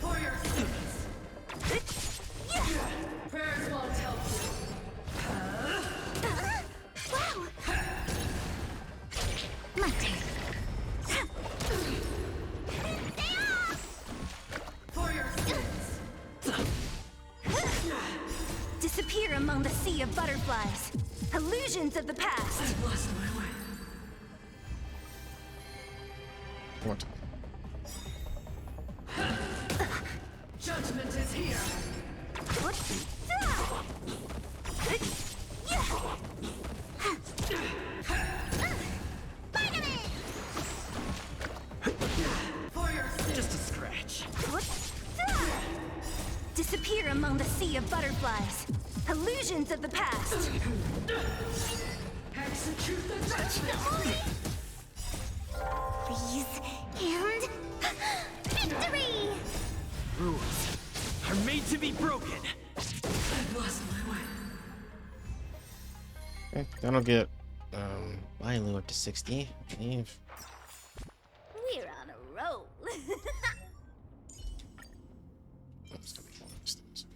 For your sins. Prayers won't help Wow. My turn. for your sins. Disappear among the sea of butterflies. Illusions of the past. I've lost my way. what? Judgment is here. For your sins. Just a scratch. Disappear among the sea of butterflies. Illusions of the past. Execute the judgment. Please. And victory! Rules are made to be broken. I've lost my way. Okay, that'll get Lilo up to 60, I believe. We're on a roll. That's gonna be one of these things.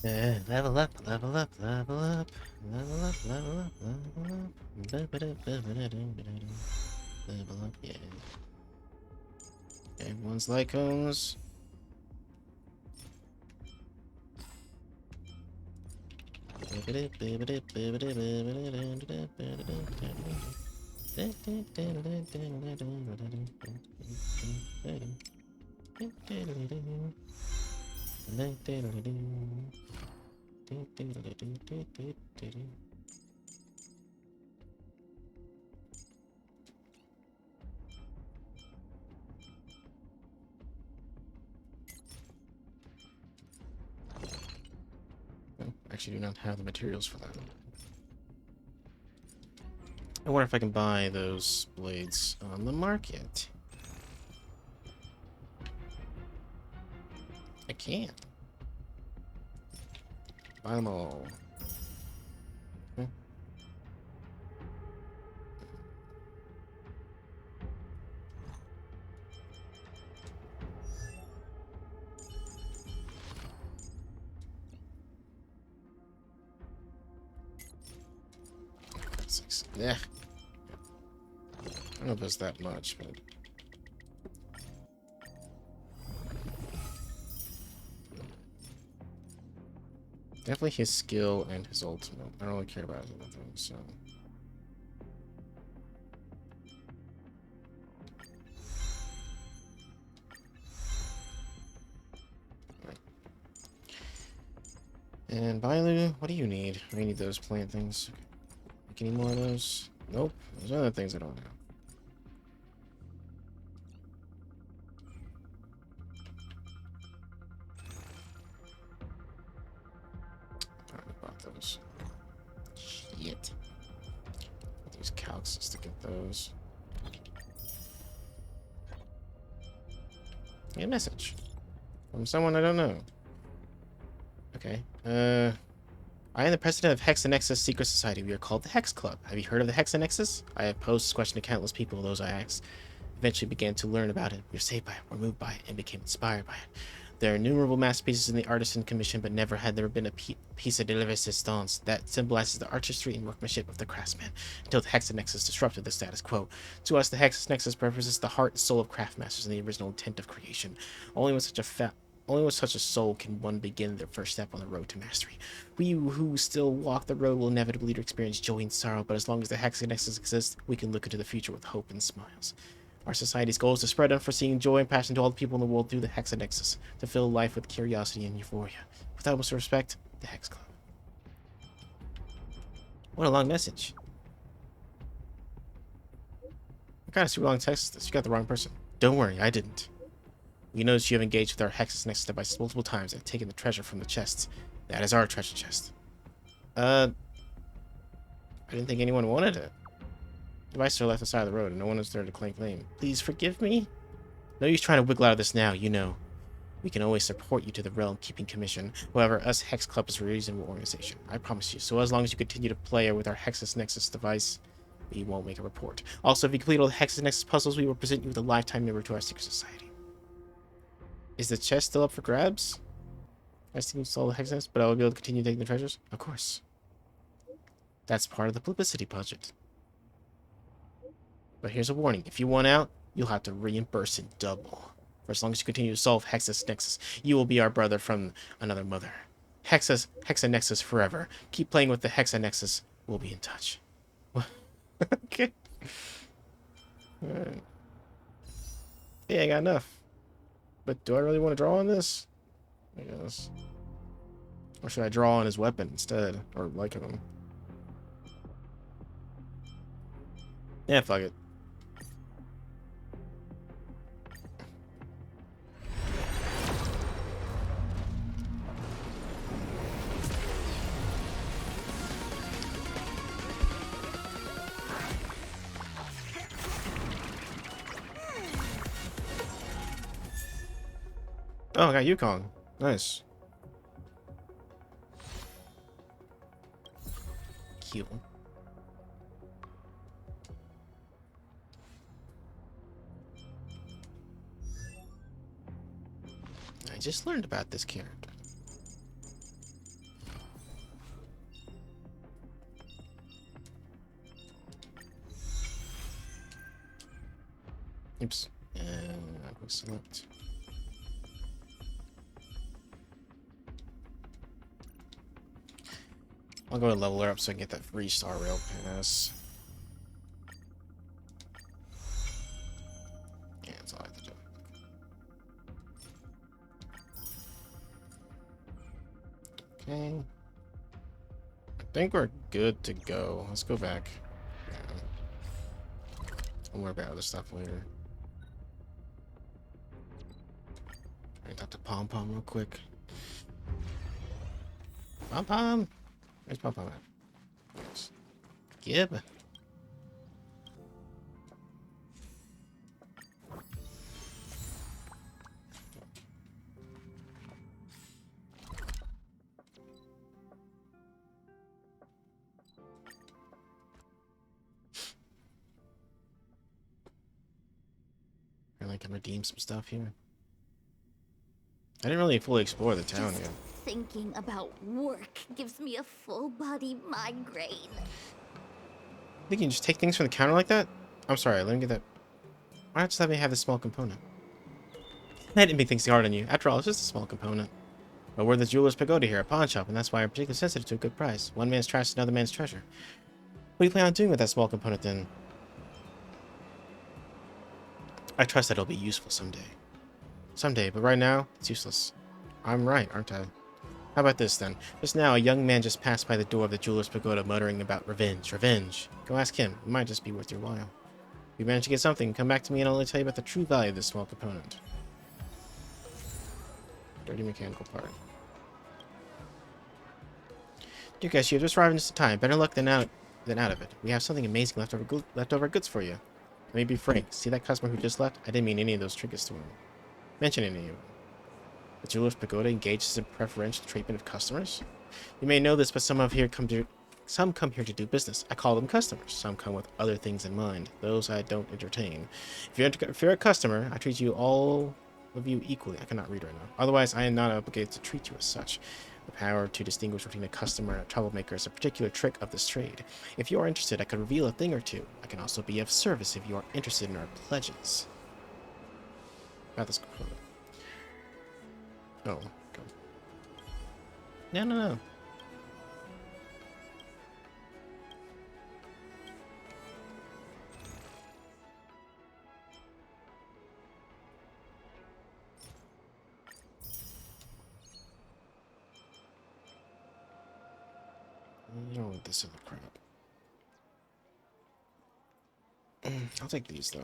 Level up, level up, level up, level up, level up, level up. Level up, yeah. Everyone's Lycos. Actually do not have the materials for that. I wonder if I can buy those blades on the market. I can't. Buy them all. Okay. Yeah. I don't know if it's that much, but definitely his skill and his ultimate. I don't really care about his other things, so. Right. And Bailu, what do you need? I need those plant things. Make any more of those? Nope. There's other things I don't have. Already bought those. Shit. These calcs to get those. A message from someone I don't know. Okay. I am the president of Hex and Nexus Secret Society. We are called the Hex Club. Have you heard of the Hex and Nexus? I have posed this question to countless people, those I asked. Eventually began to learn about it. We were saved by it, were moved by it, and became inspired by it. There are innumerable masterpieces in the Artisan Commission, but never had there been a piece of de resistance that symbolizes the artistry and workmanship of the craftsman, until the Hex and Nexus disrupted the status quo. To us, the Hex and Nexus represents the heart and soul of craftmasters and the original intent of creation. Only with such a soul can one begin their first step on the road to mastery. We who still walk the road will inevitably experience joy and sorrow, but as long as the Hex and Nexus exists, we can look into the future with hope and smiles. Our society's goal is to spread unforeseen joy and passion to all the people in the world through the Hex and Nexus, to fill life with curiosity and euphoria. With utmost respect, the Hex Club. What a long message. What kind of super long text is this? You got the wrong person. Don't worry, I didn't. We noticed you have engaged with our Hex's Nexus device multiple times and taken the treasure from the chests. That is our treasure chest. I didn't think anyone wanted it. The devices are left aside of the road and no one is there to claim claim. Please forgive me? No use trying to wiggle out of this now, you know. We can always support you to the realm keeping commission. However, us Hex Club is a reasonable organization. I promise you. So as long as you continue to play with our Hex's Nexus device, we won't make a report. Also, if you complete all the Hex's Nexus puzzles, we will present you with a lifetime member to our secret society. Is the chest still up for grabs? I still install the Hex Nexus, but I will be able to continue taking the treasures? Of course. That's part of the publicity budget. But here's a warning. If you want out, you'll have to reimburse in double. For as long as you continue to solve Hex's Nexus, you will be our brother from another mother. Hex and Nexus forever. Keep playing with the Hex and Nexus. We'll be in touch. Okay. Alright. Yeah, I got enough. But do I really want to draw on this? I guess. Or should I draw on his weapon instead? Or like him? Yeah, fuck it. Oh, I got Yukong. Nice. Cute. I just learned about this character. Oops. And I will select. I'll go and level her up so I can get that free Star Rail pass. Yeah, that's all I have to do. Okay. I think we're good to go. Let's go back. Yeah. I'll worry about other stuff later. Alright, talk to Pom Pom real quick. Pom Pom! Where's Pom Pom at? Yes. Gib. I can redeem some stuff here. I didn't really fully explore the town yet. Thinking about work gives me a full body migraine. I think you can just take things from the counter like that? I'm sorry, let me get that. Why not just let me have this small component? I didn't make things too hard on you. After all, it's just a small component. But we're the jeweler's pagoda here, a pawn shop, and that's why I'm particularly sensitive to a good price. One man's trash is another man's treasure. What do you plan on doing with that small component then? I trust that it'll be useful someday. Someday, but right now, it's useless. I'm right, aren't I? How about this then? Just now, a young man just passed by the door of the jeweler's pagoda muttering about revenge, revenge. Go ask him. It might just be worth your while. If you manage to get something, come back to me and I'll tell you about the true value of this small component. Dirty mechanical part. Dear guys, you have just arrived in just in time. Better luck than out of it. We have something amazing leftover goods for you. Let me be frank. See that customer who just left? I didn't mean any of those trinkets to him. Mention any of them. The jeweler's pagoda engages in preferential treatment of customers. You may know this, but some come here to do business. I call them customers. Some come with other things in mind. Those I don't entertain. If you're a customer, I treat you all of you equally. I cannot read right now. Otherwise, I am not obligated to treat you as such. The power to distinguish between a customer and a troublemaker is a particular trick of this trade. If you are interested, I could reveal a thing or two. I can also be of service if you are interested in our pledges. About this component. Oh, okay. No. You don't want this other crap. I'll take these though.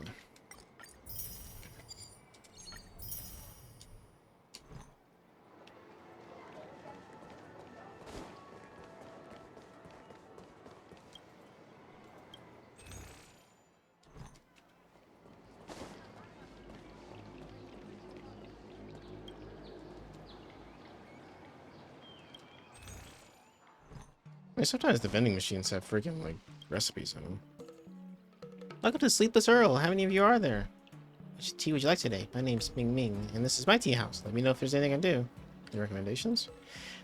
I mean, sometimes the vending machines have freaking, like, recipes in them. Welcome to Sleepless Earl. How many of you are there? Which tea would you like today? My name's Ming Ming, and this is my tea house. Let me know if there's anything I can do. Any recommendations?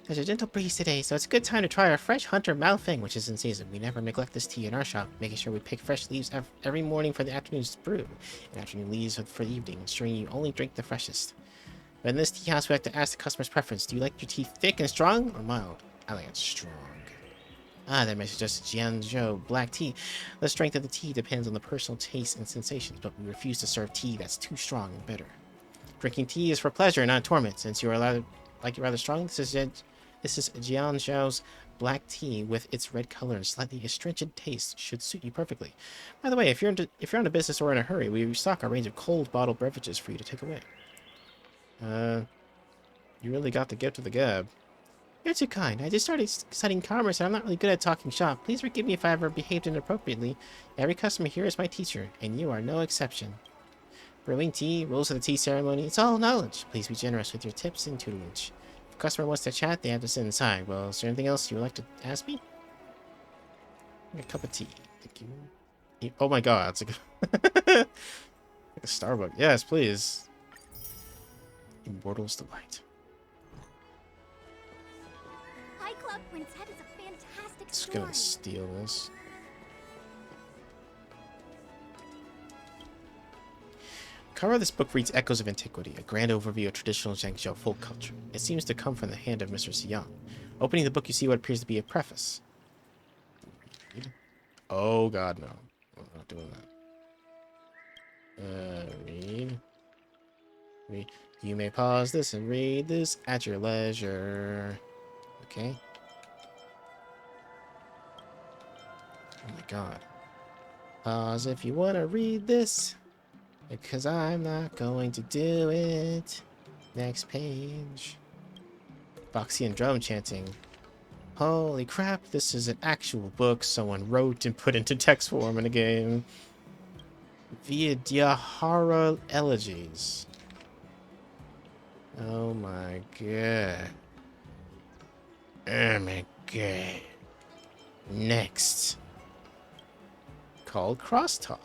There's a gentle breeze today, so it's a good time to try our fresh Hunter Malfang, which is in season. We never neglect this tea in our shop, making sure we pick fresh leaves every morning for the afternoon's brew, and afternoon leaves for the evening, ensuring you only drink the freshest. But in this tea house, we like to ask the customer's preference. Do you like your tea thick and strong, or mild? I like it strong. Ah, that may suggest Jianzhou black tea. The strength of the tea depends on the personal tastes and sensations, but we refuse to serve tea that's too strong and bitter. Drinking tea is for pleasure, not torment. Since you are like it rather strong, this is Jianzhou's black tea with its red color and slightly astringent taste should suit you perfectly. By the way, if you're on a business or in a hurry, we restock our range of cold bottled beverages for you to take away. You really got the gift of the gab. You're too kind. I just started studying commerce and I'm not really good at talking shop. Please forgive me if I ever behaved inappropriately. Every customer here is my teacher, and you are no exception. Brewing tea, rules of the tea ceremony, it's all knowledge. Please be generous with your tips and tutelage. If a customer wants to chat, they have to sit inside. Well, is there anything else you would like to ask me? A cup of tea. Thank you. Oh my god, it's like like a Starbucks. Yes, please. Immortal's Delight. Quintet is a fantastic Just story. gonna steal this. cover of this book reads Echoes of Antiquity, a grand overview of traditional Zhangzhou folk culture. It seems to come from the hand of Mr. Xiang. Opening the book, you see what appears to be a preface. Oh god, no. I'm not doing that. Read. You may pause this and read this at your leisure. Okay. Oh my god. Pause if you want to read this, because I'm not going to do it. Next page. Foxy and drum chanting. Holy crap, this is an actual book someone wrote and put into text form in a game. Vidyahara Elegies. Oh my god. Oh my god. Next. Called Crosstalk.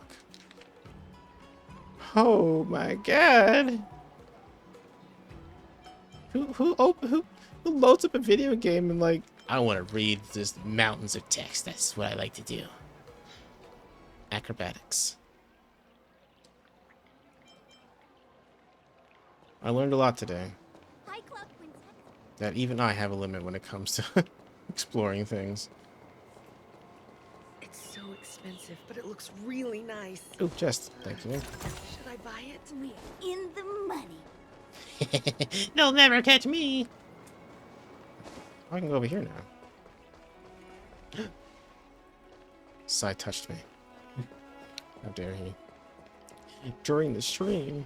Oh my god. Who loads up a video game and like, I want to read just mountains of text. That's what I like to do. Acrobatics. I learned a lot today. That even I have a limit when it comes to exploring things. It's so expensive, but it looks really nice. Oh, chest. Thank you. Should I buy it? We're in the money. They'll never catch me. I can go over here now. Sai touched me. How dare he? During the stream.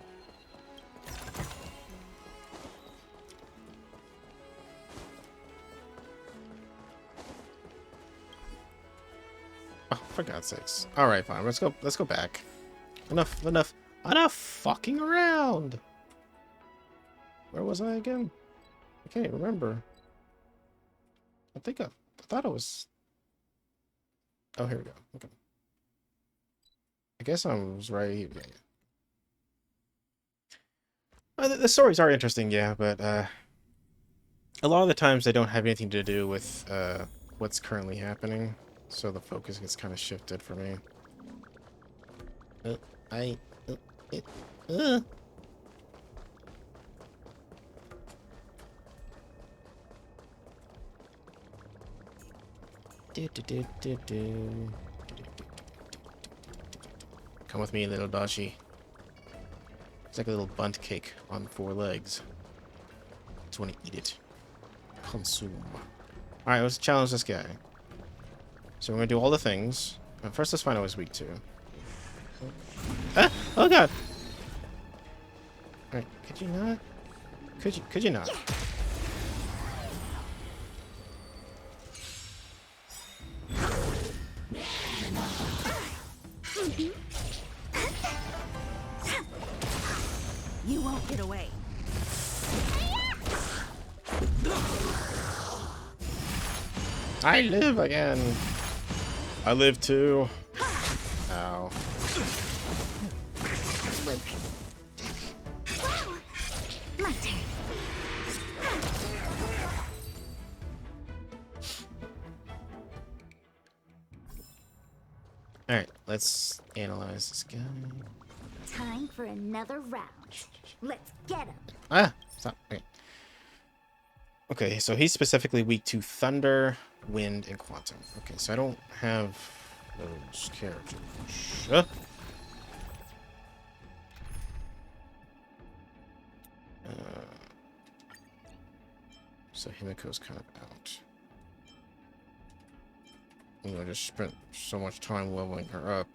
Oh, for God's sakes. Alright, fine. Let's go back. Enough fucking around. Where was I again? I can't even remember. I thought it was... Oh, here we go. Okay. I guess I was right here. Yeah. The stories are interesting, yeah, but a lot of the times they don't have anything to do with what's currently happening, so the focus gets kind of shifted for me. Come with me, little Dashi. It's like a little bunt cake on 4 legs. Just want to eat it. Consume. Alright, let's challenge this guy. So we're gonna do all the things. First, let's find out what he's weak to. Ah! Oh god! Alright, could you not? Could you not? You won't get away. I live again. I live too. Ow. My turn. Alright, let's analyze this guy. Time for another round. Let's get him. Ah! Stop. Okay. Okay, so he's specifically weak to thunder, wind, and quantum. Okay, so I don't have those characters. So Himiko's kind of out. I just spent so much time leveling her up.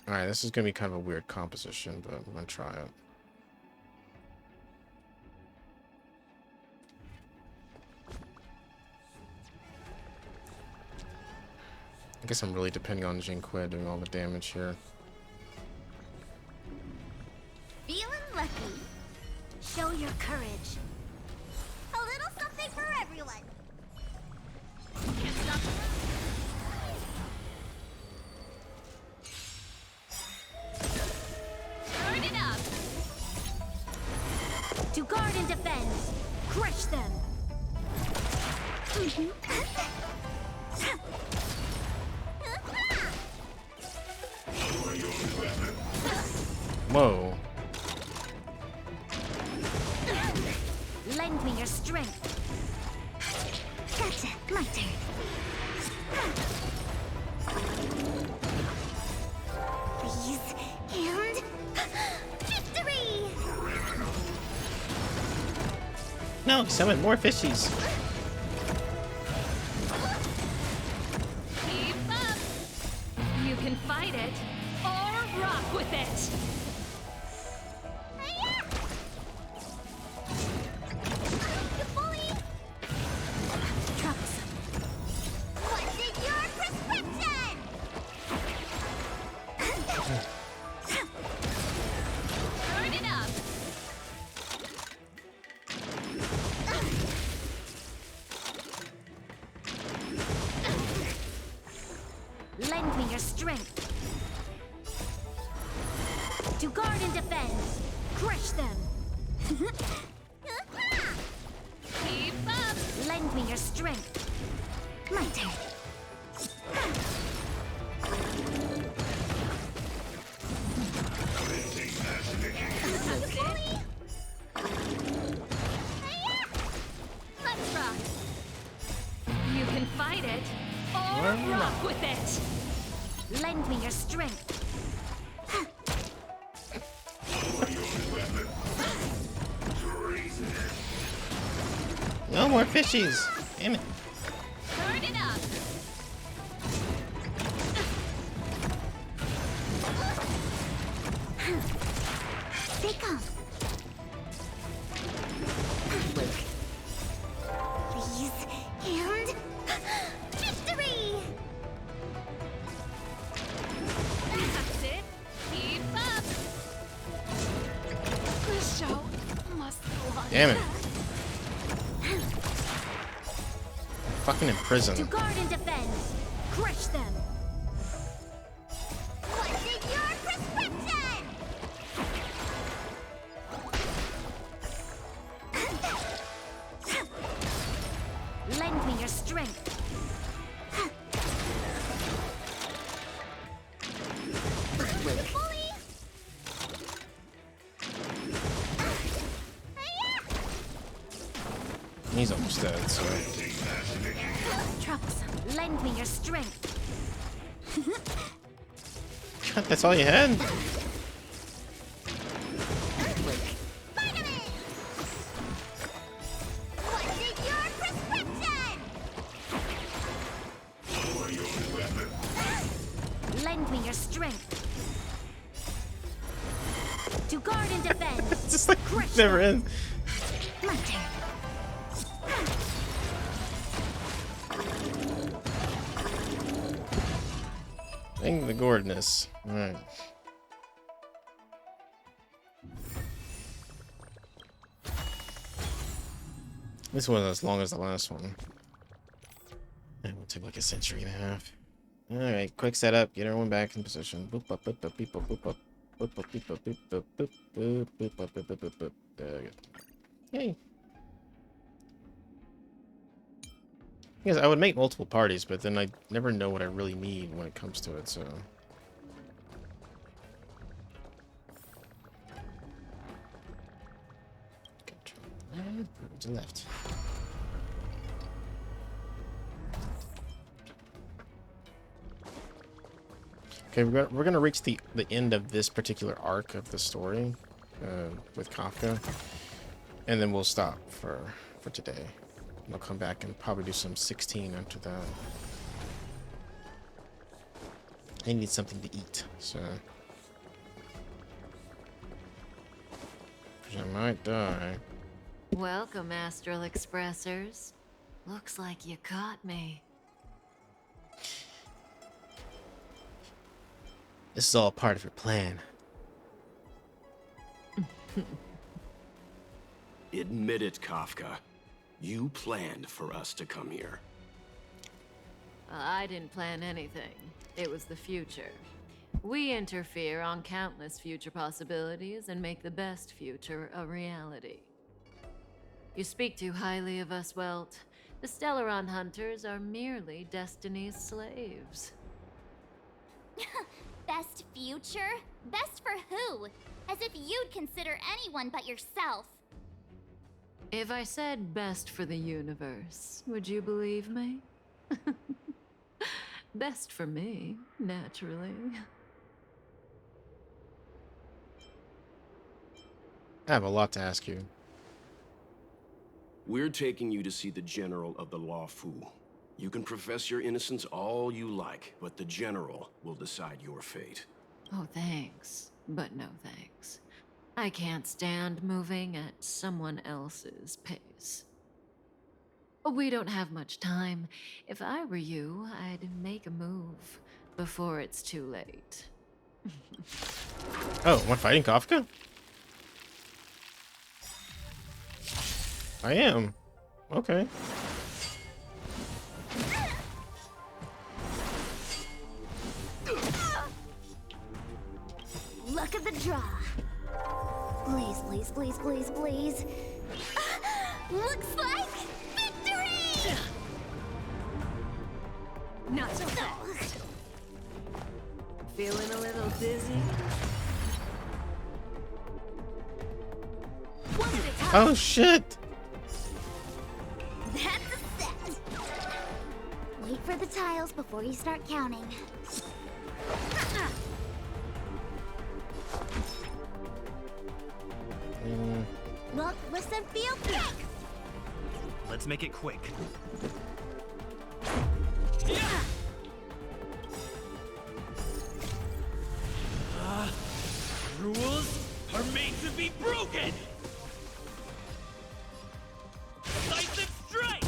Alright, this is going to be kind of a weird composition, but I'm going to try it. I guess I'm really depending on Jinque doing all the damage here. Feeling lucky. Show your courage. A little something for everyone. Can't stop the Turn it up. To guard and defend. Crush them. Whoa. Lend me your strength. Gotcha. My turn. Please, and victory! No, summon more fishies. Keep up! You can fight it, or rock with it! What's in your prescription? Turn it up! Lend me your strength. To guard and defend. Crush them. Keep up! Lend me your strength. My turn. That's it! Let's rock! You can fight it, or rock with it! Lend me your strength. No more fishies. Damn it. Turn it up! Stay calm. Please, and victory! That's it! Keep up! The show must go on. Damn it. Fucking in prison. To guard and defend. Crush them. What's in your prescription? Lend me your strength. He's almost dead, so. Troublesome. Lend me your strength. God, that's all you had? What's in your prescription? Lend me your strength. To guard and defend. It's just like Crush never them. ends. My turn. Thank the Gordoness. Alright. This wasn't as long as the last one. It will take like a century and a half. Alright, quick setup, get everyone back in position. Boop up, boop up, beep up, boop up. Boop up, beep up, boop up, boop, boop, boop up, boop up, boop up. There we go. Yay. Yes, I would make multiple parties, but then I never know what I really need when it comes to it, so. To the left. Okay, we're gonna reach the end of this particular arc of the story with Kafka, and then we'll stop for today. We'll come back and probably do some 16 after that. I need something to eat, so. 'Cause I might die. Welcome, Astral Expressors. Looks like you caught me. This is all part of your plan. Admit it, Kafka. You planned for us to come here. I didn't plan anything. It was the future. We interfere on countless future possibilities and make the best future a reality. You speak too highly of us, Welt, The Stellaron hunters are merely Destiny's slaves. Best future? Best for who? As if you'd consider anyone but yourself. If I said best for the universe, would you believe me? Best for me, naturally. I have a lot to ask you. We're taking you to see the General of the Lawfu. You can profess your innocence all you like, but the General will decide your fate. Oh, thanks. But no thanks. I can't stand moving at someone else's pace. We don't have much time. If I were you, I'd make a move before it's too late. Oh, one fighting Kafka? I am. Okay. Luck of the draw. Please, please, please, please, please. Looks like victory! Not so fast. Feeling a little dizzy? One at a time. Oh shit! That's a set. Wait for the tiles before you start counting. Look, listen, feel, kick! Let's make it quick. Rules are made to be broken! Decisive strike!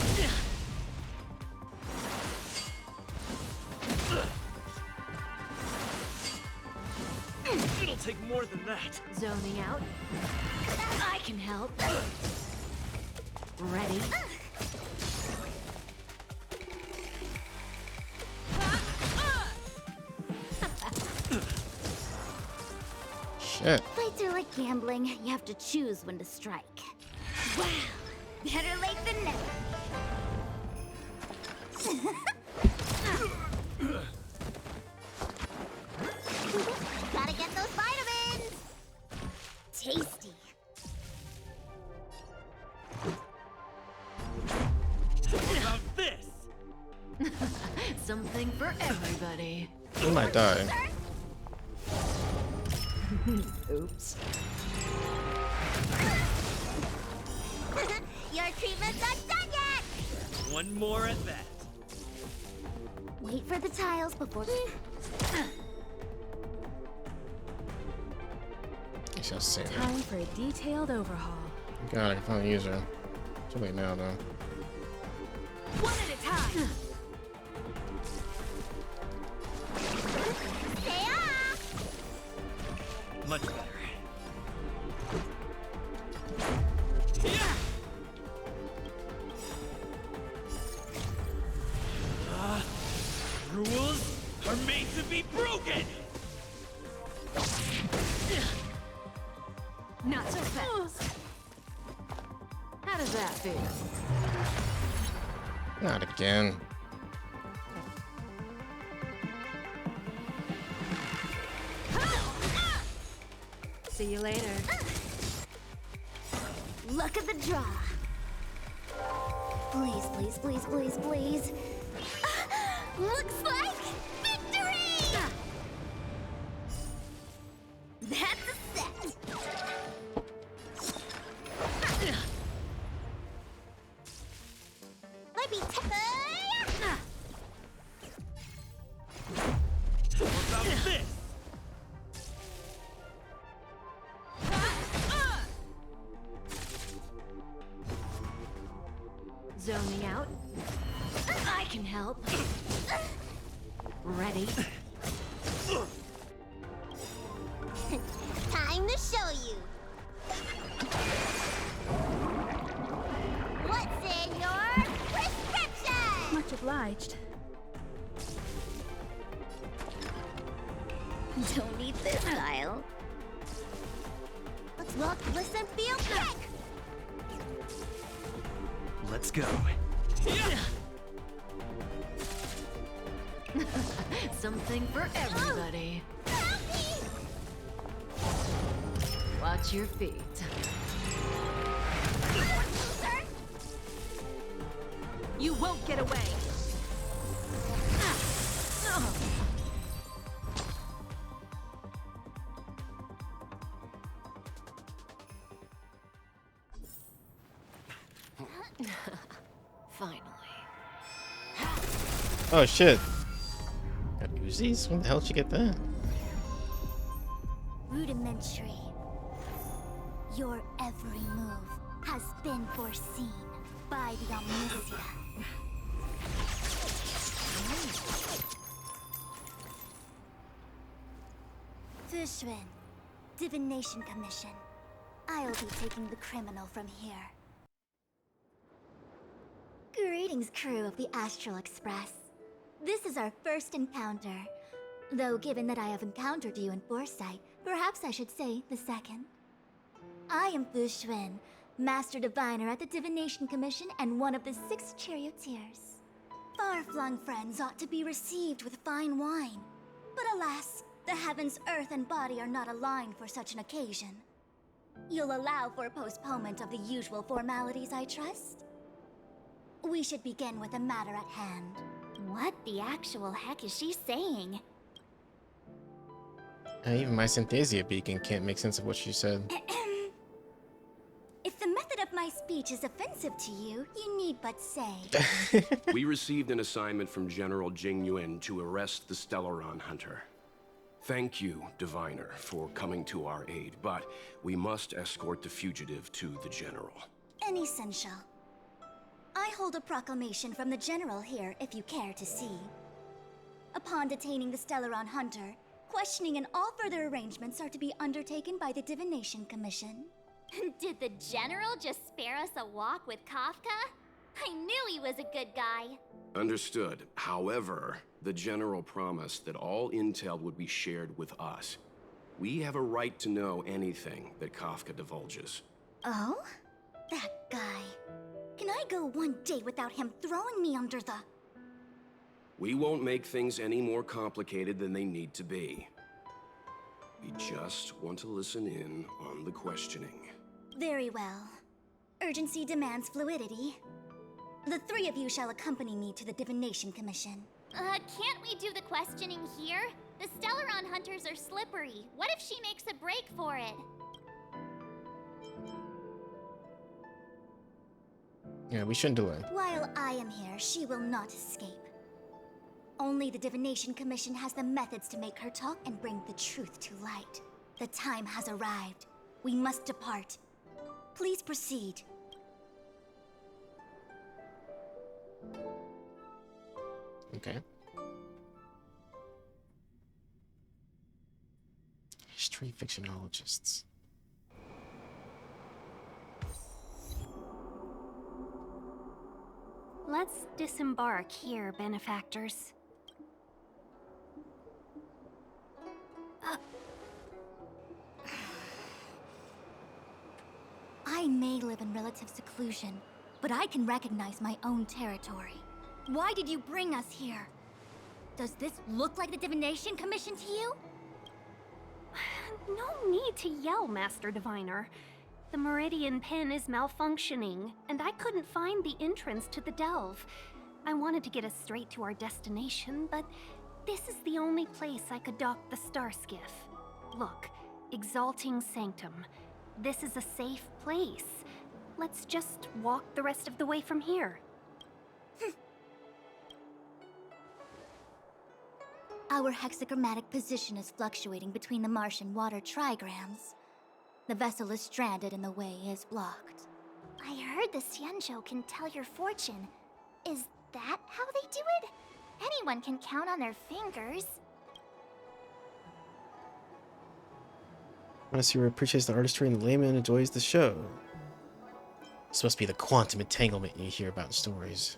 It'll take more than that. Zoning out. I can help. Ready? Shit. Fights are like gambling. You have to choose when to strike. Wow. Better late than never. Gotta get those vitamins! Tasty. What about this? Something for everybody. You might die. Oops. Your treatment's not done yet! One more at that. Wait for the tiles before... He's gonna save it. Time for a detailed overhaul. God, I can finally use her. Too late now, though. One at a time. Stay off! Much better. Rules are made to be broken! Not so fast. How does that feel? Not again. See you later. Luck of the draw. Please, please, please, please, please. Looks like victory! That's a set. Let me What about this? Zoning out. I can help. Ready? Time to show you. What's in your prescription? Much obliged. Don't need this style. Look, listen, feel, kick. Let's go. Something for everybody. Watch your feet. You won't get away. Finally. Oh shit. Got Uzis? When the hell did you get that? Rudimentary. Your every move has been foreseen by the Omniscient. Fushun, Divination Commission. I'll be taking the criminal from here. Greetings, crew of the Astral Express. This is our first encounter. Though given that I have encountered you in foresight, perhaps I should say the second. I am Fushun, Master Diviner at the Divination Commission and one of the 6 charioteers. Far-flung friends ought to be received with fine wine. But alas, the heavens, earth, and body are not aligned for such an occasion. You'll allow for a postponement of the usual formalities, I trust? We should begin with the matter at hand. What the actual heck is she saying? Even my Synthesia beacon can't make sense of what she said. If the method of my speech is offensive to you, you need but say. We received an assignment from General Jing Yuan to arrest the Stellaron Hunter. Thank you, Diviner, for coming to our aid, but we must escort the fugitive to the General. Essential. I hold a proclamation from the General here, if you care to see. Upon detaining the Stellaron Hunter, questioning and all further arrangements are to be undertaken by the Divination Commission. Did the General just spare us a walk with Kafka? I knew he was a good guy. Understood. However, the General promised that all intel would be shared with us. We have a right to know anything that Kafka divulges. Oh? That guy. Can I go one day without him throwing me under the... We won't make things any more complicated than they need to be. We just want to listen in on the questioning. Very well. Urgency demands fluidity. The 3 of you shall accompany me to the Divination Commission. Can't we do the questioning here? The Stellaron Hunters are slippery. What if she makes a break for it? Yeah, we shouldn't delay. While I am here, she will not escape. Only the Divination Commission has the methods to make her talk and bring the truth to light. The time has arrived. We must depart. Please proceed. Okay. History fictionologists. Let's disembark here, benefactors. I may live in relative seclusion, but I can recognize my own territory. Why did you bring us here? Does this look like the Divination Commission to you? No need to yell, Master Diviner. The Meridian Pin is malfunctioning, and I couldn't find the entrance to the delve. I wanted to get us straight to our destination, but this is the only place I could dock the star skiff. Look, Exalting Sanctum. This is a safe place. Let's just walk the rest of the way from here. Our hexagrammatic position is fluctuating between the Martian water trigrams. The vessel is stranded and the way is blocked. I heard the Xianzhou can tell your fortune. Is that how they do it? Anyone can count on their fingers. Connoisseur appreciates the artistry and the layman enjoys the show. This must be the quantum entanglement you hear about in stories.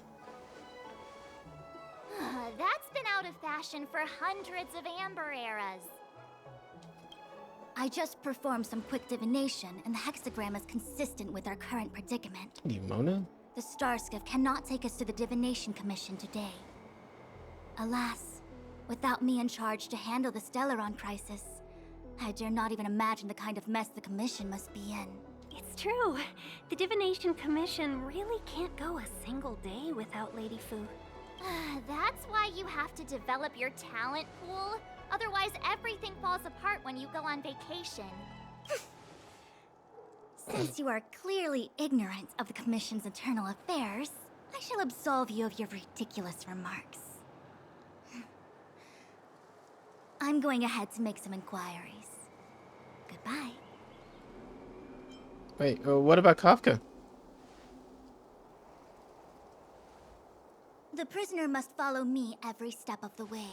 That's been out of fashion for hundreds of Amber eras. I just performed some quick divination, and the hexagram is consistent with our current predicament. What are you, Mona? The Starskiff cannot take us to the Divination Commission today. Alas, without me in charge to handle the Stellaron crisis, I dare not even imagine the kind of mess the Commission must be in. It's true. The Divination Commission really can't go a single day without Lady Fu. That's why you have to develop your talent pool. Otherwise, everything falls apart when you go on vacation. Since you are clearly ignorant of the Commission's internal affairs, I shall absolve you of your ridiculous remarks. I'm going ahead to make some inquiries. Goodbye. Wait, what about Kafka? The prisoner must follow me every step of the way.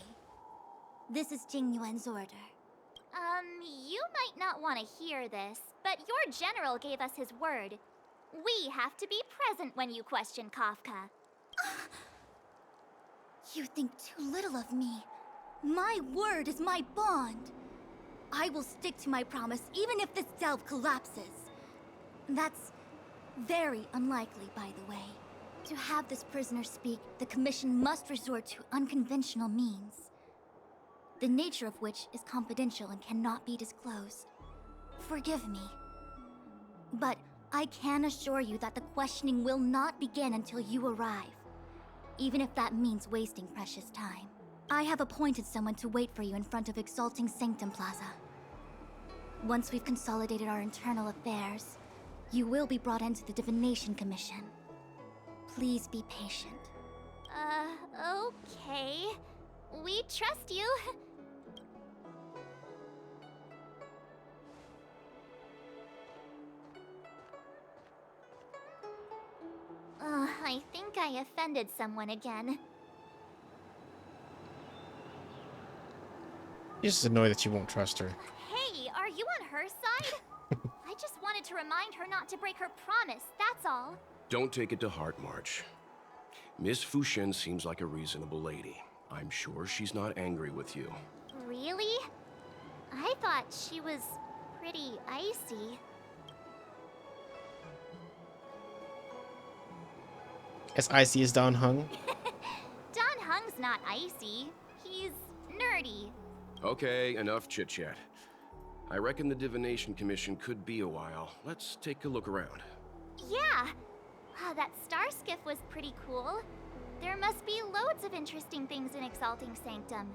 This is Jing Yuan's order. You might not want to hear this, but your general gave us his word. We have to be present when you question Kafka. You think too little of me. My word is my bond. I will stick to my promise even if this delve collapses. That's very unlikely, by the way. To have this prisoner speak, the Commission must resort to unconventional means, the nature of which is confidential and cannot be disclosed. Forgive me, but I can assure you that the questioning will not begin until you arrive, even if that means wasting precious time. I have appointed someone to wait for you in front of Exalting Sanctum Plaza. Once we've consolidated our internal affairs, you will be brought into the Divination Commission. Please be patient. Okay. We trust you. I think I offended someone again. You're just annoyed that you won't trust her. Hey, are you on her side? I just wanted to remind her not to break her promise, that's all. Don't take it to heart, March. Miss Fuxian seems like a reasonable lady. I'm sure she's not angry with you. Really? I thought she was pretty icy. As icy as Don Hung? Don Hung's not icy. He's nerdy. Okay, enough chit-chat. I reckon the Divination Commission could be a while. Let's take a look around. Yeah. That star skiff was pretty cool. There must be loads of interesting things in Exalting Sanctum.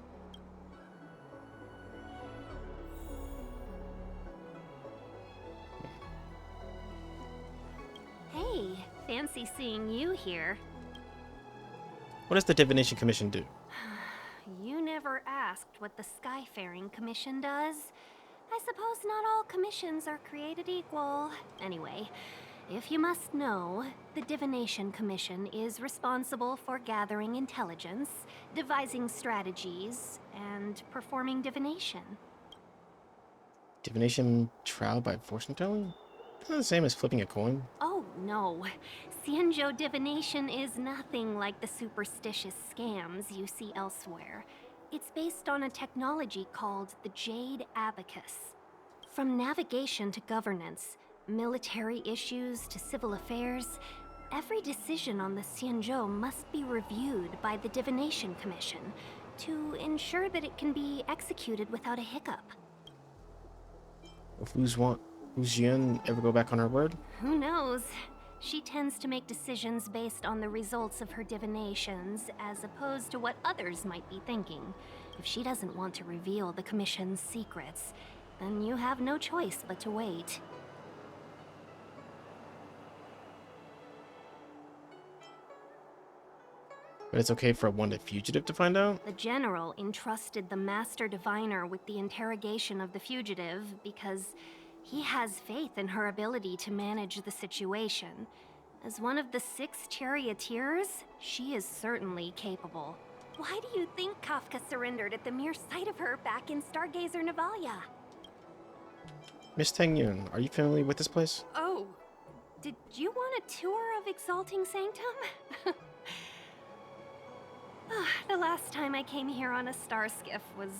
Hey, fancy seeing you here. What does the Divination Commission do? You never asked what the Skyfaring Commission does. I suppose not all commissions are created equal. Anyway, if you must know, the Divination Commission is responsible for gathering intelligence, devising strategies, and performing divination. Divination trial by fortune telling? Isn't that the same as flipping a coin? Oh, no. Xianzhou divination is nothing like the superstitious scams you see elsewhere. It's based on a technology called the Jade Abacus. From navigation to governance, military issues to civil affairs, every decision on the Xianzhou must be reviewed by the Divination Commission to ensure that it can be executed without a hiccup. Will Fuxian ever go back on her word? Who knows? She tends to make decisions based on the results of her divinations, as opposed to what others might be thinking. If she doesn't want to reveal the Commission's secrets, then you have no choice but to wait. But it's okay for a wanted fugitive to find out? The General entrusted the Master Diviner with the interrogation of the fugitive because he has faith in her ability to manage the situation. As one of the 6 charioteers, she is certainly capable. Why do you think Kafka surrendered at the mere sight of her back in Stargazer Navalia? Miss Tang Yun, are you familiar with this place? Oh, did you want a tour of Exalting Sanctum? The last time I came here on a star skiff was,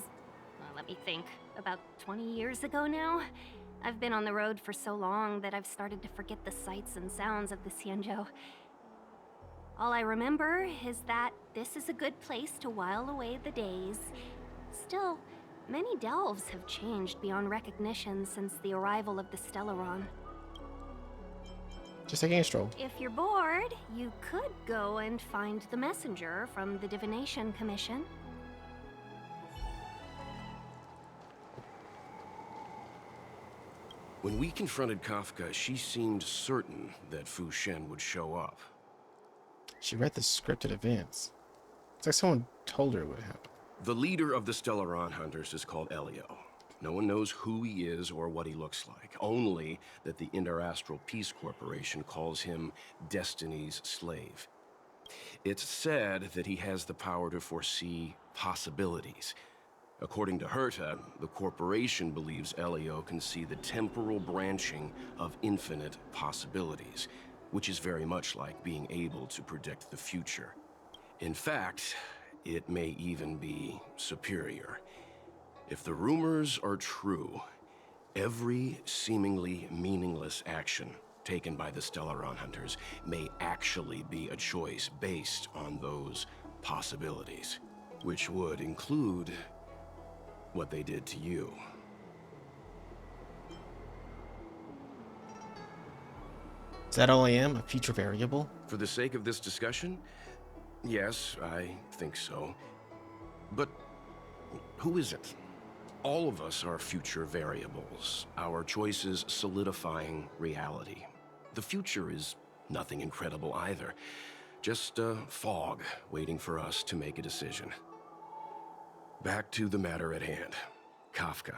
well, let me think, about 20 years ago now. I've been on the road for so long that I've started to forget the sights and sounds of the Xianzhou. All I remember is that this is a good place to while away the days. Still, many delves have changed beyond recognition since the arrival of the Stellaron. Just taking a stroll. If you're bored, you could go and find the messenger from the Divination Commission. When we confronted Kafka, she seemed certain that Fu Shen would show up. She read the script in advance. It's like someone told her it would happen. The leader of the Stellaron Hunters is called Elio. No one knows who he is or what he looks like, only that the Interastral Peace Corporation calls him Destiny's slave. It's said that he has the power to foresee possibilities. According to Herta, the corporation believes Elio can see the temporal branching of infinite possibilities, which is very much like being able to predict the future. In fact, it may even be superior. If the rumors are true, every seemingly meaningless action taken by the Stellaron Hunters may actually be a choice based on those possibilities, which would include what they did to you. Is that all I am? A future variable? For the sake of this discussion, yes, I think so. But who isn't? All of us are future variables, our choices solidifying reality. The future is nothing incredible either, just a fog waiting for us to make a decision. Back to the matter at hand. Kafka.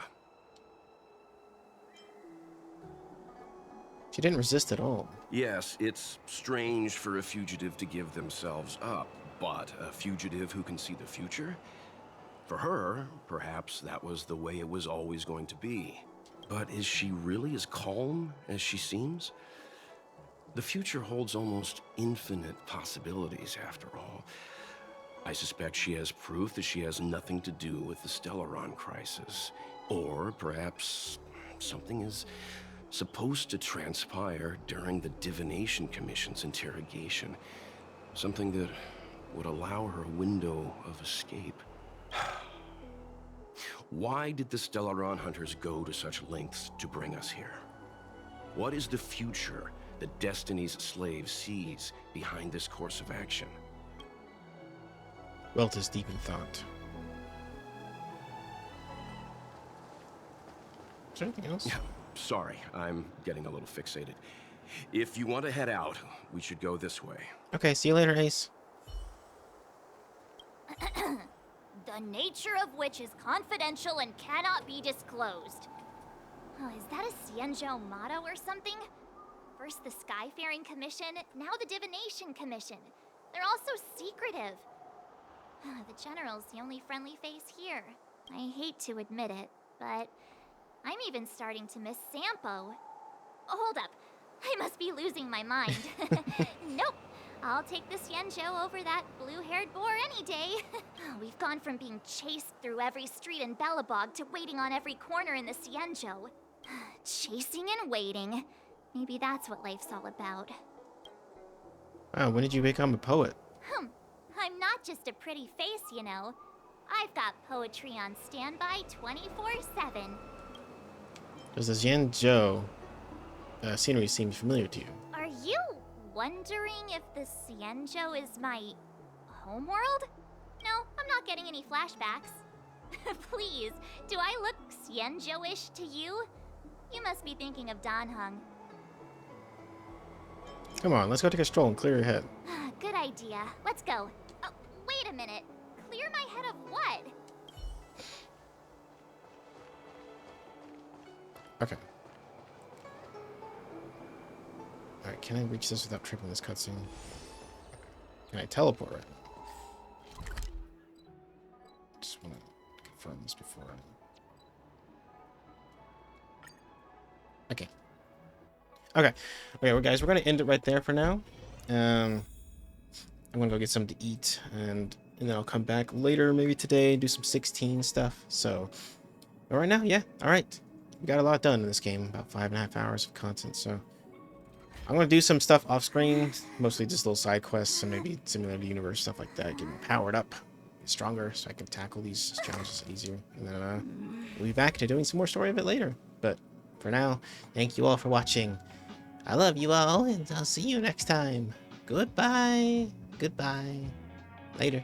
She didn't resist at all. Yes, it's strange for a fugitive to give themselves up, but a fugitive who can see the future? For her, perhaps that was the way it was always going to be. But is she really as calm as she seems? The future holds almost infinite possibilities, after all. I suspect she has proof that she has nothing to do with the Stellaron crisis. Or perhaps something is supposed to transpire during the Divination Commission's interrogation. Something that would allow her a window of escape. Why did the Stellaron Hunters go to such lengths to bring us here? What is the future that Destiny's slave sees behind this course of action? Welt is deep in thought. Is there anything else? Sorry, I'm getting a little fixated. If you want to head out, we should go this way. Okay, see you later, Ace. The nature of which is confidential and cannot be disclosed. Oh, is that a Xianzhou motto or something? First the Skyfaring Commission, now the Divination Commission. They're all so secretive. The General's the only friendly face here. I hate to admit it, but I'm even starting to miss Sampo. Hold up, I must be losing my mind. Nope, I'll take the Xianzhou over that blue-haired boar any day. We've gone from being chased through every street in Belobog to waiting on every corner in the Xianzhou. Chasing and waiting. Maybe that's what life's all about. Wow, when did you become a poet? I'm not just a pretty face, you know. I've got poetry on standby 24/7. Does the Xianzhou scenery seem familiar to you? Are you wondering if the Xianzhou is my homeworld? No, I'm not getting any flashbacks. Please, do I look Xianzhou-ish to you? You must be thinking of Danheng. Come on, let's go take a stroll and clear your head. Good idea. Let's go. Oh, wait a minute. Clear my head of what? Okay. Alright, can I reach this without tripping this cutscene? Can I teleport right now? Just want to confirm this before Okay. Okay. Okay, well, guys, we're going to end it right there for now. I'm going to go get something to eat, and then I'll come back later, maybe today, do some 16 stuff. So, but right now, yeah, all right. We got a lot done in this game, about 5.5 hours of content, so I'm gonna do some stuff off screen, mostly just little side quests and maybe simulate the universe, stuff like that, get me powered up, get stronger, so I can tackle these challenges easier. And then we'll be back to doing some more story of it later. But for now, thank you all for watching. I love you all, and I'll see you next time. Goodbye. Goodbye. Later.